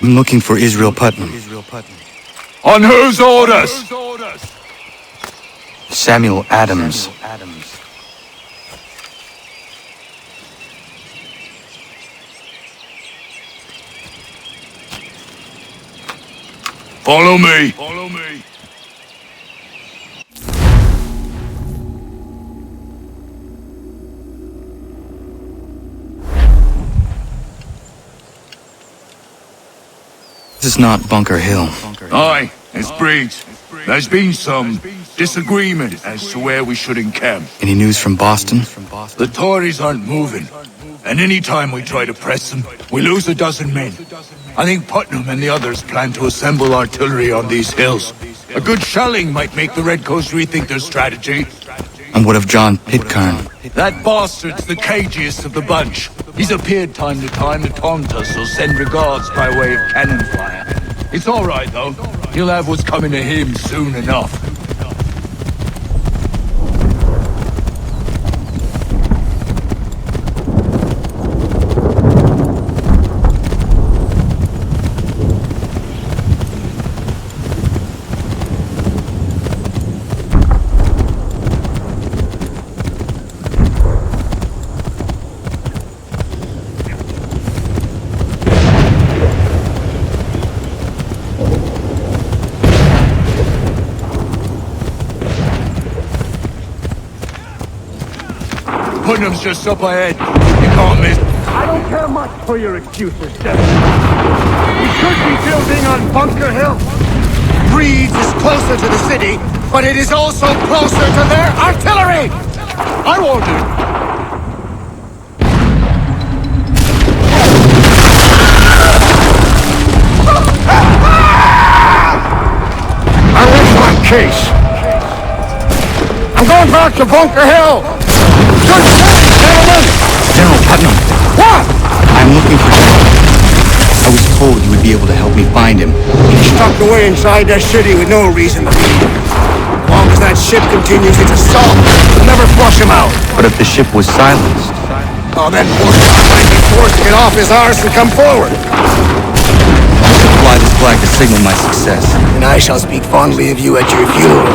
I'm looking for Israel Putnam. On whose orders? Samuel Adams. Follow me. Follow me. This is not Bunker Hill. Aye, it's Briggs. There's been some disagreement as to where we should encamp. Any news from Boston? The Tories aren't moving, and any time we try to press them, we lose a dozen men. I think Putnam and the others plan to assemble artillery on these hills. A good shelling might make the Redcoats rethink their strategy. And what of John Pitcairn? That bastard's the cagiest of the bunch. He's appeared time to time to taunt us or send regards by way of cannon fire. It's all right, though. He'll have what's coming to him soon enough. Putnam's just up ahead. You can't miss. I don't care much for your excuses, Devin. We should be building on Bunker Hill. Breeds is closer to the city, but it is also closer to their artillery! I won't do. I rest my case. I'm going back to Bunker Hill. Good day, gentlemen! General Putnam. What? I'm looking for General. I was told you would be able to help me find him. He's tucked away inside that city with no reason to be. As long as that ship continues its assault, we'll never flush him out. But if the ship was silenced? Oh, then poor John might be forced to get off his arse and come forward. I shall fly this flag to signal my success. And I shall speak fondly of you at your funeral.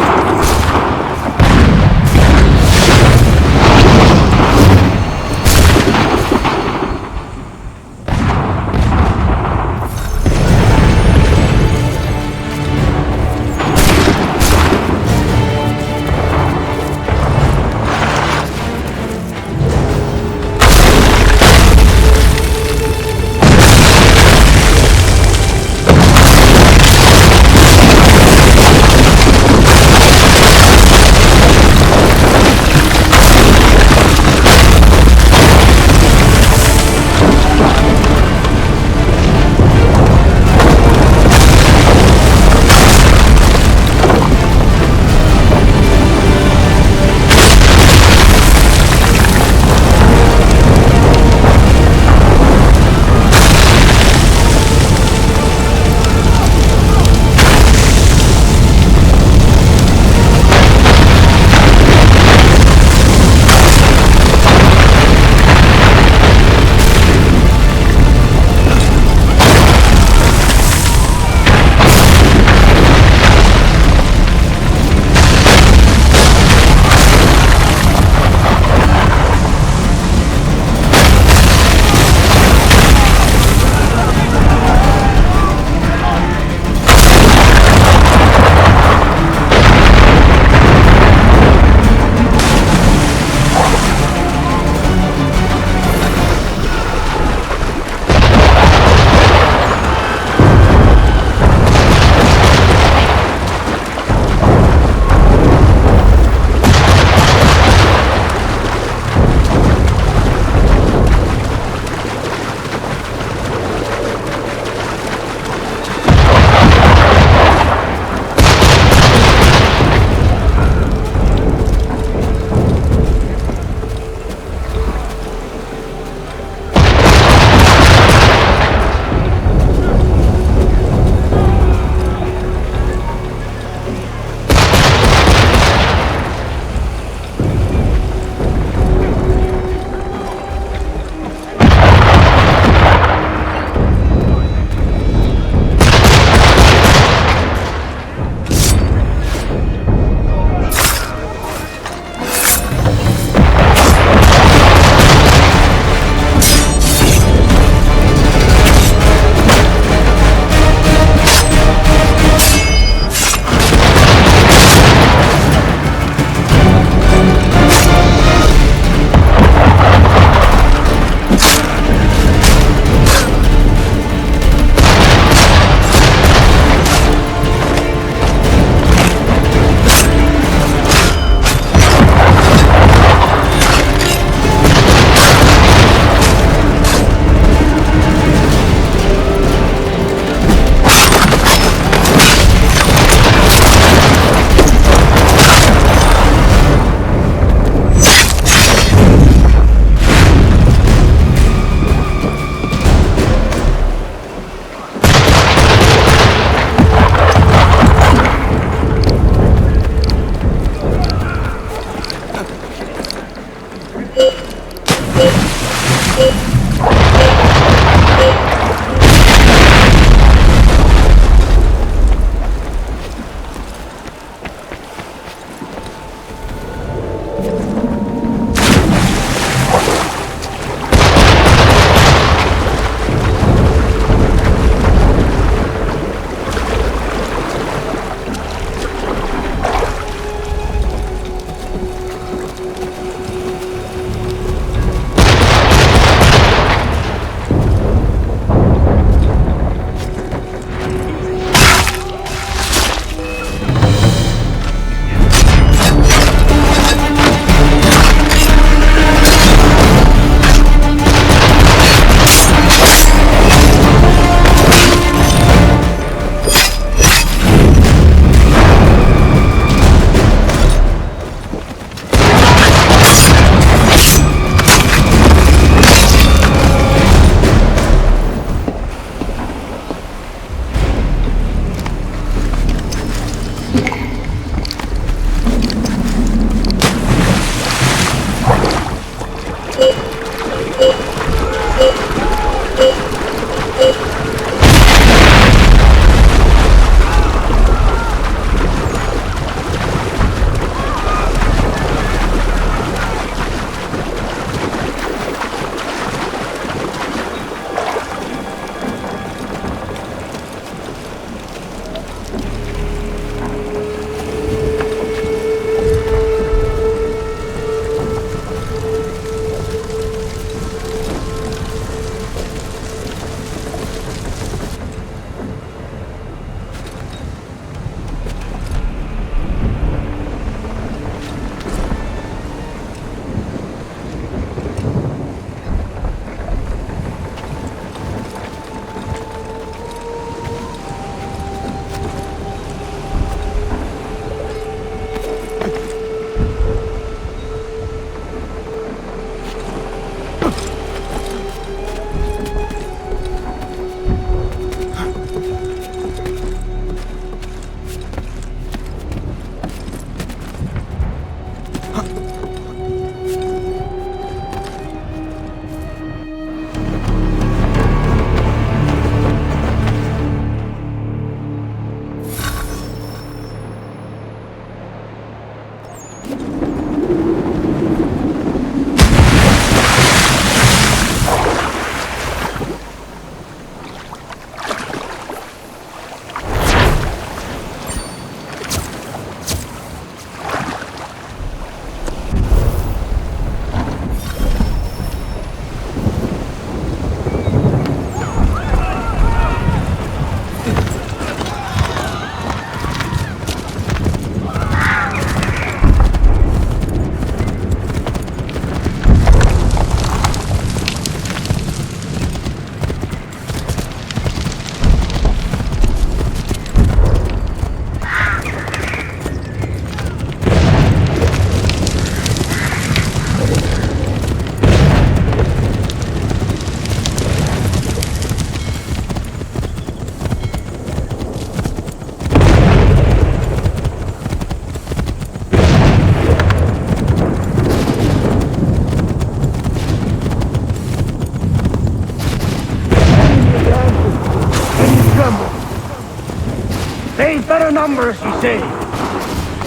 They've better numbers, you say.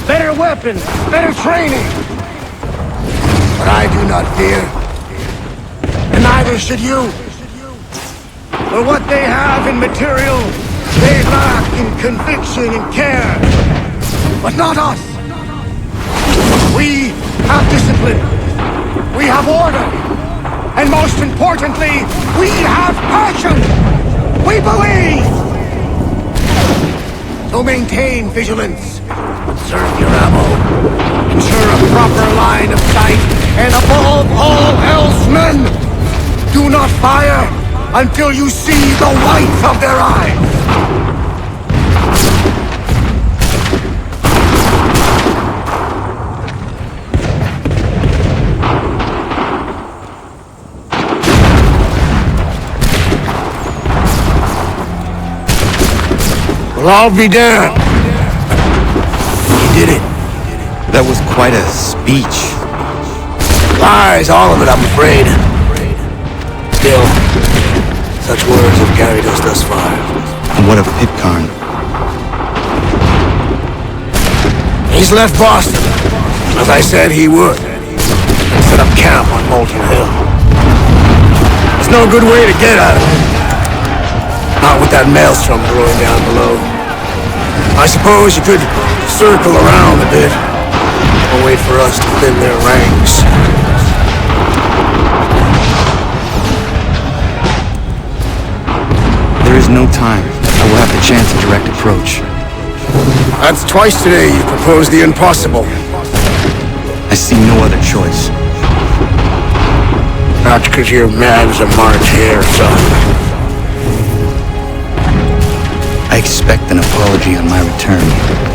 Better weapons, better training. But I do not fear. And neither should you. For what they have in material, they lack in conviction and care. But not us. We have discipline. We have order. And most importantly, we have passion. We believe. So maintain vigilance. Conserve your ammo. Ensure a proper line of sight. And above all else, men, do not fire until you see the whites of their eyes. We'll all be there. You did it. That was quite a speech. Lies, all of it, I'm afraid. Still, such words have carried us thus far. And what of Pitcairn? He's left Boston, as I said he would, and set up camp on Molten Hill. There's no good way to get at him. Not with that maelstrom brewing down below. I suppose you could circle around a bit, or wait for us to thin their ranks. There is no time. I will have the chance of direct approach. That's twice today you proposed the impossible. I see no other choice. Not because you're mad as a March hare, son. I expect an apology on my return.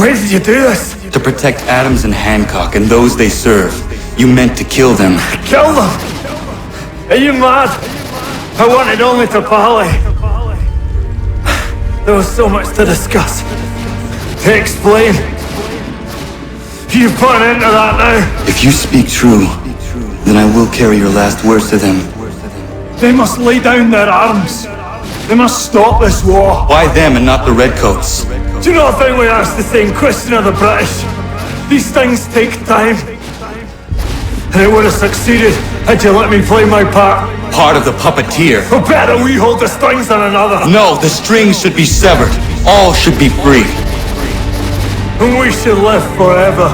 Why did you do this? To protect Adams and Hancock and those they serve. You meant to kill them. Kill them? Are you mad? I wanted only to parley. There was so much to discuss, to explain. You put an end to that now. If you speak true, then I will carry your last words to them. They must lay down their arms. They must stop this war. Why them and not the Redcoats? Do you not think we asked the same question of the British? These things take time. And it would have succeeded had you let me play my part. Part of the puppeteer. Or better we hold the strings on another. No, the strings should be severed. All should be free. And we should live forever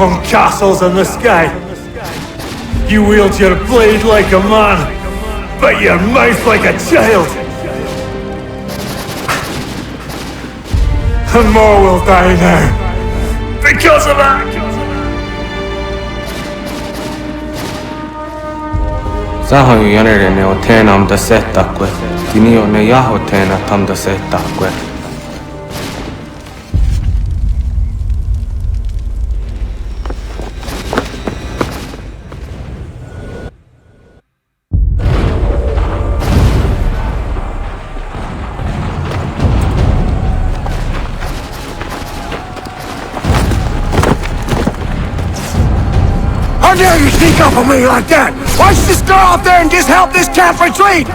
on castles in the sky. You wield your blade like a man, but your mouth like a child. And more will die now. Because of that. Sahoin jänerene o teenam da setakwe. Tinio ne jaho teena tam da setakwe. How dare you sneak up on me like that? Why don't you just go out there and just help this camp retreat?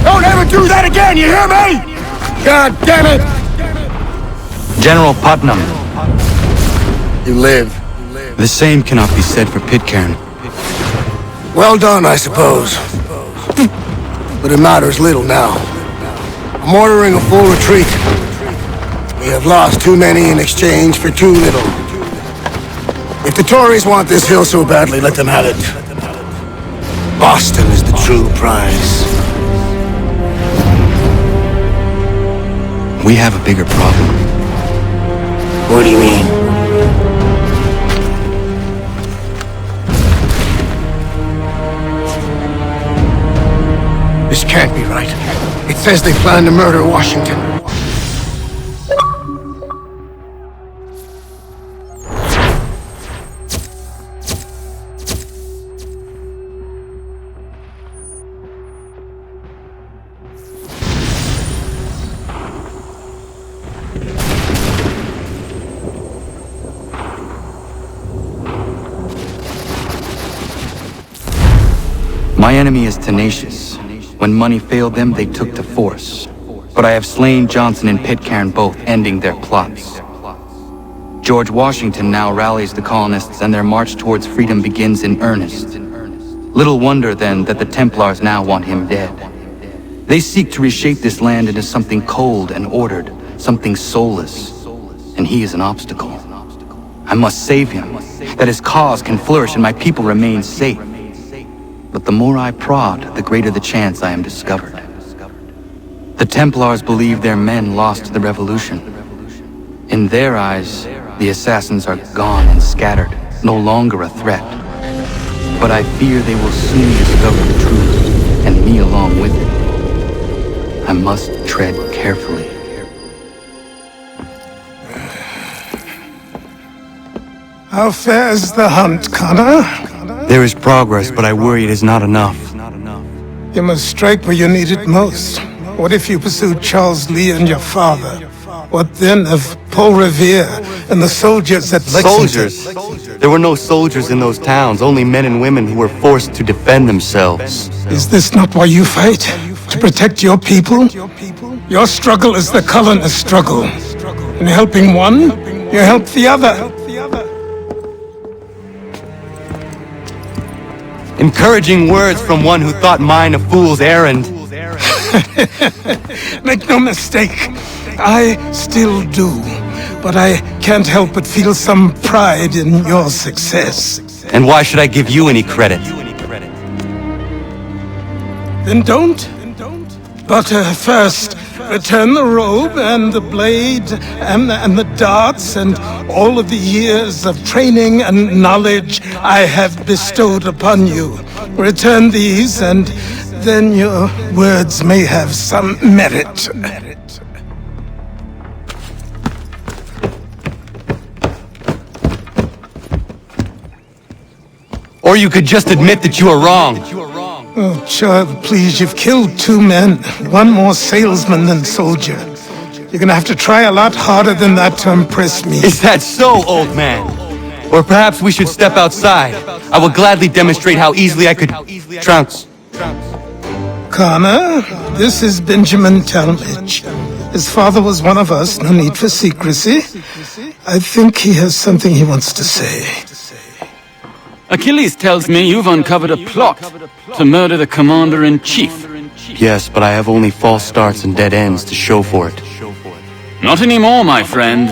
Don't ever do that again, you hear me? God damn it! General Putnam. You live. The same cannot be said for Pitcairn. Well done, I suppose. But it matters little now. I'm ordering a full retreat. We have lost too many in exchange for too little. If the Tories want this hill so badly, let them have it. Boston is the true prize. We have a bigger problem. What do you mean? This can't be right. It says they plan to murder Washington. My enemy is tenacious. When money failed them, they took to force. But I have slain Johnson and Pitcairn both, ending their plots. George Washington now rallies the colonists and their march towards freedom begins in earnest. Little wonder then that the Templars now want him dead. They seek to reshape this land into something cold and ordered, something soulless. And he is an obstacle. I must save him, that his cause can flourish and my people remain safe. But the more I prod, the greater the chance I am discovered. The Templars believe their men lost the revolution. In their eyes, the assassins are gone and scattered, no longer a threat. But I fear they will soon discover the truth, and me along with it. I must tread carefully. How fares the hunt, Connor? There is progress, but I worry it is not enough. You must strike where you need it most. What if you pursued Charles Lee and your father? What then of Paul Revere and the soldiers at Lexington? Soldiers? There were no soldiers in those towns, only men and women who were forced to defend themselves. Is this not why you fight? To protect your people? Your struggle is the colonist struggle. In helping one, you help the other. Encouraging words from one who thought mine a fool's errand. Make no mistake, I still do. But I can't help but feel some pride in your success. And why should I give you any credit? Then don't. But first, return the robe and the blade and the darts and all of the years of training and knowledge I have bestowed upon you. Return these and then your words may have some merit. Or you could just admit that you are wrong. Oh, child, please, you've killed 2 men. One more salesman than soldier. You're gonna have to try a lot harder than that to impress me. Is that so, old man? Or perhaps we should step outside. I will gladly demonstrate how easily I could trounce. Connor, this is Benjamin Talmadge. His father was one of us, no need for secrecy. I think he has something he wants to say. Achilles tells me you've uncovered a plot to murder the Commander-in-Chief. Yes, but I have only false starts and dead ends to show for it. Not anymore, my friend.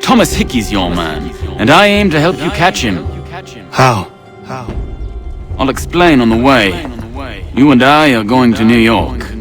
Thomas Hickey's your man, and I aim to help you catch him. How? I'll explain on the way. You and I are going to New York.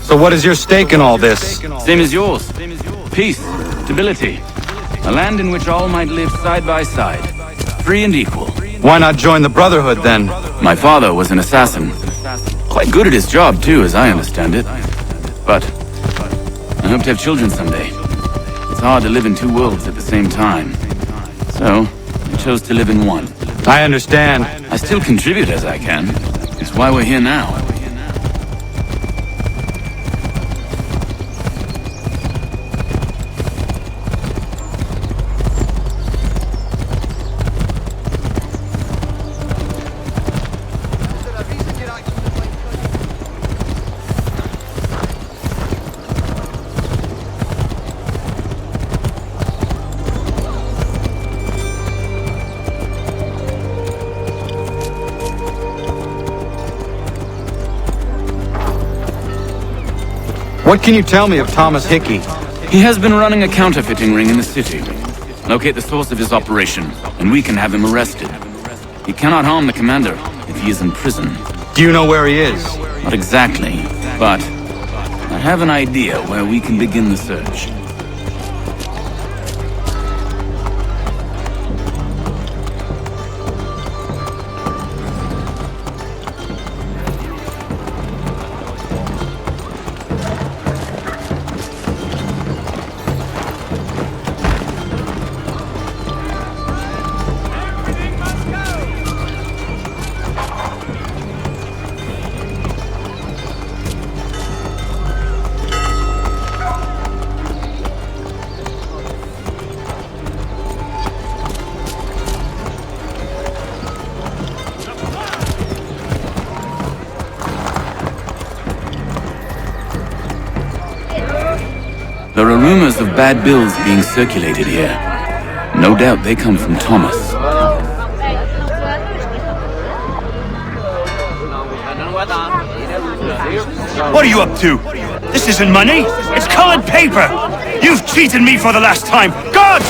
So what is your stake in all this? Same as yours. Peace, stability. A land in which all might live side by side. Free and equal. Why not join the Brotherhood, then? My father was an assassin. Quite good at his job, too, as I understand it. But I hope to have children someday. It's hard to live in 2 worlds at the same time. So, I chose to live in one. I understand. I still contribute as I can. It's why we're here now. What can you tell me of Thomas Hickey? He has been running a counterfeiting ring in the city. Locate the source of his operation, and we can have him arrested. He cannot harm the commander if he is in prison. Do you know where he is? Not exactly, but I have an idea where we can begin the search. There are rumors of bad bills being circulated here. No doubt they come from Thomas. What are you up to? This isn't money. It's colored paper. You've cheated me for the last time. Guards!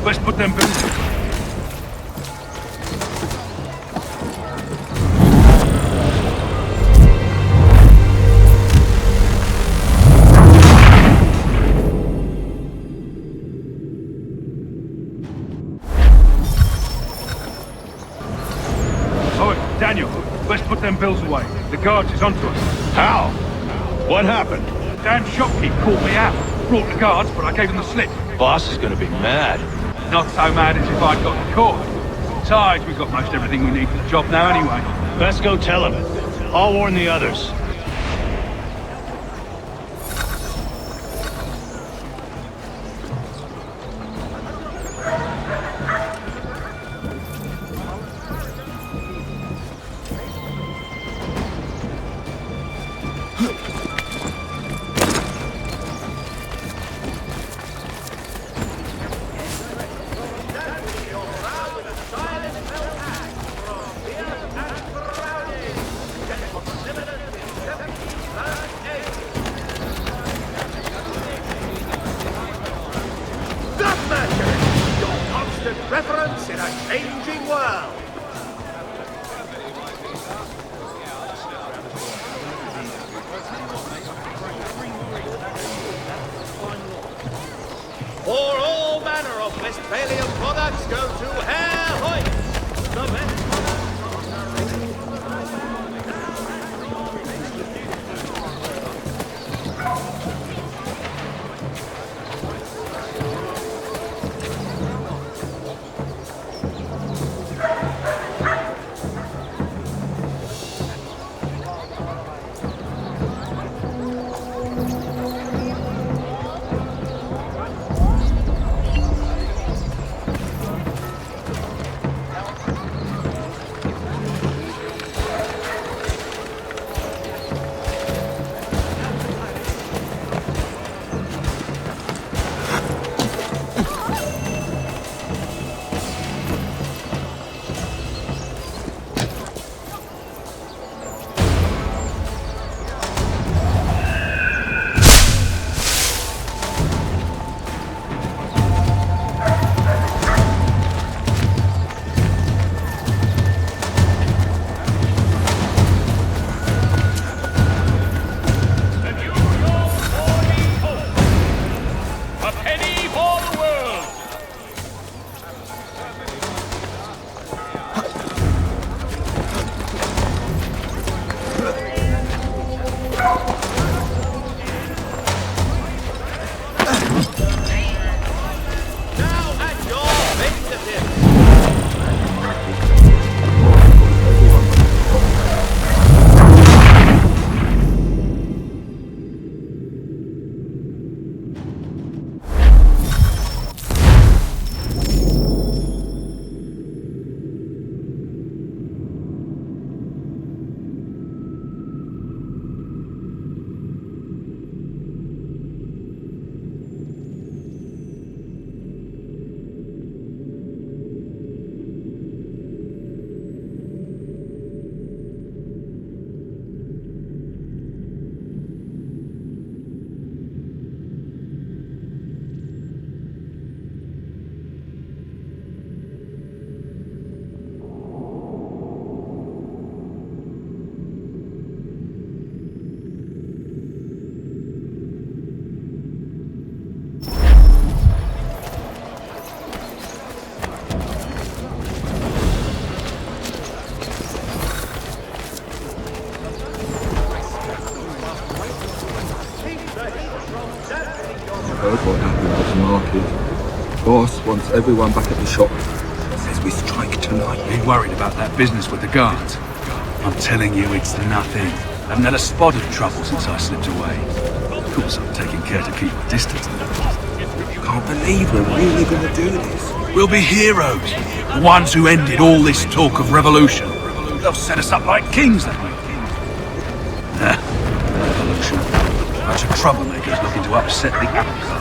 Let's put them back. Daniel, let's put them bills away. The guards is onto us. How? What happened? Damn shopkeep caught me out. Brought the guards, but I gave him the slip. Boss is gonna be mad. Not so mad as if I'd got caught. Besides, we've got most everything we need for the job now anyway. Let's go tell him it. I'll warn the others. Reference in a changing world. For all manner of Westphalian products go to Herr Hoyt. The best Heard what happened at the market. Boss wants everyone back at the shop. Says we strike tonight. Be worried about that business with the guards. I'm telling you, it's nothing. Haven't had a spot of trouble since I slipped away. Of course, I'm taking care to keep my distance. Can't believe we're really gonna do this. We'll be heroes. The ones who ended all this talk of revolution. They'll set us up like kings, that way. Revolution. A bunch of troublemakers looking to upset the apple cart.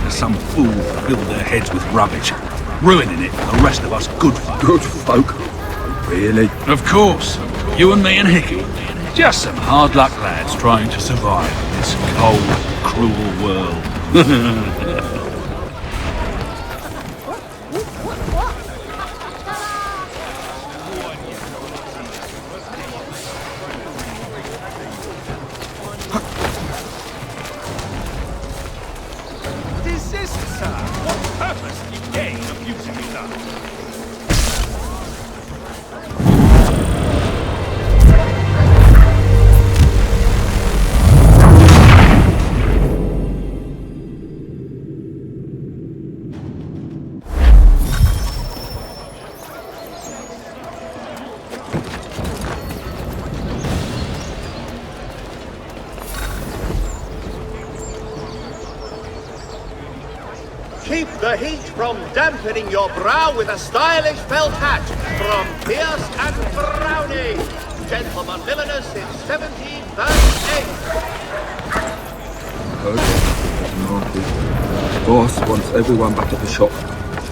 There's some fool filled their heads with rubbish, ruining it for the rest of us good folk. Good folk? Really? Of course. You and me and Hickey. Just some hard luck lads trying to survive in this cold, cruel world. Desist, sir! What purpose do you gain of using me thus? Keep the heat from dampening your brow with a stylish felt hat from Pierce and Browning, gentleman villainous in 1738. Heard what happened at the market. Boss wants everyone back at the shop.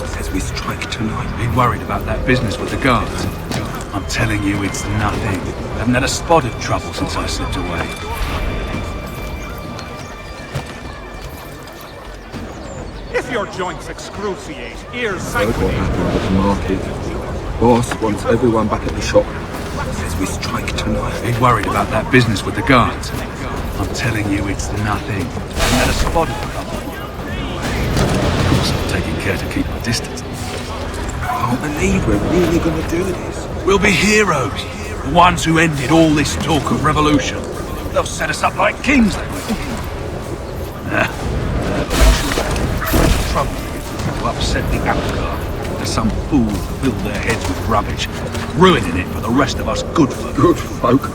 Says we strike tonight. Be worried about that business with the guards. I'm telling you, it's nothing. Haven't had a spot of trouble since I slipped away. If your joints excruciate, ears Heard what sanguinate. happened at the market. Boss wants everyone back at the shop. Says we strike tonight. Be worried about that business with the guards. I'm telling you, it's nothing. Haven't had a spot of trouble. Of course, I'm taking care to keep my distance. Can't believe we're really gonna do this. We'll be heroes. The ones who ended all this talk of revolution. They'll set us up like kings, that way. Troublemakers to upset the apple cart. There's some fool filled their heads with rubbish, ruining it for the rest of us good folk. Good folk?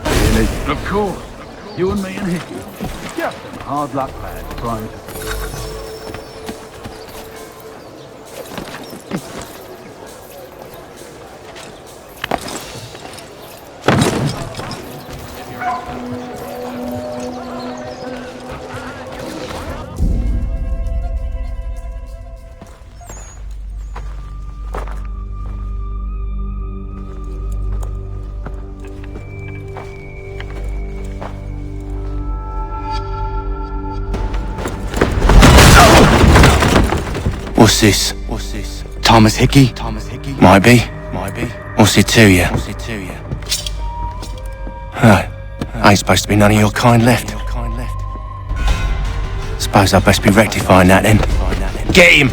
Really? Of course. You and me and Hickey. Just some hard luck lads trying to... What's this? Thomas Hickey? Might be. What's it to you? Huh. Ain't supposed to be none of your kind left. Suppose I best be rectifying that then. Get him!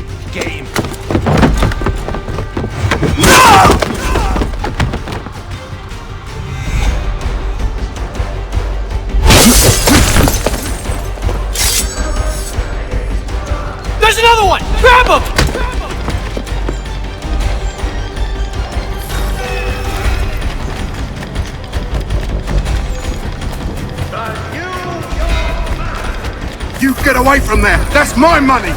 There's another one! Grab him! You get away from there! That's my money!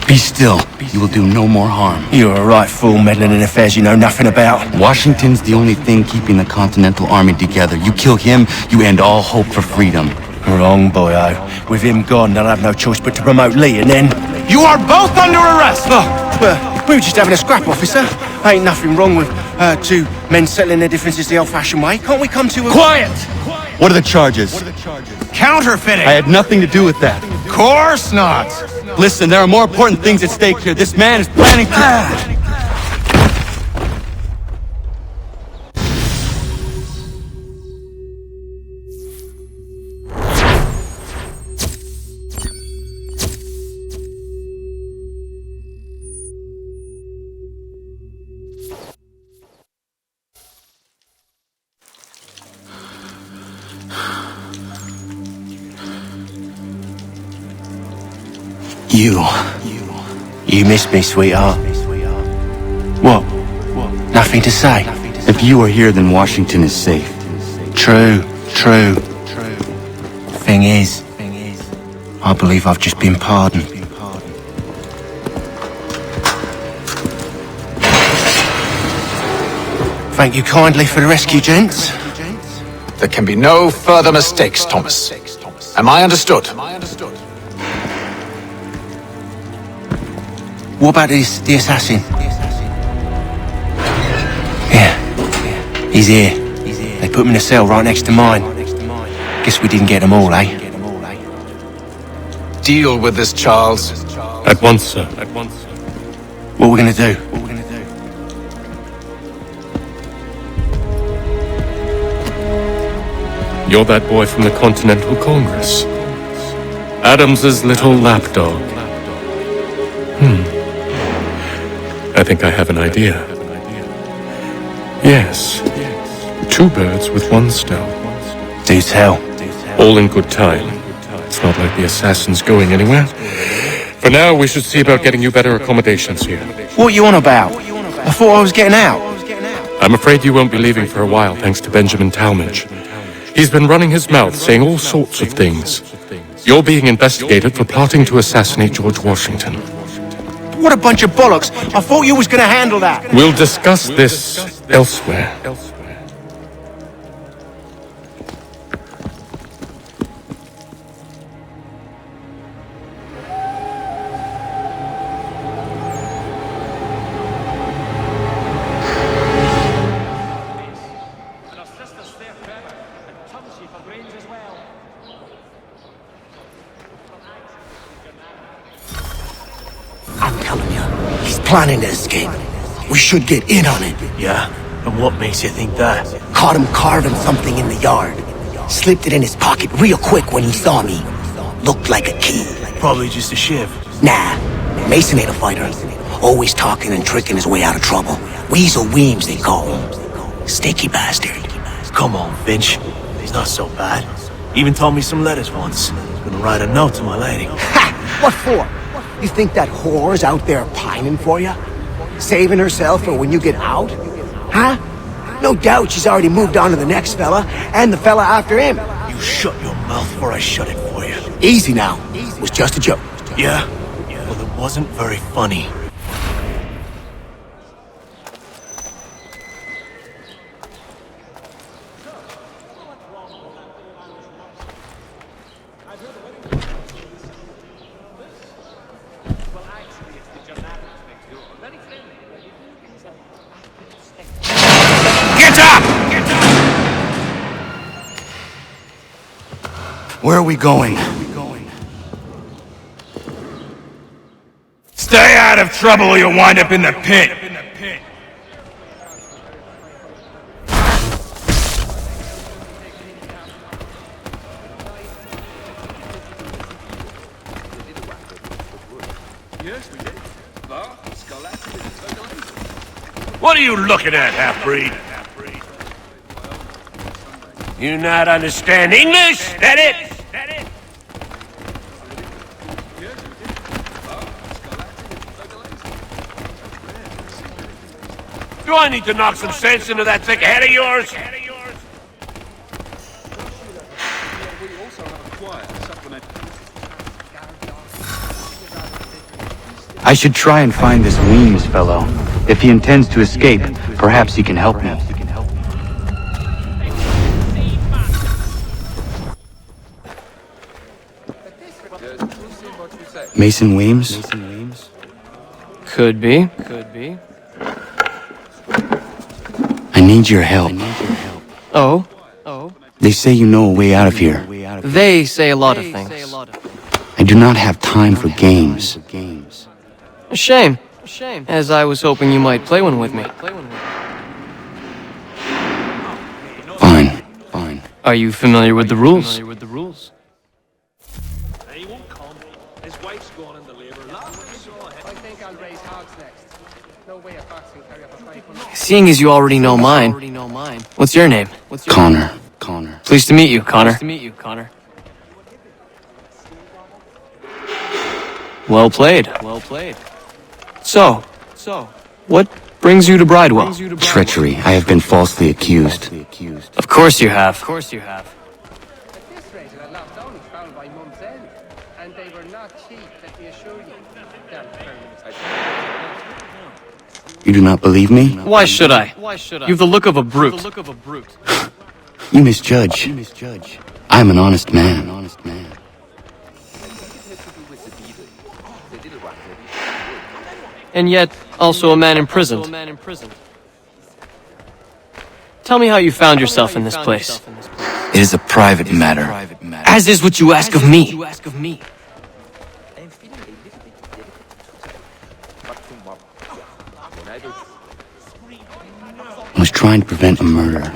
Be still. You will do no more harm. You're a right fool meddling in affairs you know nothing about. Washington's the only thing keeping the Continental Army together. You kill him, you end all hope for freedom. Wrong, boyo. With him gone, they'll have no choice but to promote Lee, and then... You are both under arrest! Oh, well, we were just having a scrap, officer. Ain't nothing wrong with two men settling their differences the old-fashioned way. Can't we come to a... Quiet! What are the charges? Counterfeiting! I had nothing to do with that. Course not! Listen, there are more important things at stake here. This man is planning to... You miss me, sweetheart. What? Nothing to say? If you are here, then Washington is safe. True. Thing is, I believe I've just been pardoned. Thank you kindly for the rescue, gents. There can be no further mistakes, Thomas. Am I understood? What about the assassin? Yeah, he's here. They put him in a cell right next to mine. Guess we didn't get them all, eh? Deal with this, Charles. At once, sir. What are we gonna do? You're that boy from the Continental Congress. Adams's little lapdog. I think I have an idea. Yes. 2 birds with 1 stone. Do tell. All in good time. It's not like the assassin's going anywhere. For now, we should see about getting you better accommodations here. What are you on about? I thought I was getting out. I'm afraid you won't be leaving for a while, thanks to Benjamin Talmadge. He's been running his mouth, saying all sorts of things. You're being investigated for plotting to assassinate George Washington. What a bunch of bollocks. I thought you was gonna handle that. We'll discuss this elsewhere. I'm telling you, he's planning to escape. We should get in on it. Yeah? And what makes you think that? Caught him carving something in the yard. Slipped it in his pocket real quick when he saw me. Looked like a key. Probably just a shiv. Nah, Mason ain't a fighter. Always talking and tricking his way out of trouble. Weasel Weems, they call him. Sneaky bastard. Come on, Finch. He's not so bad. Even told me some letters once. Gonna write a note to my lady. Ha! What for? You think that whore's out there pining for you? Saving herself for when you get out? Huh? No doubt she's already moved on to the next fella, and the fella after him. You shut your mouth before I shut it for you. Easy now. It was just a joke. Yeah? Well, it wasn't very funny. Where are we going? Stay out of trouble or you'll wind up in the pit. What are you looking at, half-breed? You not understand English? That it? Do I need to knock some sense into that thick head of yours? I should try and find this Weems fellow. If he intends to escape, perhaps he can help me. Mason Weems? Could be. I need your help. Oh? They say you know a way out of here. They say a lot of things. I do not have time for games. A shame. As I was hoping you might play one with me. Fine. Are you familiar with the rules? Seeing as you already know mine, what's your name? Connor. Pleased to meet you, Connor. Well played. So, what brings you to Bridewell? Treachery. I have been falsely accused. Of course you have. You do not believe me? Why should I? You've the look of a brute. You misjudge. I am an honest man. And yet, also a man imprisoned. Tell me how you found yourself in this place. It is a private matter. As is what you ask of me. I was trying to prevent a murder.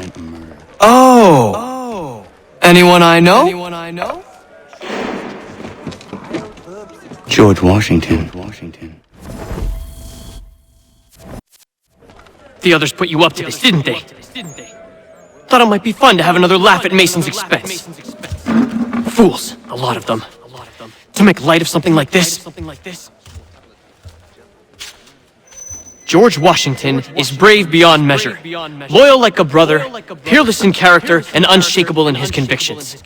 Oh! Anyone I know? George Washington. The others put you up to this, didn't they? Thought it might be fun to have another laugh at Mason's expense. Fools, a lot of them. To make light of something like this. George Washington is brave beyond measure, loyal like a brother, peerless in character, and unshakable in his convictions.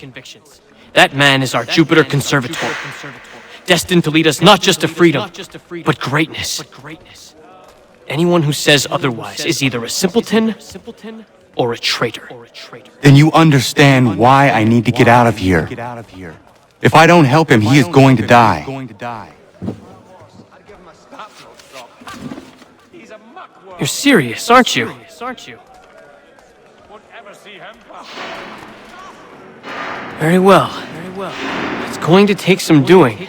That man is our Jupiter Conservator, destined to lead us not just to freedom, but greatness. Anyone who says otherwise is either a simpleton or a traitor. Then you understand why I need to get out of here. If I don't help him, he is going to die. You're serious, aren't you? Very well. It's going to take some doing.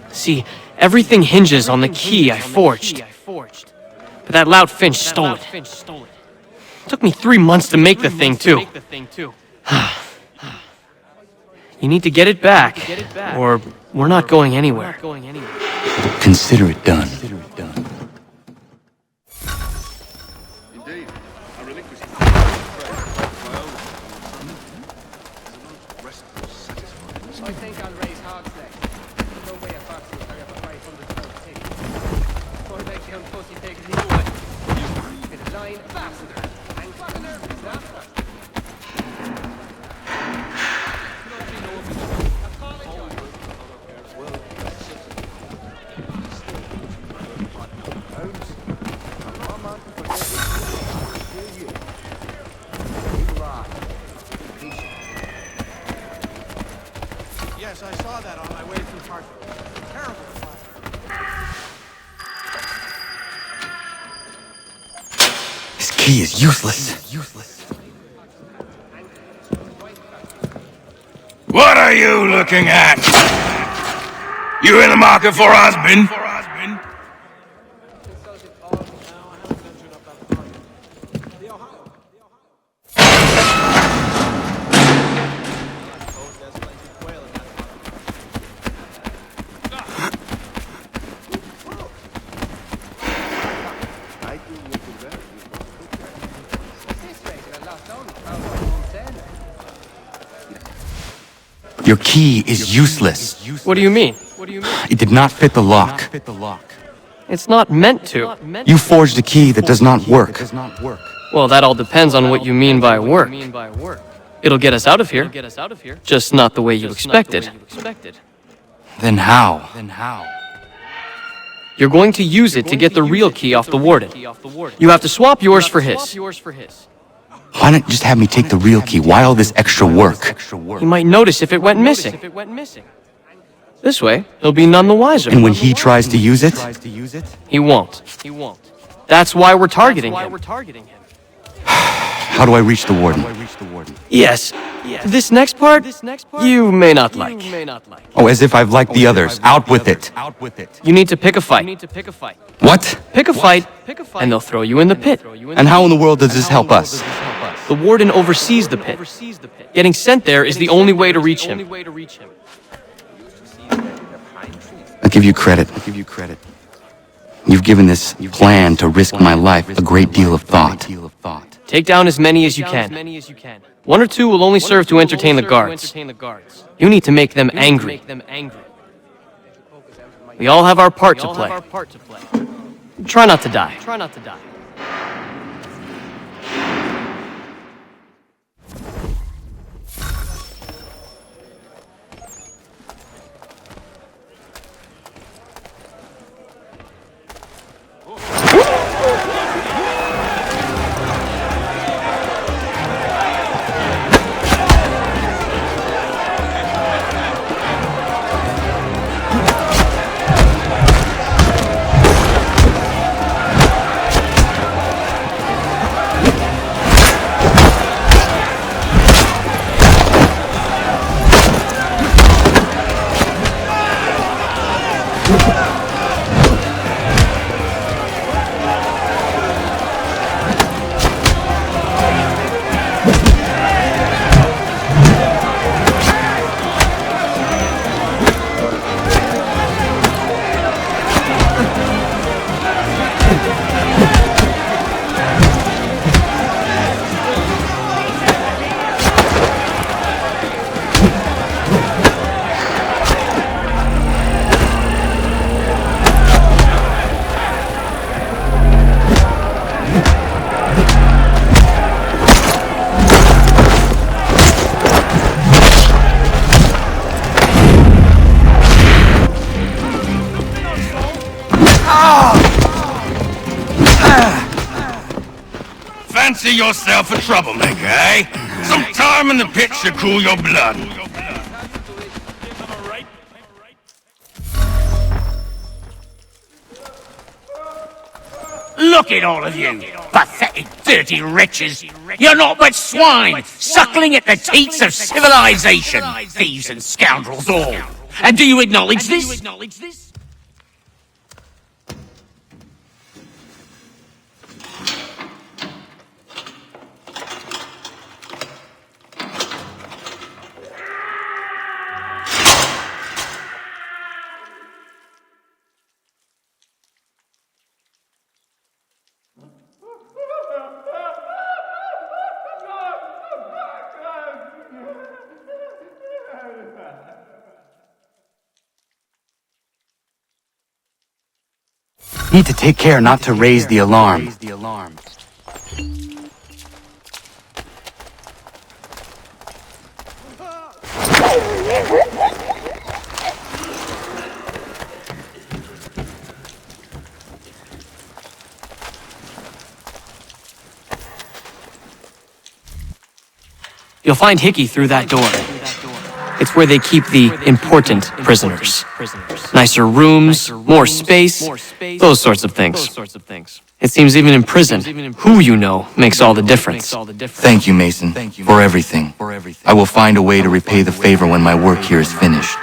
See, everything hinges on the key I forged. But that lout Finch stole it. Took me 3 months to make the thing, too. You need to get it back, or we're not going anywhere. Consider it done. Yes, I saw that on my way from Hartford. Terrible fire. This key is useless. What are you looking at? You in the market for a husband? Your key is useless. What do you mean? It did not fit the lock. It's not meant to. You forged a key that does not work. Well, that all depends on what you mean by work. It'll get us out of here, just not the way you expected. Then how? You're going to use it to get the real key off the warden. You have to swap yours for his. Why not just have me take the real key? Why all this extra work? He might notice if it went missing. This way, he'll be none the wiser. And when he tries to use it? He won't. That's why we're targeting him. How do I reach the warden? Yes. This next part, you may not like. Oh, as if I've liked the others. Out with it. You need to pick a fight. What? Pick a fight, and they'll throw you in the pit. And how in the world does this help us? The warden oversees the pit. Getting sent there is the only way to reach him. I give you credit. You've given this plan to risk my life a great deal of thought. Take down as many as you can. 1 or 2 will only serve to entertain the guards. You need to make them angry. We all have our part to play. Try not to die. Fancy yourself a troublemaker, eh? Some time in the pits to cool your blood. Look at all of you, pathetic, dirty wretches. You're not but swine, suckling at the teats of civilization. Thieves and scoundrels all. And do you acknowledge this? Need to take care not to raise the alarm. You'll find Hickey through that door. It's where they keep the important prisoners. Nicer rooms, more space, those sorts of things. It seems even in prison, who you know makes all the difference. Thank you, Mason, for everything. I will find a way to repay the favor when my work here is finished.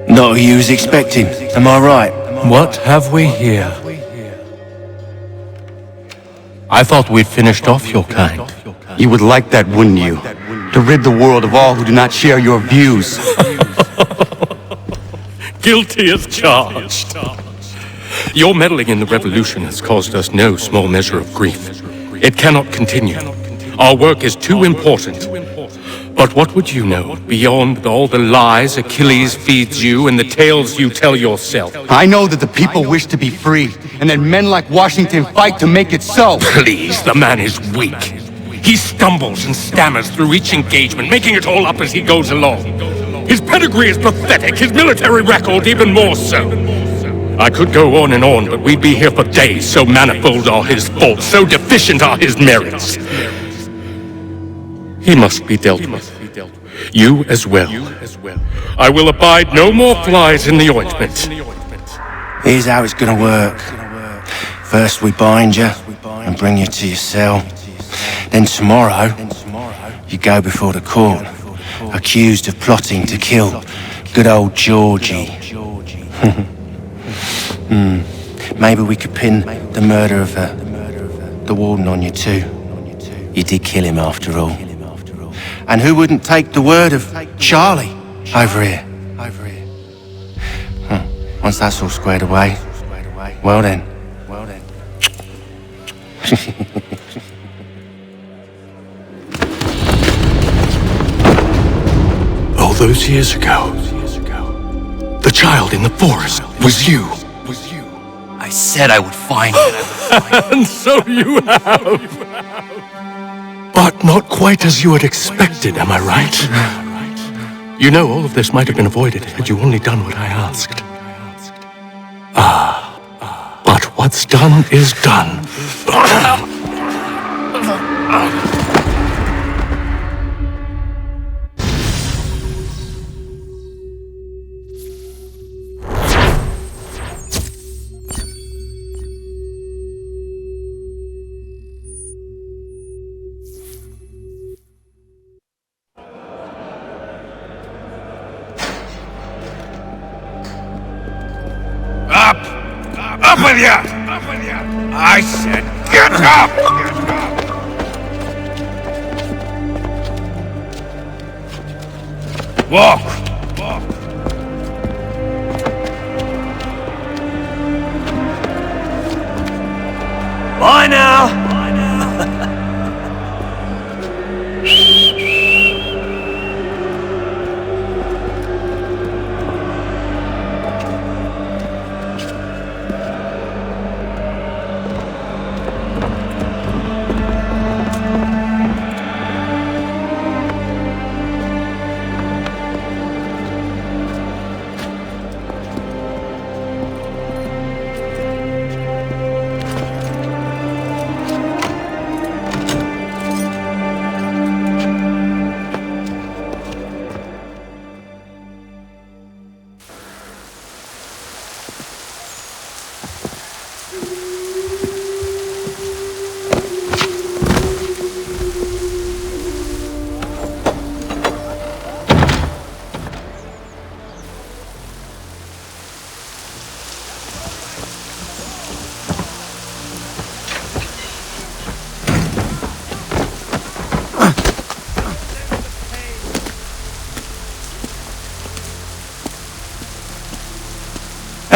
Not who you was expecting, am I right? What have we here? I thought we'd finished off your kind. You would like that, wouldn't you? To rid the world of all who do not share your views. Guilty as charged. Your meddling in the revolution has caused us no small measure of grief. It cannot continue. Our work is too important. But what would you know beyond all the lies Achilles feeds you and the tales you tell yourself? I know that the people wish to be free, and that men like Washington fight to make it so. Please, the man is weak. He stumbles and stammers through each engagement, making it all up as he goes along. His pedigree is pathetic, his military record even more so. I could go on, but we'd be here for days, so manifold are his faults, so deficient are his merits. He must be dealt with. You as well. I will abide no more flies in the ointment. Here's how it's gonna work. First we bind you and bring you to your cell. Then tomorrow, you go before the court, accused of plotting to kill good old Georgie. Maybe we could pin the murder of the warden on you too. You did kill him after all. And who wouldn't take the word of Charlie over here? Once that's all squared away, well then. All those years ago, the child in the forest was you. I said I would find it. And so you have. But not quite as you had expected, am I right? You know, all of this might have been avoided had you only done what I asked. But what's done is done. Up with you! I said, get up! Walk! Bye now!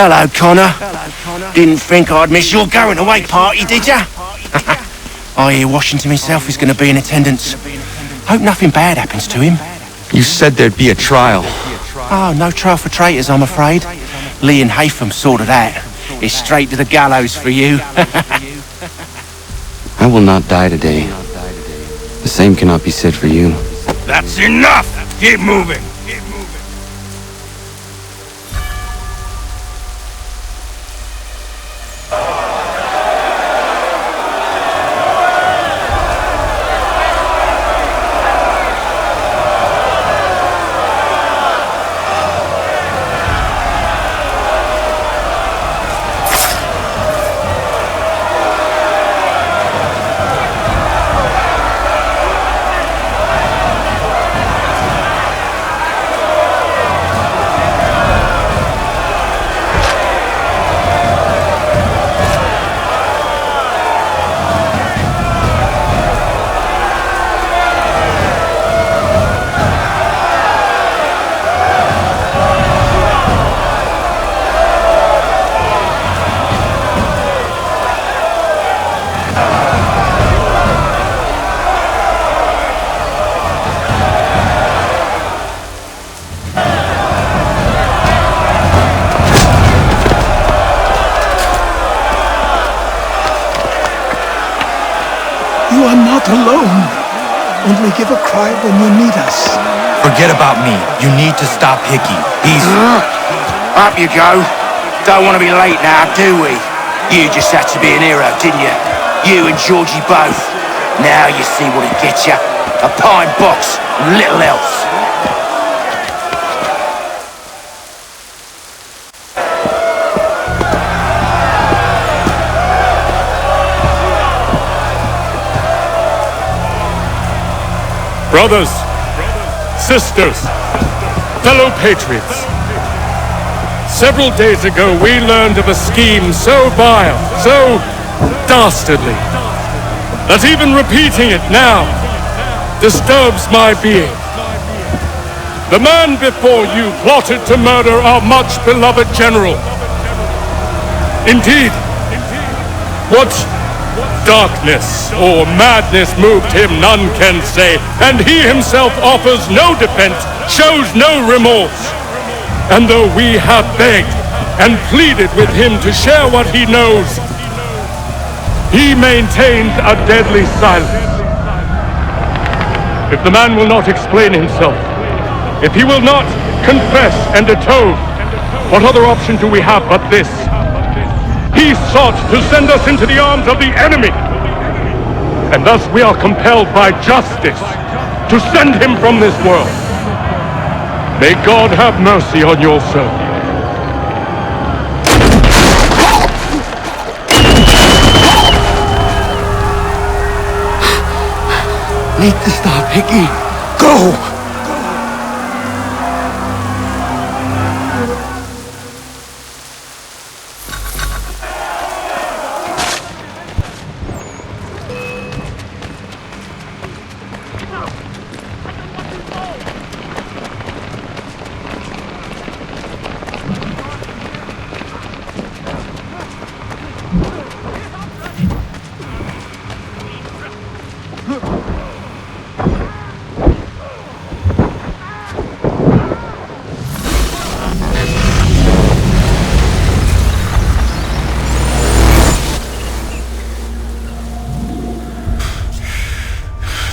Hello, Connor. Didn't think I'd miss your going away party, did ya? I hear Washington himself is going to be in attendance. Hope nothing bad happens to him. You said there'd be a trial. Oh, no trial for traitors, I'm afraid. Lee and Haytham sorted that. It's straight to the gallows for you. I will not die today. The same cannot be said for you. That's enough! Keep moving! not alone. Only give a cry when you need us. Forget about me. You need to stop Hickey. He's... Up you go. Don't want to be late now, do we? You just had to be an hero, didn't you? You and Georgie both. Now you see what it gets you. A pine box and little else. Brothers, sisters, fellow patriots. Several days ago, we learned of a scheme so vile, so dastardly, that even repeating it now disturbs my being. The man before you plotted to murder our much-beloved general. Indeed, what darkness or madness moved him, none can say, and he himself offers no defense, shows no remorse. And though we have begged and pleaded with him to share what he knows, he maintains a deadly silence. If the man will not explain himself, if he will not confess and atone, what other option do we have but this? He sought to send us into the arms of the enemy, and thus we are compelled by justice to send him from this world. May God have mercy on your soul. Need to stop, Hickey. Go!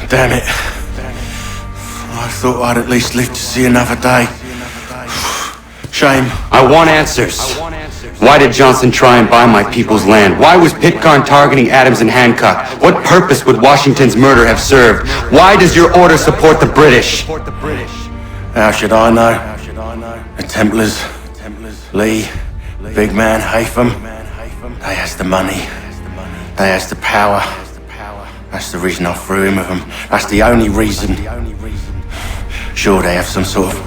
Damn it. I thought I'd at least live to see another day. Shame. I want answers. Why did Johnson try and buy my people's land? Why was Pitcairn targeting Adams and Hancock? What purpose would Washington's murder have served? Why does your order support the British? How should I know? The Templars, Lee, big man Haytham, they has the money, they has the power. That's the reason I threw him with them. That's the only reason. Sure, they have some sort of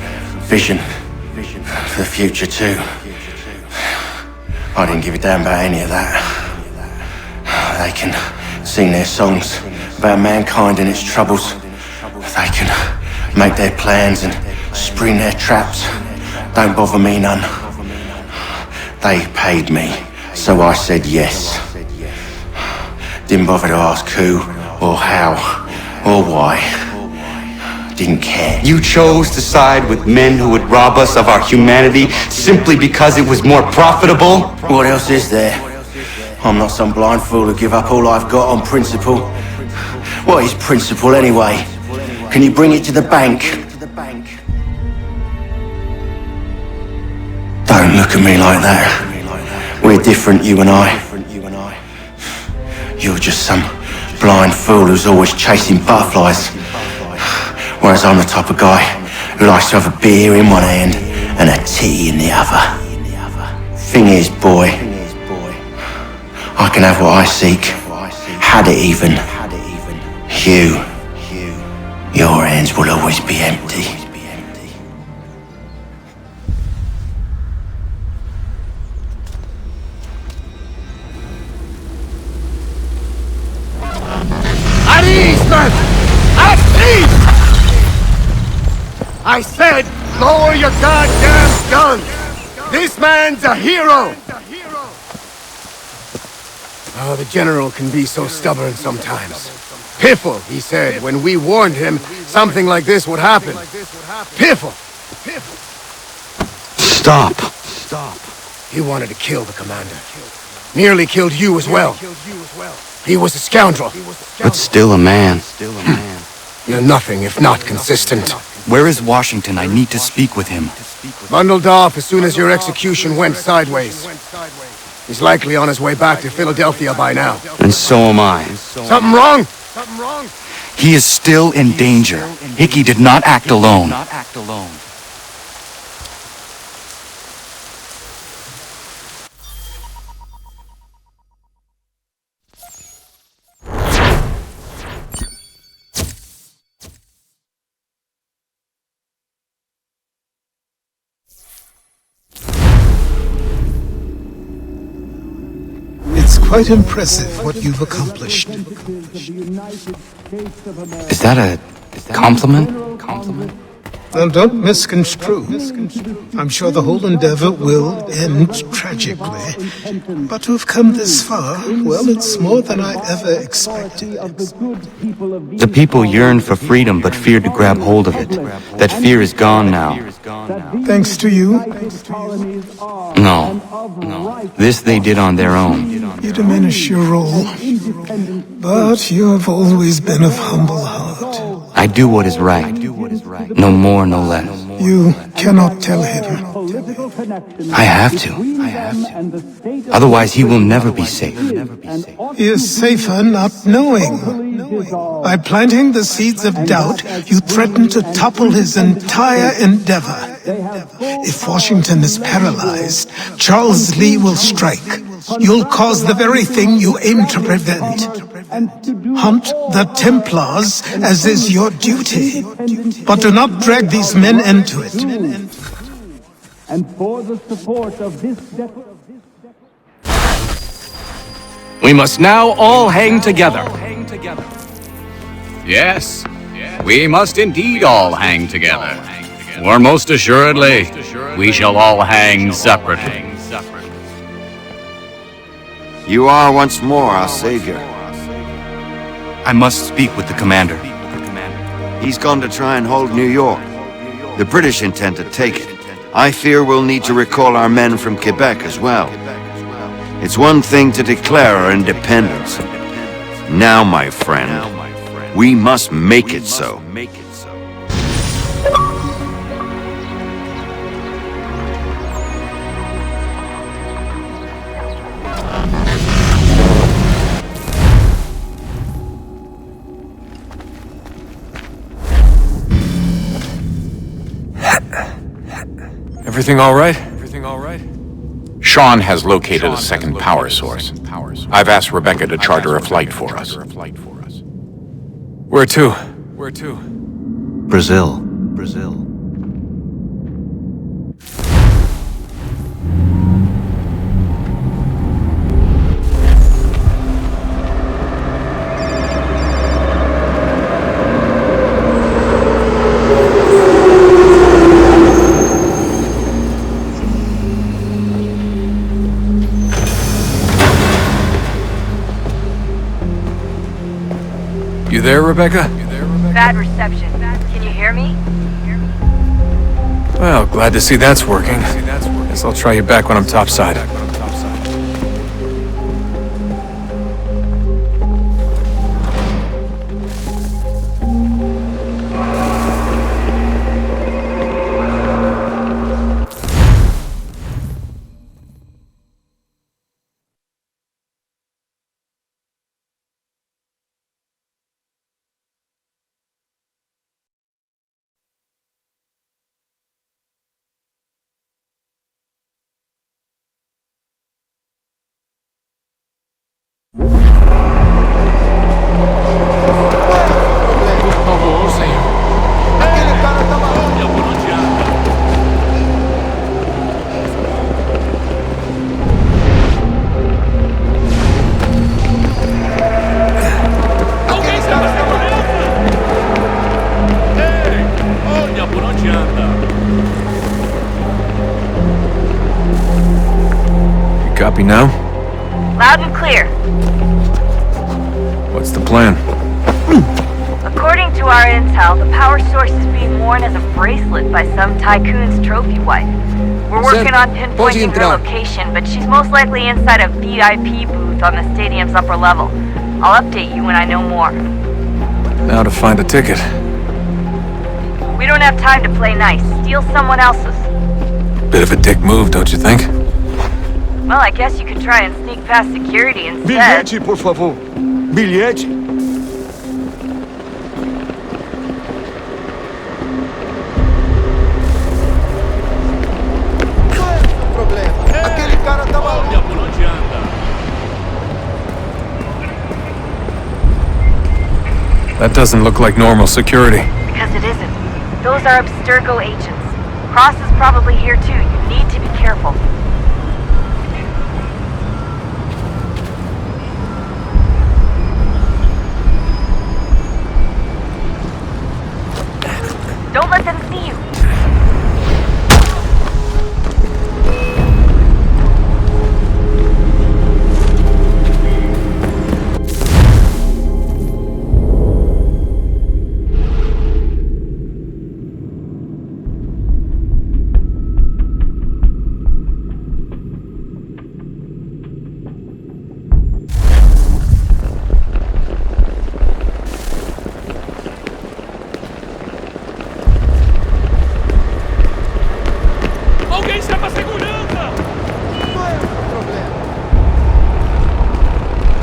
vision for the future too. I didn't give a damn about any of that. They can sing their songs about mankind and its troubles. They can make their plans and spring their traps. Don't bother me none. They paid me, so I said yes. Didn't bother to ask who, or how, or why. Didn't care. You chose to side with men who would rob us of our humanity simply because it was more profitable? What else is there? I'm not some blind fool to give up all I've got on principle. What is principle anyway? Can you bring it to the bank? Don't look at me like that. We're different, you and I. You're just some blind fool who's always chasing butterflies. Whereas I'm the type of guy who likes to have a beer in one hand and a tea in the other. Thing is, boy, I can have what I seek. Had it even. Your hands will always be empty. At ease, men! At ease! I said, lower your goddamn guns! This man's a hero! Oh, the General can be so stubborn sometimes. Piffle, he said, when we warned him something like this would happen. Piffle! Stop. He wanted to kill the commander. Nearly killed you as well. He was a scoundrel. But still a man. You're nothing if not consistent. Where is Washington? I need to speak with him. Bundled off as soon as your execution went sideways. He's likely on his way back to Philadelphia by now. And so am I. Something wrong? He is still in danger. Hickey did not act alone. It's quite impressive what you've accomplished. Is that a compliment? Well, don't misconstrue. I'm sure the whole endeavor will end tragically. But to have come this far, well, it's more than I ever expected. The people yearned for freedom but feared to grab hold of it. That fear is gone now. Thanks to you? No. This they did on their own. You diminish your role. But you have always been of humble heart. I do what is right. No more, no less. You cannot tell him. I have to. Otherwise, he will never be safe. He is safer not knowing. By planting the seeds of doubt, you threaten to topple his entire endeavor. If Washington is paralyzed, Charles Lee will strike. You'll cause the very thing you aim to prevent. Hunt the Templars, as is your duty. But do not drag these men into it. And for the support of this We must now all hang together. Yes, we must indeed all hang together. Or most assuredly, we shall all hang separately. You are once more our savior. I must speak with the commander. He's gone to try and hold New York. The British intend to take it. I fear we'll need to recall our men from Quebec as well. It's one thing to declare our independence. Now, my friend, we must make it so. Everything all right? Sean has located a second power source. I've asked Rebecca to charter a flight for us. Where to? Brazil. You there, Rebecca? Bad reception. Can you hear me? Well, glad to see that's working. Guess I'll try you back when I'm topside. Copy now? Loud and clear. What's the plan? According to our intel, the power source is being worn as a bracelet by some tycoon's trophy wife. We're working on pinpointing her location, but she's most likely inside a VIP booth on the stadium's upper level. I'll update you when I know more. Now to find a ticket. We don't have time to play nice. Steal someone else's. Bit of a dick move, don't you think? Well, I guess you could try and sneak past security instead. Bilhete, por favor. Bilhete. Aquele cara tá maluco. That doesn't look like normal security. Because it isn't. Those are Abstergo agents. Cross is probably here too. You need to be careful. Don't let them see you.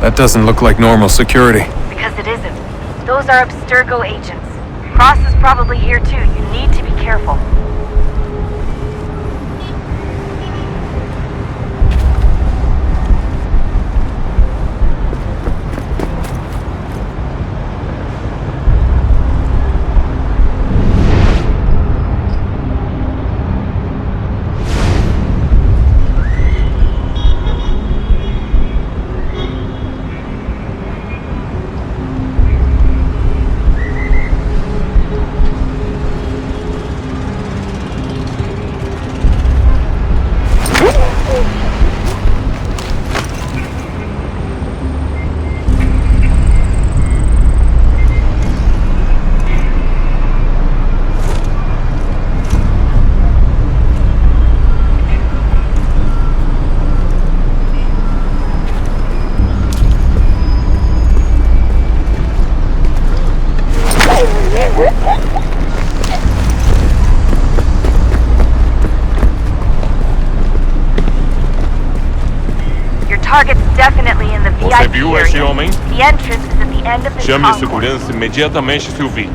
That doesn't look like normal security. Because it isn't. Those are Abstergo agents. Cross is probably here too. You need to be careful. Target's definitely in the Você VIP viu area. esse homem? The entrance is at the end of the Chame a concourse. segurança imediatamente se o vir.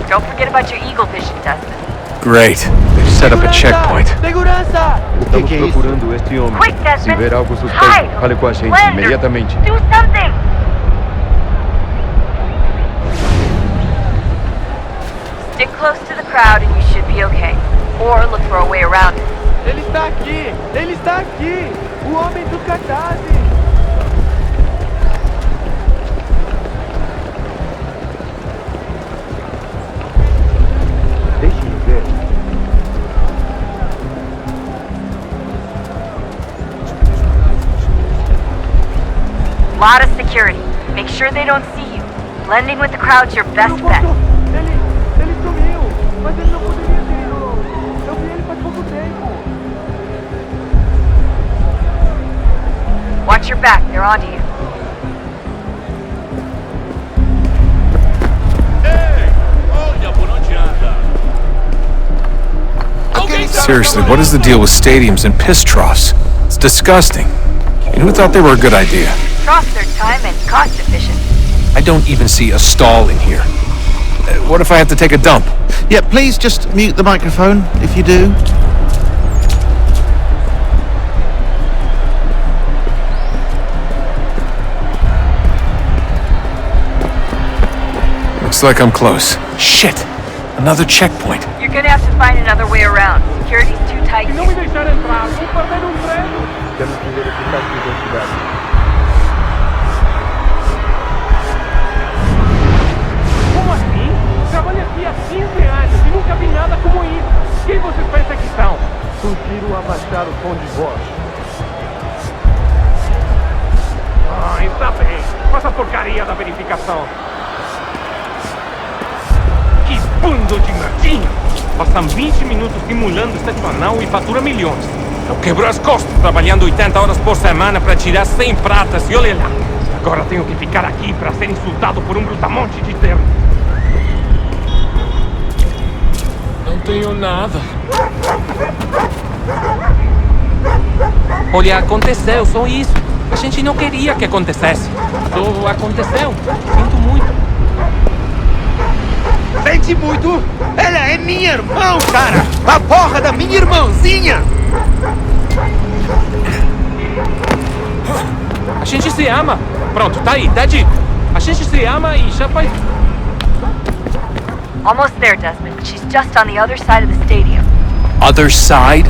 Don't forget about your eagle vision, Dustin. Great. They've set up a checkpoint. Segurança! Estamos procurando este homem. Quick, Desmond! Se ver algo suspeito, Hide! fale com a gente Slender! imediatamente. Do something! Stick close to the crowd and you should be okay. Or look for a way around it. Ele está aqui! Ele está aqui! O homem do cartaz! Deixe-me ver. Lot of security. Make sure they don't see you. Blending with the crowd's your best bet. Ele sumiu! Mas ele não poderia ter ido. Eu vi ele faz pouco tempo. Watch your back, they're onto you. Seriously, what is the deal with stadiums and piss troughs? It's disgusting. And who thought they were a good idea? Cross their time and cost efficient. I don't even see a stall in here. What if I have to take a dump? Yeah, please just mute the microphone if you do. Looks like I'm close. Shit! Another checkpoint. You're gonna have to find another way around. Security's too tight. Não me deixar entrar, vou perder trem. Temos que verificar sua identidade. Como assim? Trabalho aqui há 15 anos e nunca vi nada como isso. Quem vocês pensam que são? Sugiro abaixar o tom de voz. dia da verificação. Que bando de merdinha! Passam 20 minutos simulando estacional e fatura milhões. Eu quebro as costas trabalhando 80 horas por semana para tirar 100 pratas e olha lá. Agora tenho que ficar aqui para ser insultado por um brutamonte de terno. Não tenho nada. Olha, aconteceu, só isso. A gente não queria que acontecesse. Só aconteceu. Sinto muito. Sente muito? Ela é minha irmã, cara! A porra da minha irmãzinha! A gente se ama. Pronto, tá aí, tá dito. A gente se ama e já faz... Almost there, Desmond. She's just on the other side of the stadium. Other side?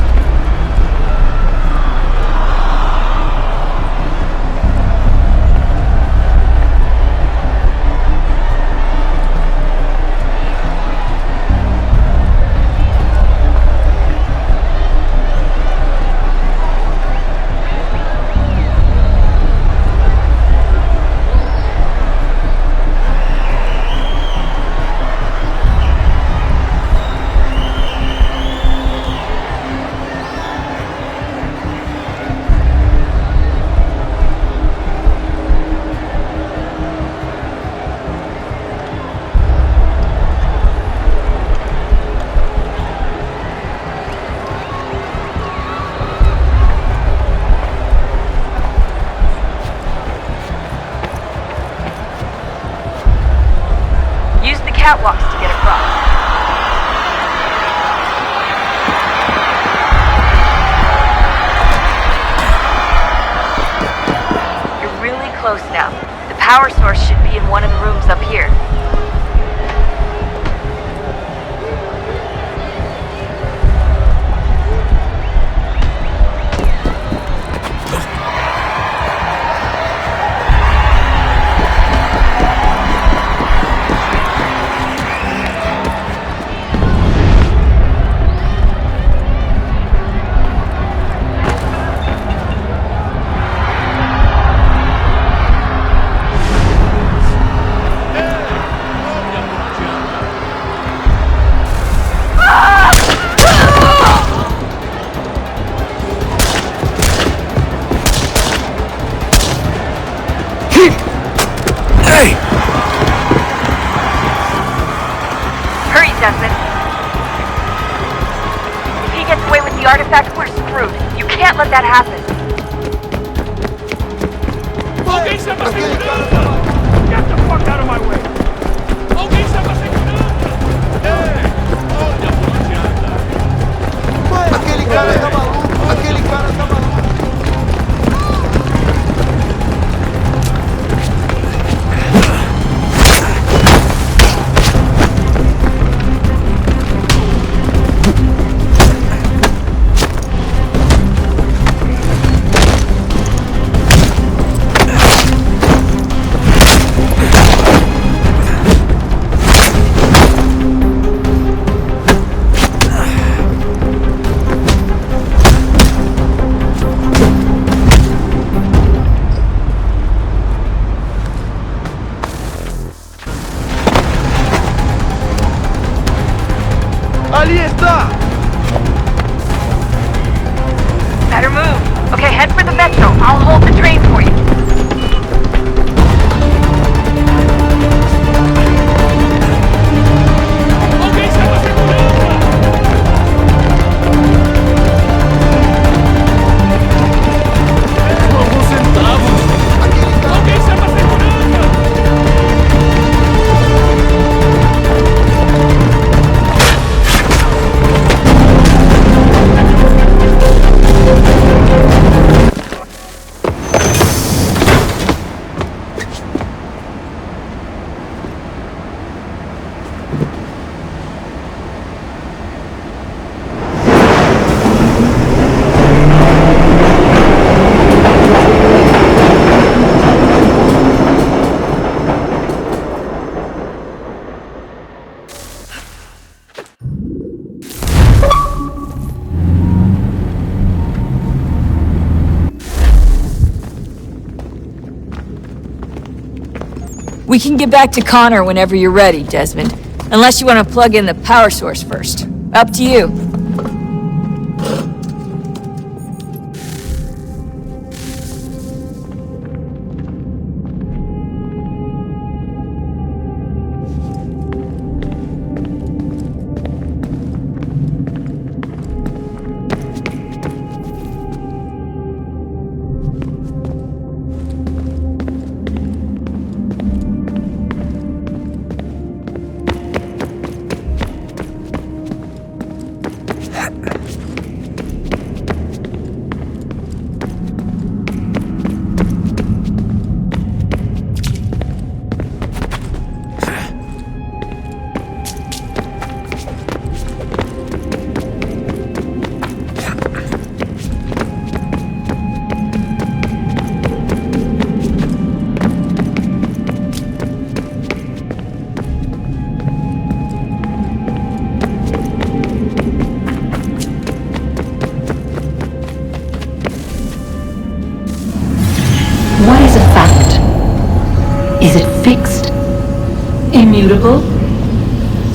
Catwalks to get across. You're really close now. The power source should be in one of the rooms up here. Artifact, we're screwed. You can't let that happen. Alguém está me segurando! Get the fuck out of my way! Alguém está me segurando! Ei! Olha a adianta! Aquele cara tá maluco! Aquele cara tá maluco! Ali está! Better move. Okay, head for the metro. I'll hold the train for you. We can get back to Connor whenever you're ready, Desmond. Unless you want to plug in the power source first. Up to you. What is a fact? Is it fixed? Immutable?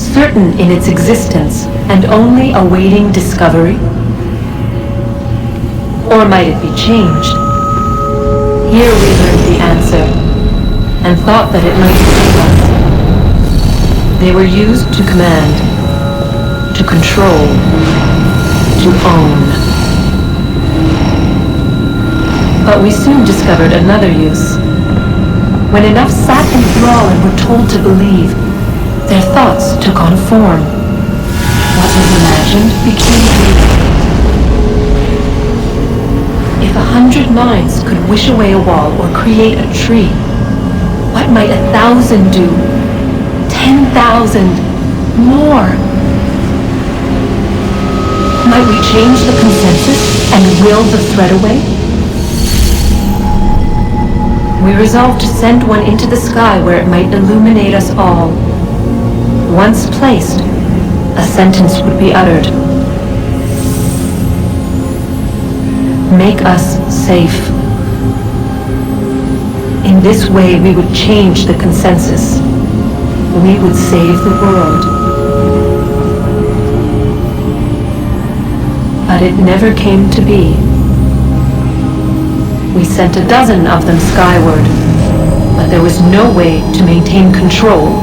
Certain in its existence and only awaiting discovery? Or might it be changed? Here we learned the answer, and thought that it might save us. They were used to command, to control, to own. But we soon discovered another use. When enough sat in thrall and were told to believe, their thoughts took on form. What was imagined became real. If 100 minds could wish away a wall or create a tree, what might 1,000 do? 10,000? More? Might we change the consensus and will the threat away? We resolved to send one into the sky where it might illuminate us all. Once placed, a sentence would be uttered. Make us safe. In this way, we would change the consensus. We would save the world. But it never came to be. We sent a dozen of them skyward, but there was no way to maintain control,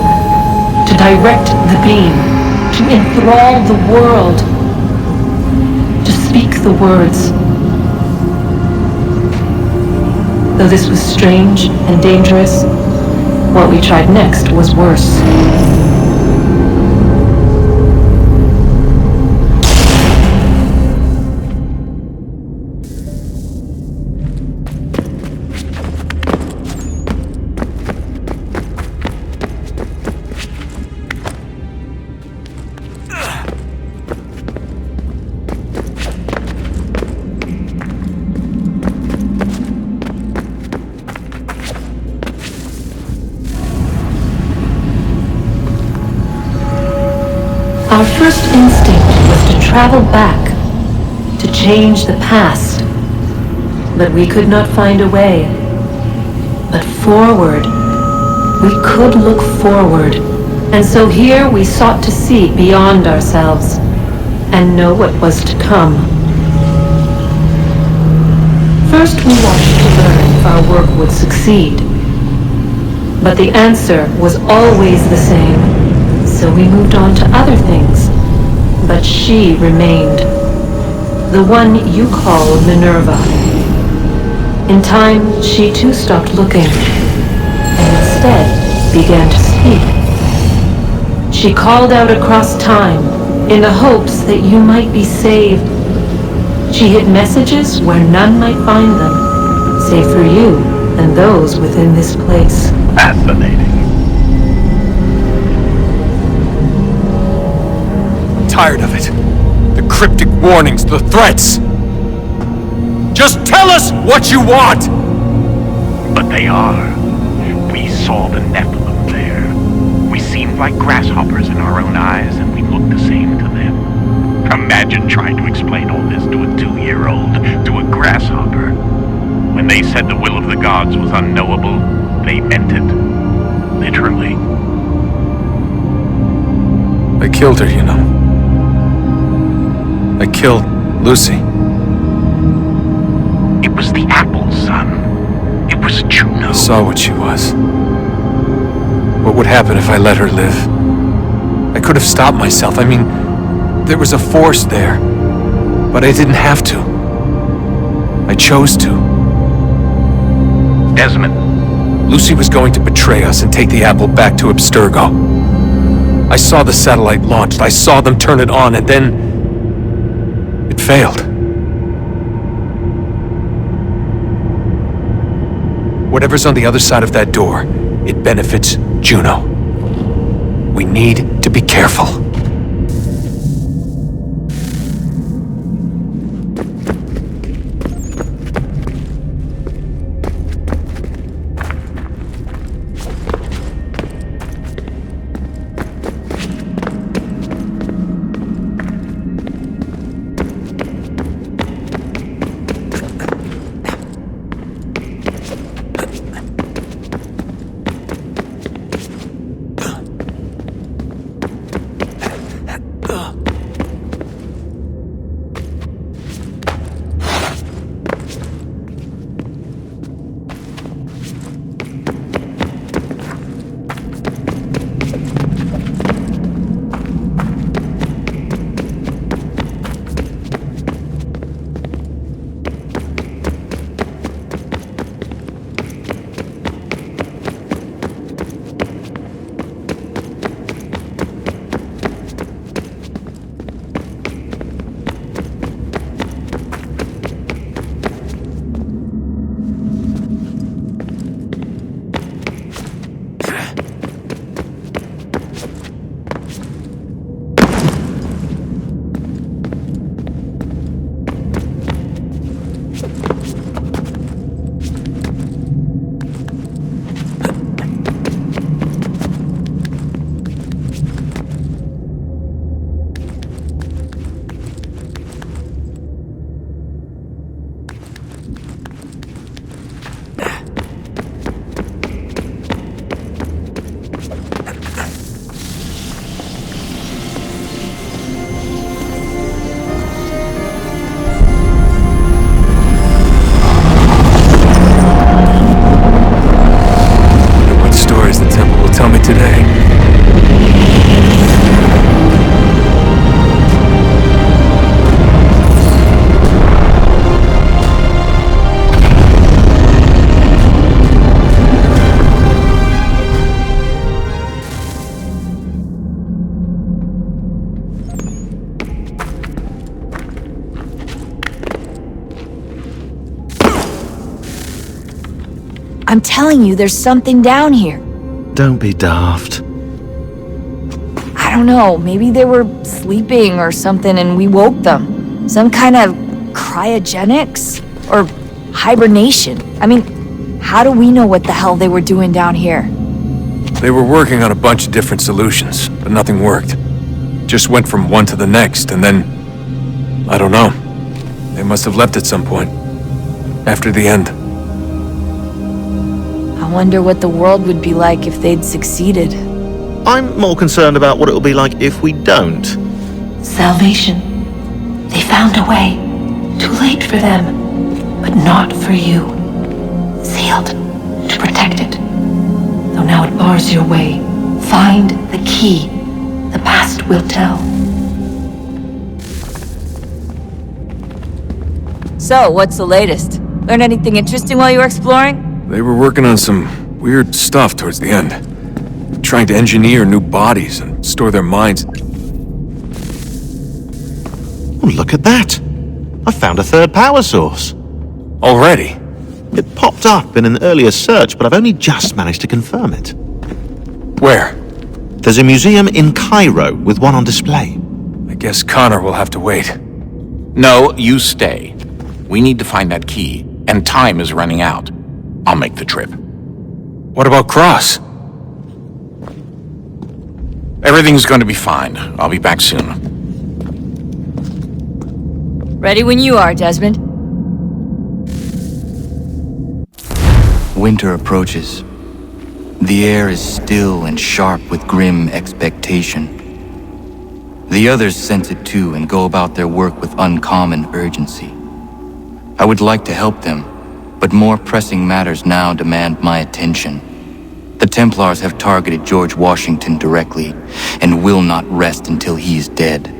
to direct the beam, to enthrall the world, to speak the words. Though this was strange and dangerous, what we tried next was worse. Our first instinct was to travel back, to change the past, but we could not find a way. But forward, we could look forward, and so here we sought to see beyond ourselves, and know what was to come. First we watched to learn if our work would succeed, but the answer was always the same. So we moved on to other things, but she remained. The one you call Minerva. In time, she too stopped looking, and instead began to speak. She called out across time, in the hopes that you might be saved. She hid messages where none might find them, save for you and those within this place. Fascinating. Tired of it. The cryptic warnings, the threats. Just tell us what you want! But they are. We saw the Nephilim there. We seemed like grasshoppers in our own eyes, and we looked the same to them. Imagine trying to explain all this to a 2-year-old, to a grasshopper. When they said the will of the gods was unknowable, they meant it. Literally. I killed her, you know. I killed Lucy. It was the apple, son. It was Juno. I saw what she was. What would happen if I let her live? I could have stopped myself. I mean, there was a force there. But I didn't have to. I chose to. Desmond. Lucy was going to betray us and take the apple back to Abstergo. I saw the satellite launched. I saw them turn it on, and then it failed. Whatever's on the other side of that door, it benefits Juno. We need to be careful. I'm telling you, there's something down here. Don't be daft. I don't know, maybe they were sleeping or something and we woke them. Some kind of cryogenics? Or hibernation. I mean, how do we know what the hell they were doing down here? They were working on a bunch of different solutions, but nothing worked. Just went from one to the next, and then... I don't know. They must have left at some point. After the end. I wonder what the world would be like if they'd succeeded. I'm more concerned about what it'll be like if we don't. Salvation. They found a way. Too late for them, but not for you. Sealed to protect it. Though now it bars your way. Find the key. The past will tell. So, what's the latest? Learn anything interesting while you were exploring? They were working on some weird stuff towards the end. Trying to engineer new bodies and store their minds. Oh, look at that! I found a third power source. Already? It popped up in an earlier search, but I've only just managed to confirm it. Where? There's a museum in Cairo with one on display. I guess Connor will have to wait. No, you stay. We need to find that key, and time is running out. I'll make the trip. What about Cross? Everything's going to be fine. I'll be back soon. Ready when you are, Desmond. Winter approaches. The air is still and sharp with grim expectation. The others sense it too and go about their work with uncommon urgency. I would like to help them, but more pressing matters now demand my attention. The Templars have targeted George Washington directly, and will not rest until he is dead.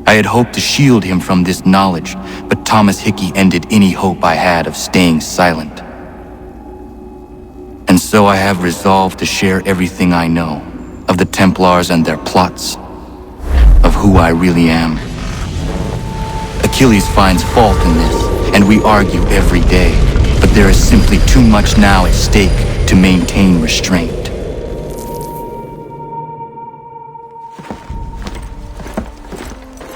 I had hoped to shield him from this knowledge, but Thomas Hickey ended any hope I had of staying silent. And so I have resolved to share everything I know of the Templars and their plots, of who I really am. Achilles finds fault in this, and we argue every day, but there is simply too much now at stake to maintain restraint.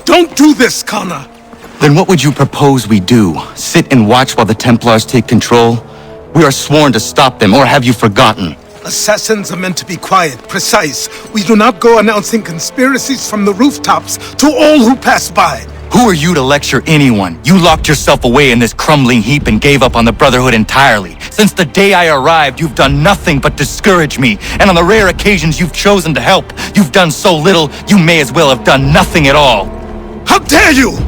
Don't do this, Connor! Then what would you propose we do? Sit and watch while the Templars take control? We are sworn to stop them, or have you forgotten? Assassins are meant to be quiet, precise. We do not go announcing conspiracies from the rooftops to all who pass by. Who are you to lecture anyone? You locked yourself away in this crumbling heap and gave up on the Brotherhood entirely. Since the day I arrived, you've done nothing but discourage me. And on the rare occasions you've chosen to help, you've done so little, you may as well have done nothing at all. How dare you!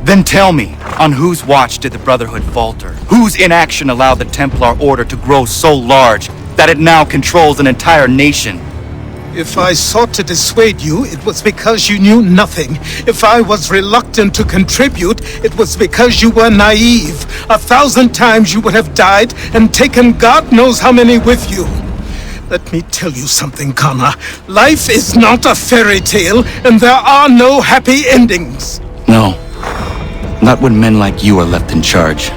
Then tell me, on whose watch did the Brotherhood falter? Whose inaction allowed the Templar Order to grow so large that it now controls an entire nation? If I sought to dissuade you, it was because you knew nothing. If I was reluctant to contribute, it was because you were naive. 1,000 times you would have died and taken God knows how many with you. Let me tell you something, Connor. Life is not a fairy tale, and there are no happy endings. No, not when men like you are left in charge.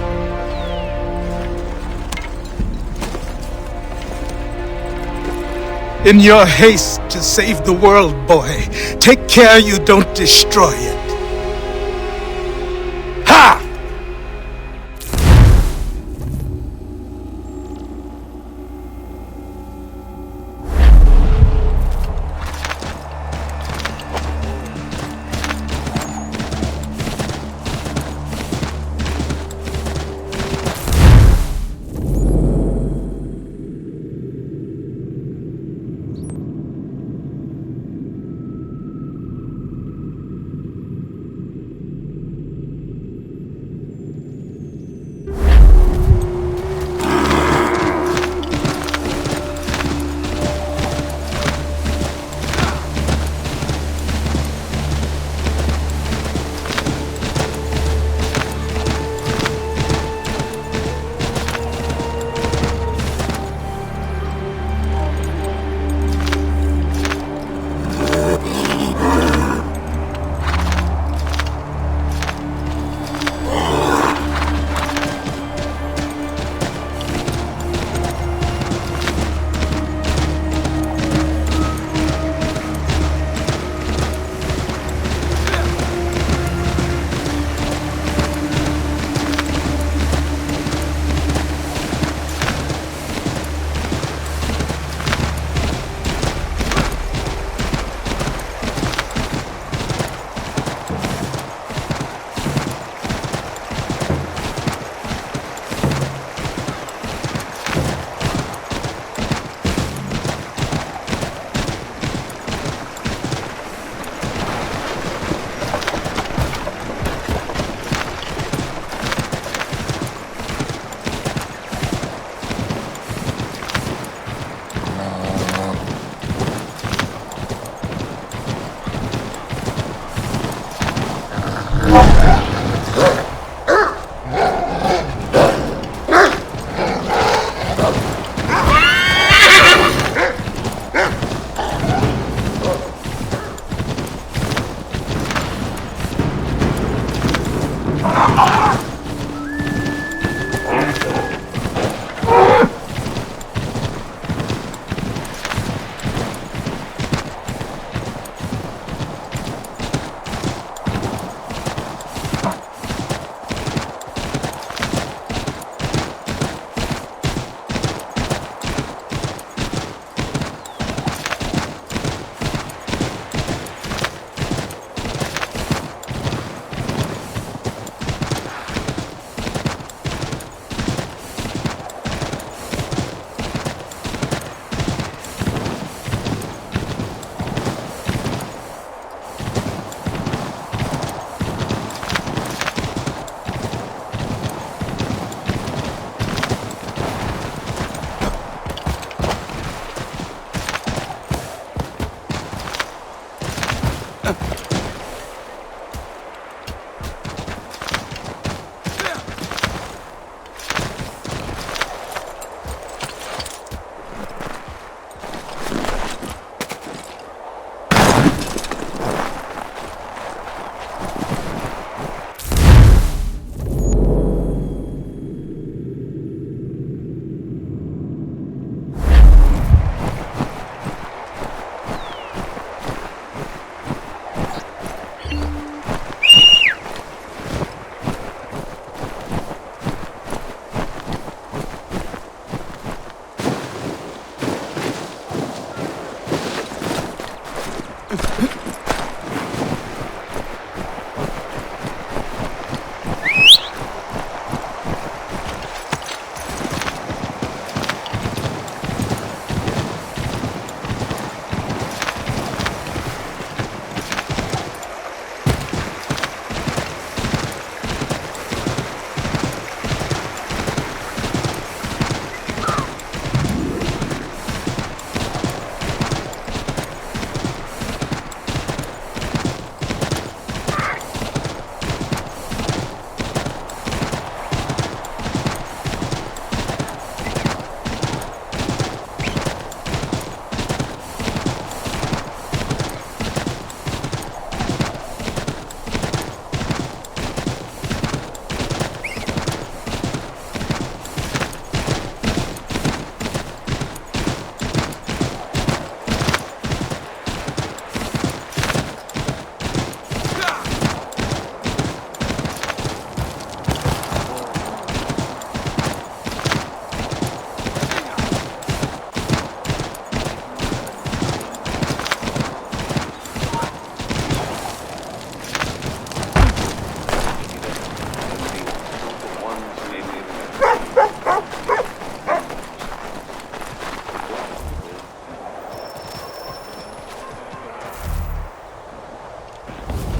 In your haste to save the world, boy, take care you don't destroy it. Ha!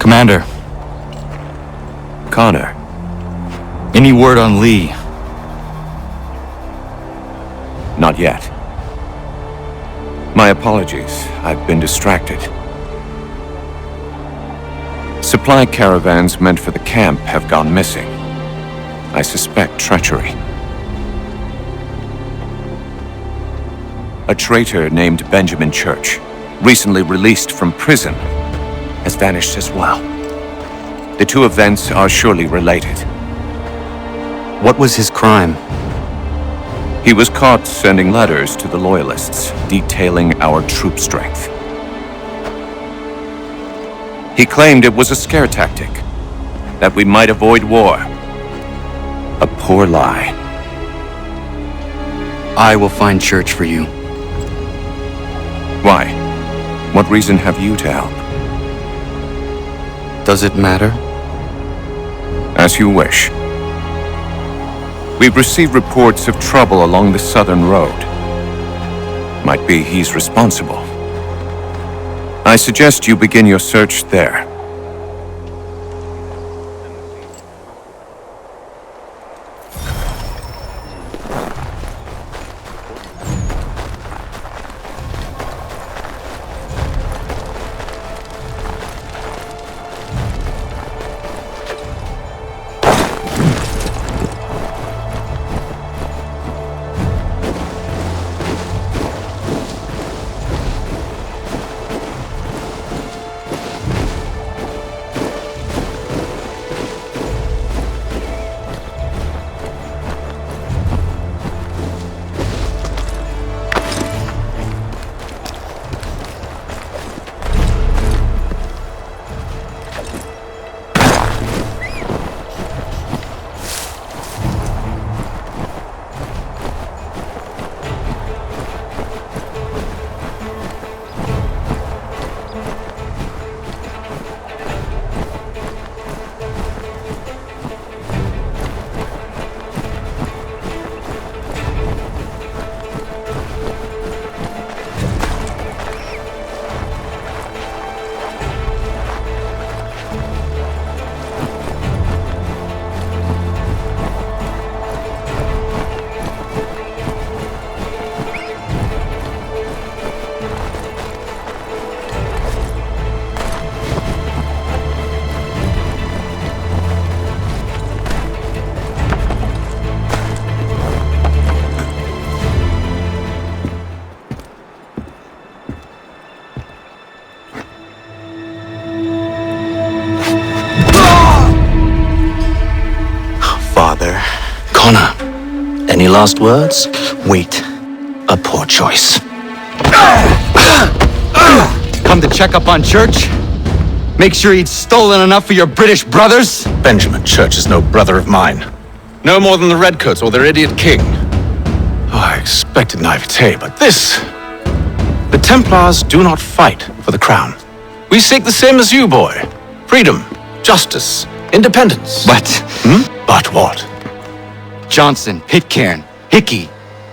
Commander. Connor. Any word on Lee? Not yet. My apologies. I've been distracted. Supply caravans meant for the camp have gone missing. I suspect treachery. A traitor named Benjamin Church, recently released from prison, has vanished as well. The two events are surely related. What was his crime? He was caught sending letters to the Loyalists, detailing our troop strength. He claimed it was a scare tactic, that we might avoid war. A poor lie. I will find Church for you. Why? What reason have you to help? Does it matter? As you wish. We've received reports of trouble along the southern road. Might be he's responsible. I suggest you begin your search there. Connor, any last words? Wait. A poor choice. Come to check up on Church? Make sure he'd stolen enough for your British brothers? Benjamin Church is no brother of mine. No more than the Redcoats or their idiot king. Oh, I expected naivete, but this... The Templars do not fight for the crown. We seek the same as you, boy. Freedom, justice, independence. But... But what? Johnson, Pitcairn, Hickey,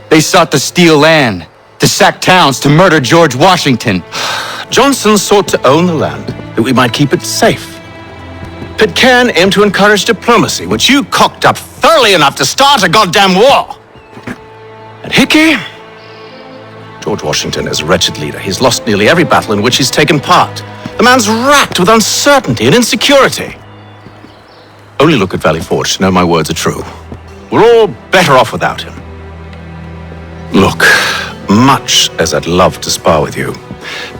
they sought to steal land, to sack towns, to murder George Washington. Johnson sought to own the land, that we might keep it safe. Pitcairn aimed to encourage diplomacy, which you cocked up thoroughly enough to start a goddamn war. And Hickey? George Washington is a wretched leader. He's lost nearly every battle in which he's taken part. The man's racked with uncertainty and insecurity. Only look at Valley Forge to know my words are true. We're all better off without him. Look, much as I'd love to spar with you,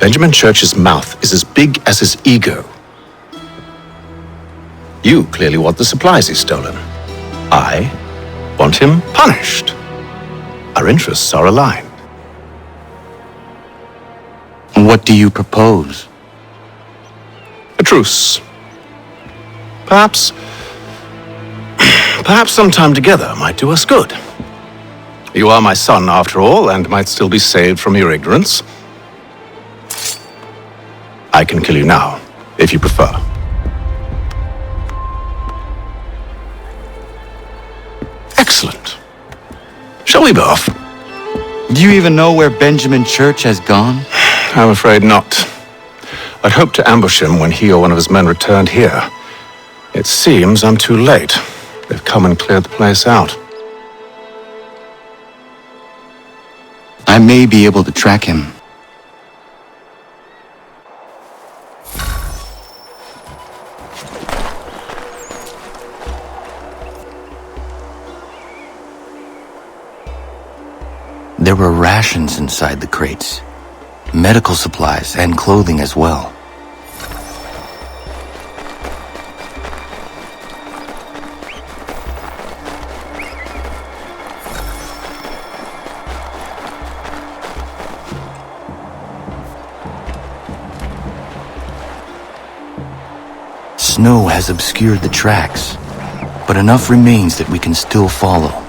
Benjamin Church's mouth is as big as his ego. You clearly want the supplies he's stolen. I want him punished. Our interests are aligned. What do you propose? A truce. Perhaps some time together might do us good. You are my son, after all, and might still be saved from your ignorance. I can kill you now, if you prefer. Excellent. Shall we be off? Do you even know where Benjamin Church has gone? I'm afraid not. I'd hoped to ambush him when he or one of his men returned here. It seems I'm too late. They've come and cleared the place out. I may be able to track him. There were rations inside the crates, medical supplies and clothing as well. Snow has obscured the tracks, but enough remains that we can still follow.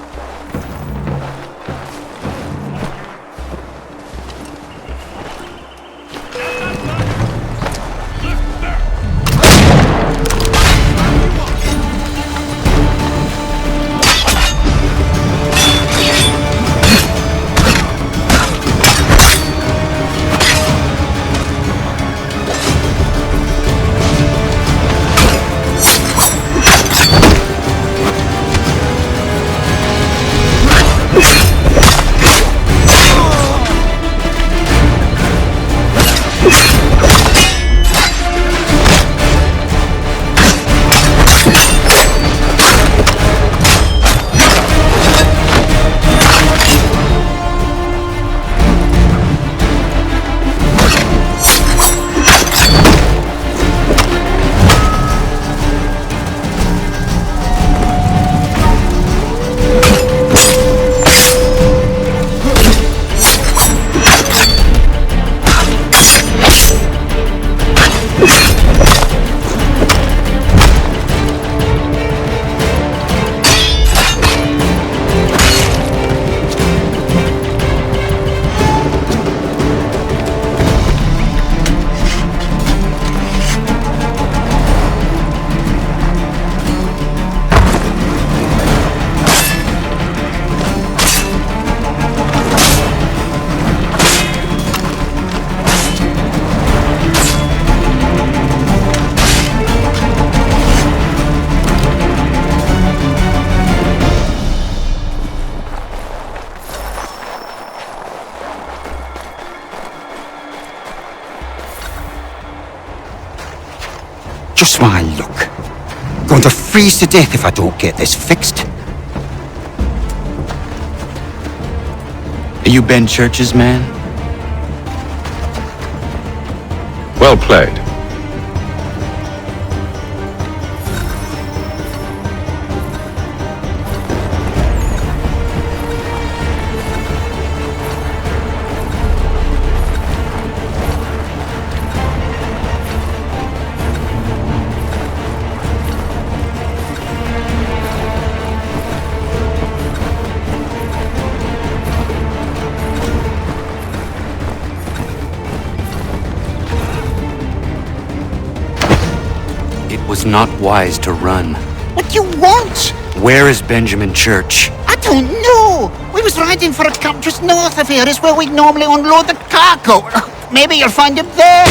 Just my luck. Going to freeze to death if I don't get this fixed. Are you Ben Church's man? Well played. It was not wise to run. What do you want? Where is Benjamin Church? I don't know. We was riding for a camp just north of here. Is where we'd normally unload the cargo. Maybe you'll find him there.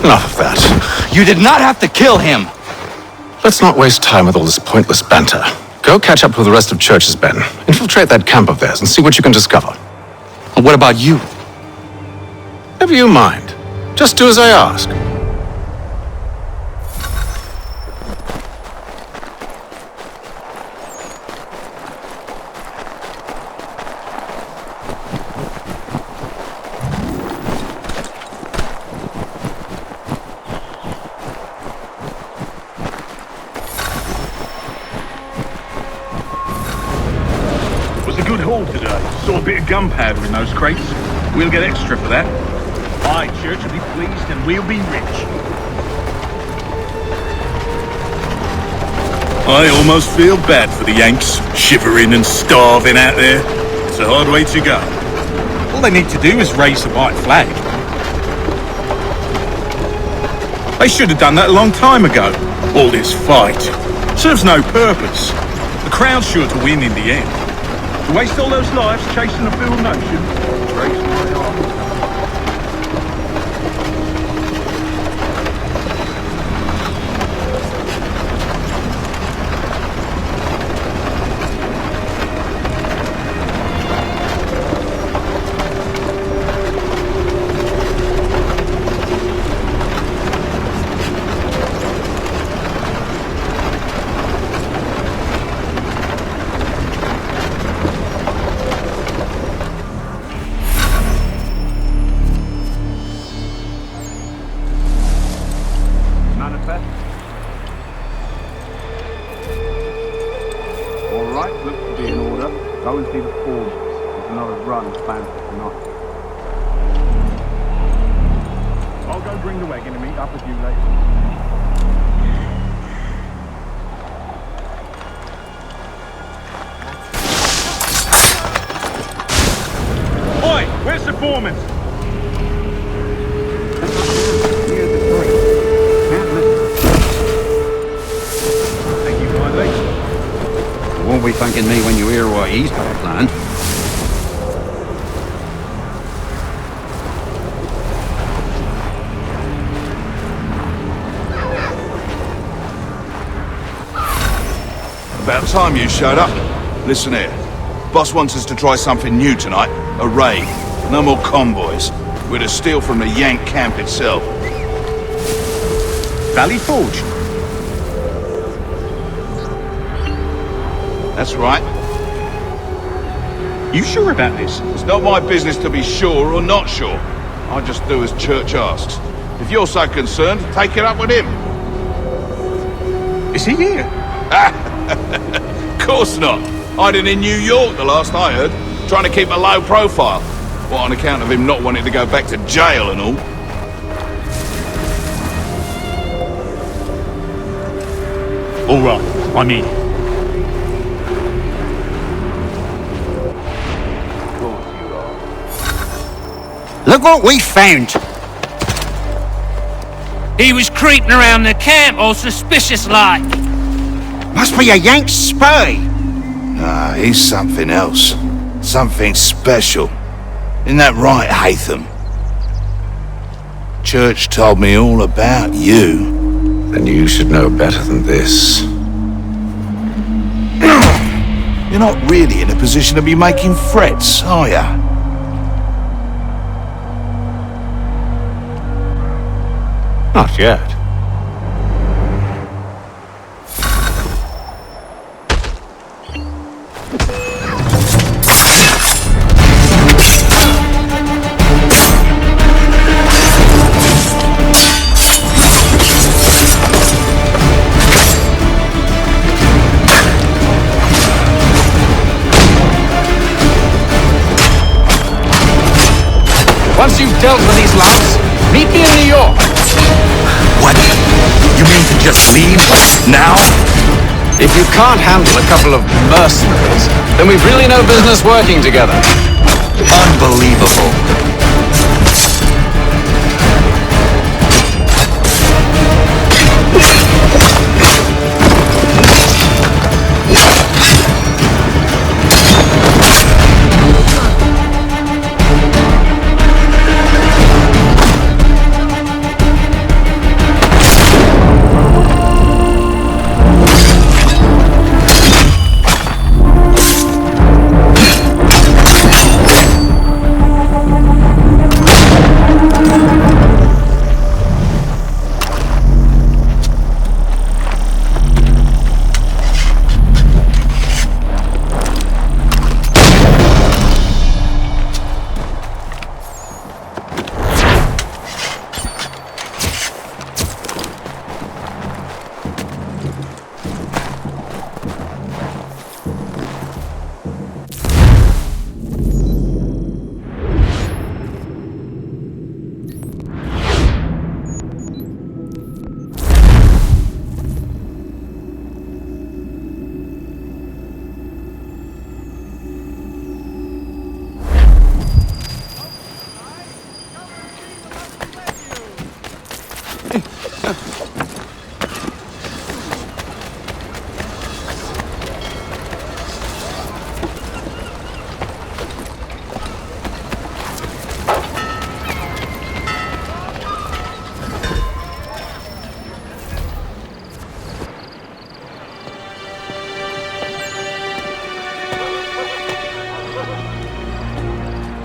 Enough of that. You did not have to kill him. Let's not waste time with all this pointless banter. Go catch up with the rest of Church's men. Infiltrate that camp of theirs and see what you can discover. And what about you? Never you mind. Just do as I ask. Good haul today. Saw a bit of gunpowder in those crates. We'll get extra for that. Aye, Church will be pleased and we'll be rich. I almost feel bad for the Yanks, shivering and starving out there. It's a hard way to go. All they need to do is raise the white flag. They should have done that a long time ago. All this fight serves no purpose. The Crown's sure to win in the end. To waste all those lives chasing a fool notion breaks my heart. All right, looks to be in order. Go and see the form. There's another run planned for tonight. I'll go bring the wagon and meet up with you later. Oi, where's the foreman? Thank you kindly. You won't be thanking me when you hear what he's got planned. About time you showed up. Listen here. Boss wants us to try something new tonight. A raid. No more convoys. We're to steal from the Yank camp itself. Valley Forge? That's right. You sure about this? It's not my business to be sure or not sure. I just do as Church asks. If you're so concerned, take it up with him. Is he here? Of course not. Hiding in New York, the last I heard. Trying to keep a low profile. What, on account of him not wanting to go back to jail and all? All right, I'm in. Look what we found! He was creeping around the camp all suspicious-like. Must be a Yank spy! Nah, he's something else. Something special. Isn't that right, Hatham? Church told me all about you. Then you should know better than this. You're not really in a position to be making threats, are ya? Not yet. Once you've dealt with these lots, meet me in New York. What? You mean to just leave? Now? If you can't handle a couple of mercenaries, then we've really no business working together. Unbelievable.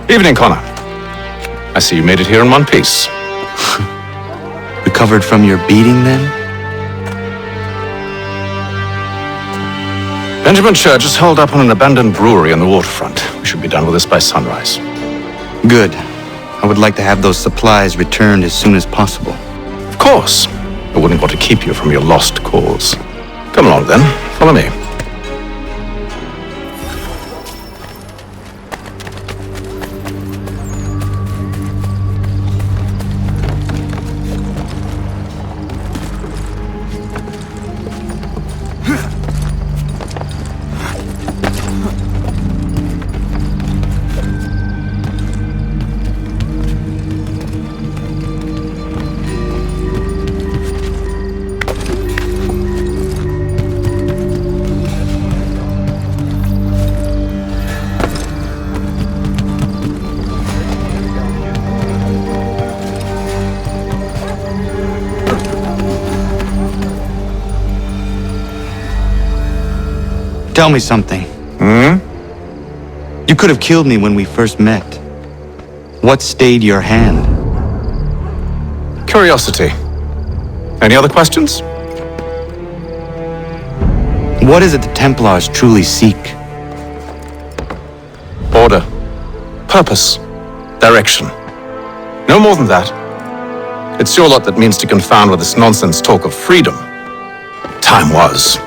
Evening, Connor. I see you made it here in one piece. Recovered from your beating, then? Benjamin Church is holed up on an abandoned brewery on the waterfront. We should be done with this by sunrise. Good. I would like to have those supplies returned as soon as possible. Of course. But wouldn't want to keep you from your lost cause. Come along then, follow me. Tell me something. You could have killed me when we first met. What stayed your hand? Curiosity. Any other questions? What is it the Templars truly seek? Order. Purpose. Direction. No more than that. It's your lot that means to confound with this nonsense talk of freedom. Time was.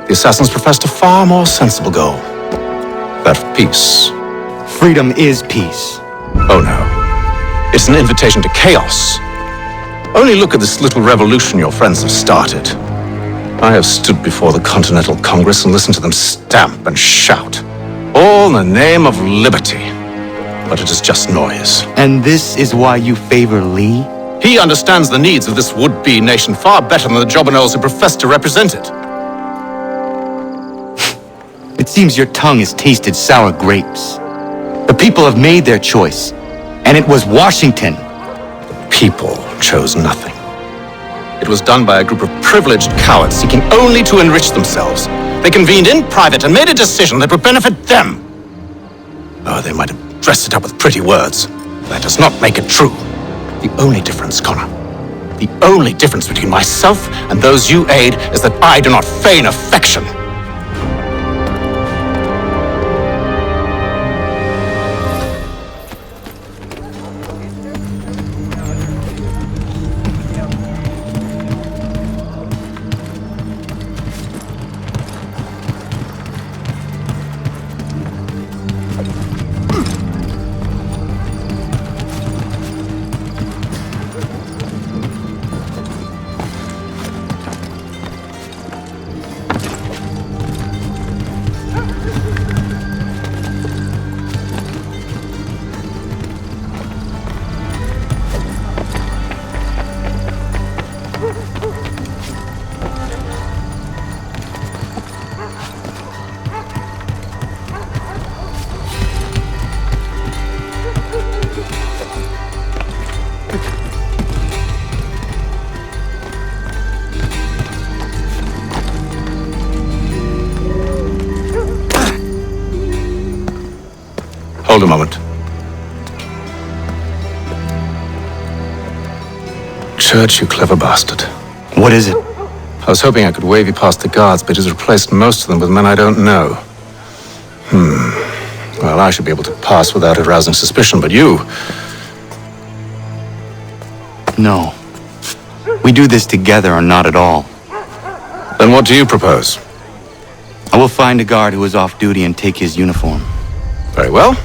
The assassins professed a far more sensible goal. That of peace. Freedom is peace. Oh no. It's an invitation to chaos. Only look at this little revolution your friends have started. I have stood before the Continental Congress and listened to them stamp and shout. All in the name of liberty. But it is just noise. And this is why you favor Lee? He understands the needs of this would-be nation far better than the jobberknolls who profess to represent it. It seems your tongue has tasted sour grapes. The people have made their choice, and it was Washington. The people chose nothing. It was done by a group of privileged cowards seeking only to enrich themselves. They convened in private and made a decision that would benefit them. Oh, they might have dressed it up with pretty words. That does not make it true. The only difference, Connor, the only difference between myself and those you aid is that I do not feign affection. Hold a moment. Church, you clever bastard. What is it? I was hoping I could wave you past the guards, but it has replaced most of them with men I don't know. Well, I should be able to pass without arousing suspicion, but you... No. We do this together or not at all. Then what do you propose? I will find a guard who is off duty and take his uniform. Very well.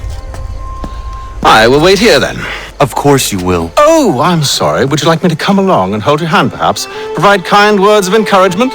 I will wait here then. Of course you will. Oh, I'm sorry. Would you like me to come along and hold your hand, perhaps? Provide kind words of encouragement?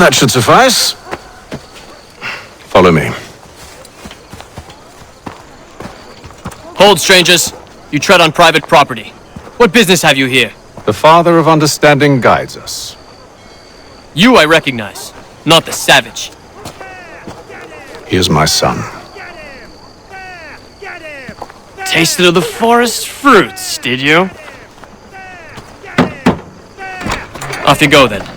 That should suffice. Follow me. Hold, strangers. You tread on private property. What business have you here? The Father of Understanding guides us. You I recognize, not the savage. He is my son. Tasted of the forest fruits, did you? Off you go, then.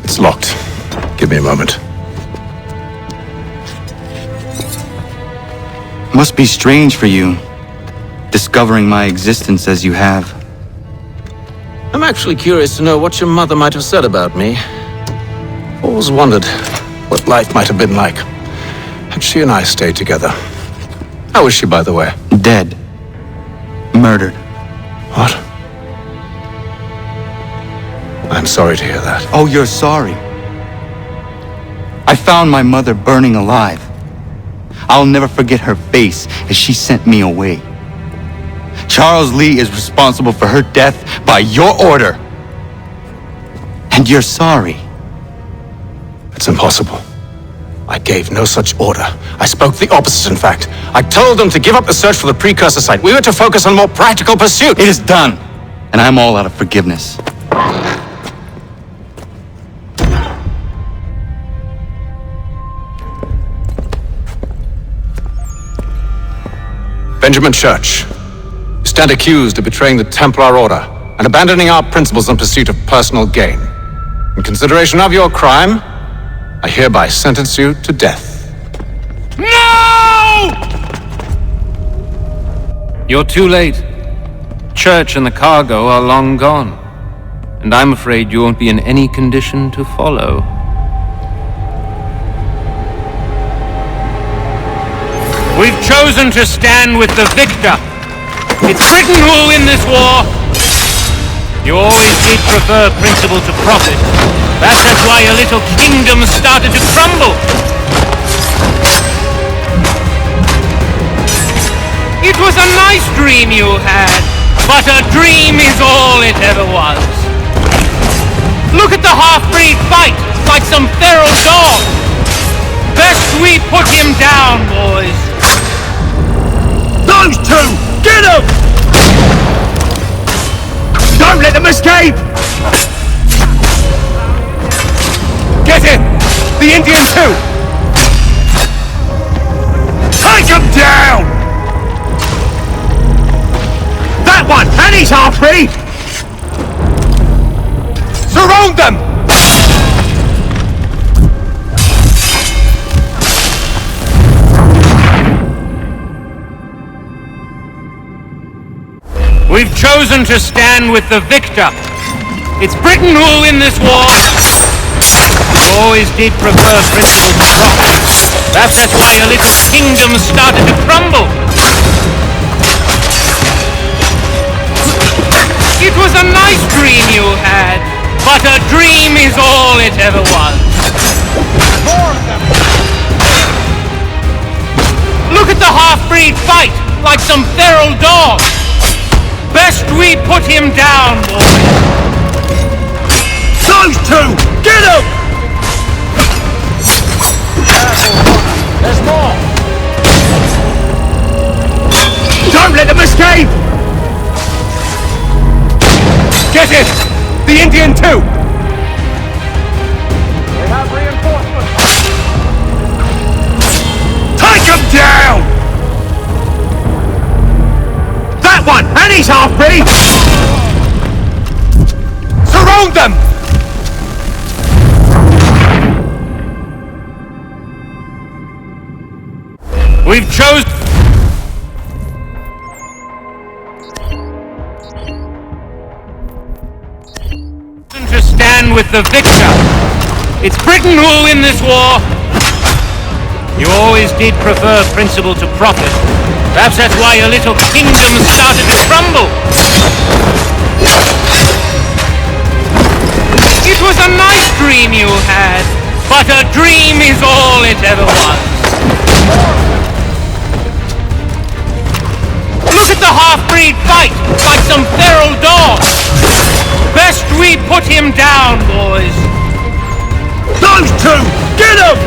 It's locked. Give me a moment. Must be strange for you, discovering my existence as you have. I'm actually curious to know what your mother might have said about me. Always wondered what life might have been like had she and I stayed together. How is she, by the way? Dead. Murdered. What? I'm sorry to hear that. Oh, you're sorry. I found my mother burning alive. I'll never forget her face as she sent me away. Charles Lee is responsible for her death by your order. And you're sorry. It's impossible. I gave no such order. I spoke the opposite, in fact. I told them to give up the search for the precursor site. We were to focus on a more practical pursuit. It is done, and I'm all out of forgiveness. Benjamin Church, you stand accused of betraying the Templar Order and abandoning our principles in pursuit of personal gain. In consideration of your crime, I hereby sentence you to death. No! You're too late. Church and the cargo are long gone, and I'm afraid you won't be in any condition to follow. We've chosen to stand with the victor. It's Britain who will win this war. You always did prefer principle to profit. That's why your little kingdom started to crumble. It was a nice dream you had, but a dream is all it ever was. Look at the half-breed fight, like some feral dog. Best we put him down, boys. Those two! Get them! Don't let them escape! Get him! The Indian too! Take him down! That one! And he's half-breed! Surround them! We've chosen to stand with the victor. It's Britain who will win this war. You always did prefer principle to profit. Perhaps that's why your little kingdom started to crumble. It was a nice dream you had, but a dream is all it ever was. Look at the half-breed fight, like some feral dog. Best we put him down, boys. Those two! Get them! There's more! Don't let them escape! Get it! The Indian too! They have reinforcements! Take him down! That one! And he's half-breed! Surround them! We've chosen... stand with the victor. It's Britain who will win this war. You always did prefer principle to profit. Perhaps that's why your little kingdom started to crumble. It was a nice dream you had, but a dream is all it ever was. Look at the half-breed fight, like some feral dogs. Best we put him down, boys. Those two! Get him!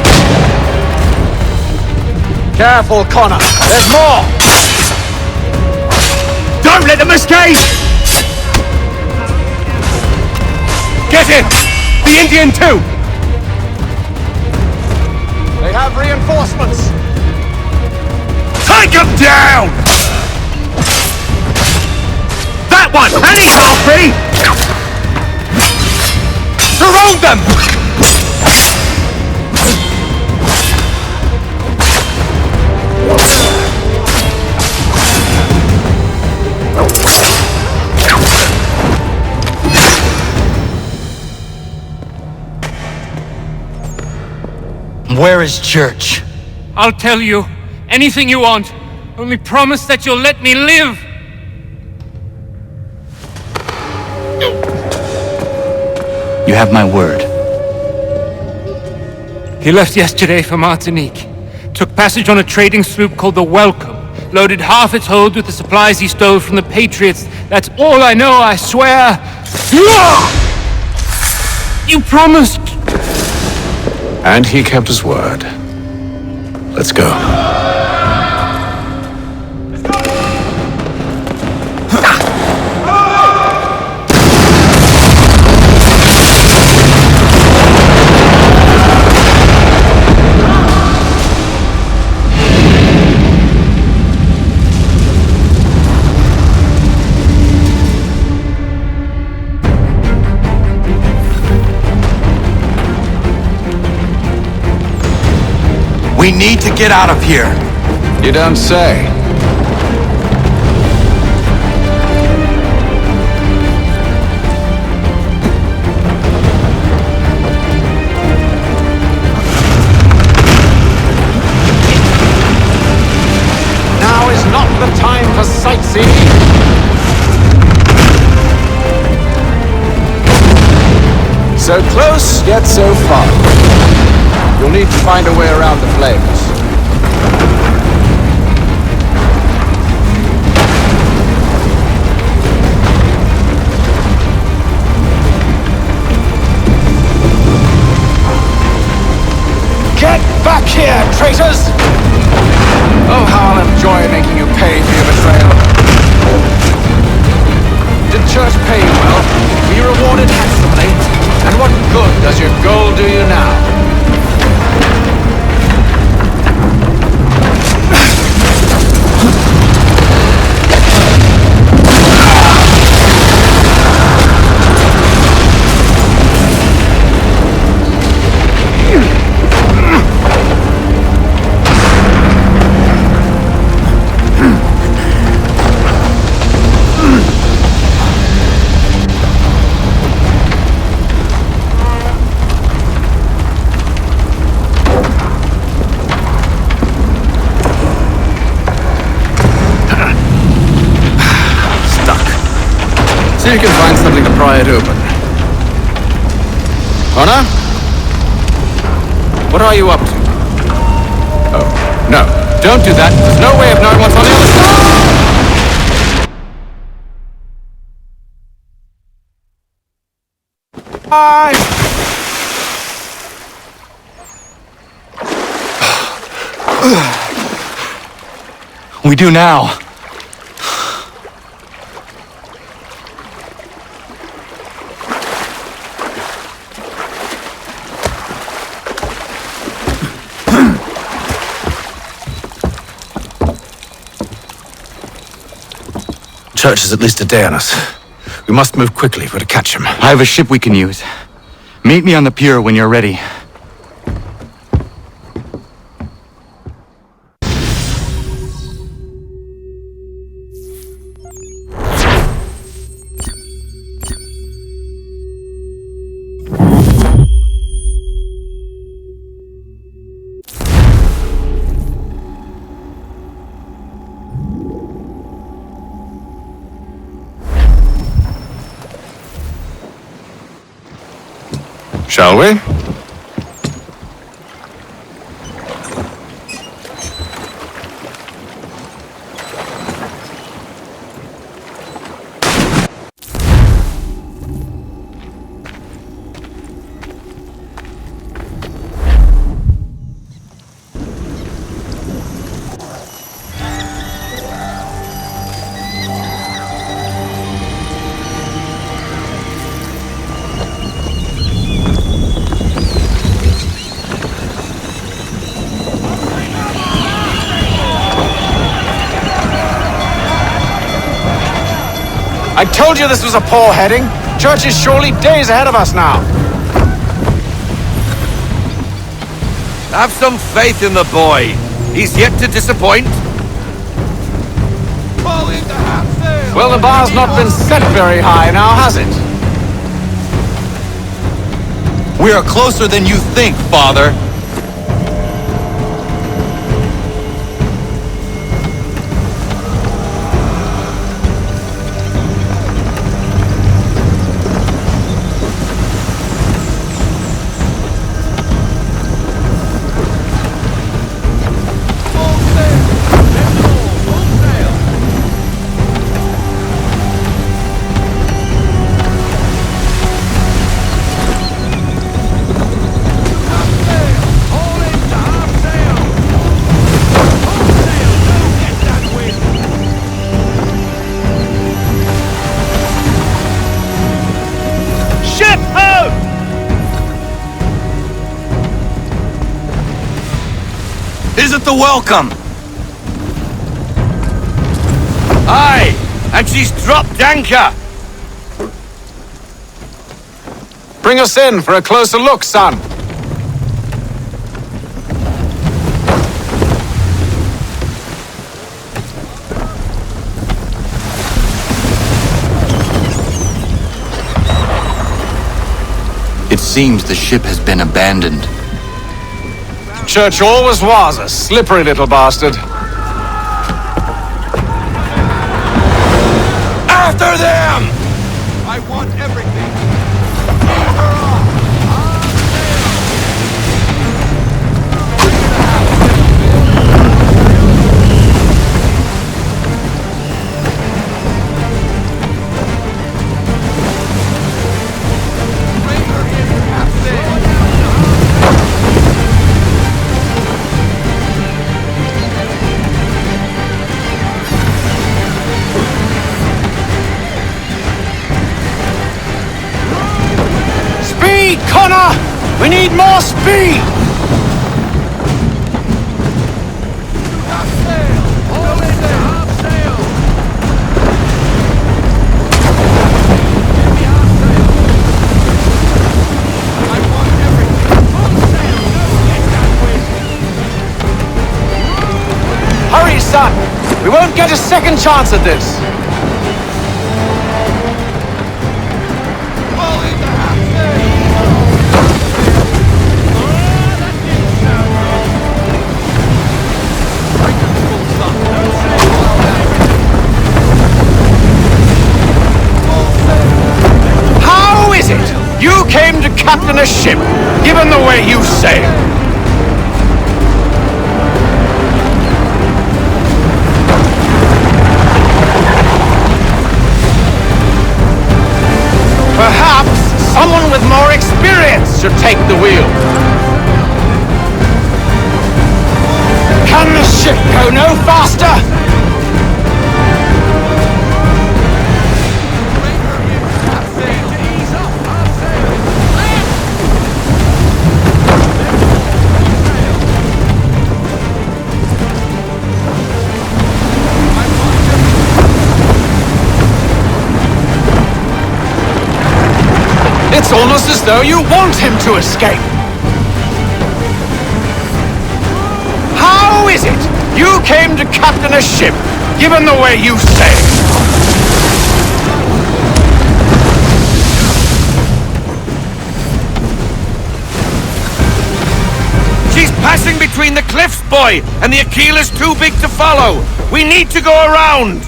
Careful, Connor. There's more! Don't let them escape! Get him! The Indian too! They have reinforcements! Take him down! That one! And he's half-breed! Surround them! Where is Church? I'll tell you. Anything you want. Only promise that you'll let me live. You have my word. He left yesterday for Martinique. Took passage on a trading sloop called the Welcome. Loaded half its hold with the supplies he stole from the Patriots. That's all I know, I swear. You promised. And he kept his word. Let's go. We need to get out of here. You don't say. Now is not the time for sightseeing. So close, yet so far. You'll need to find a way around the flames. Get back here, traitors! Oh, how I'll enjoy making you pay for your betrayal. Did Church pay you well? Were you rewarded handsomely? And what good does your gold do you now? See if you can find something to pry it open. Connor? What are you up to? Oh, no. Don't do that. There's no way of knowing what's on the other side! We do now. Church is at least a day on us. We must move quickly if we're to catch him. I have a ship we can use. Meet me on the pier when you're ready. Shall we? I told you this was a poor heading. Church is surely days ahead of us now. Have some faith in the boy. He's yet to disappoint. Well, the bar's not been set very high now, has it? We are closer than you think, Father. Isn't the welcome? Aye, and she's dropped anchor. Bring us in for a closer look, son. It seems the ship has been abandoned. Church always was a slippery little bastard. After them! I want everything. Connor! We need more speed! Hurry, son! We won't get a second chance at this! You came to captain a ship, given the way you sail. Perhaps someone with more experience should take the wheel. Can the ship go no faster? It's almost as though you want him to escape. How is it you came to captain a ship, given the way you sail? She's passing between the cliffs, boy, and the Aquila's too big to follow. We need to go around.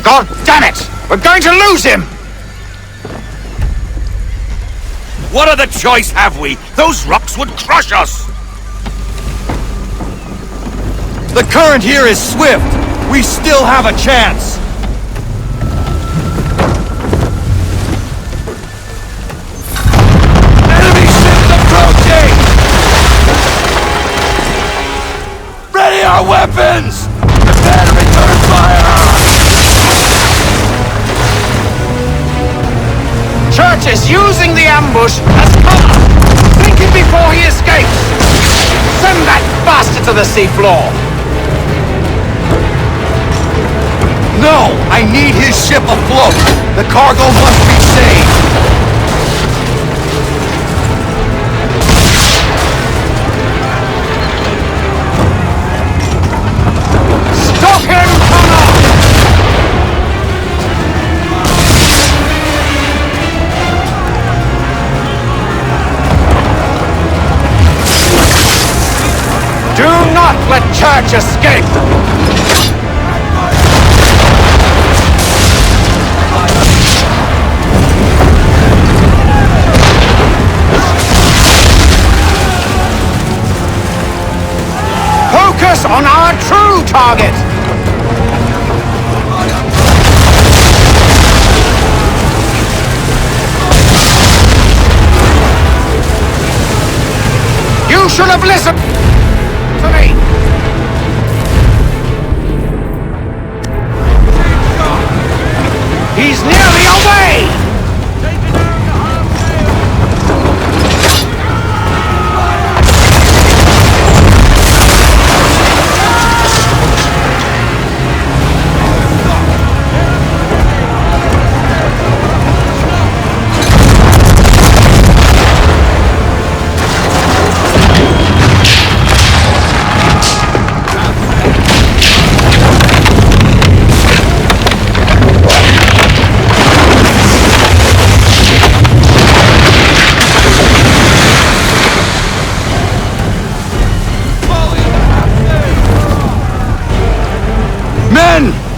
God damn it! We're going to lose him! What other choice have we? Those rocks would crush us! The current here is swift. We still have a chance. Enemy ships approaching! Ready our weapons! Prepare to return fire! Church is using the ambush as cover! Think it before he escapes! Send that bastard to the seafloor! No! I need his ship afloat! The cargo must be saved! Stop him, Connor! Do not let Church escape! Focus on our true target! You should have listened to me! He's nearly away!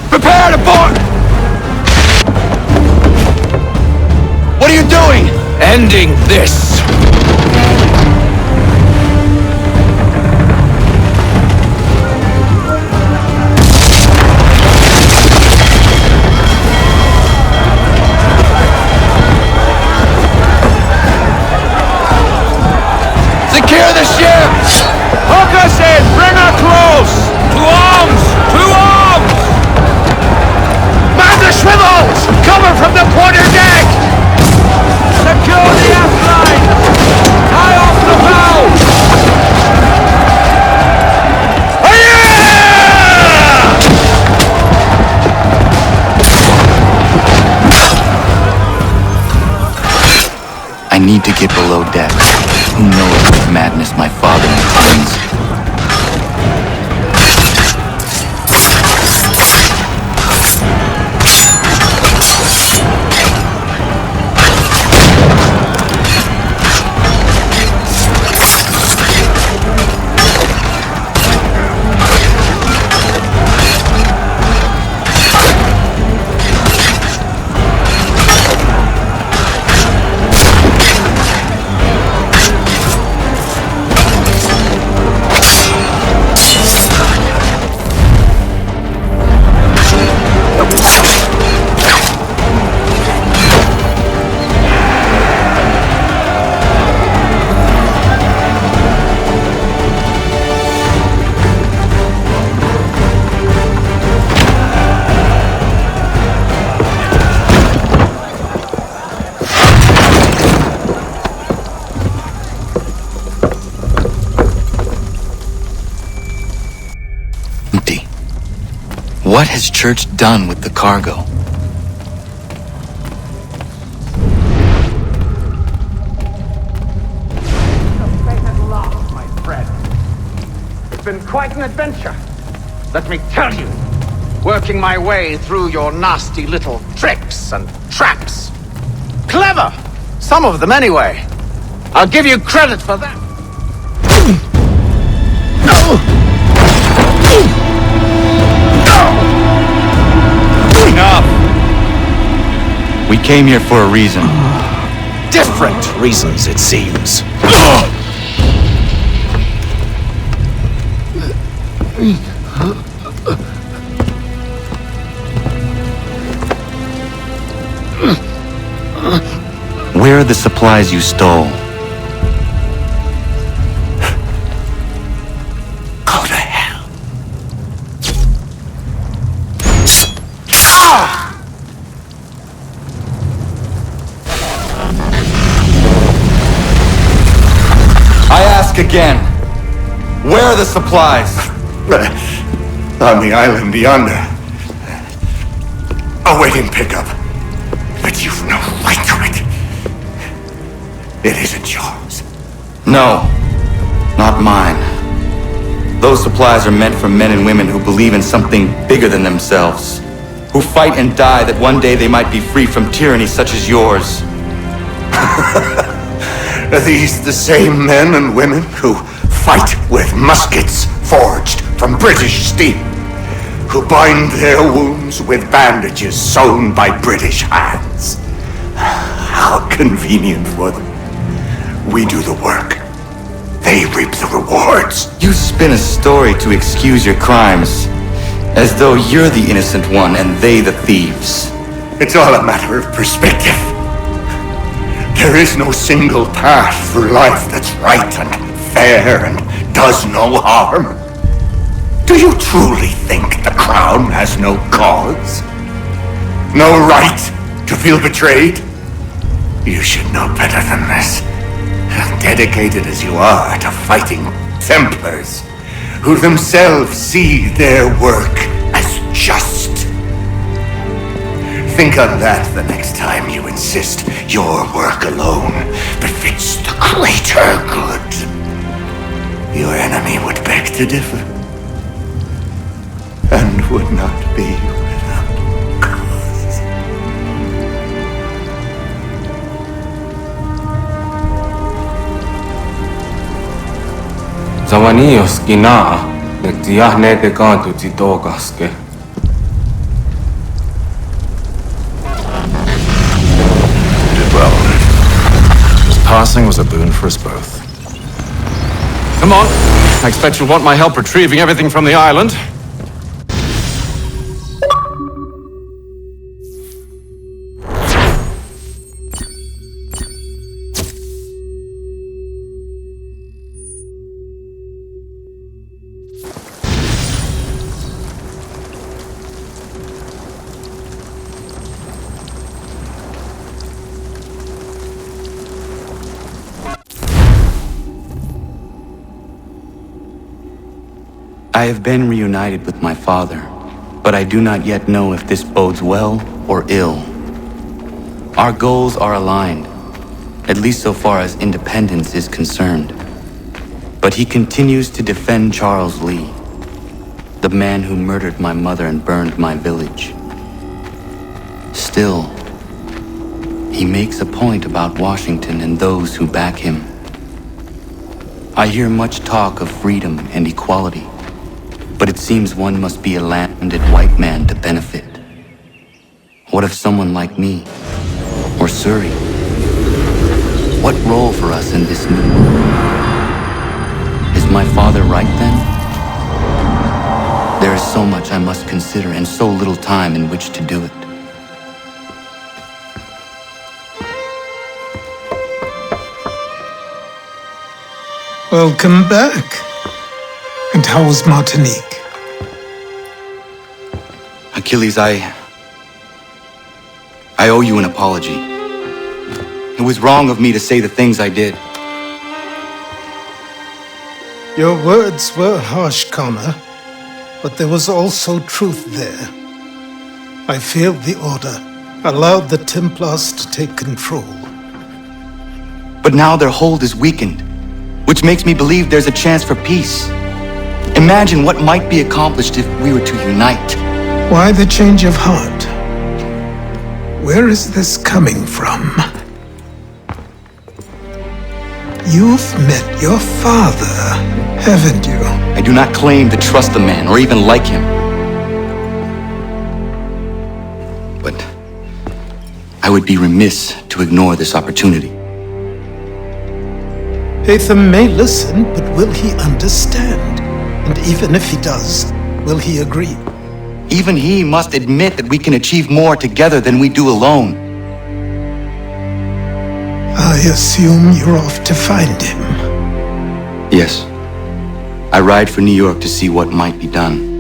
Prepare to board! What are you doing? Ending this! Secure the ship! Hook us in! Bring her close! To arms! To arms! Man the swivels! Cover from the quarter deck! Secure the aft line! Tie off the bow! I need to get below deck. Who knows what madness my father intends? What has Church done with the cargo? At last, my friend. It's been quite an adventure. Let me tell you, working my way through your nasty little tricks and traps. Clever! Some of them anyway. I'll give you credit for that. Enough! We came here for a reason. different reasons, it seems. Where are the supplies you stole? Go to hell. I ask again. Where are the supplies? On the island yonder. Awaiting pickup. But you've no right to it. It isn't yours. No, not mine. Those supplies are meant for men and women who believe in something bigger than themselves. Who fight and die that one day they might be free from tyranny such as yours. Are these the same men and women who fight with muskets forged from British steel? Who bind their wounds with bandages sewn by British hands? How convenient for them. We do the work. They reap the rewards. You spin a story to excuse your crimes, as though you're the innocent one and they the thieves. It's all a matter of perspective. There is no single path through life that's right and fair and does no harm. Do you truly think the Crown has no cause? No right to feel betrayed? You should know better than this. Dedicated as you are to fighting Templars, who themselves see their work as just. Think on that the next time you insist your work alone befits the greater good. Your enemy would beg to differ, and would not be without cause. Zawanios gina, netiahne de canto titogaske. His passing was a boon for us both. Come on. I expect you'll want my help retrieving everything from the island. I have been reunited with my father, but I do not yet know if this bodes well or ill. Our goals are aligned, at least so far as independence is concerned. But he continues to defend Charles Lee, the man who murdered my mother and burned my village. Still, he makes a point about Washington and those who back him. I hear much talk of freedom and equality, but it seems one must be a landed white man to benefit. What of someone like me, or Surrey? What role for us in this new world? Is my father right then? There is so much I must consider and so little time in which to do it. Welcome back. And how was Martinique? Achilles, I owe you an apology. It was wrong of me to say the things I did. Your words were harsh, Connor, but there was also truth there. I failed the order, allowed the Templars to take control. But now their hold is weakened, which makes me believe there's a chance for peace. Imagine what might be accomplished if we were to unite. Why the change of heart? Where is this coming from? You've met your father, haven't you? I do not claim to trust the man or even like him. But I would be remiss to ignore this opportunity. Hatham may listen, but will he understand? And even if he does, will he agree? Even he must admit that we can achieve more together than we do alone. I assume you're off to find him. Yes. I ride for New York to see what might be done.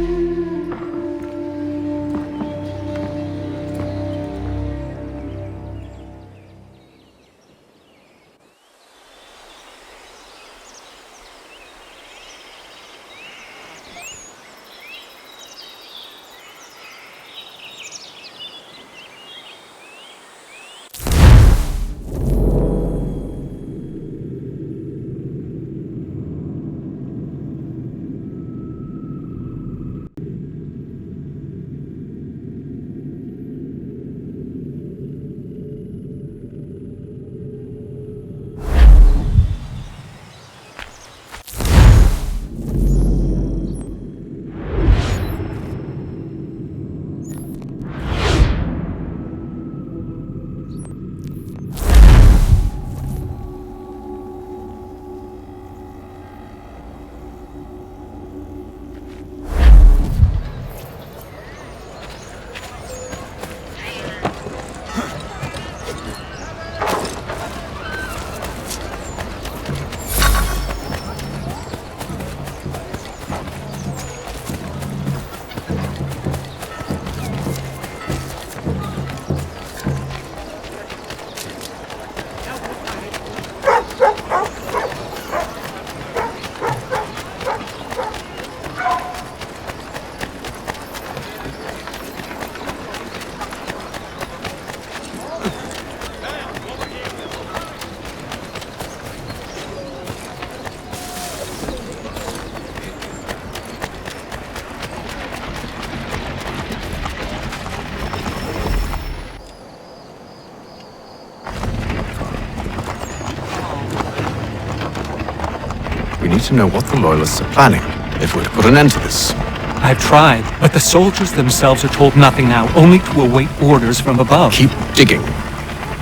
We need to know what the Loyalists are planning, if we're to put an end to this. I've tried, but the soldiers themselves are told nothing now, only to await orders from above. Keep digging.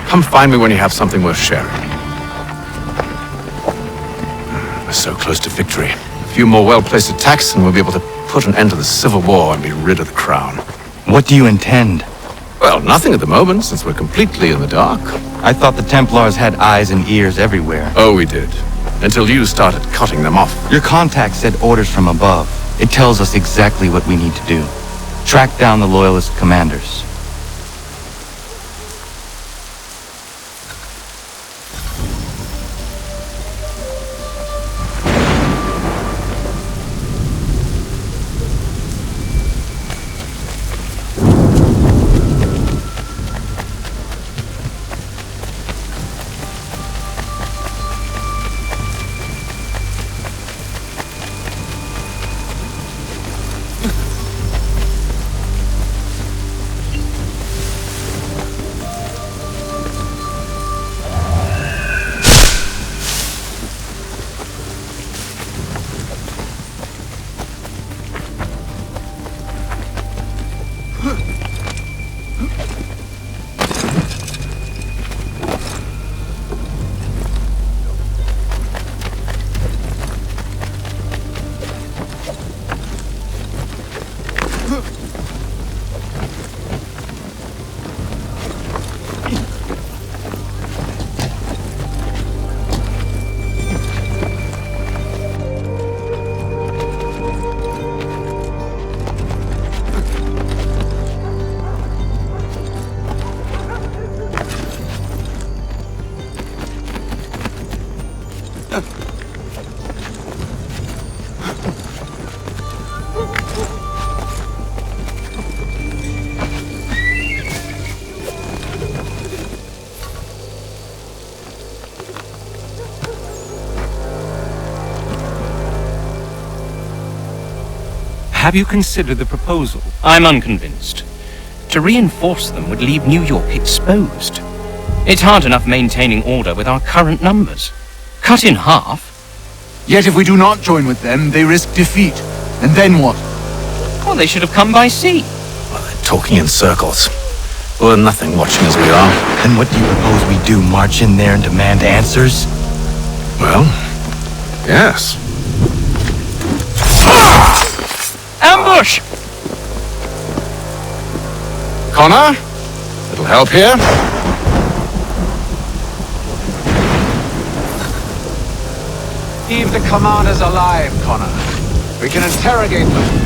Come find me when you have something worth sharing. We're so close to victory. A few more well-placed attacks and we'll be able to put an end to the Civil War and be rid of the Crown. What do you intend? Well, nothing at the moment, since we're completely in the dark. I thought the Templars had eyes and ears everywhere. Oh, we did. Until you started cutting them off. Your contact said orders from above. It tells us exactly what we need to do. Track down the Loyalist commanders. Have you considered the proposal? I'm unconvinced. To reinforce them would leave New York exposed. It's hard enough maintaining order with our current numbers. Cut in half. Yet if we do not join with them, they risk defeat. And then what? Well, they should have come by sea. Well, they're talking in circles. We're nothing watching as we are. Then what do you propose we do? March in there and demand answers? Well, Yes. Ambush! Connor? Little help here? Leave the commanders alive, Connor. We can interrogate them.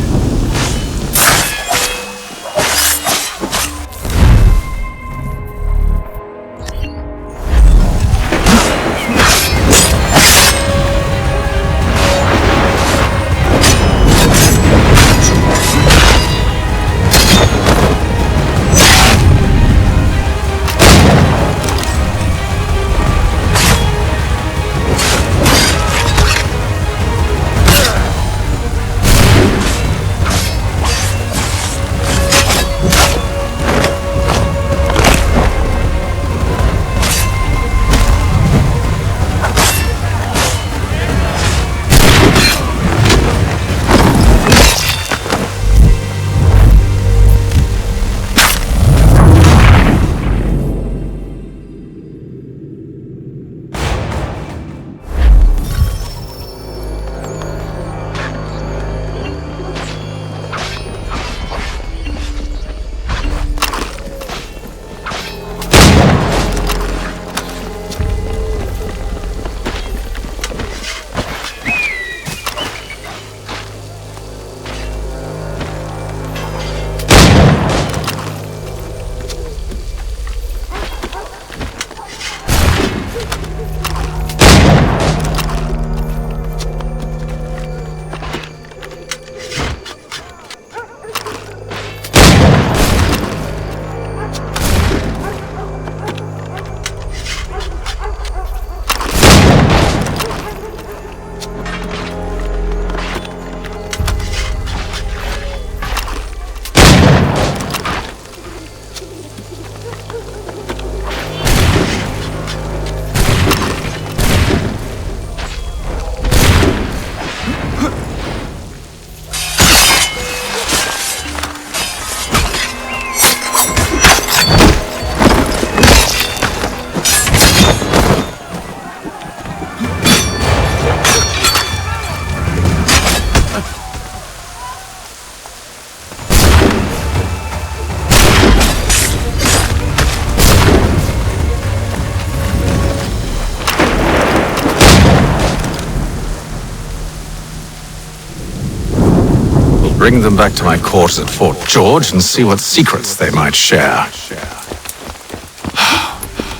Bring them back to my quarters at Fort George and see what secrets they might share.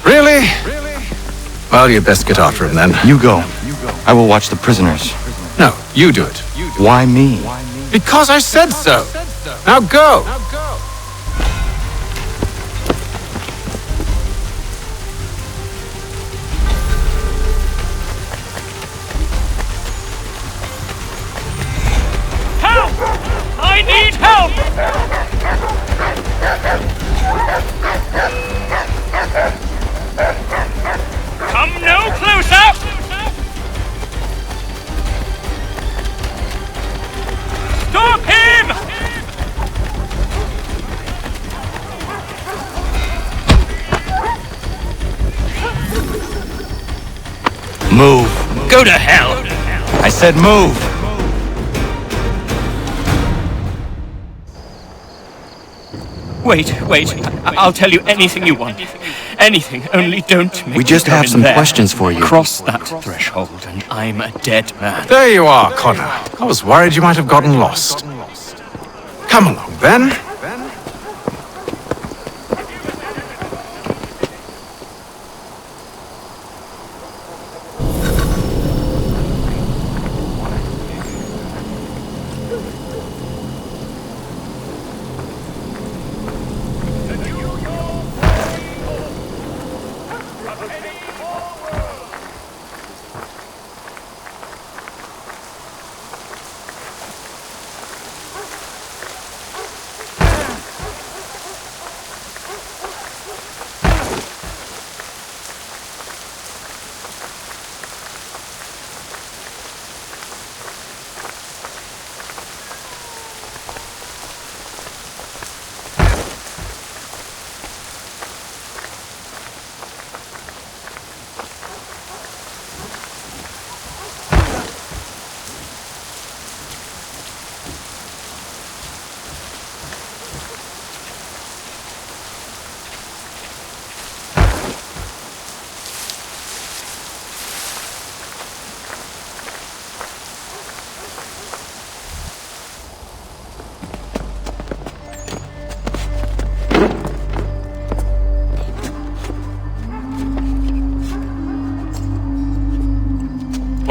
Really? Well, you'd best get after him then. You go. I will watch the prisoners. No, you do it. Why me? Because I said so. Now go. I need help! Come no closer! Stop him! Move. Go to hell! I said move. Wait. I'll tell you anything you want. Anything, only don't make We just me go have in some there. questions for you. Cross that threshold and I'm a dead man. There you are, Connor. I was worried you might have gotten lost. Come along, then.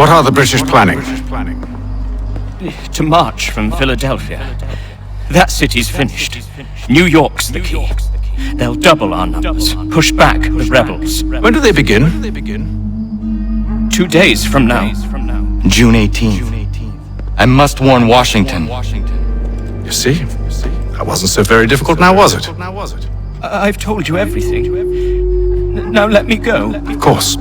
What are the British planning? To march from Philadelphia. That city's finished. New York's the key. They'll double our numbers, push back the rebels. When do they begin? 2 days from now. June 18th. I must warn Washington. You see? That wasn't so very difficult now, was it? I've told you everything. Now let me go. Of course.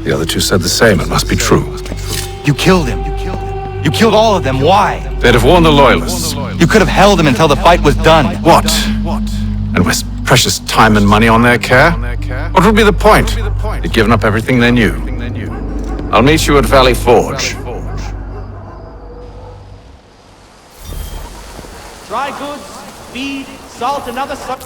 The other two said the same. It must be true. You killed him. You killed all of them. Why? They'd have warned the Loyalists. You could have held them until the fight was done. What? And waste precious time and money on their care? What would be the point? They'd given up everything they knew. I'll meet you at Valley Forge. Dry goods, feed, salt, and other stuff.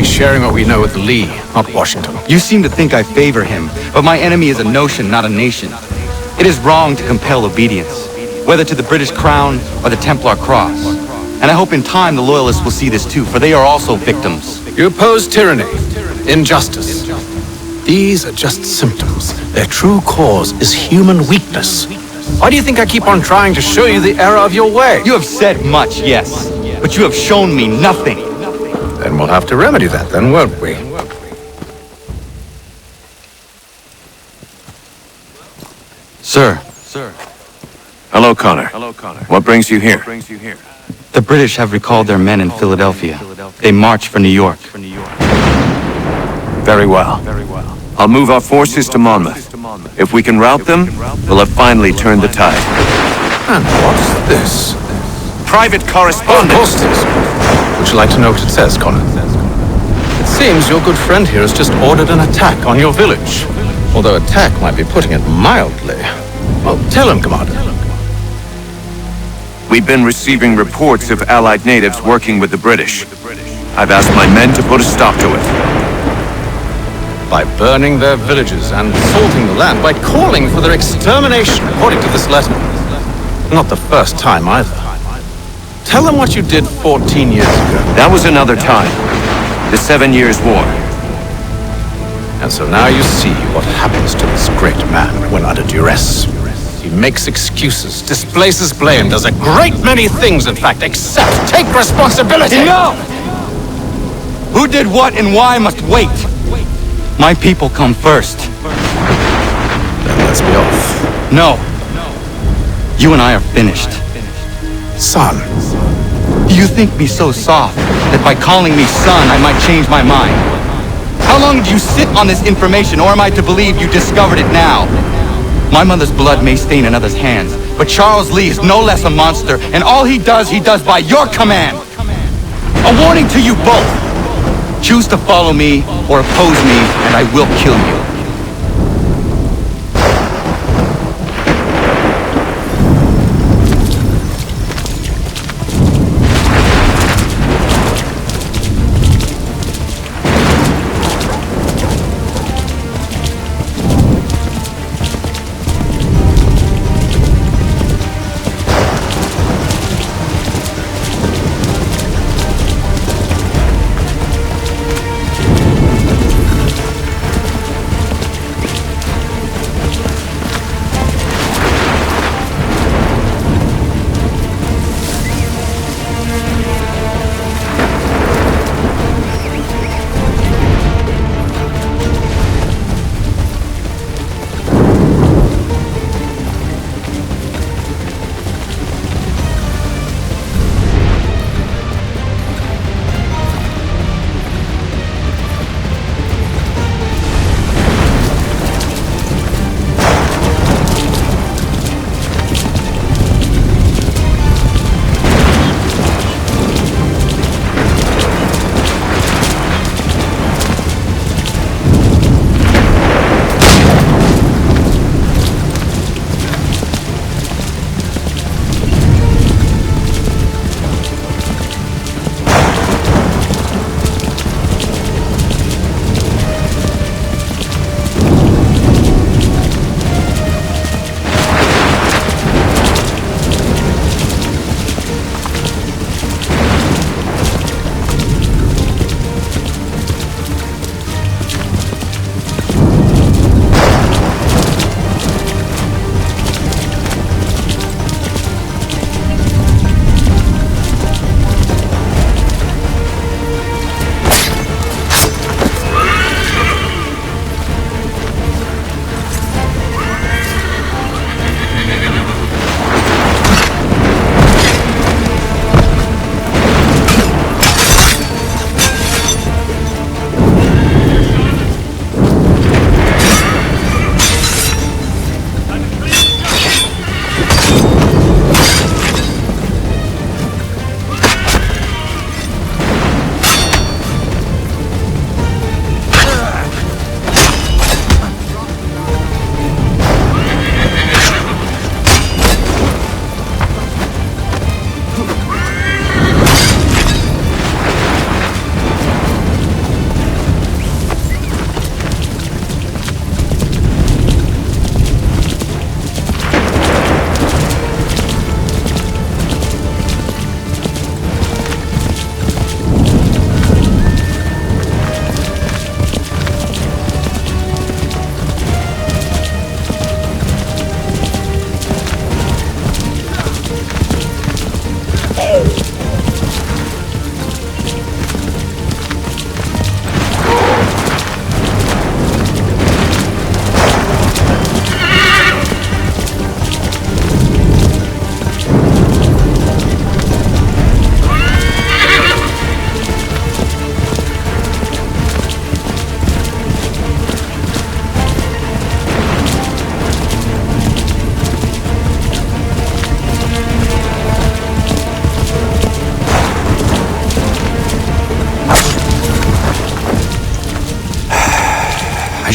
Sharing what we know with Lee, not Washington. You seem to think I favor him, but my enemy is a notion, not a nation. It is wrong to compel obedience, whether to the British crown or the Templar cross. And I hope in time the Loyalists will see this too, for they are also victims. You oppose tyranny, injustice. These are just symptoms. Their true cause is human weakness. Why do you think I keep on trying to show you the error of your way? You have said much, yes, but you have shown me nothing. Then we'll have to remedy that then, won't we? Sir, Sir. Hello, Connor. What brings you here? The British have recalled their men in Philadelphia. They march for New York. Very well. I'll move our forces to Monmouth. If we can rout them, we'll have finally turned the tide. And what's this? Private correspondence. Would you like to know what it says, Connor? It seems your good friend here has just ordered an attack on your village. Although attack might be putting it mildly. Well, tell him, Commander. We've been receiving reports of Allied natives working with the British. I've asked my men to put a stop to it. By burning their villages and salting the land, by calling for their extermination, according to this letter. Not the first time either. Tell them what you did 14 years ago. That was another time. The 7 Years' War. And so now you see what happens to this great man when under duress. He makes excuses, displaces blame, does a great many things, in fact, except take responsibility! Enough! Who did what and why must wait. My people come first. Then let's be off. No. You and I are finished. Son. You think me so soft that by calling me son, I might change my mind? How long did you sit on this information, or am I to believe you discovered it now? My mother's blood may stain another's hands, but Charles Lee is no less a monster, and all he does by your command. A warning to you both. Choose to follow me or oppose me, and I will kill you.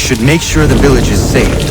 should make sure the village is safe.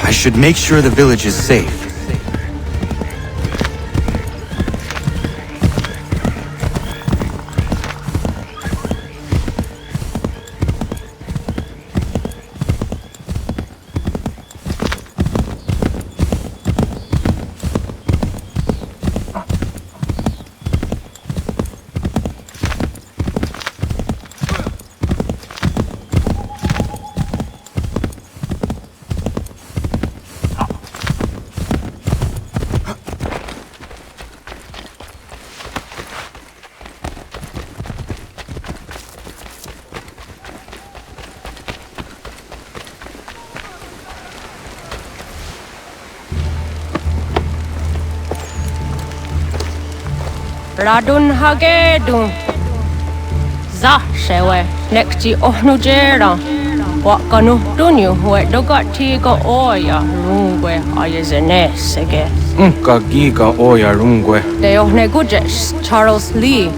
I should make sure the village is safe. Radun hagedun. Za shewe nekti ohnujera. Wakanu dunyu we dogati go oya rungwe ayezene sege. Unka giga oya rungwe. De ohne gujes Charles Lee.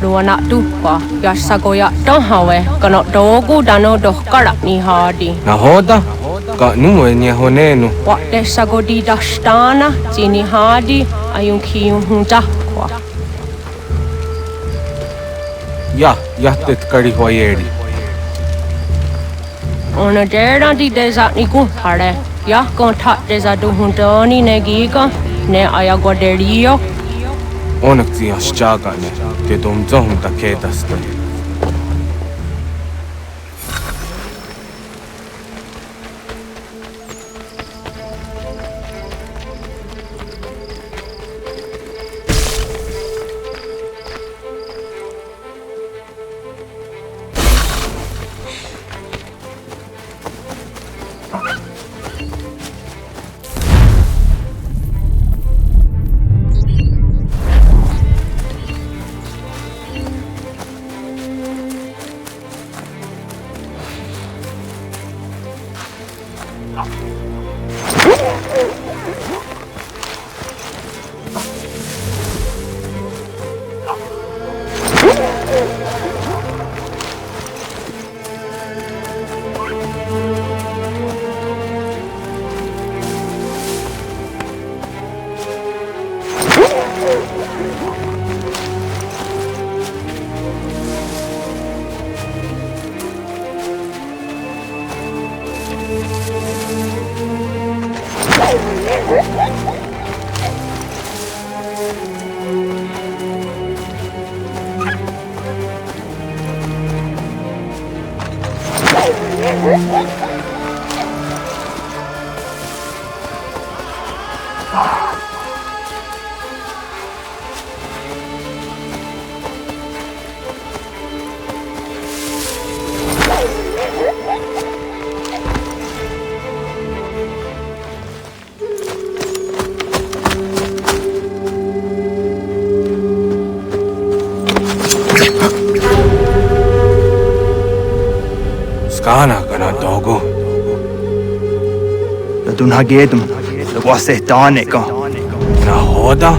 Luana tupa yasagoya donhawe kano dogu dano dohkara ni hadi. Nahoda? Ka nuwe ni honenu. Wa de sagodi dashtana tini hadi ayunkiyun hundakwa. Ya, yahtet kari hoyeri. Ona dera di desa ni kumpare. Ya kontak desa duhundani negiga ne ayagoderio. Onak ti ashjaga ne, te domzohum takedasta. Skana kana dogo. Dunhagedum, the Wasetanico. Nahoda?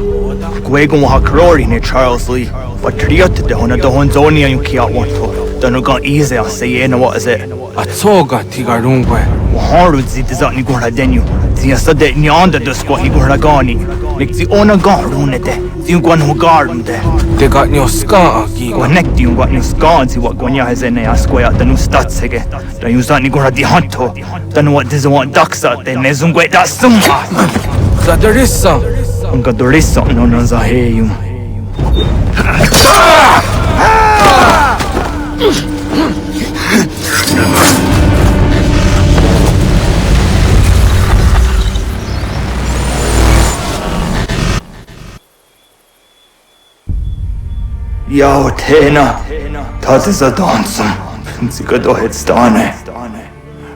Guegon Hakrori near Charles Lee. But Triot the Honadonzonia you kiat one to. Danugan easy, I say, what is it? Atoga Tigarungue. Harud Zitizani Gordenu. The Asade Nyanda the squat Igoragani. Like the Ona Garunete. The one who garden there. They got no scar. Connect you got no scars. What Gonya has in a square the new stats again. The Usani Gora di Hunto. Then what does want ducks out there? Nezungue that summa. That there is some. Unga there is something on Zahayum. Yo, Tena, that is a dancum. Zigado Headstane,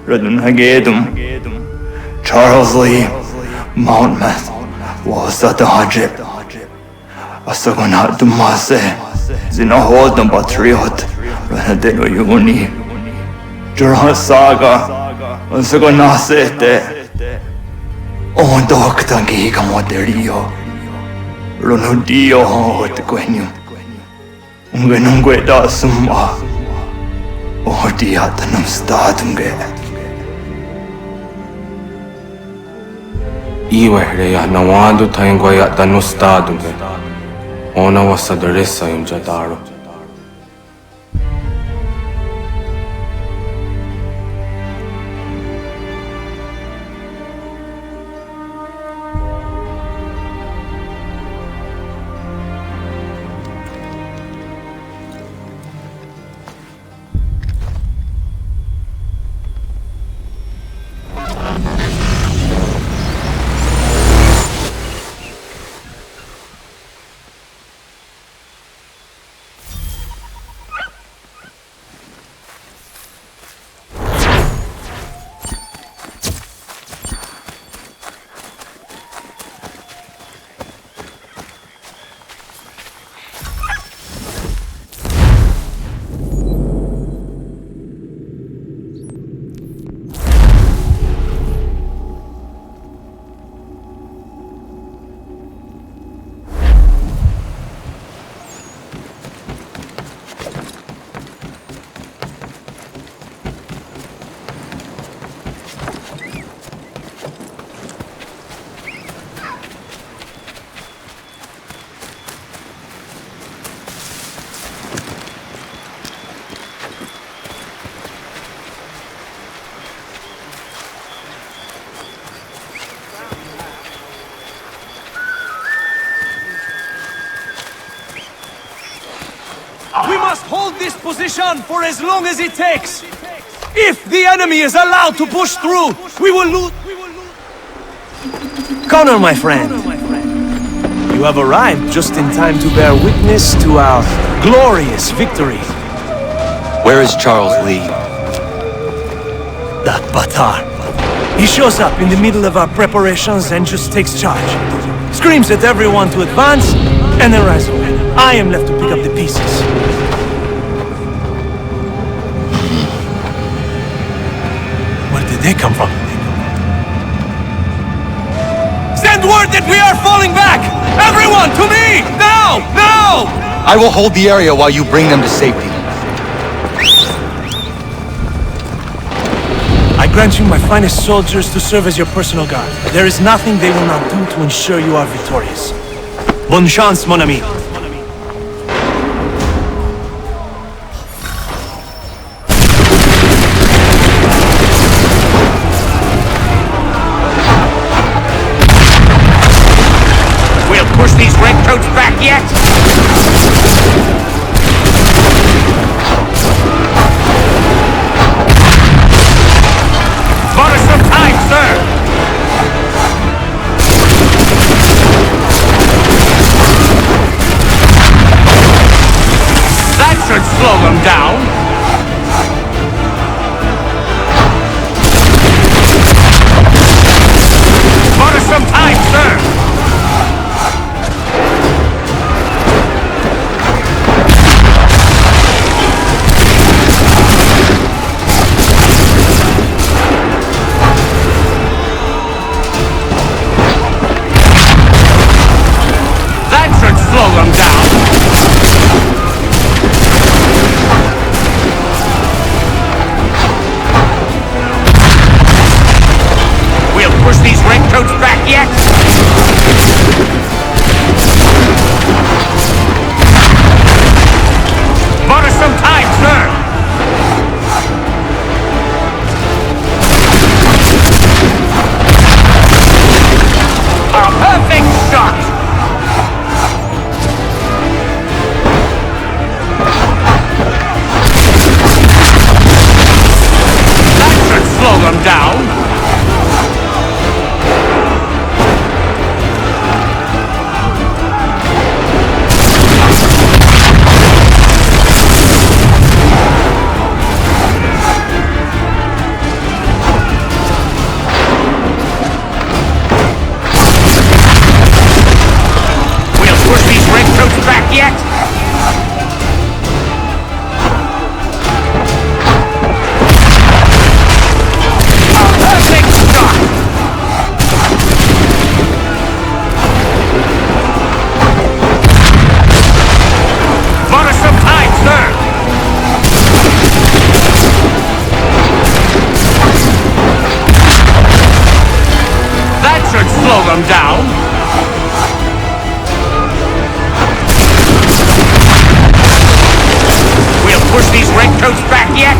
Radun Hagedum, Charles Lee, Mountmouth, was at the Hajib. Asagonat Dumase, Zinahold and Batriot, Ranadeno Yuni, Jura Saga, Asagonasete, on Doctor Gigamoderio, Ronudio, what the Gwenum. Ungenungue da summa. Oh diatanum statunge. Iwehreya nawando taingoya danustadunge. Ona wasadaresa imjadaro. We must hold this position for as long as it takes. If the enemy is allowed to push through, we will lose. Connor, my friend. You have arrived just in time to bear witness to our glorious victory. Where is Charles Lee? That Batar. He shows up in the middle of our preparations and just takes charge. Screams at everyone to advance, and then rides away. I am left to pick up the pieces. Where did they come from? Send word that we are falling back! Everyone, to me! Now! Now! I will hold the area while you bring them to safety. I grant you my finest soldiers to serve as your personal guard. There is nothing they will not do to ensure you are victorious. Bonne chance, mon ami. We'll push these redcoats back yet? Bought us some time, sir! That should slow them down. Bought us some time, sir! Slow them down. We'll push these redcoats back yet? Bought us some time, sir. A perfect shot. Slow them down. We'll push these redcoats back yet? Slow them down. We'll push these redcoats back yet?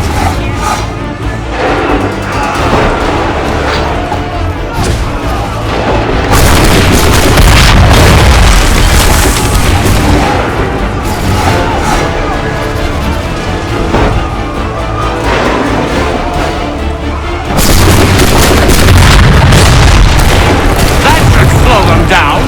Down.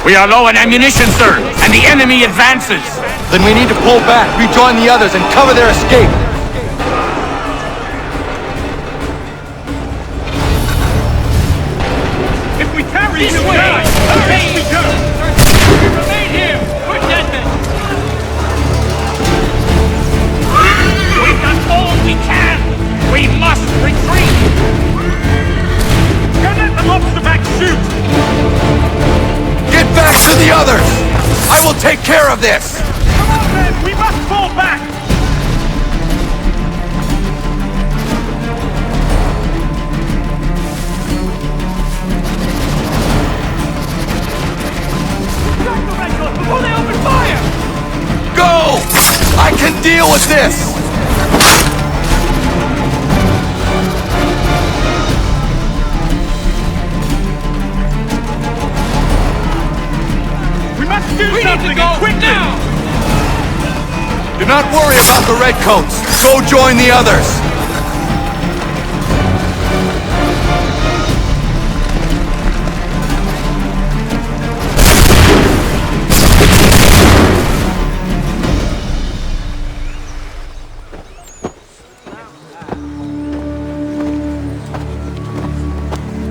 We are low on ammunition, sir, and the enemy advances. Then we need to pull back, rejoin the others, and cover their escape. If we carry this way, hurry! We go! Remain here! We're dead men! We've done all we can! We must retreat! Don't let the lobster back shoot! Get back to the others! I will take care of this! Come on then! We must fall back! Strike the redcoats before they open fire! Go! I can deal with this! We something quick now! Do not worry about the redcoats. Go join the others.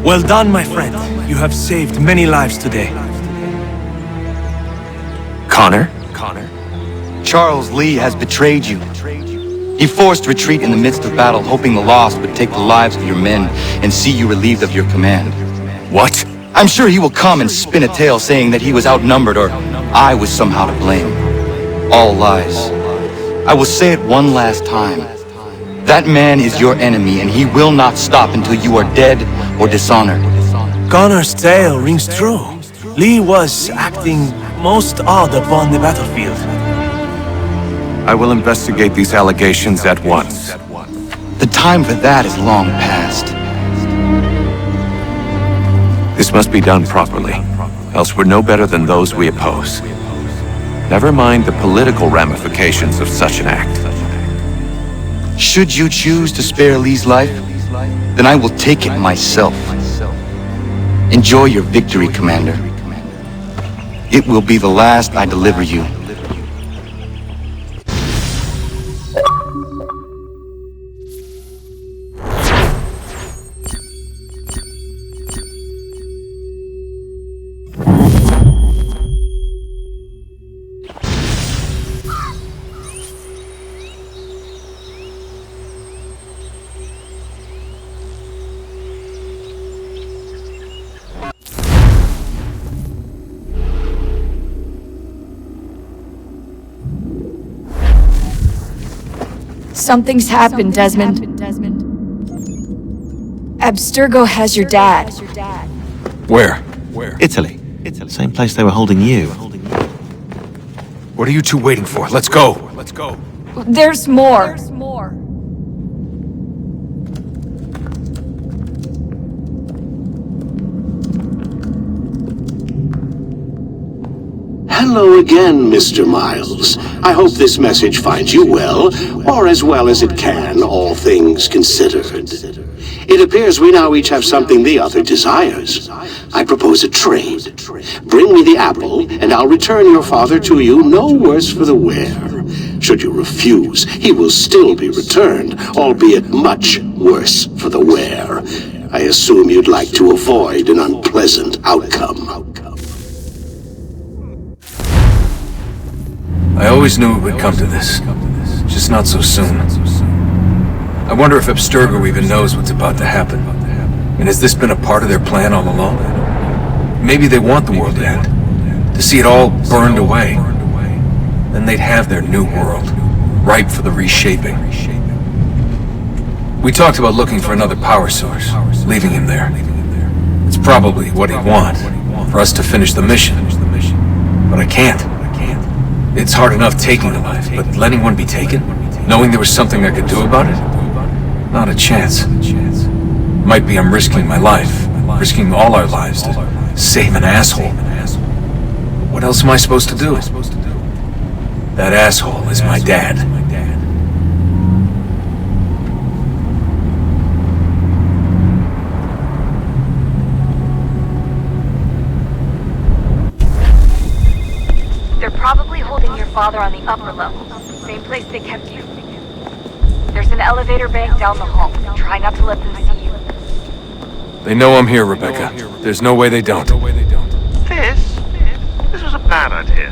Well done, my friend. You have saved many lives today. Connor? Charles Lee has betrayed you. He forced retreat in the midst of battle, hoping the lost would take the lives of your men and see you relieved of your command. What? I'm sure he will come and spin a tale saying that he was outnumbered or I was somehow to blame. All lies. I will say it one last time. That man is your enemy, and he will not stop until you are dead or dishonored. Connor's tale rings true. Lee was acting most odd upon the battlefield. I will investigate these allegations at once. The time for that is long past. This must be done properly, else we're no better than those we oppose. Never mind the political ramifications of such an act. Should you choose to spare Lee's life, then I will take it myself. Enjoy your victory, Commander. It will be the last I deliver you. Something's happened, Desmond. Abstergo has your dad. Where? Italy. Same place they were holding you. What are you two waiting for? Let's go. Let's go. There's more. Hello again, Mr. Miles. I hope this message finds you well, or as well as it can, all things considered. It appears we now each have something the other desires. I propose a trade. Bring me the apple, and I'll return your father to you no worse for the wear. Should you refuse, he will still be returned, albeit much worse for the wear. I assume you'd like to avoid an unpleasant outcome. I always knew it would come to this. Just not so soon. I wonder if Abstergo even knows what's about to happen. And has this been a part of their plan all along? Maybe they want the world to end. To see it all burned away. Then they'd have their new world, ripe for the reshaping. We talked about looking for another power source, leaving him there. It's probably what he'd want, for us to finish the mission. But I can't. It's hard enough taking a life, but letting one be taken? Knowing there was something I could do about it? Not a chance. Might be I'm risking my life, risking all our lives to save an asshole. What else am I supposed to do? That asshole is my dad. They're probably holding your father on the upper level, same place they kept you. There's an elevator bank down the hall. Try not to let them see you. They know I'm here, Rebecca. There's no way they don't. This was a bad idea.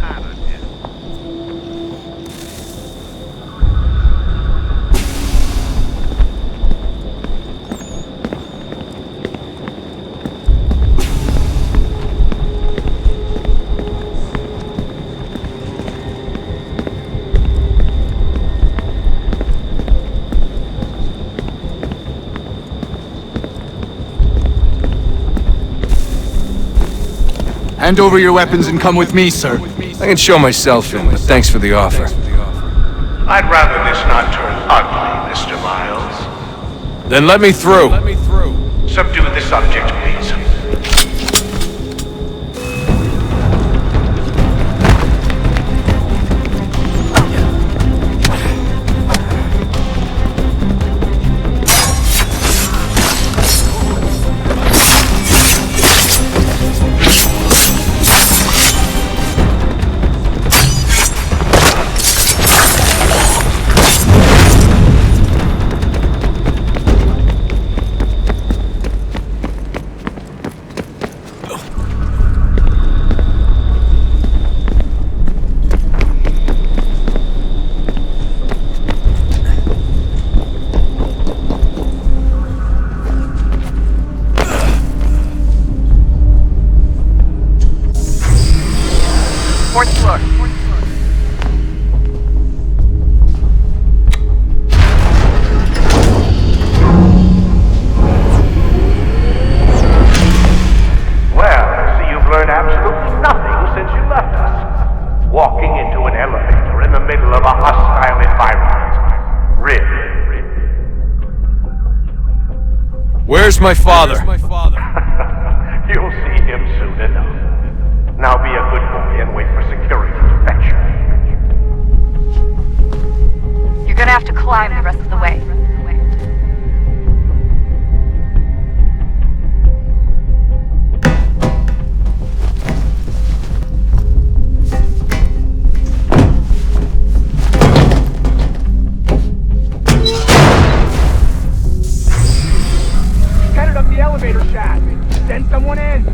Hand over your weapons and come with me, sir. I can show myself in, but thanks for the offer. I'd rather this not turn ugly, Mr. Miles. Then let me through. Subdue the subject, please. Where's my father? You'll see him soon enough. Now be a good boy and wait for security to fetch you. You're gonna have to climb the rest of the way. Headed up the elevator shaft. Send someone in.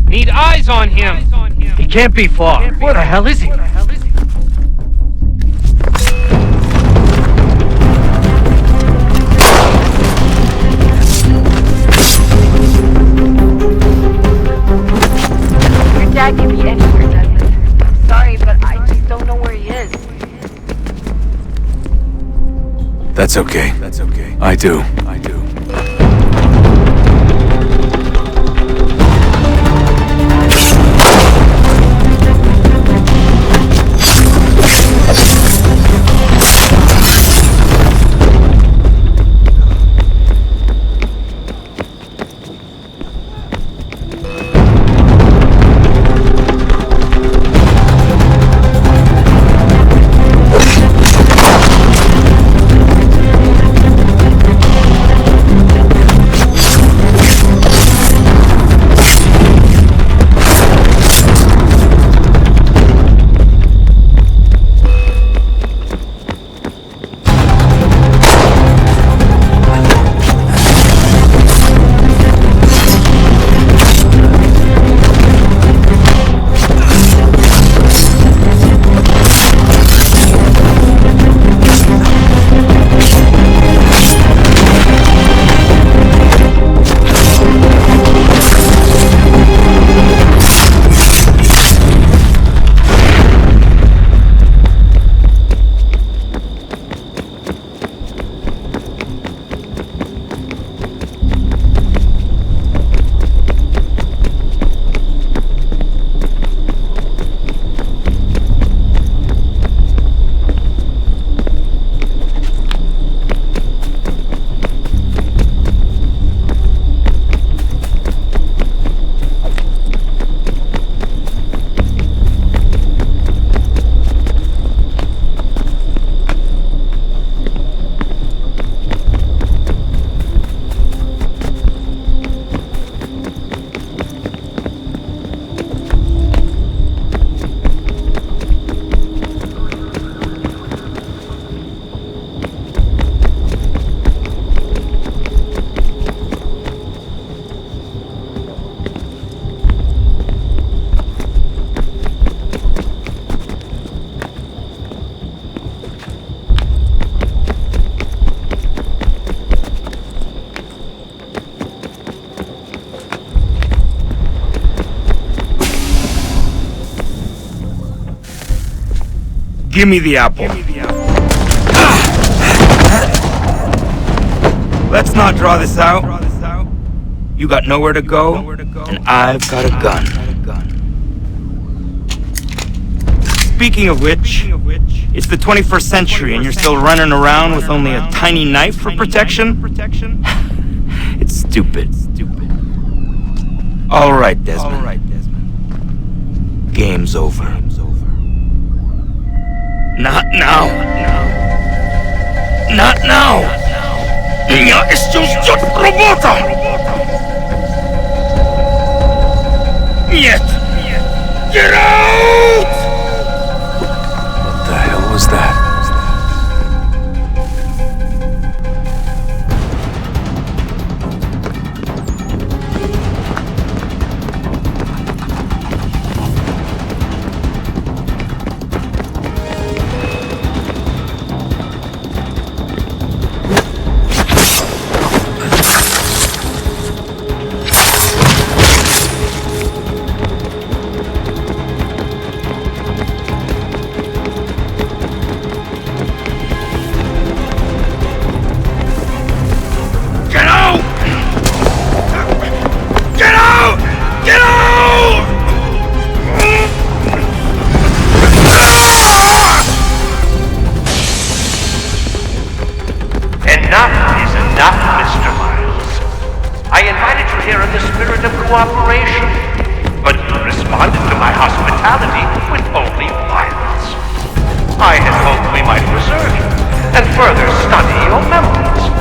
Need eyes on him. He can't be far. Where the hell is he? Your dad can be anywhere, Desmond. Sorry, but I just don't know where he is. That's okay. I do. Give me the apple. Let's not draw this out. You got nowhere to go, and I've got a gun. Speaking of which, it's the 21st century and you're still running around with only a tiny knife for protection? It's stupid. All right, Desmond. Game's over. Not now. Not now. Я еще ждет работа. Нет. Get out! What the hell was that? with only violence. I had hoped we might preserve you and further study your memories.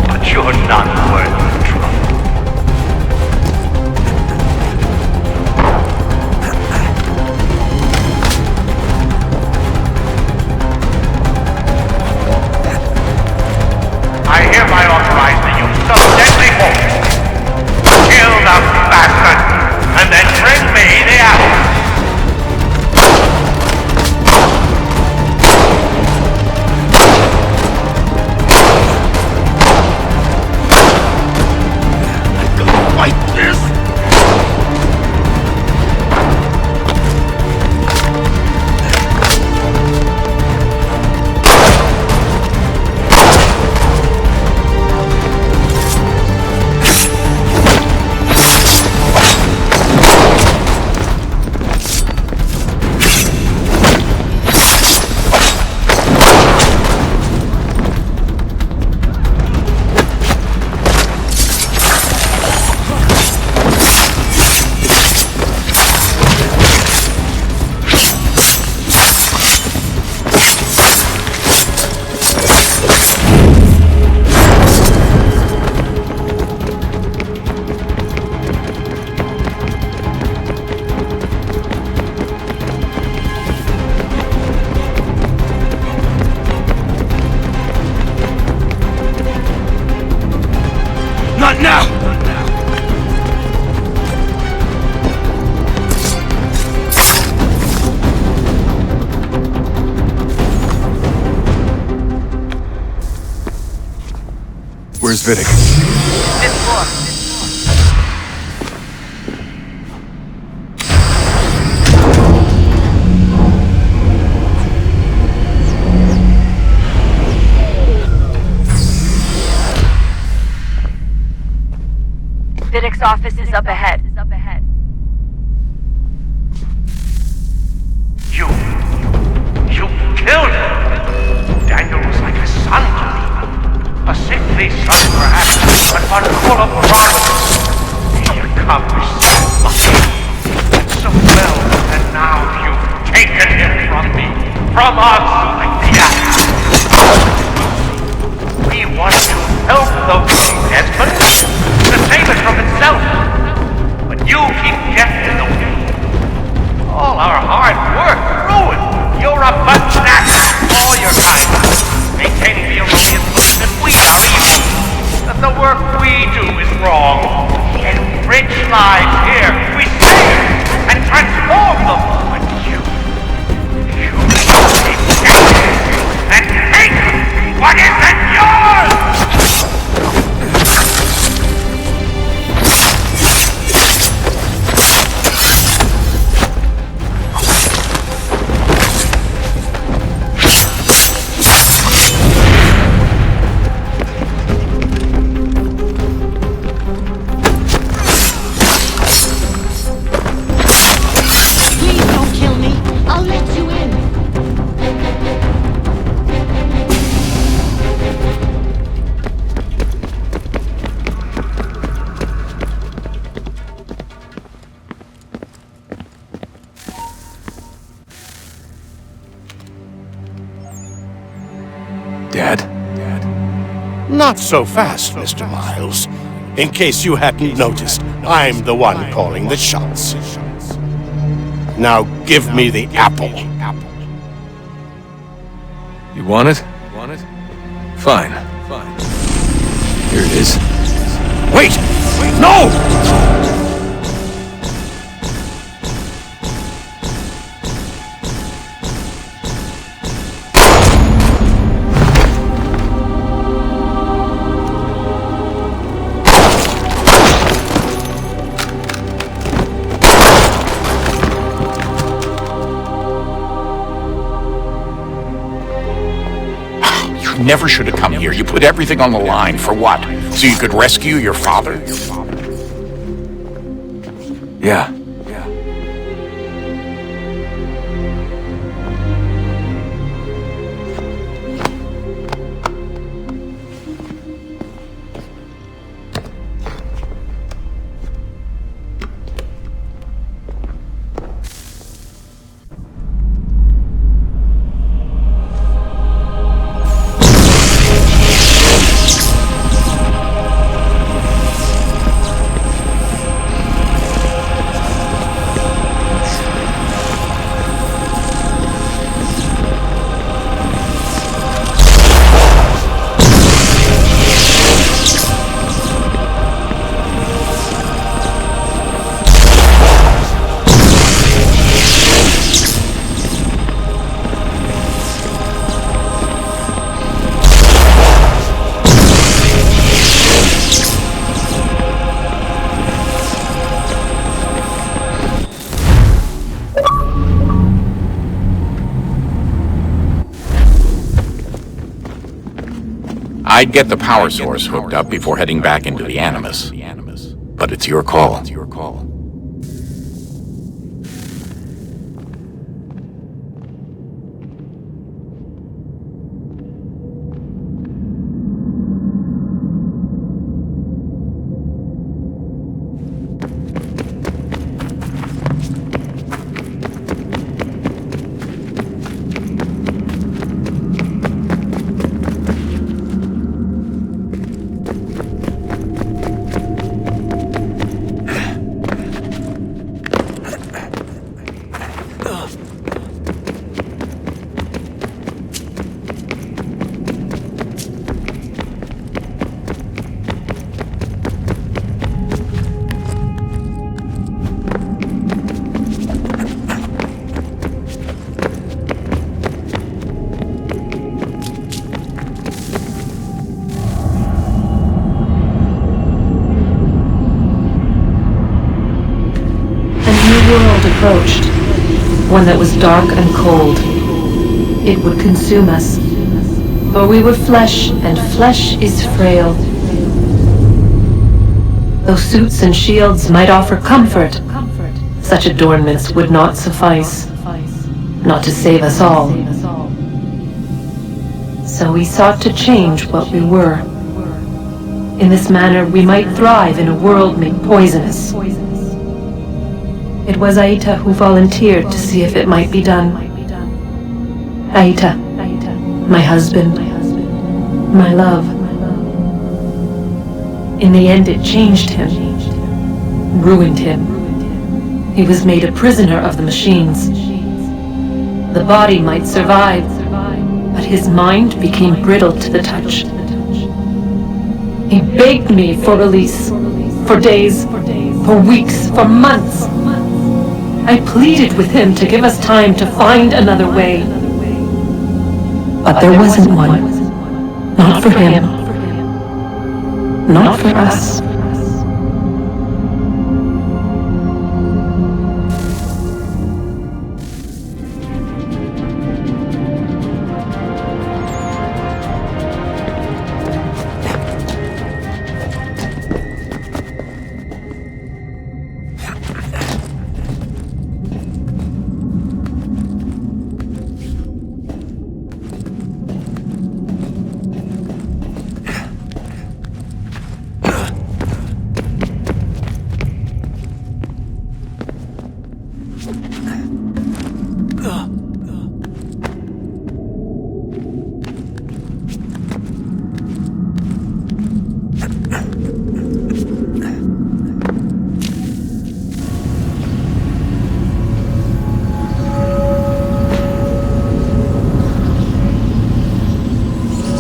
But you're not worth the trouble. I hereby authorize the use of deadly force. Kill the bastard, and then bring me the apple. Like this? Not now! Where's Vidic? Fifth floor. Vidic's office is up ahead. You killed him! Daniel was like a son to me. A sickly son, perhaps, but one full of promise. He accomplished so much, so well, and now you've taken him from me, from us, like the axe. We want to help the Desmond, to save it from itself, but you keep death in the way. All our hard work ruined. You're a butt-snack, all your kind, maintaining the erroneous belief that we are evil, that the work we do is wrong. Enrich lives here, we save and transform them. But you keep taking and take what isn't yours! Dad? Not so fast, Mr. Miles. In case you hadn't noticed, I'm the one calling the shots. Now give me the apple. You want it? Fine. Here it is. Wait! No! Never should have come here. You put everything on the line. For what? So you could rescue your father? Yeah. I'd get the power source hooked up before heading back into the Animus. But it's your call. Approached, one that was dark and cold. It would consume us, for we were flesh, and flesh is frail. Though suits and shields might offer comfort, such adornments would not suffice, not to save us all. So we sought to change what we were. In this manner, we might thrive in a world made poisonous. It was Aita who volunteered to see if it might be done. Aita, my husband, my love. In the end, it changed him, ruined him. He was made a prisoner of the machines. The body might survive, but his mind became brittle to the touch. He begged me for release, for days, for weeks, for months. I pleaded with him to give us time to find another way. But there wasn't one. Not for him. Not for us.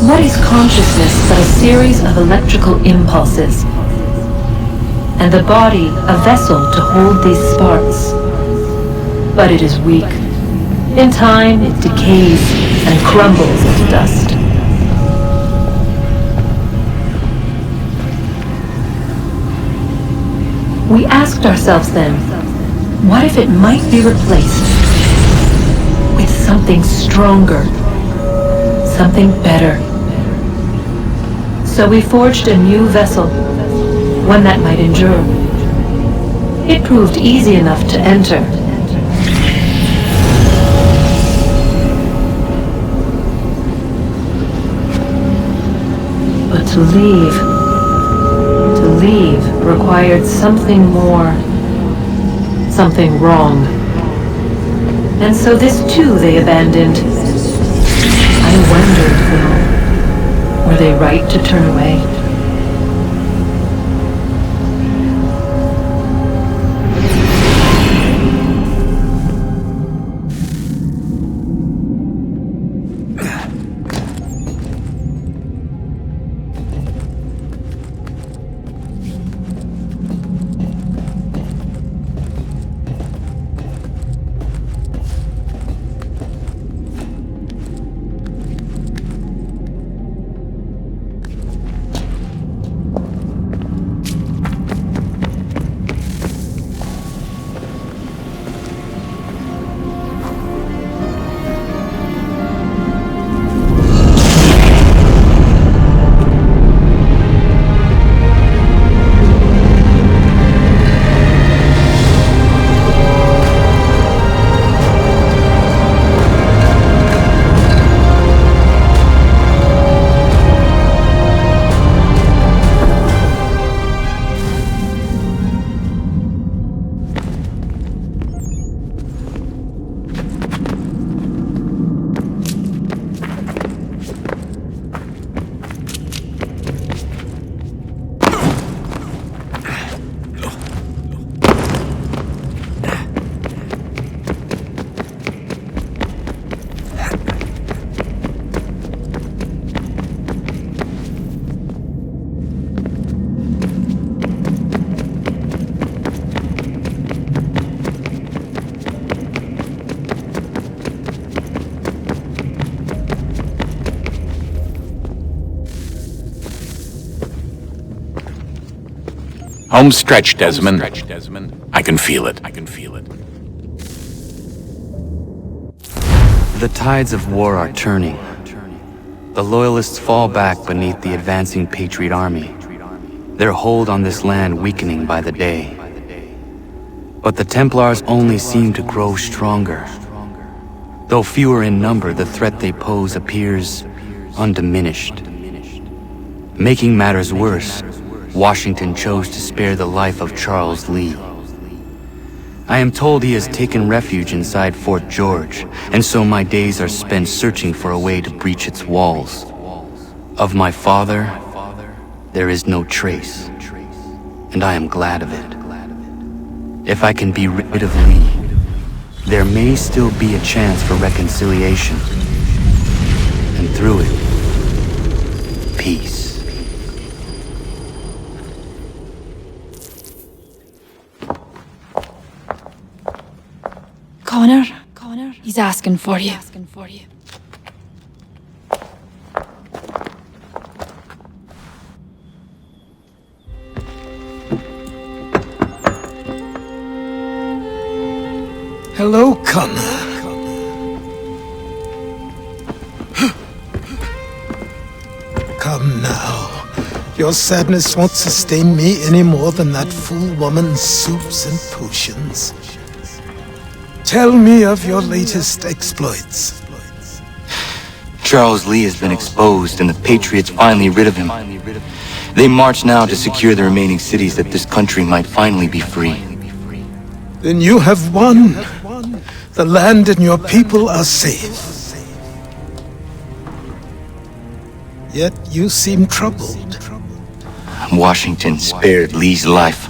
What is consciousness but a series of electrical impulses? And the body a vessel to hold these sparks. But it is weak. In time, it decays and crumbles into dust. We asked ourselves then, what if it might be replaced with something stronger, something better? So we forged a new vessel, one that might endure. It proved easy enough to enter. But to leave required something more, something wrong. And so this too they abandoned. I wondered, though, were they right to turn away? Home stretch, Desmond. I can feel it. The tides of war are turning. The Loyalists fall back beneath the advancing Patriot army, their hold on this land weakening by the day. But the Templars only seem to grow stronger. Though fewer in number, the threat they pose appears undiminished. Making matters worse, Washington chose to spare the life of Charles Lee. I am told he has taken refuge inside Fort George, and so my days are spent searching for a way to breach its walls. Of my father, there is no trace, and I am glad of it. If I can be rid of Lee, there may still be a chance for reconciliation, and through it, peace. Connor, he's asking for you. Hello, Connor. Come now. Your sadness won't sustain me any more than that fool woman's soups and potions. Tell me of your latest exploits. Charles Lee has been exposed, and the Patriots finally rid of him. They march now to secure the remaining cities that this country might finally be free. Then you have won. The land and your people are safe. Yet you seem troubled. Washington spared Lee's life.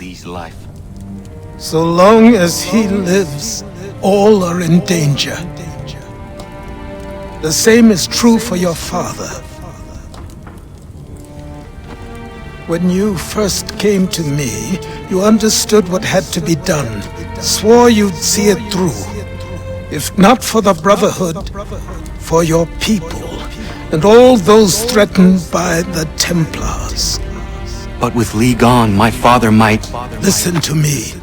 So long as he lives, all are in danger. The same is true for your father. When you first came to me, you understood what had to be done, swore you'd see it through. If not for the Brotherhood, for your people, and all those threatened by the Templars. But with Lee gone, my father might... Listen to me.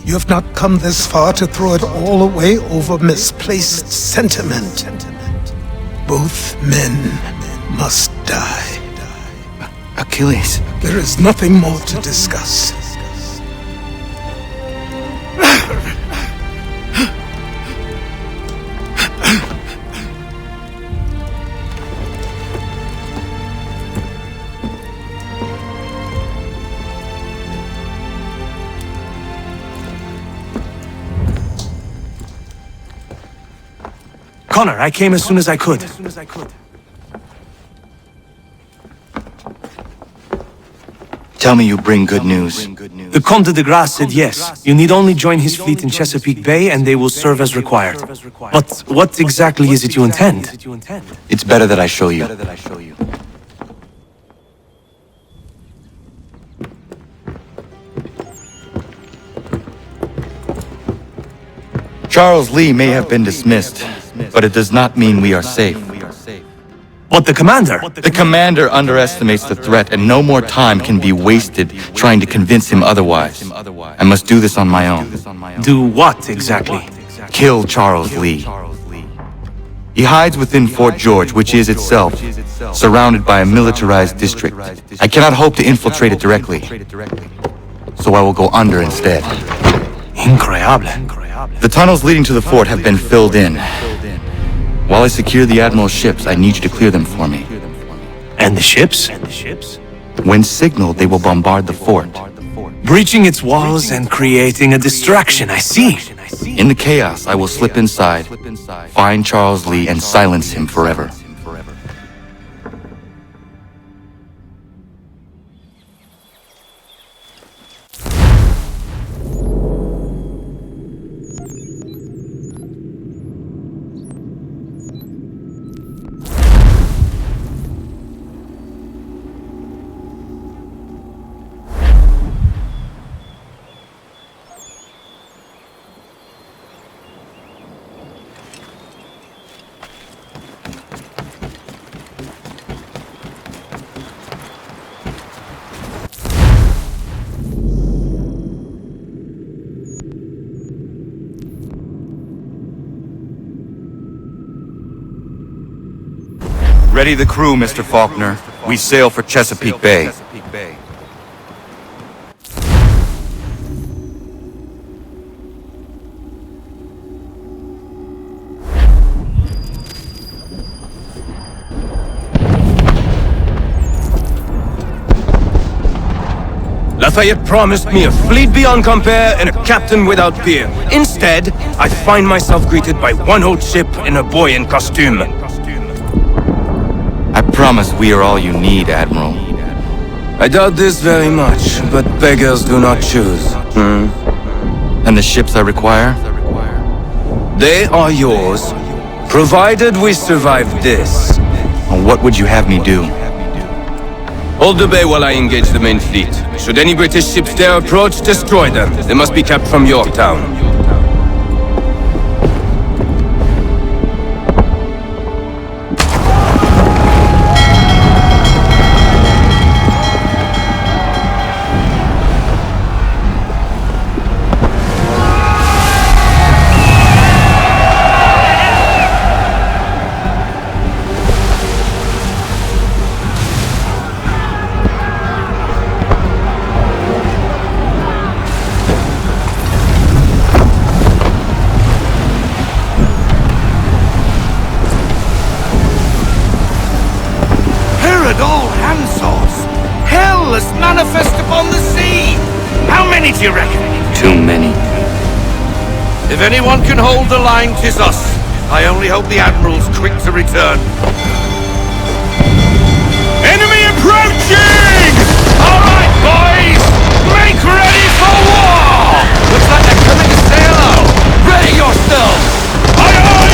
You have not come this far to throw it all away over misplaced sentiment. Both men must die. Achilles. There is nothing more to discuss. Connor, I came as soon as I could. Tell me you bring good news. The Comte de Grasse said yes. You need only join his fleet in Chesapeake Bay and they will serve as required. But what exactly is it you intend? It's better that I show you. Charles Lee may have been dismissed, but it does not mean we are safe. But the commander? The commander underestimates the threat, and no more time can be wasted trying to convince him otherwise. I must do this on my own. Do what exactly? Kill Charles Lee. He hides within Fort George, which is itself surrounded by a militarized district. I cannot hope to infiltrate it directly, so I will go under instead. Incredible. The tunnels leading to the fort have been filled in. While I secure the Admiral's ships, I need you to clear them for me. And the ships? When signaled, they will bombard the fort. Breaching its walls and creating a distraction, I see. In the chaos, I will slip inside, find Charles Lee, and silence him forever. Ready the crew, Mr. Faulkner. We sail for Chesapeake Bay. Lafayette promised me a fleet beyond compare and a captain without peer. Instead, I find myself greeted by one old ship and a boy in costume. I promise we are all you need, Admiral. I doubt this very much, but beggars do not choose. And the ships I require? They are yours, provided we survive this. What would you have me do? Hold the bay while I engage the main fleet. Should any British ships dare approach, destroy them. They must be kept from Yorktown. Manifest upon the sea! How many do you reckon? Too many. If anyone can hold the line, 'tis us. I only hope the Admiral's quick to return. Enemy approaching! All right, boys! Make ready for war! Looks like they're coming to sail out. Ready yourselves! Aye, aye!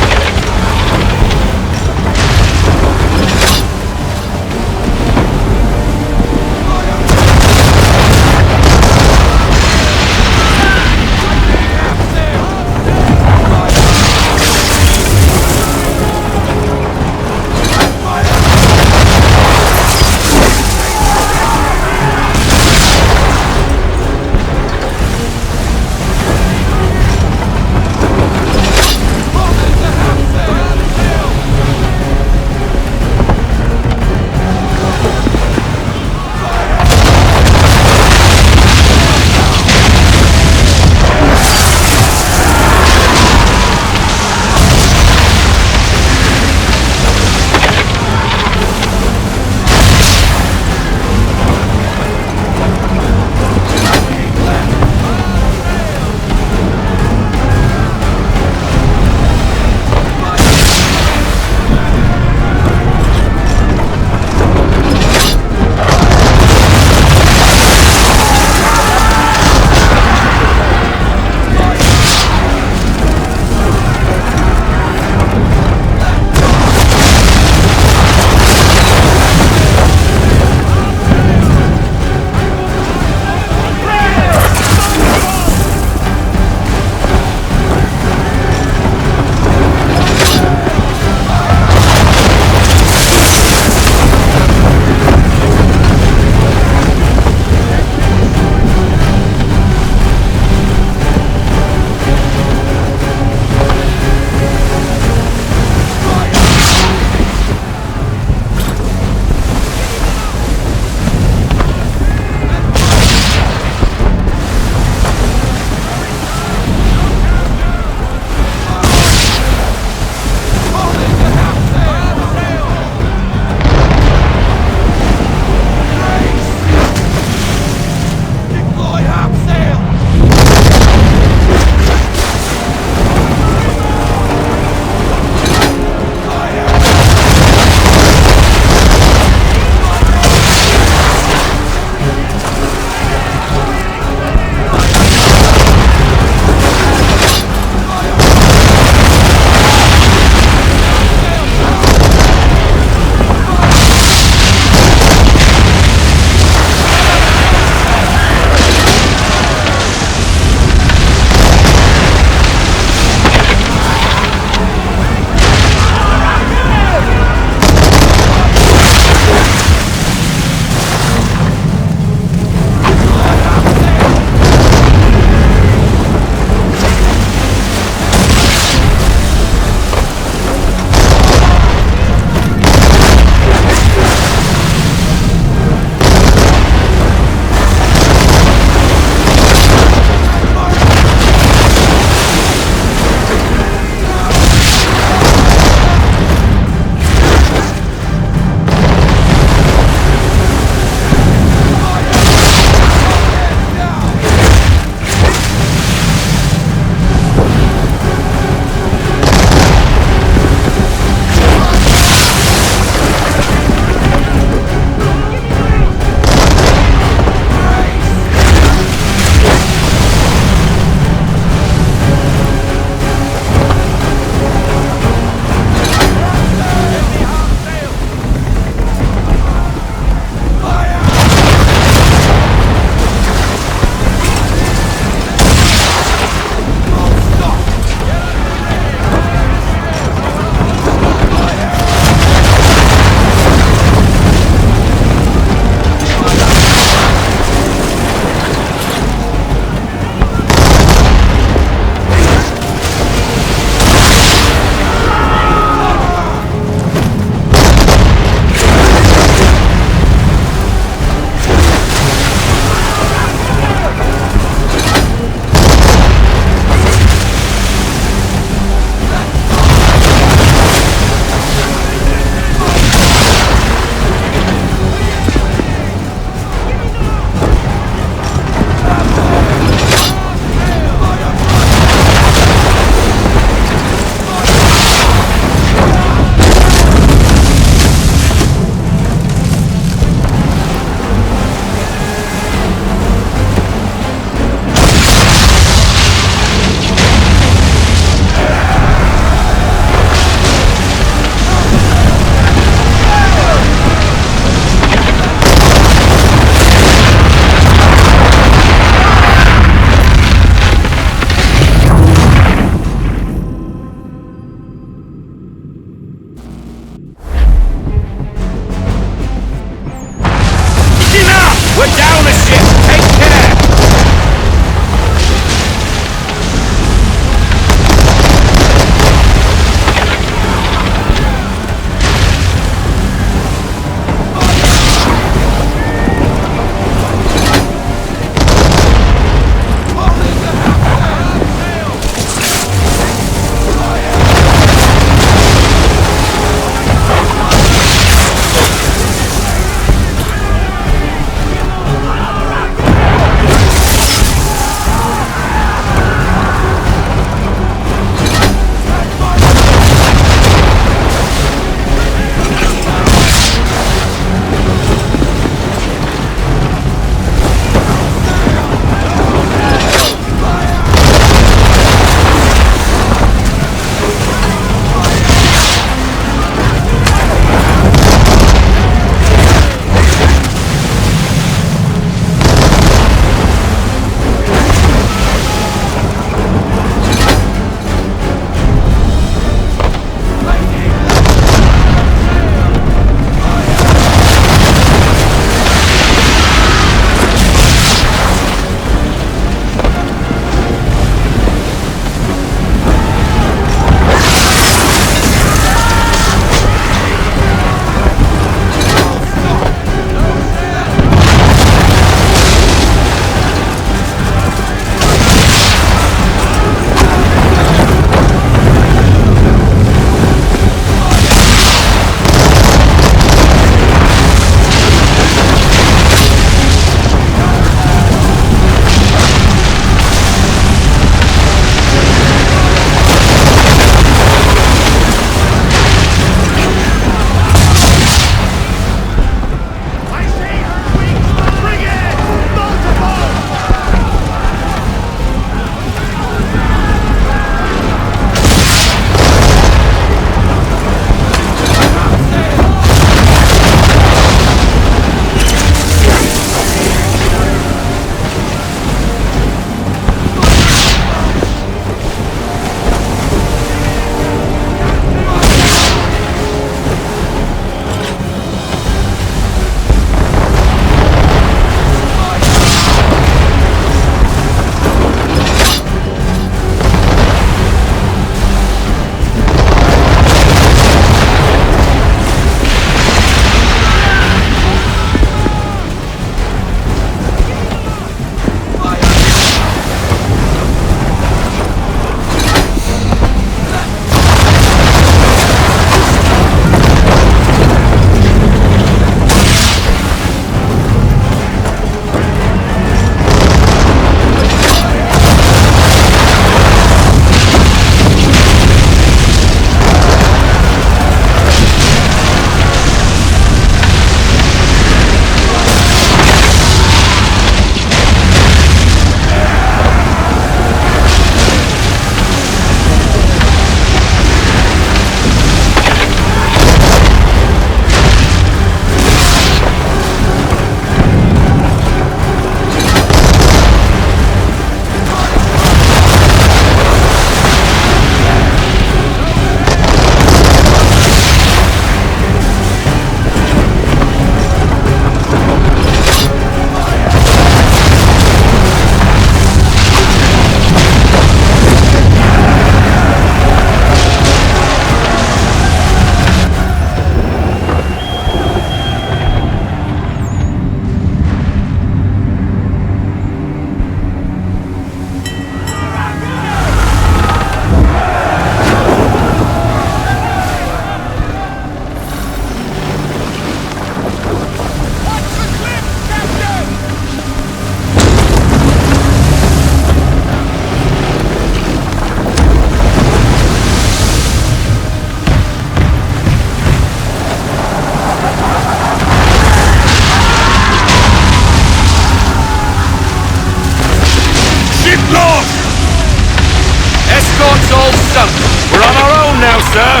It's all sunk. We're on our own now, sir.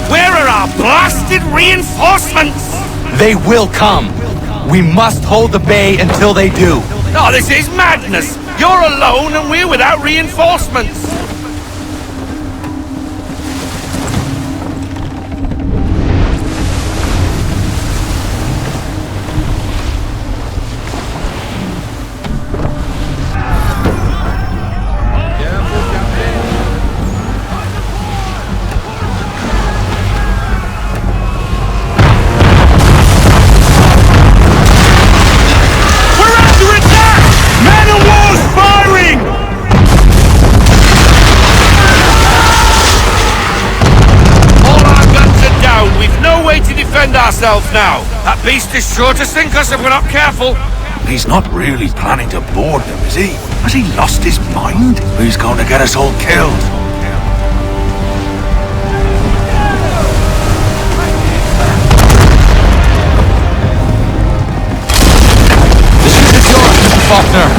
Where are our blasted reinforcements? They will come. We must hold the bay until they do. Oh, this is madness! You're alone and we're without reinforcements! Ourselves now. That beast is sure to sink us if we're not careful. He's not really planning to board them, is he? Has he lost his mind? He's going to get us all killed. The ship is yours, Mr. Faulkner.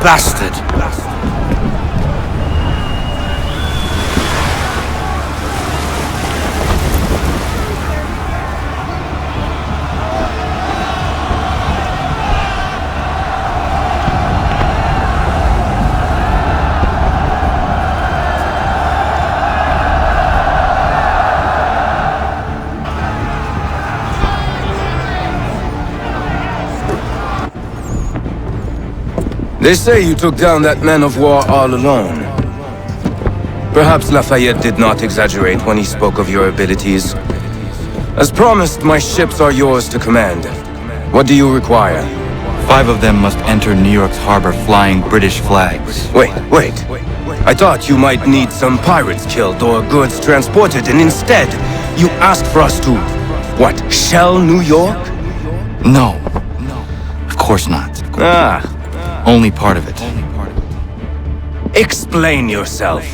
Bastard! They say you took down that man of war all alone. Perhaps Lafayette did not exaggerate when he spoke of your abilities. As promised, my ships are yours to command. What do you require? 5 of them must enter New York's harbor flying British flags. Wait. I thought you might need some pirates killed or goods transported, and instead, you asked for us to, what, shell New York? No. Of course not. Only part of it. Explain yourself.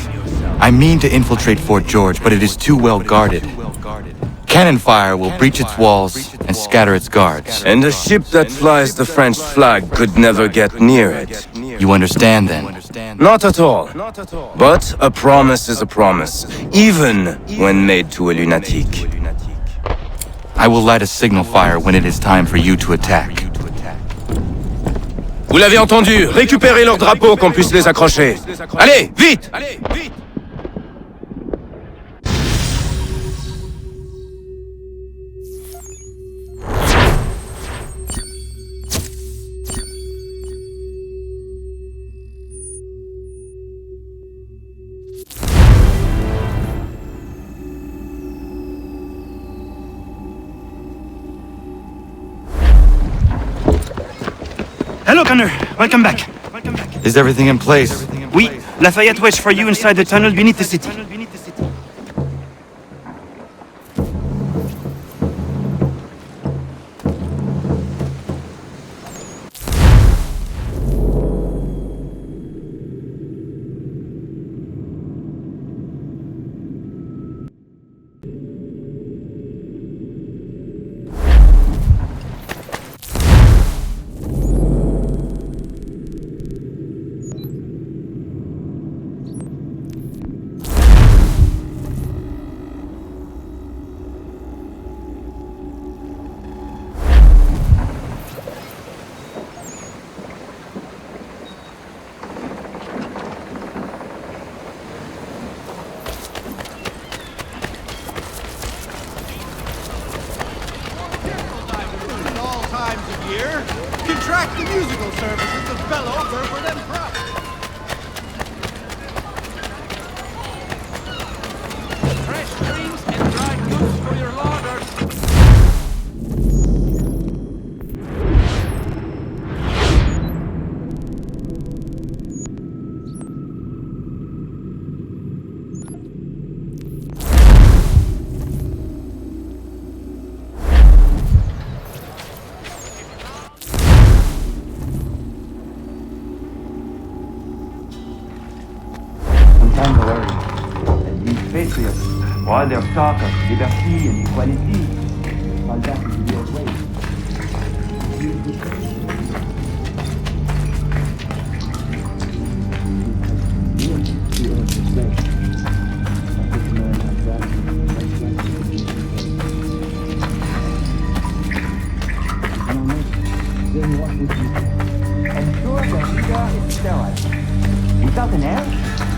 I mean to infiltrate Fort George, but it is too well guarded. Cannon fire will breach its walls and scatter its guards. And a ship that flies the French flag could never get near it. You understand then? Not at all. But a promise is a promise, even when made to a lunatic. I will light a signal fire when it is time for you to attack. Vous l'avez entendu, récupérez leurs drapeaux qu'on puisse les accrocher. Allez, vite! Hello, Connor. Welcome back. Is everything in place? Oui, Lafayette waits for you inside the tunnel beneath the city. Contract the musical services of fellow Burford and Prout. Fresh drinks and dried goods for your lauders. Patriots, while their talk of liberty and equality, fall back into the old ways. Ensure the leader is sterile. Without an heir,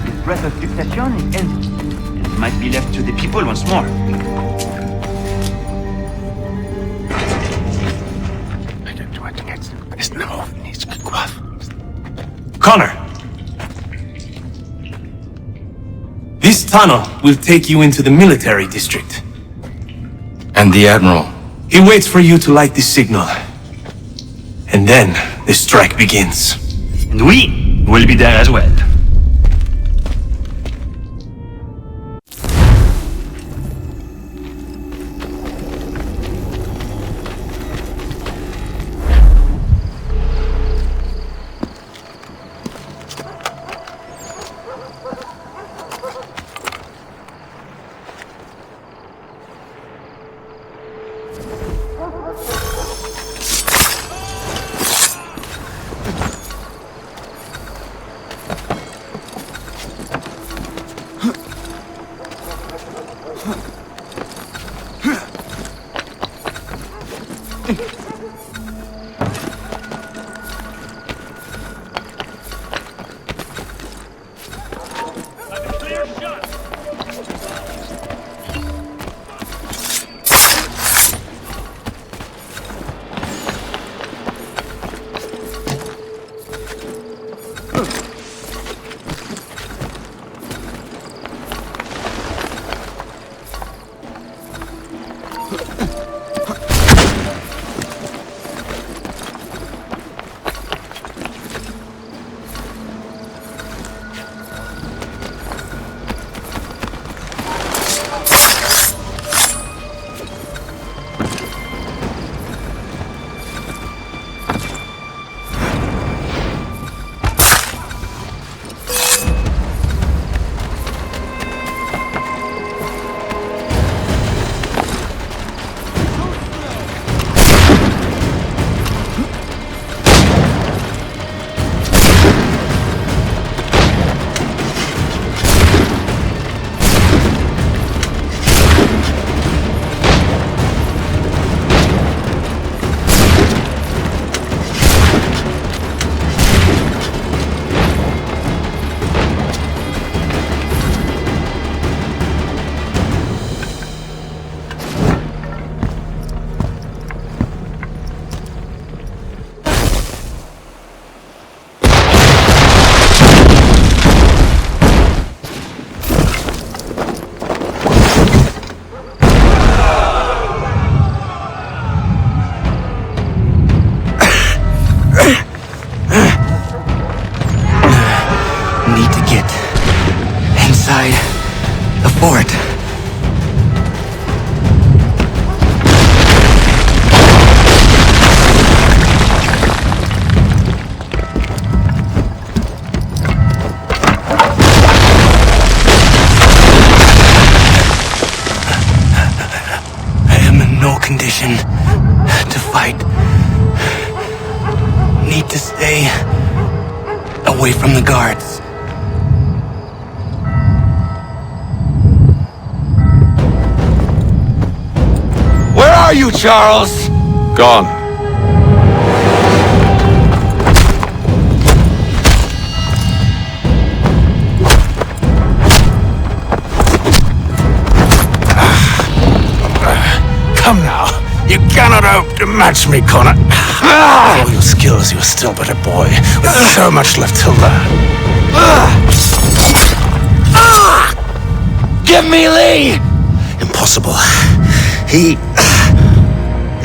the threat of succession is ended. Might be left to the people once more. Connor! This tunnel will take you into the military district. And the Admiral? He waits for you to light the signal. And then the strike begins. And we will be there as well. condition to fight. Need to stay away from the guards. Where are you, Charles? Gone. Come now. You cannot hope to match me, Connor. With all your skills, you're still but a boy, with so much left to learn. Give me Lee! Impossible. He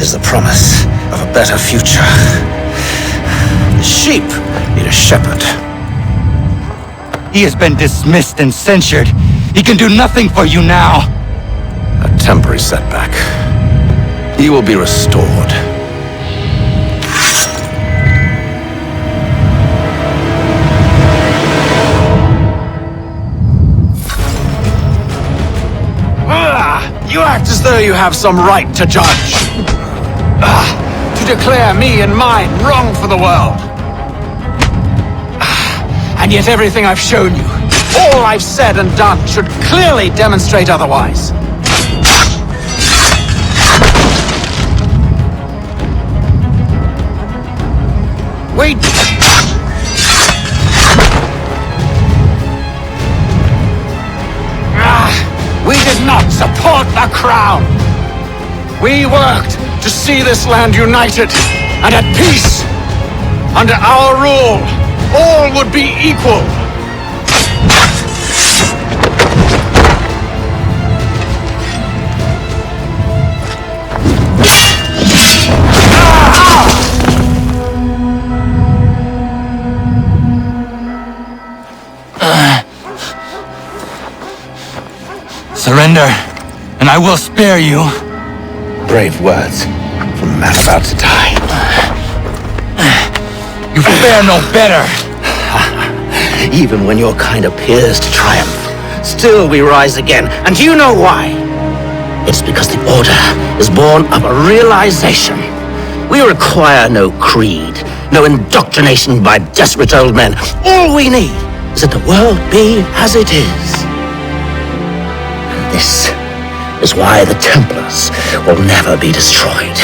is the promise of a better future. The sheep need a shepherd. He has been dismissed and censured. He can do nothing for you now. A temporary setback. He will be restored. You act as though you have some right to judge. To declare me and mine wrong for the world. And yet everything I've shown you, all I've said and done, should clearly demonstrate otherwise. We did not support the crown. We worked to see this land united and at peace. Under our rule, all would be equal. Surrender, and I will spare you. Brave words from a man about to die. You fare no better. Even when your kind appears to triumph, still we rise again. And you know why? It's because the Order is born of a realization. We require no creed, no indoctrination by desperate old men. All we need is that the world be as it is. This is why the Templars will never be destroyed.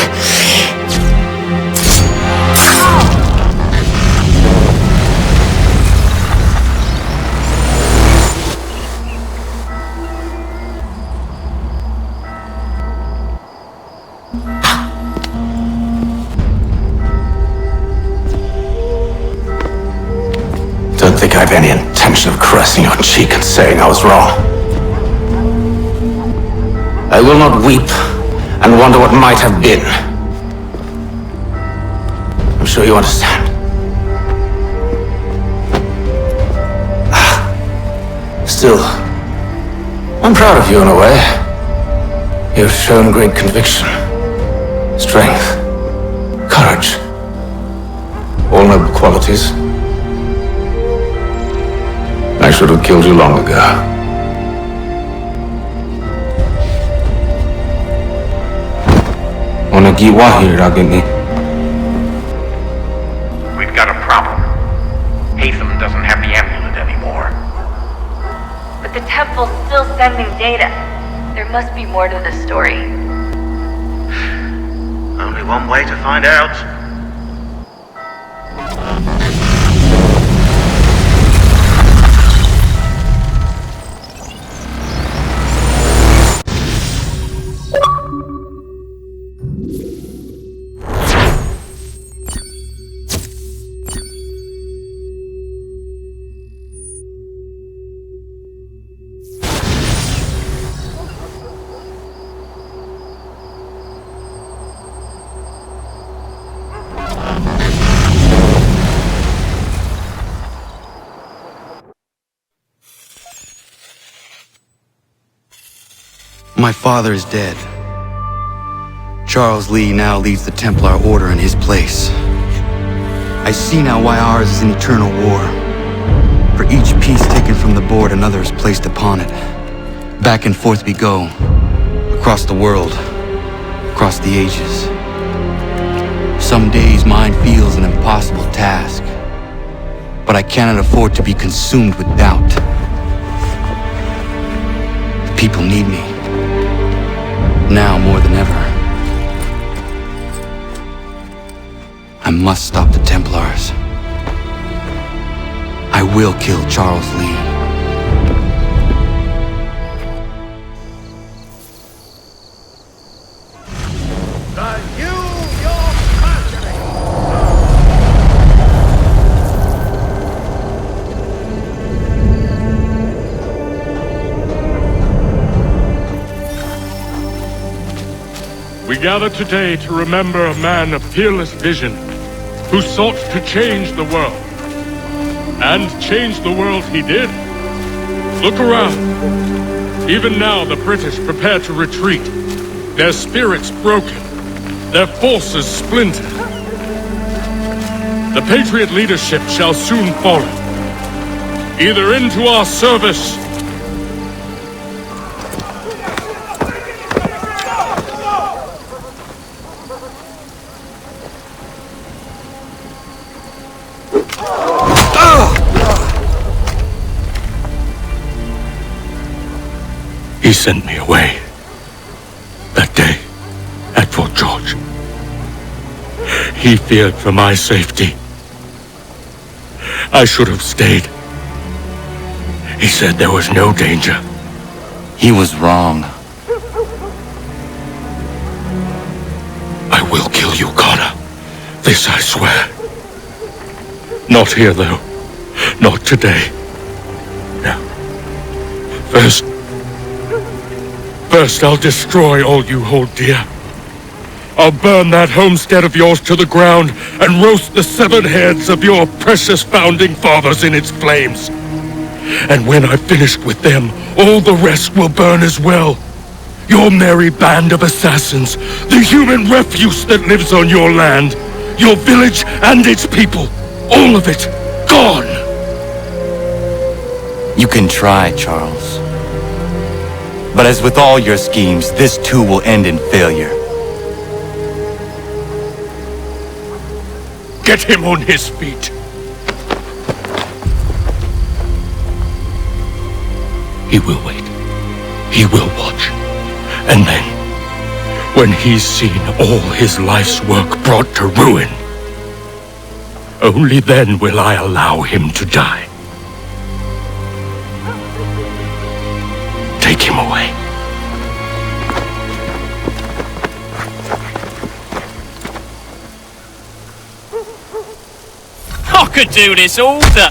Don't think I have any intention of caressing your cheek and saying I was wrong. I will not weep and wonder what might have been. I'm sure you understand. Still, I'm proud of you in a way. You have shown great conviction, strength, courage. All noble qualities. I should have killed you long ago. We've got a problem. Haytham doesn't have the amulet anymore. But the temple's still sending data. There must be more to the story. Only one way to find out. My father is dead. Charles Lee now leads the Templar Order in his place. I see now why ours is an eternal war. For each piece taken from the board, another is placed upon it. Back and forth we go, across the world, across the ages. Some days mine feels an impossible task, but I cannot afford to be consumed with doubt. The people need me, now more than ever. I must stop the Templars. I will kill Charles Lee. We gather today to remember a man of fearless vision who sought to change the world. And change the world he did. Look around. Even now the British prepare to retreat, their spirits broken, their forces splintered. The Patriot leadership shall soon follow, either into our service He sent me away that day at Fort George. He feared for my safety. I should have stayed. He said there was no danger. He was wrong. I will kill you, Connor. This I swear. Not here, though. Not today. No. First, I'll destroy all you hold dear. I'll burn that homestead of yours to the ground and roast the severed heads of your precious founding fathers in its flames. And when I've finished with them, all the rest will burn as well. Your merry band of assassins, the human refuse that lives on your land, your village and its people, all of it, gone! You can try, Charles. But as with all your schemes, this too will end in failure. Get him on his feet. He will wait. He will watch. And then, when he's seen all his life's work brought to ruin, only then will I allow him to die. Take him away. I could do this all day.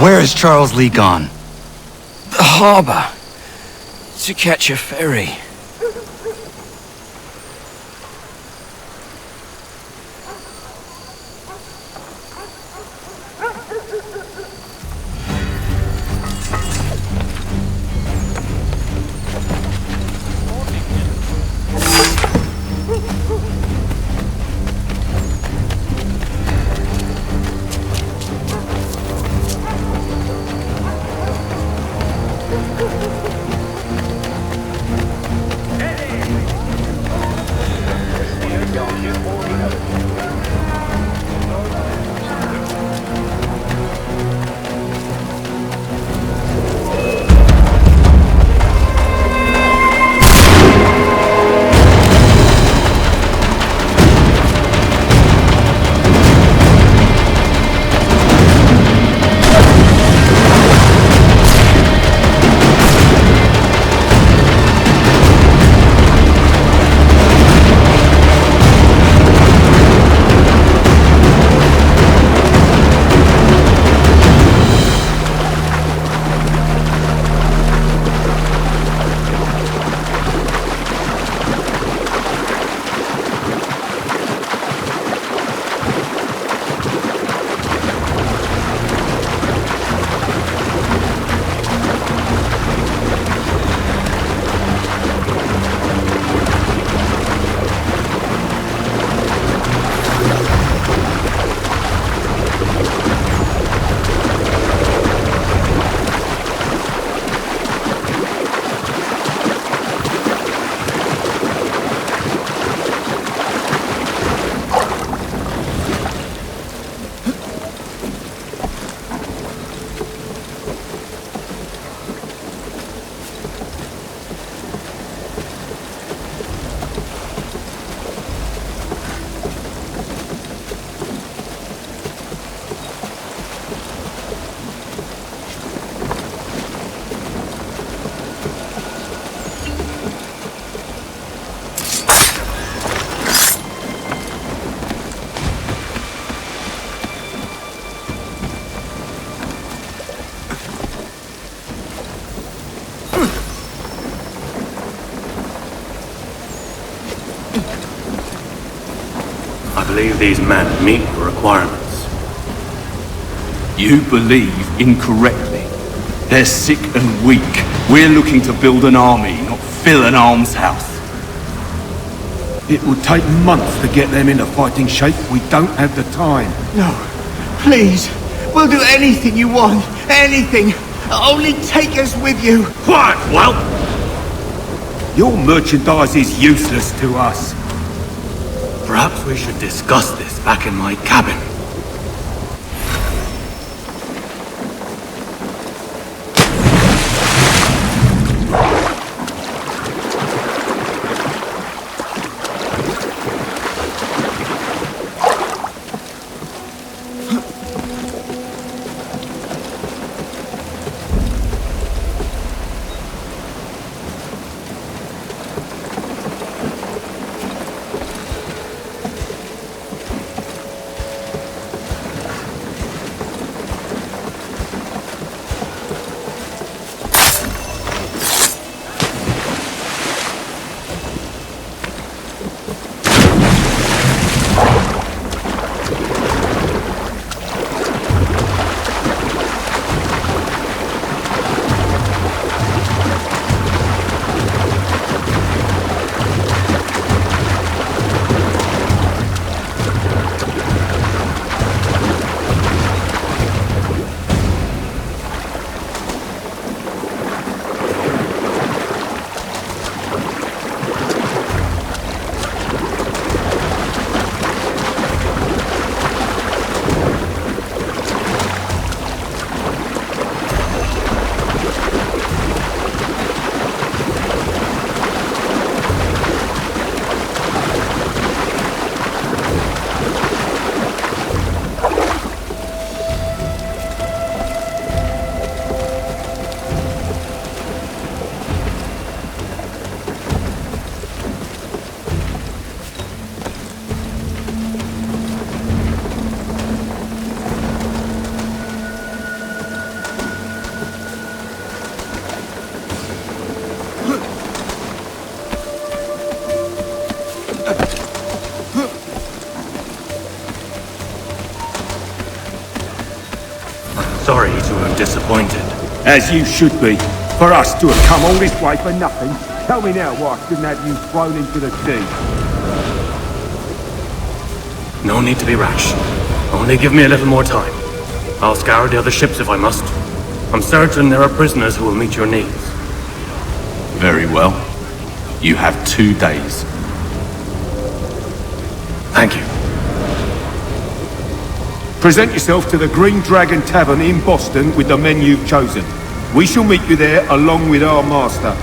Where is Charles Lee gone? The harbor. To catch a ferry. believe these men meet the requirements. You believe incorrectly. They're sick and weak. We're looking to build an army, not fill an almshouse. It would take months to get them into fighting shape. We don't have the time. No, please. We'll do anything you want. Anything. Only take us with you. Quiet, whelp! Your merchandise is useless to us. Perhaps we should discuss this back in my cabin. Sorry to have disappointed. As you should be. For us to have come all this way for nothing. Tell me now why I shouldn't have you thrown into the sea. No need to be rash. Only give me a little more time. I'll scour the other ships if I must. I'm certain there are prisoners who will meet your needs. Very well. You have 2 days. Thank you. Present yourself to the Green Dragon Tavern in Boston with the men you've chosen. We shall meet you there along with our master.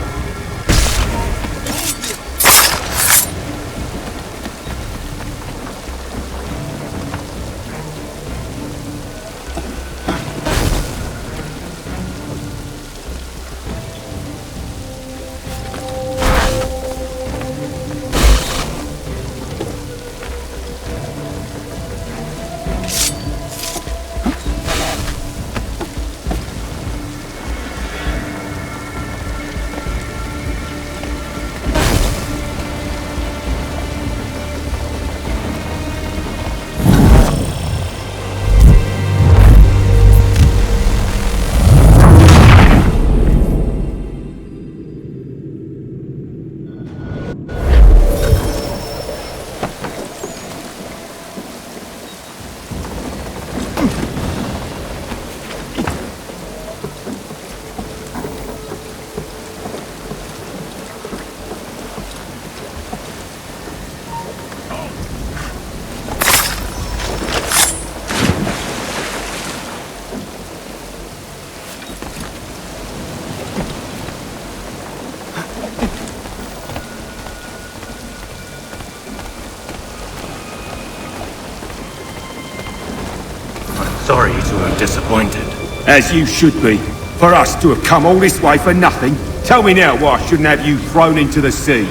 Sorry to have disappointed. As you should be. For us to have come all this way for nothing. Tell me now why I shouldn't have you thrown into the sea.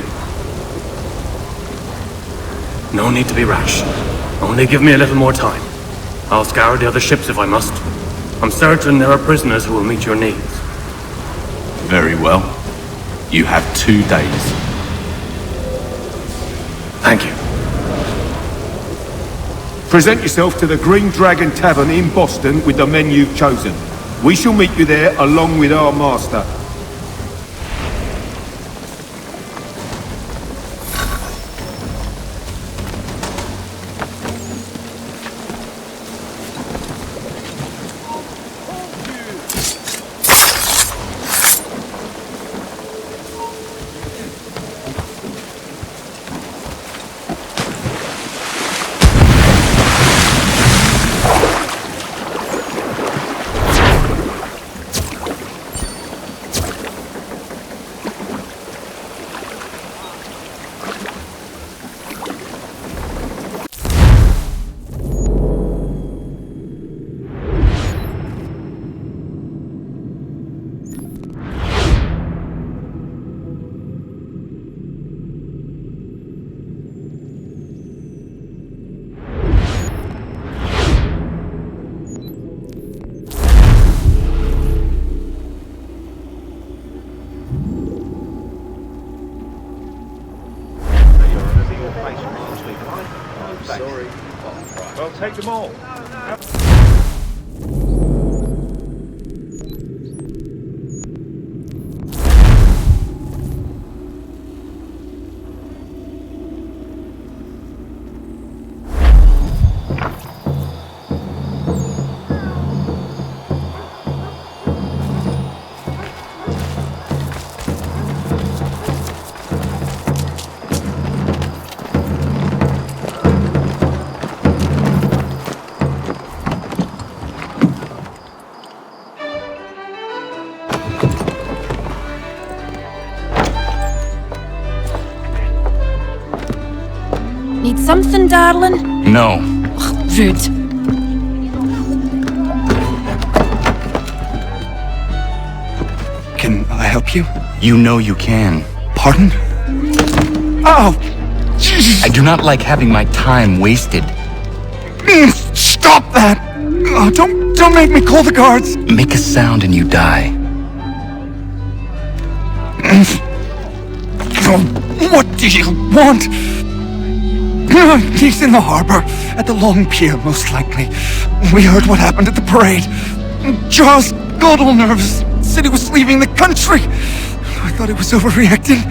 No need to be rash. Only give me a little more time. I'll scour the other ships if I must. I'm certain there are prisoners who will meet your needs. Very well. You have 2 days. Thank you. Present yourself to the Green Dragon Tavern in Boston with the men you've chosen. We shall meet you there along with our master. Sorry. Well, take them all. Need something, darling? No. Ugh, rude. Can I help you? You know you can. Pardon? Oh! I do not like having my time wasted. Stop that! Oh, don't make me call the guards! Make a sound and you die. What do you want? He's in the harbor, at the Long Pier, most likely. We heard what happened at the parade. Jaws got all nervous, said he was leaving the country. I thought he was overreacting.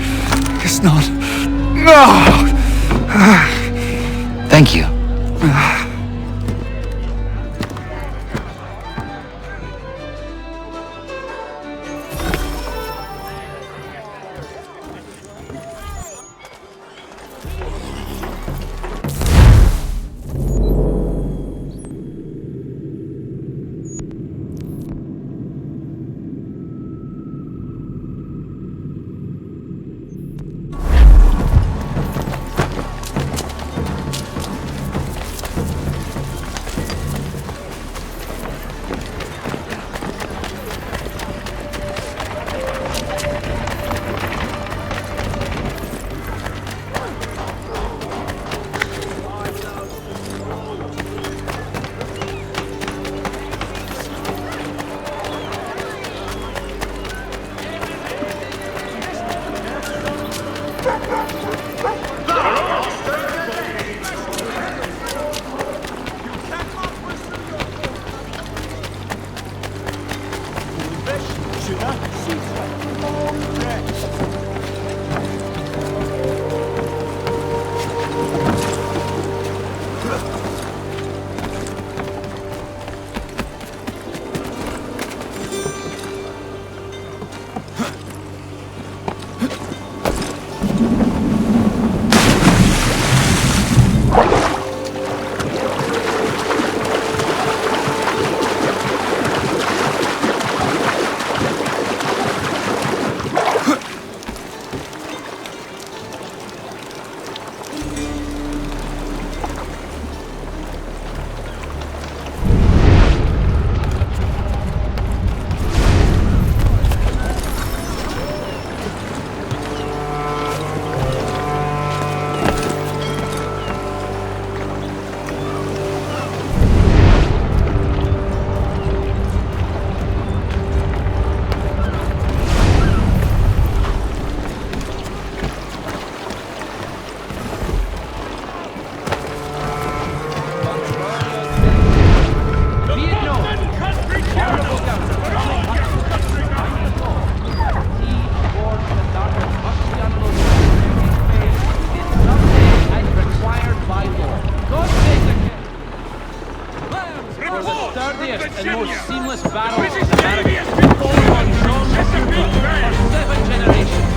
Guess not. Thank you. sturdiest and most seamless barrels in America. All on John Cooper for 7 generations.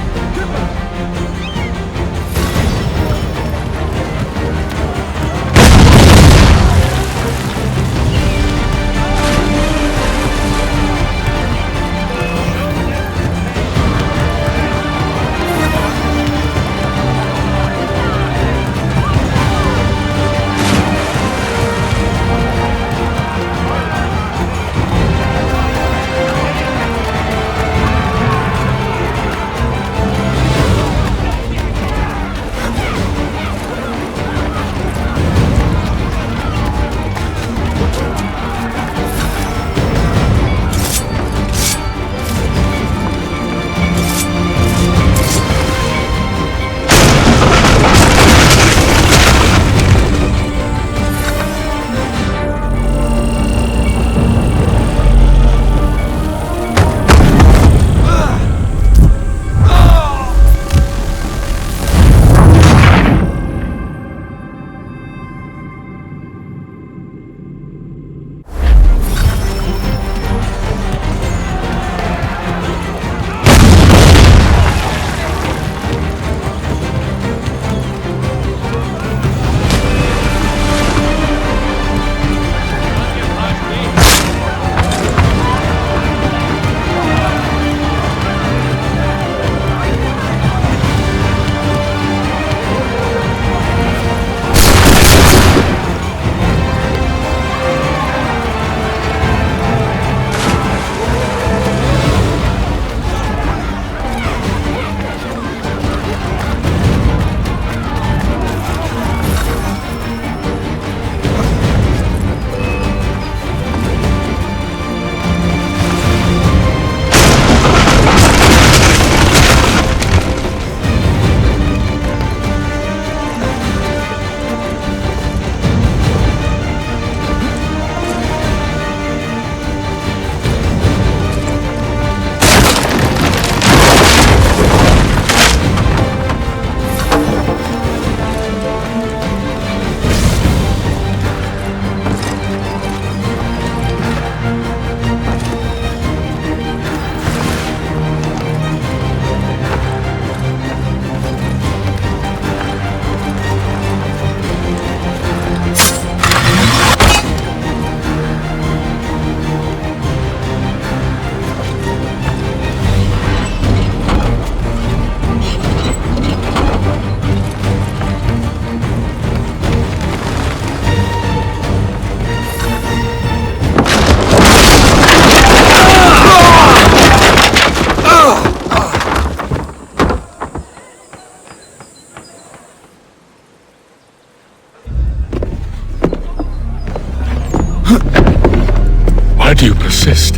Why do you persist?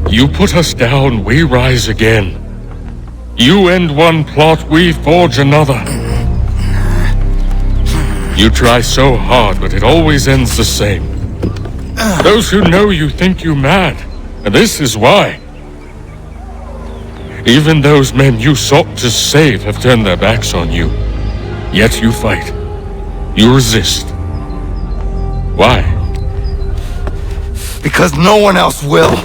You put us down, we rise again. You end one plot, we forge another. You try so hard, but it always ends the same. Those who know you think you mad, and this is why. Even those men you sought to save have turned their backs on you. Yet you fight. You resist. Why? Because no one else will.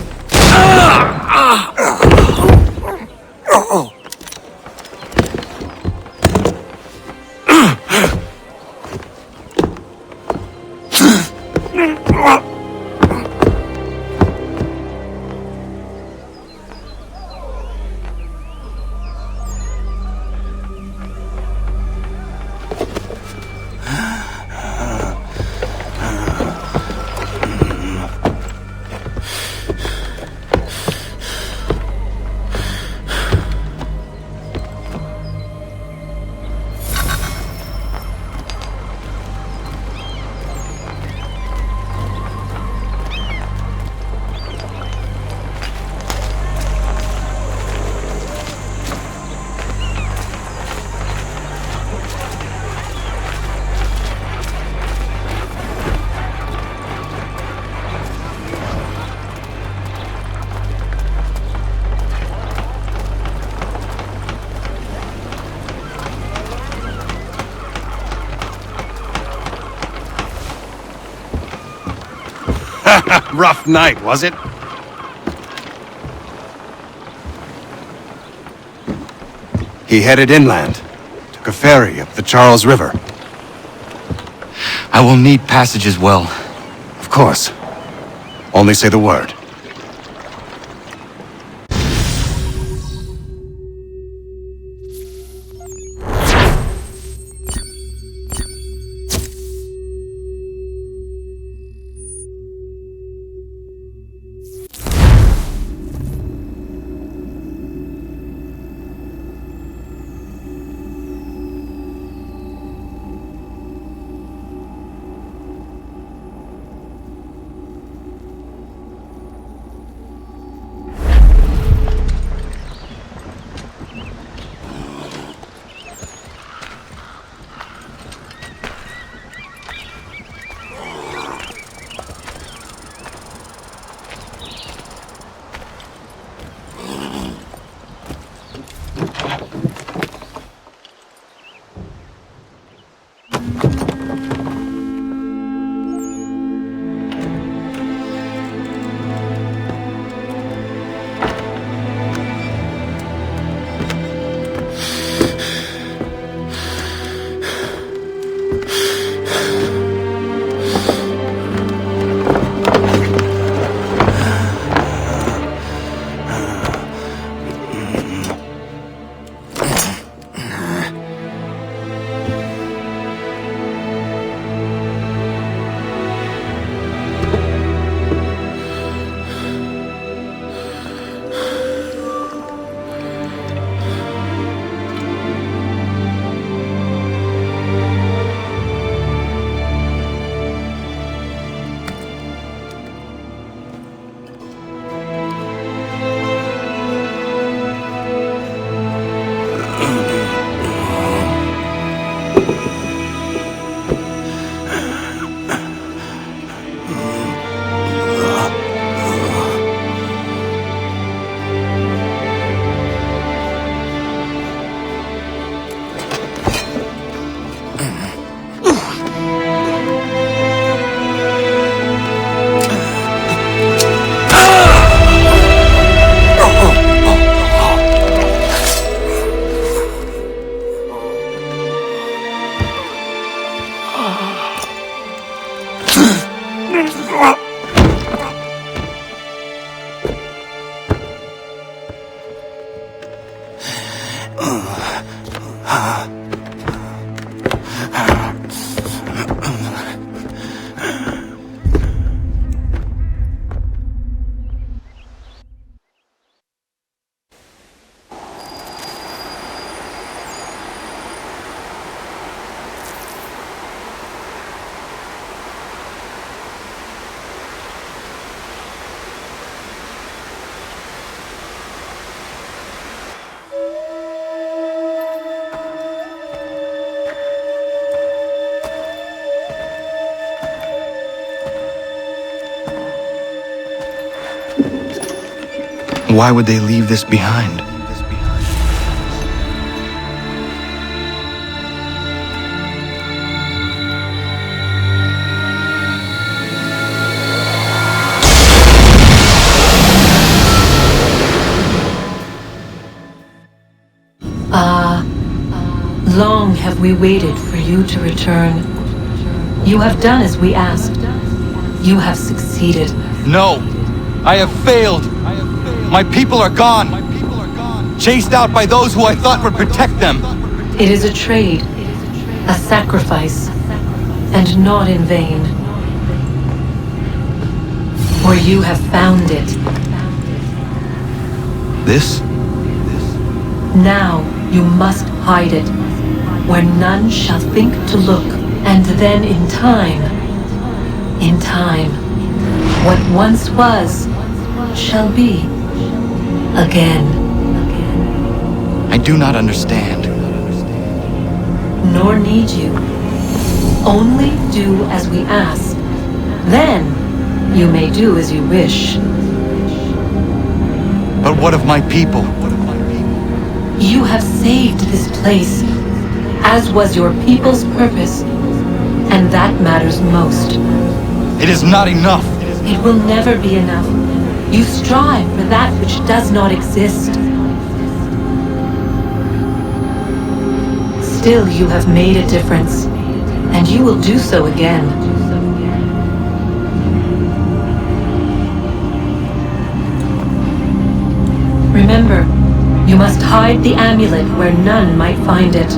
Rough night, was it? He headed inland. Took a ferry up the Charles River. I will need passage as well. Of course. Only say the word. Why would they leave this behind? Long have we waited for you to return. You have done as we asked. You have succeeded. No! I have failed! My people are gone! Chased out by those who I thought would protect them! It is a trade, a sacrifice, and not in vain. For you have found it. This? Now you must hide it, where none shall think to look, and then in time, what once was, shall be, again. I do not understand. Nor need you. Only do as we ask. Then, you may do as you wish. But what of my people? You have saved this place, as was your people's purpose, and that matters most. It is not enough. It will never be enough. You strive for that which does not exist. Still, you have made a difference, and you will do so again. Remember, you must hide the amulet where none might find it.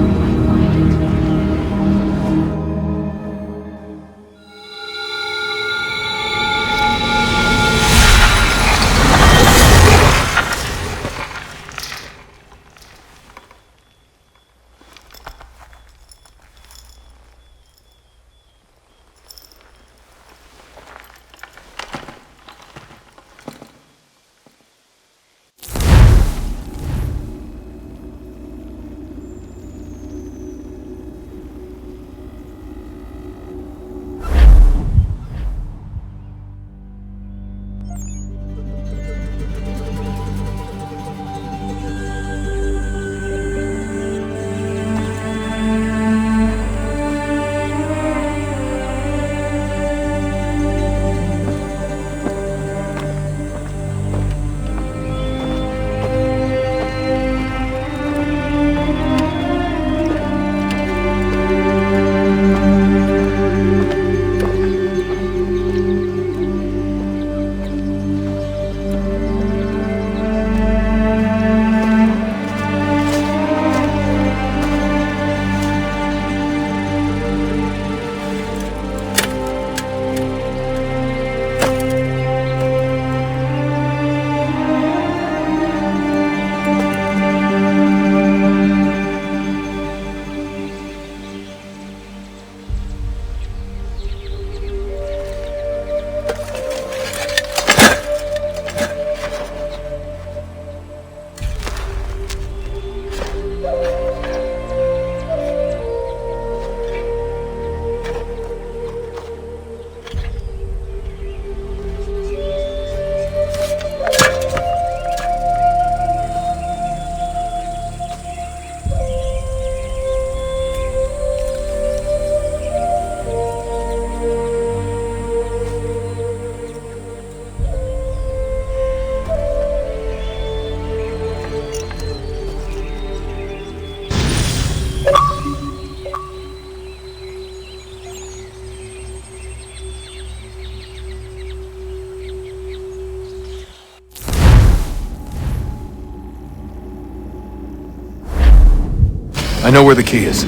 I know where the key is.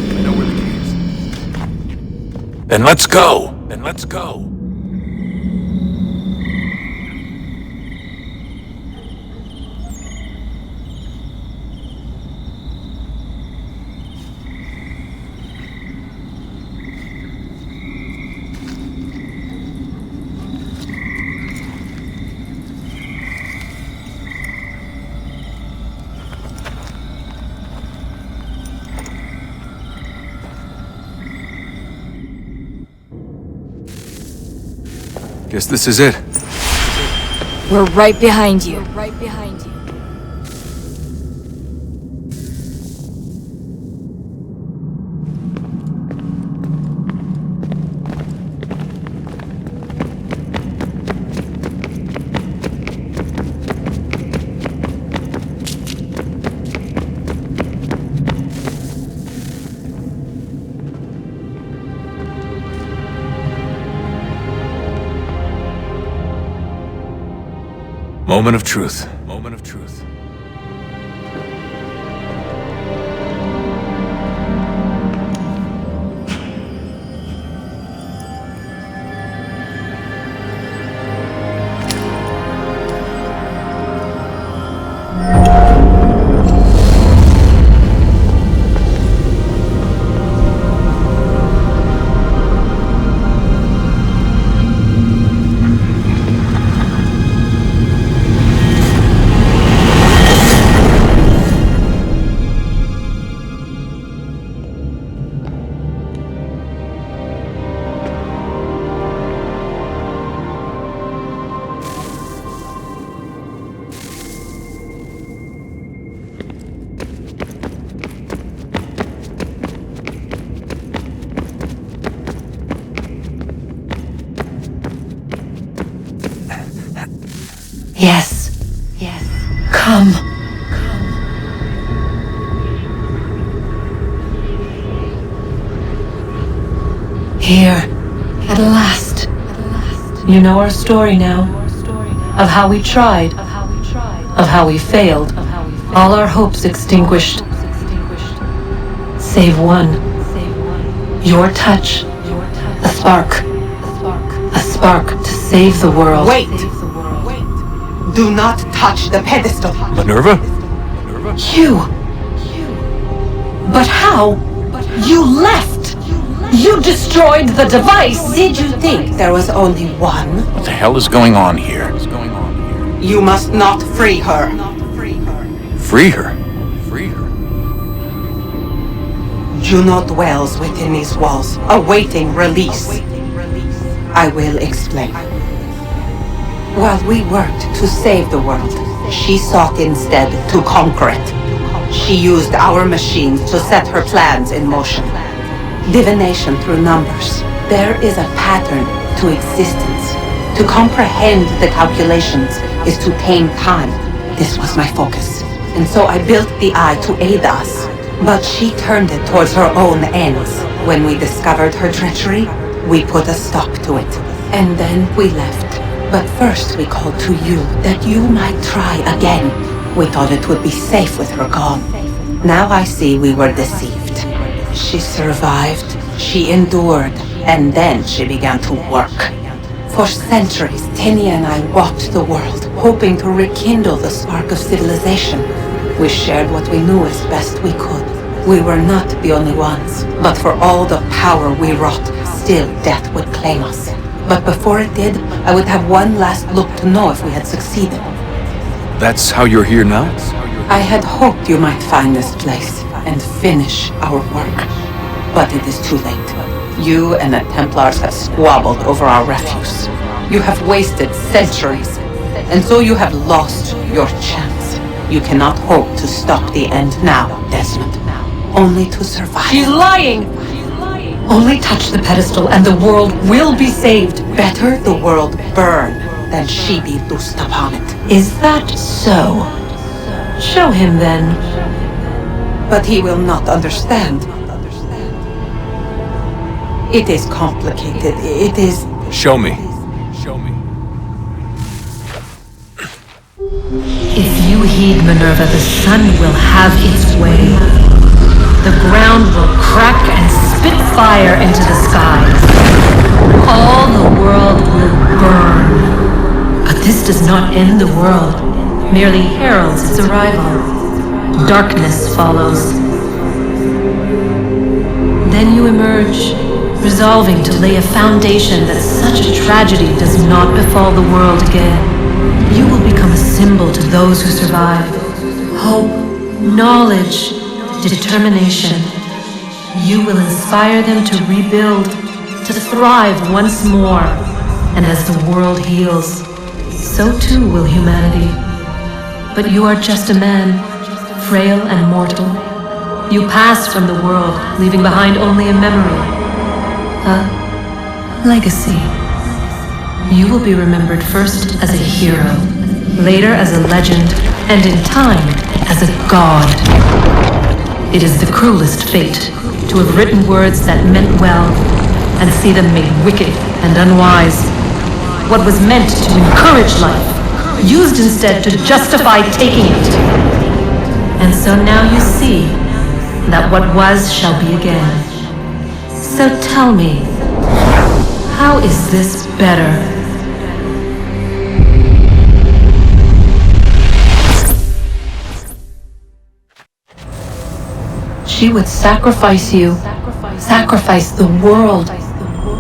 Then let's go! Guess this is it. We're right behind you. Moment of truth. Yes. Yes. Come. Here. At last. You know our story now. Of how we tried. Of how we failed. All our hopes extinguished. Save one. Your touch. A spark. A spark to save the world. Wait! Do not touch the pedestal. Minerva? You! But how? You left! You destroyed the device! Did you think there was only one? What the hell is going on here? You must not free her. Free her? Juno dwells within these walls, awaiting release. I will explain. While we worked to save the world, she sought instead to conquer it. She used our machines to set her plans in motion. Divination through numbers. There is a pattern to existence. To comprehend the calculations is to tame time. This was my focus. And so I built the eye to aid us. But she turned it towards her own ends. When we discovered her treachery, we put a stop to it. And then we left. But first we called to you, that you might try again. We thought it would be safe with her gone. Now I see we were deceived. She survived, she endured, and then she began to work. For centuries, Tinia and I walked the world, hoping to rekindle the spark of civilization. We shared what we knew as best we could. We were not the only ones, but for all the power we wrought, still death would claim us. But before it did, I would have one last look to know if we had succeeded. That's how you're here now? I had hoped you might find this place and finish our work. But it is too late. You and the Templars have squabbled over our refuse. You have wasted centuries, and so you have lost your chance. You cannot hope to stop the end now, Desmond. Only to survive. She's lying! Only touch the pedestal and the world will be saved. Better the world burn than she be loosed upon it. Is that so? Show him then. But he will not understand. It is complicated. It is... Show me. If you heed Minerva, the sun will have its way. The ground will crack and spit fire into the skies. All the world will burn. But this does not end the world, merely heralds its arrival. Darkness follows. Then you emerge, resolving to lay a foundation that such a tragedy does not befall the world again. You will become a symbol to those who survive. Hope, knowledge, determination. You will inspire them to rebuild, to thrive once more. And as the world heals, so too will humanity. But you are just a man, frail and mortal. You pass from the world, leaving behind only a memory. A legacy. You will be remembered first as a hero, later as a legend, and in time as a god. It is the cruelest fate to have written words that meant well and see them made wicked and unwise. What was meant to encourage life, used instead to justify taking it. And so now you see that what was shall be again. So tell me, how is this better? She would sacrifice you, sacrifice the world,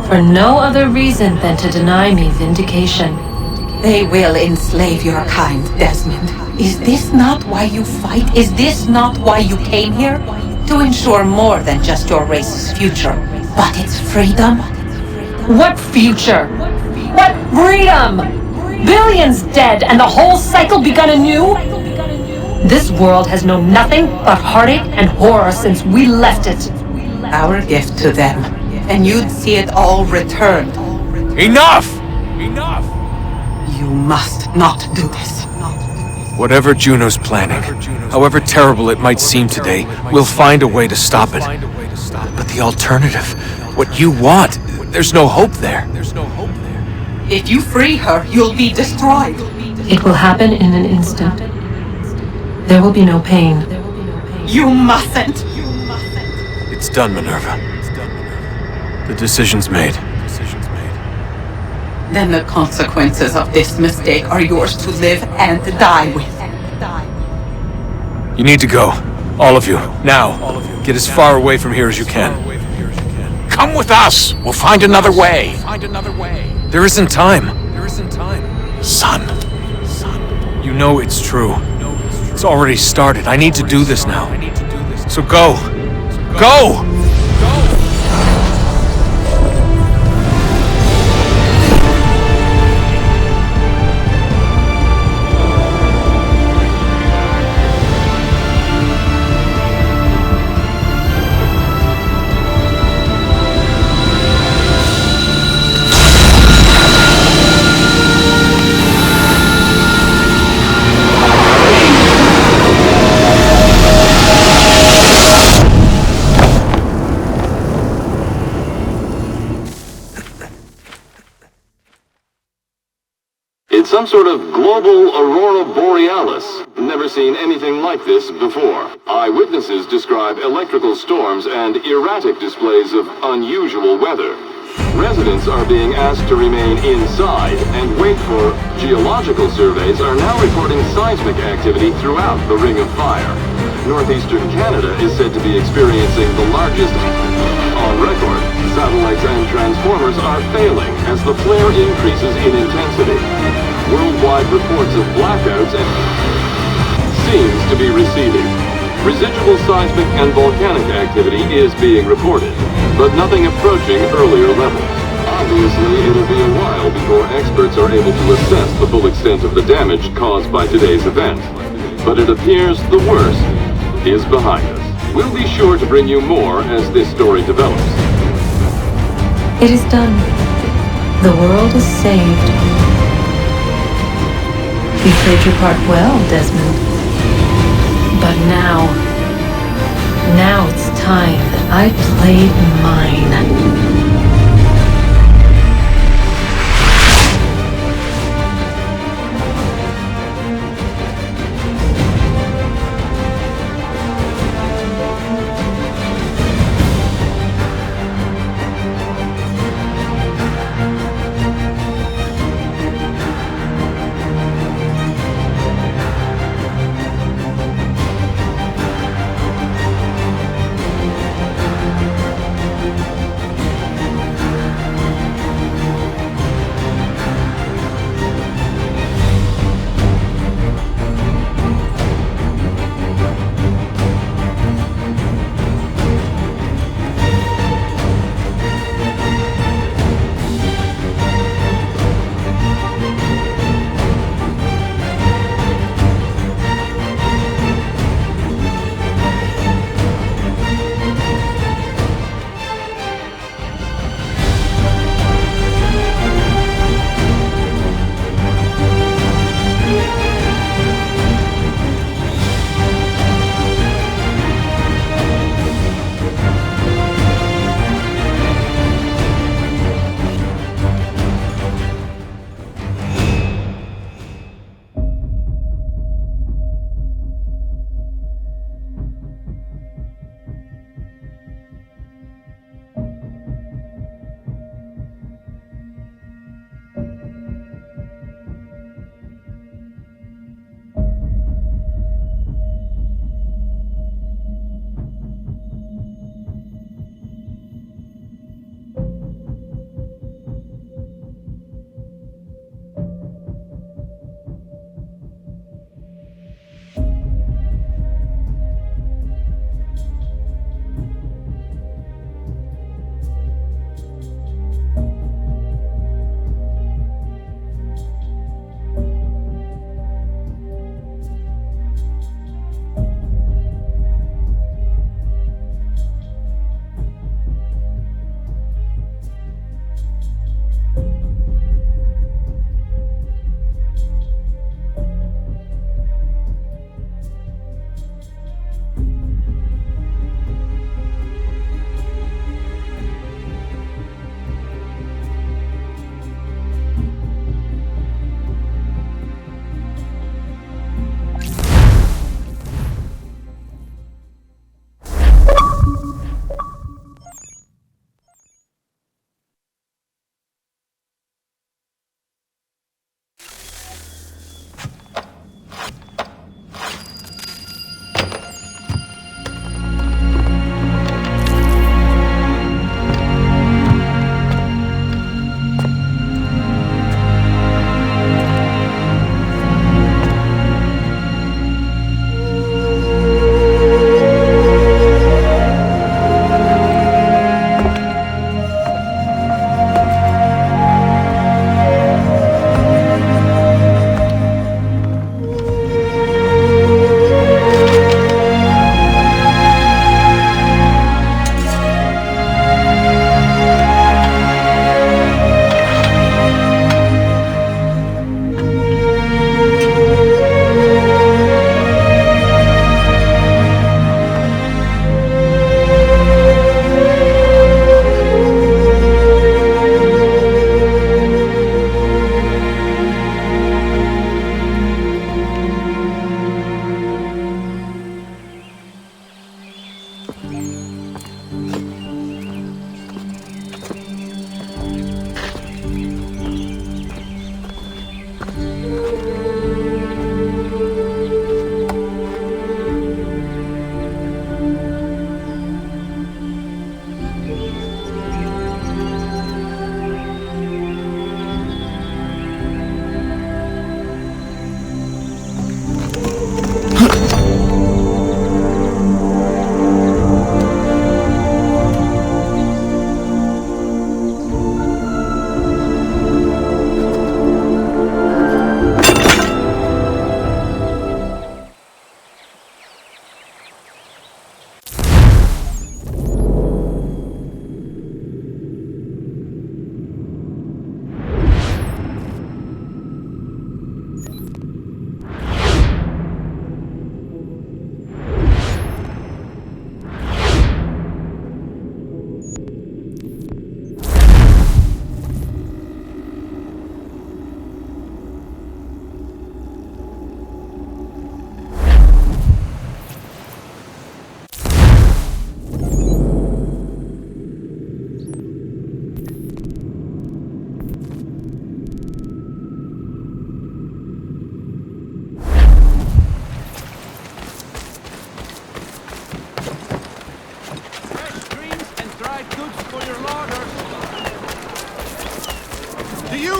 for no other reason than to deny me vindication. They will enslave your kind, Desmond. Is this not why you fight? Is this not why you came here? To ensure more than just your race's future, but its freedom? What future? What freedom? Billions dead and the whole cycle begun anew? This world has known nothing but heartache and horror since we left it. Our gift to them, and you'd see it all returned. Enough! You You must not do this. Whatever Juno's planning, however terrible it might seem today, we'll find a way to stop it. But the alternative, what you want, there's no hope there. If you free her, you'll be destroyed. It will happen in an instant. There will be no pain. You mustn't. It's done, Minerva. The decision's made. Then the consequences of this mistake are yours to live and die with. You need to go. All of you. Now. Get as far away from here as you can. Come with us. We'll find another way. There isn't time. Son. You know it's true. It's already started. I need to do this now. So go. Go! It's some sort of global aurora borealis. Never seen anything like this before. Eyewitnesses describe electrical storms and erratic displays of unusual weather. Residents are being asked to remain inside and wait for geological surveys are now reporting seismic activity throughout the Ring of Fire. Northeastern Canada is said to be experiencing the largest on record. Satellites and transformers are failing as the flare increases in intensity. Worldwide reports of blackouts and seems to be receding. Residual seismic and volcanic activity is being reported, but nothing approaching earlier levels. Obviously, it'll be a while before experts are able to assess the full extent of the damage caused by today's event. But it appears the worst is behind us. We'll be sure to bring you more as this story develops. It is done. The world is saved. You played your part well, Desmond. But now it's time that I played mine.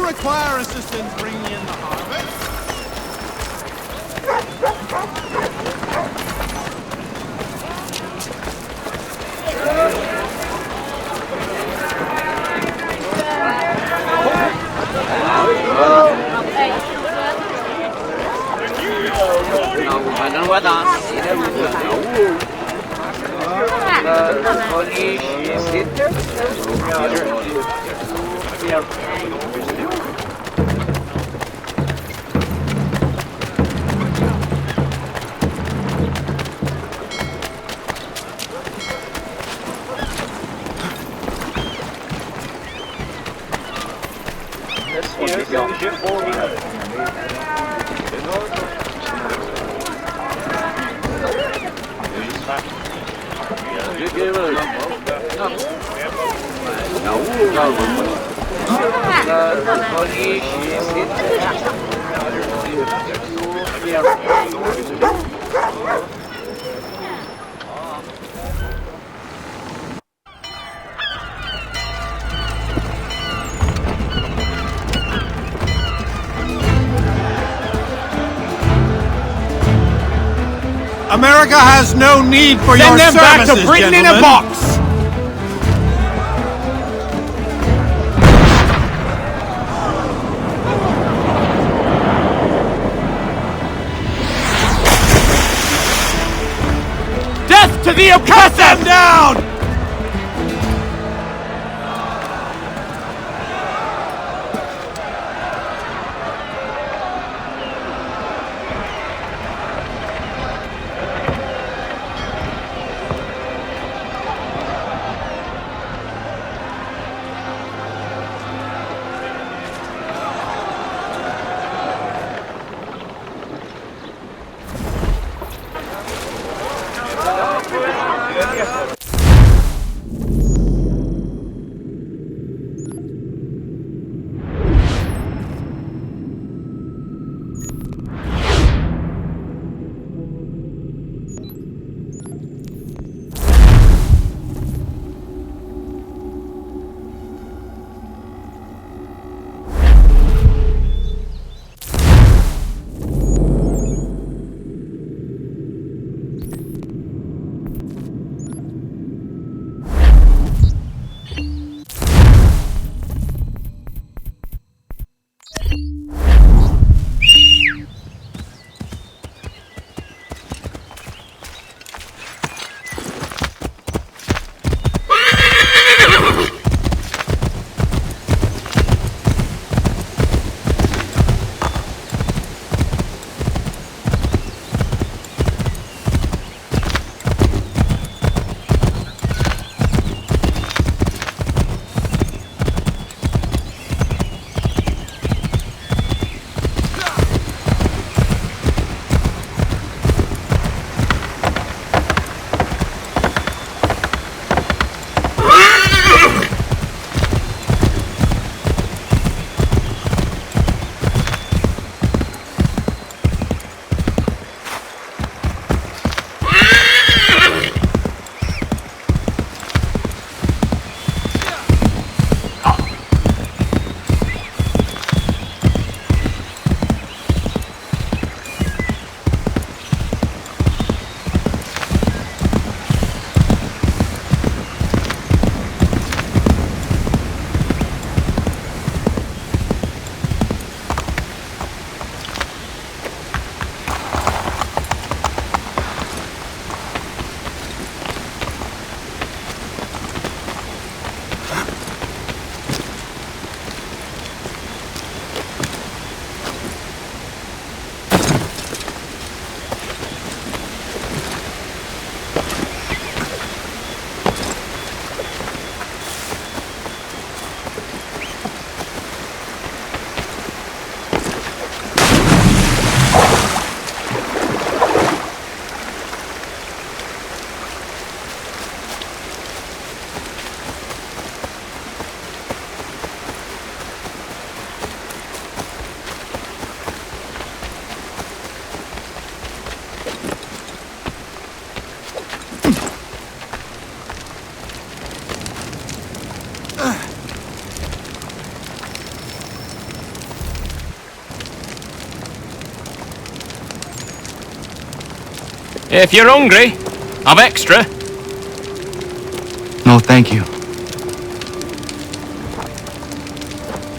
require assistance bringing in the harvest? America has no need for your services, back to Britain in a box! Death to the oppressor! Cut them down! If you're hungry, I've extra. No, thank you.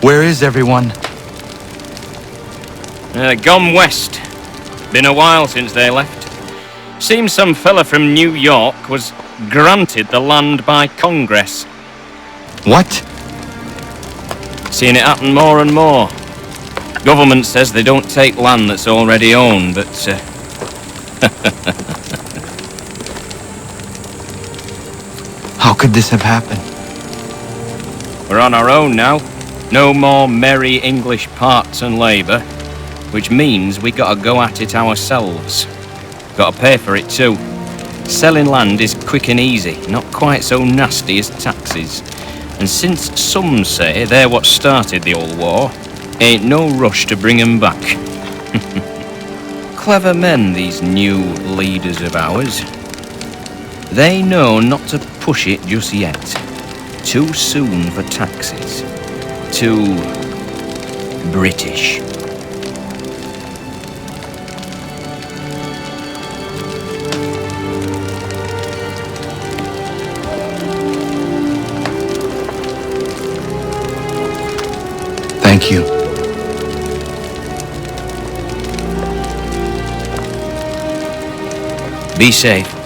Where is everyone? Gone west. Been a while since they left. Seems some fella from New York was granted the land by Congress. What? Seeing it happen more and more. Government says they don't take land that's already owned, but... How could this have happened? We're on our own now. No more merry English parts and labour, which means we gotta go at it ourselves. Gotta pay for it too. Selling land is quick and easy, not quite so nasty as taxes. And since some say they're what started the old war, ain't no rush to bring 'em back. Clever men, these new leaders of ours. They know not to push it just yet. Too soon for taxes. Too British. Thank you. Be safe.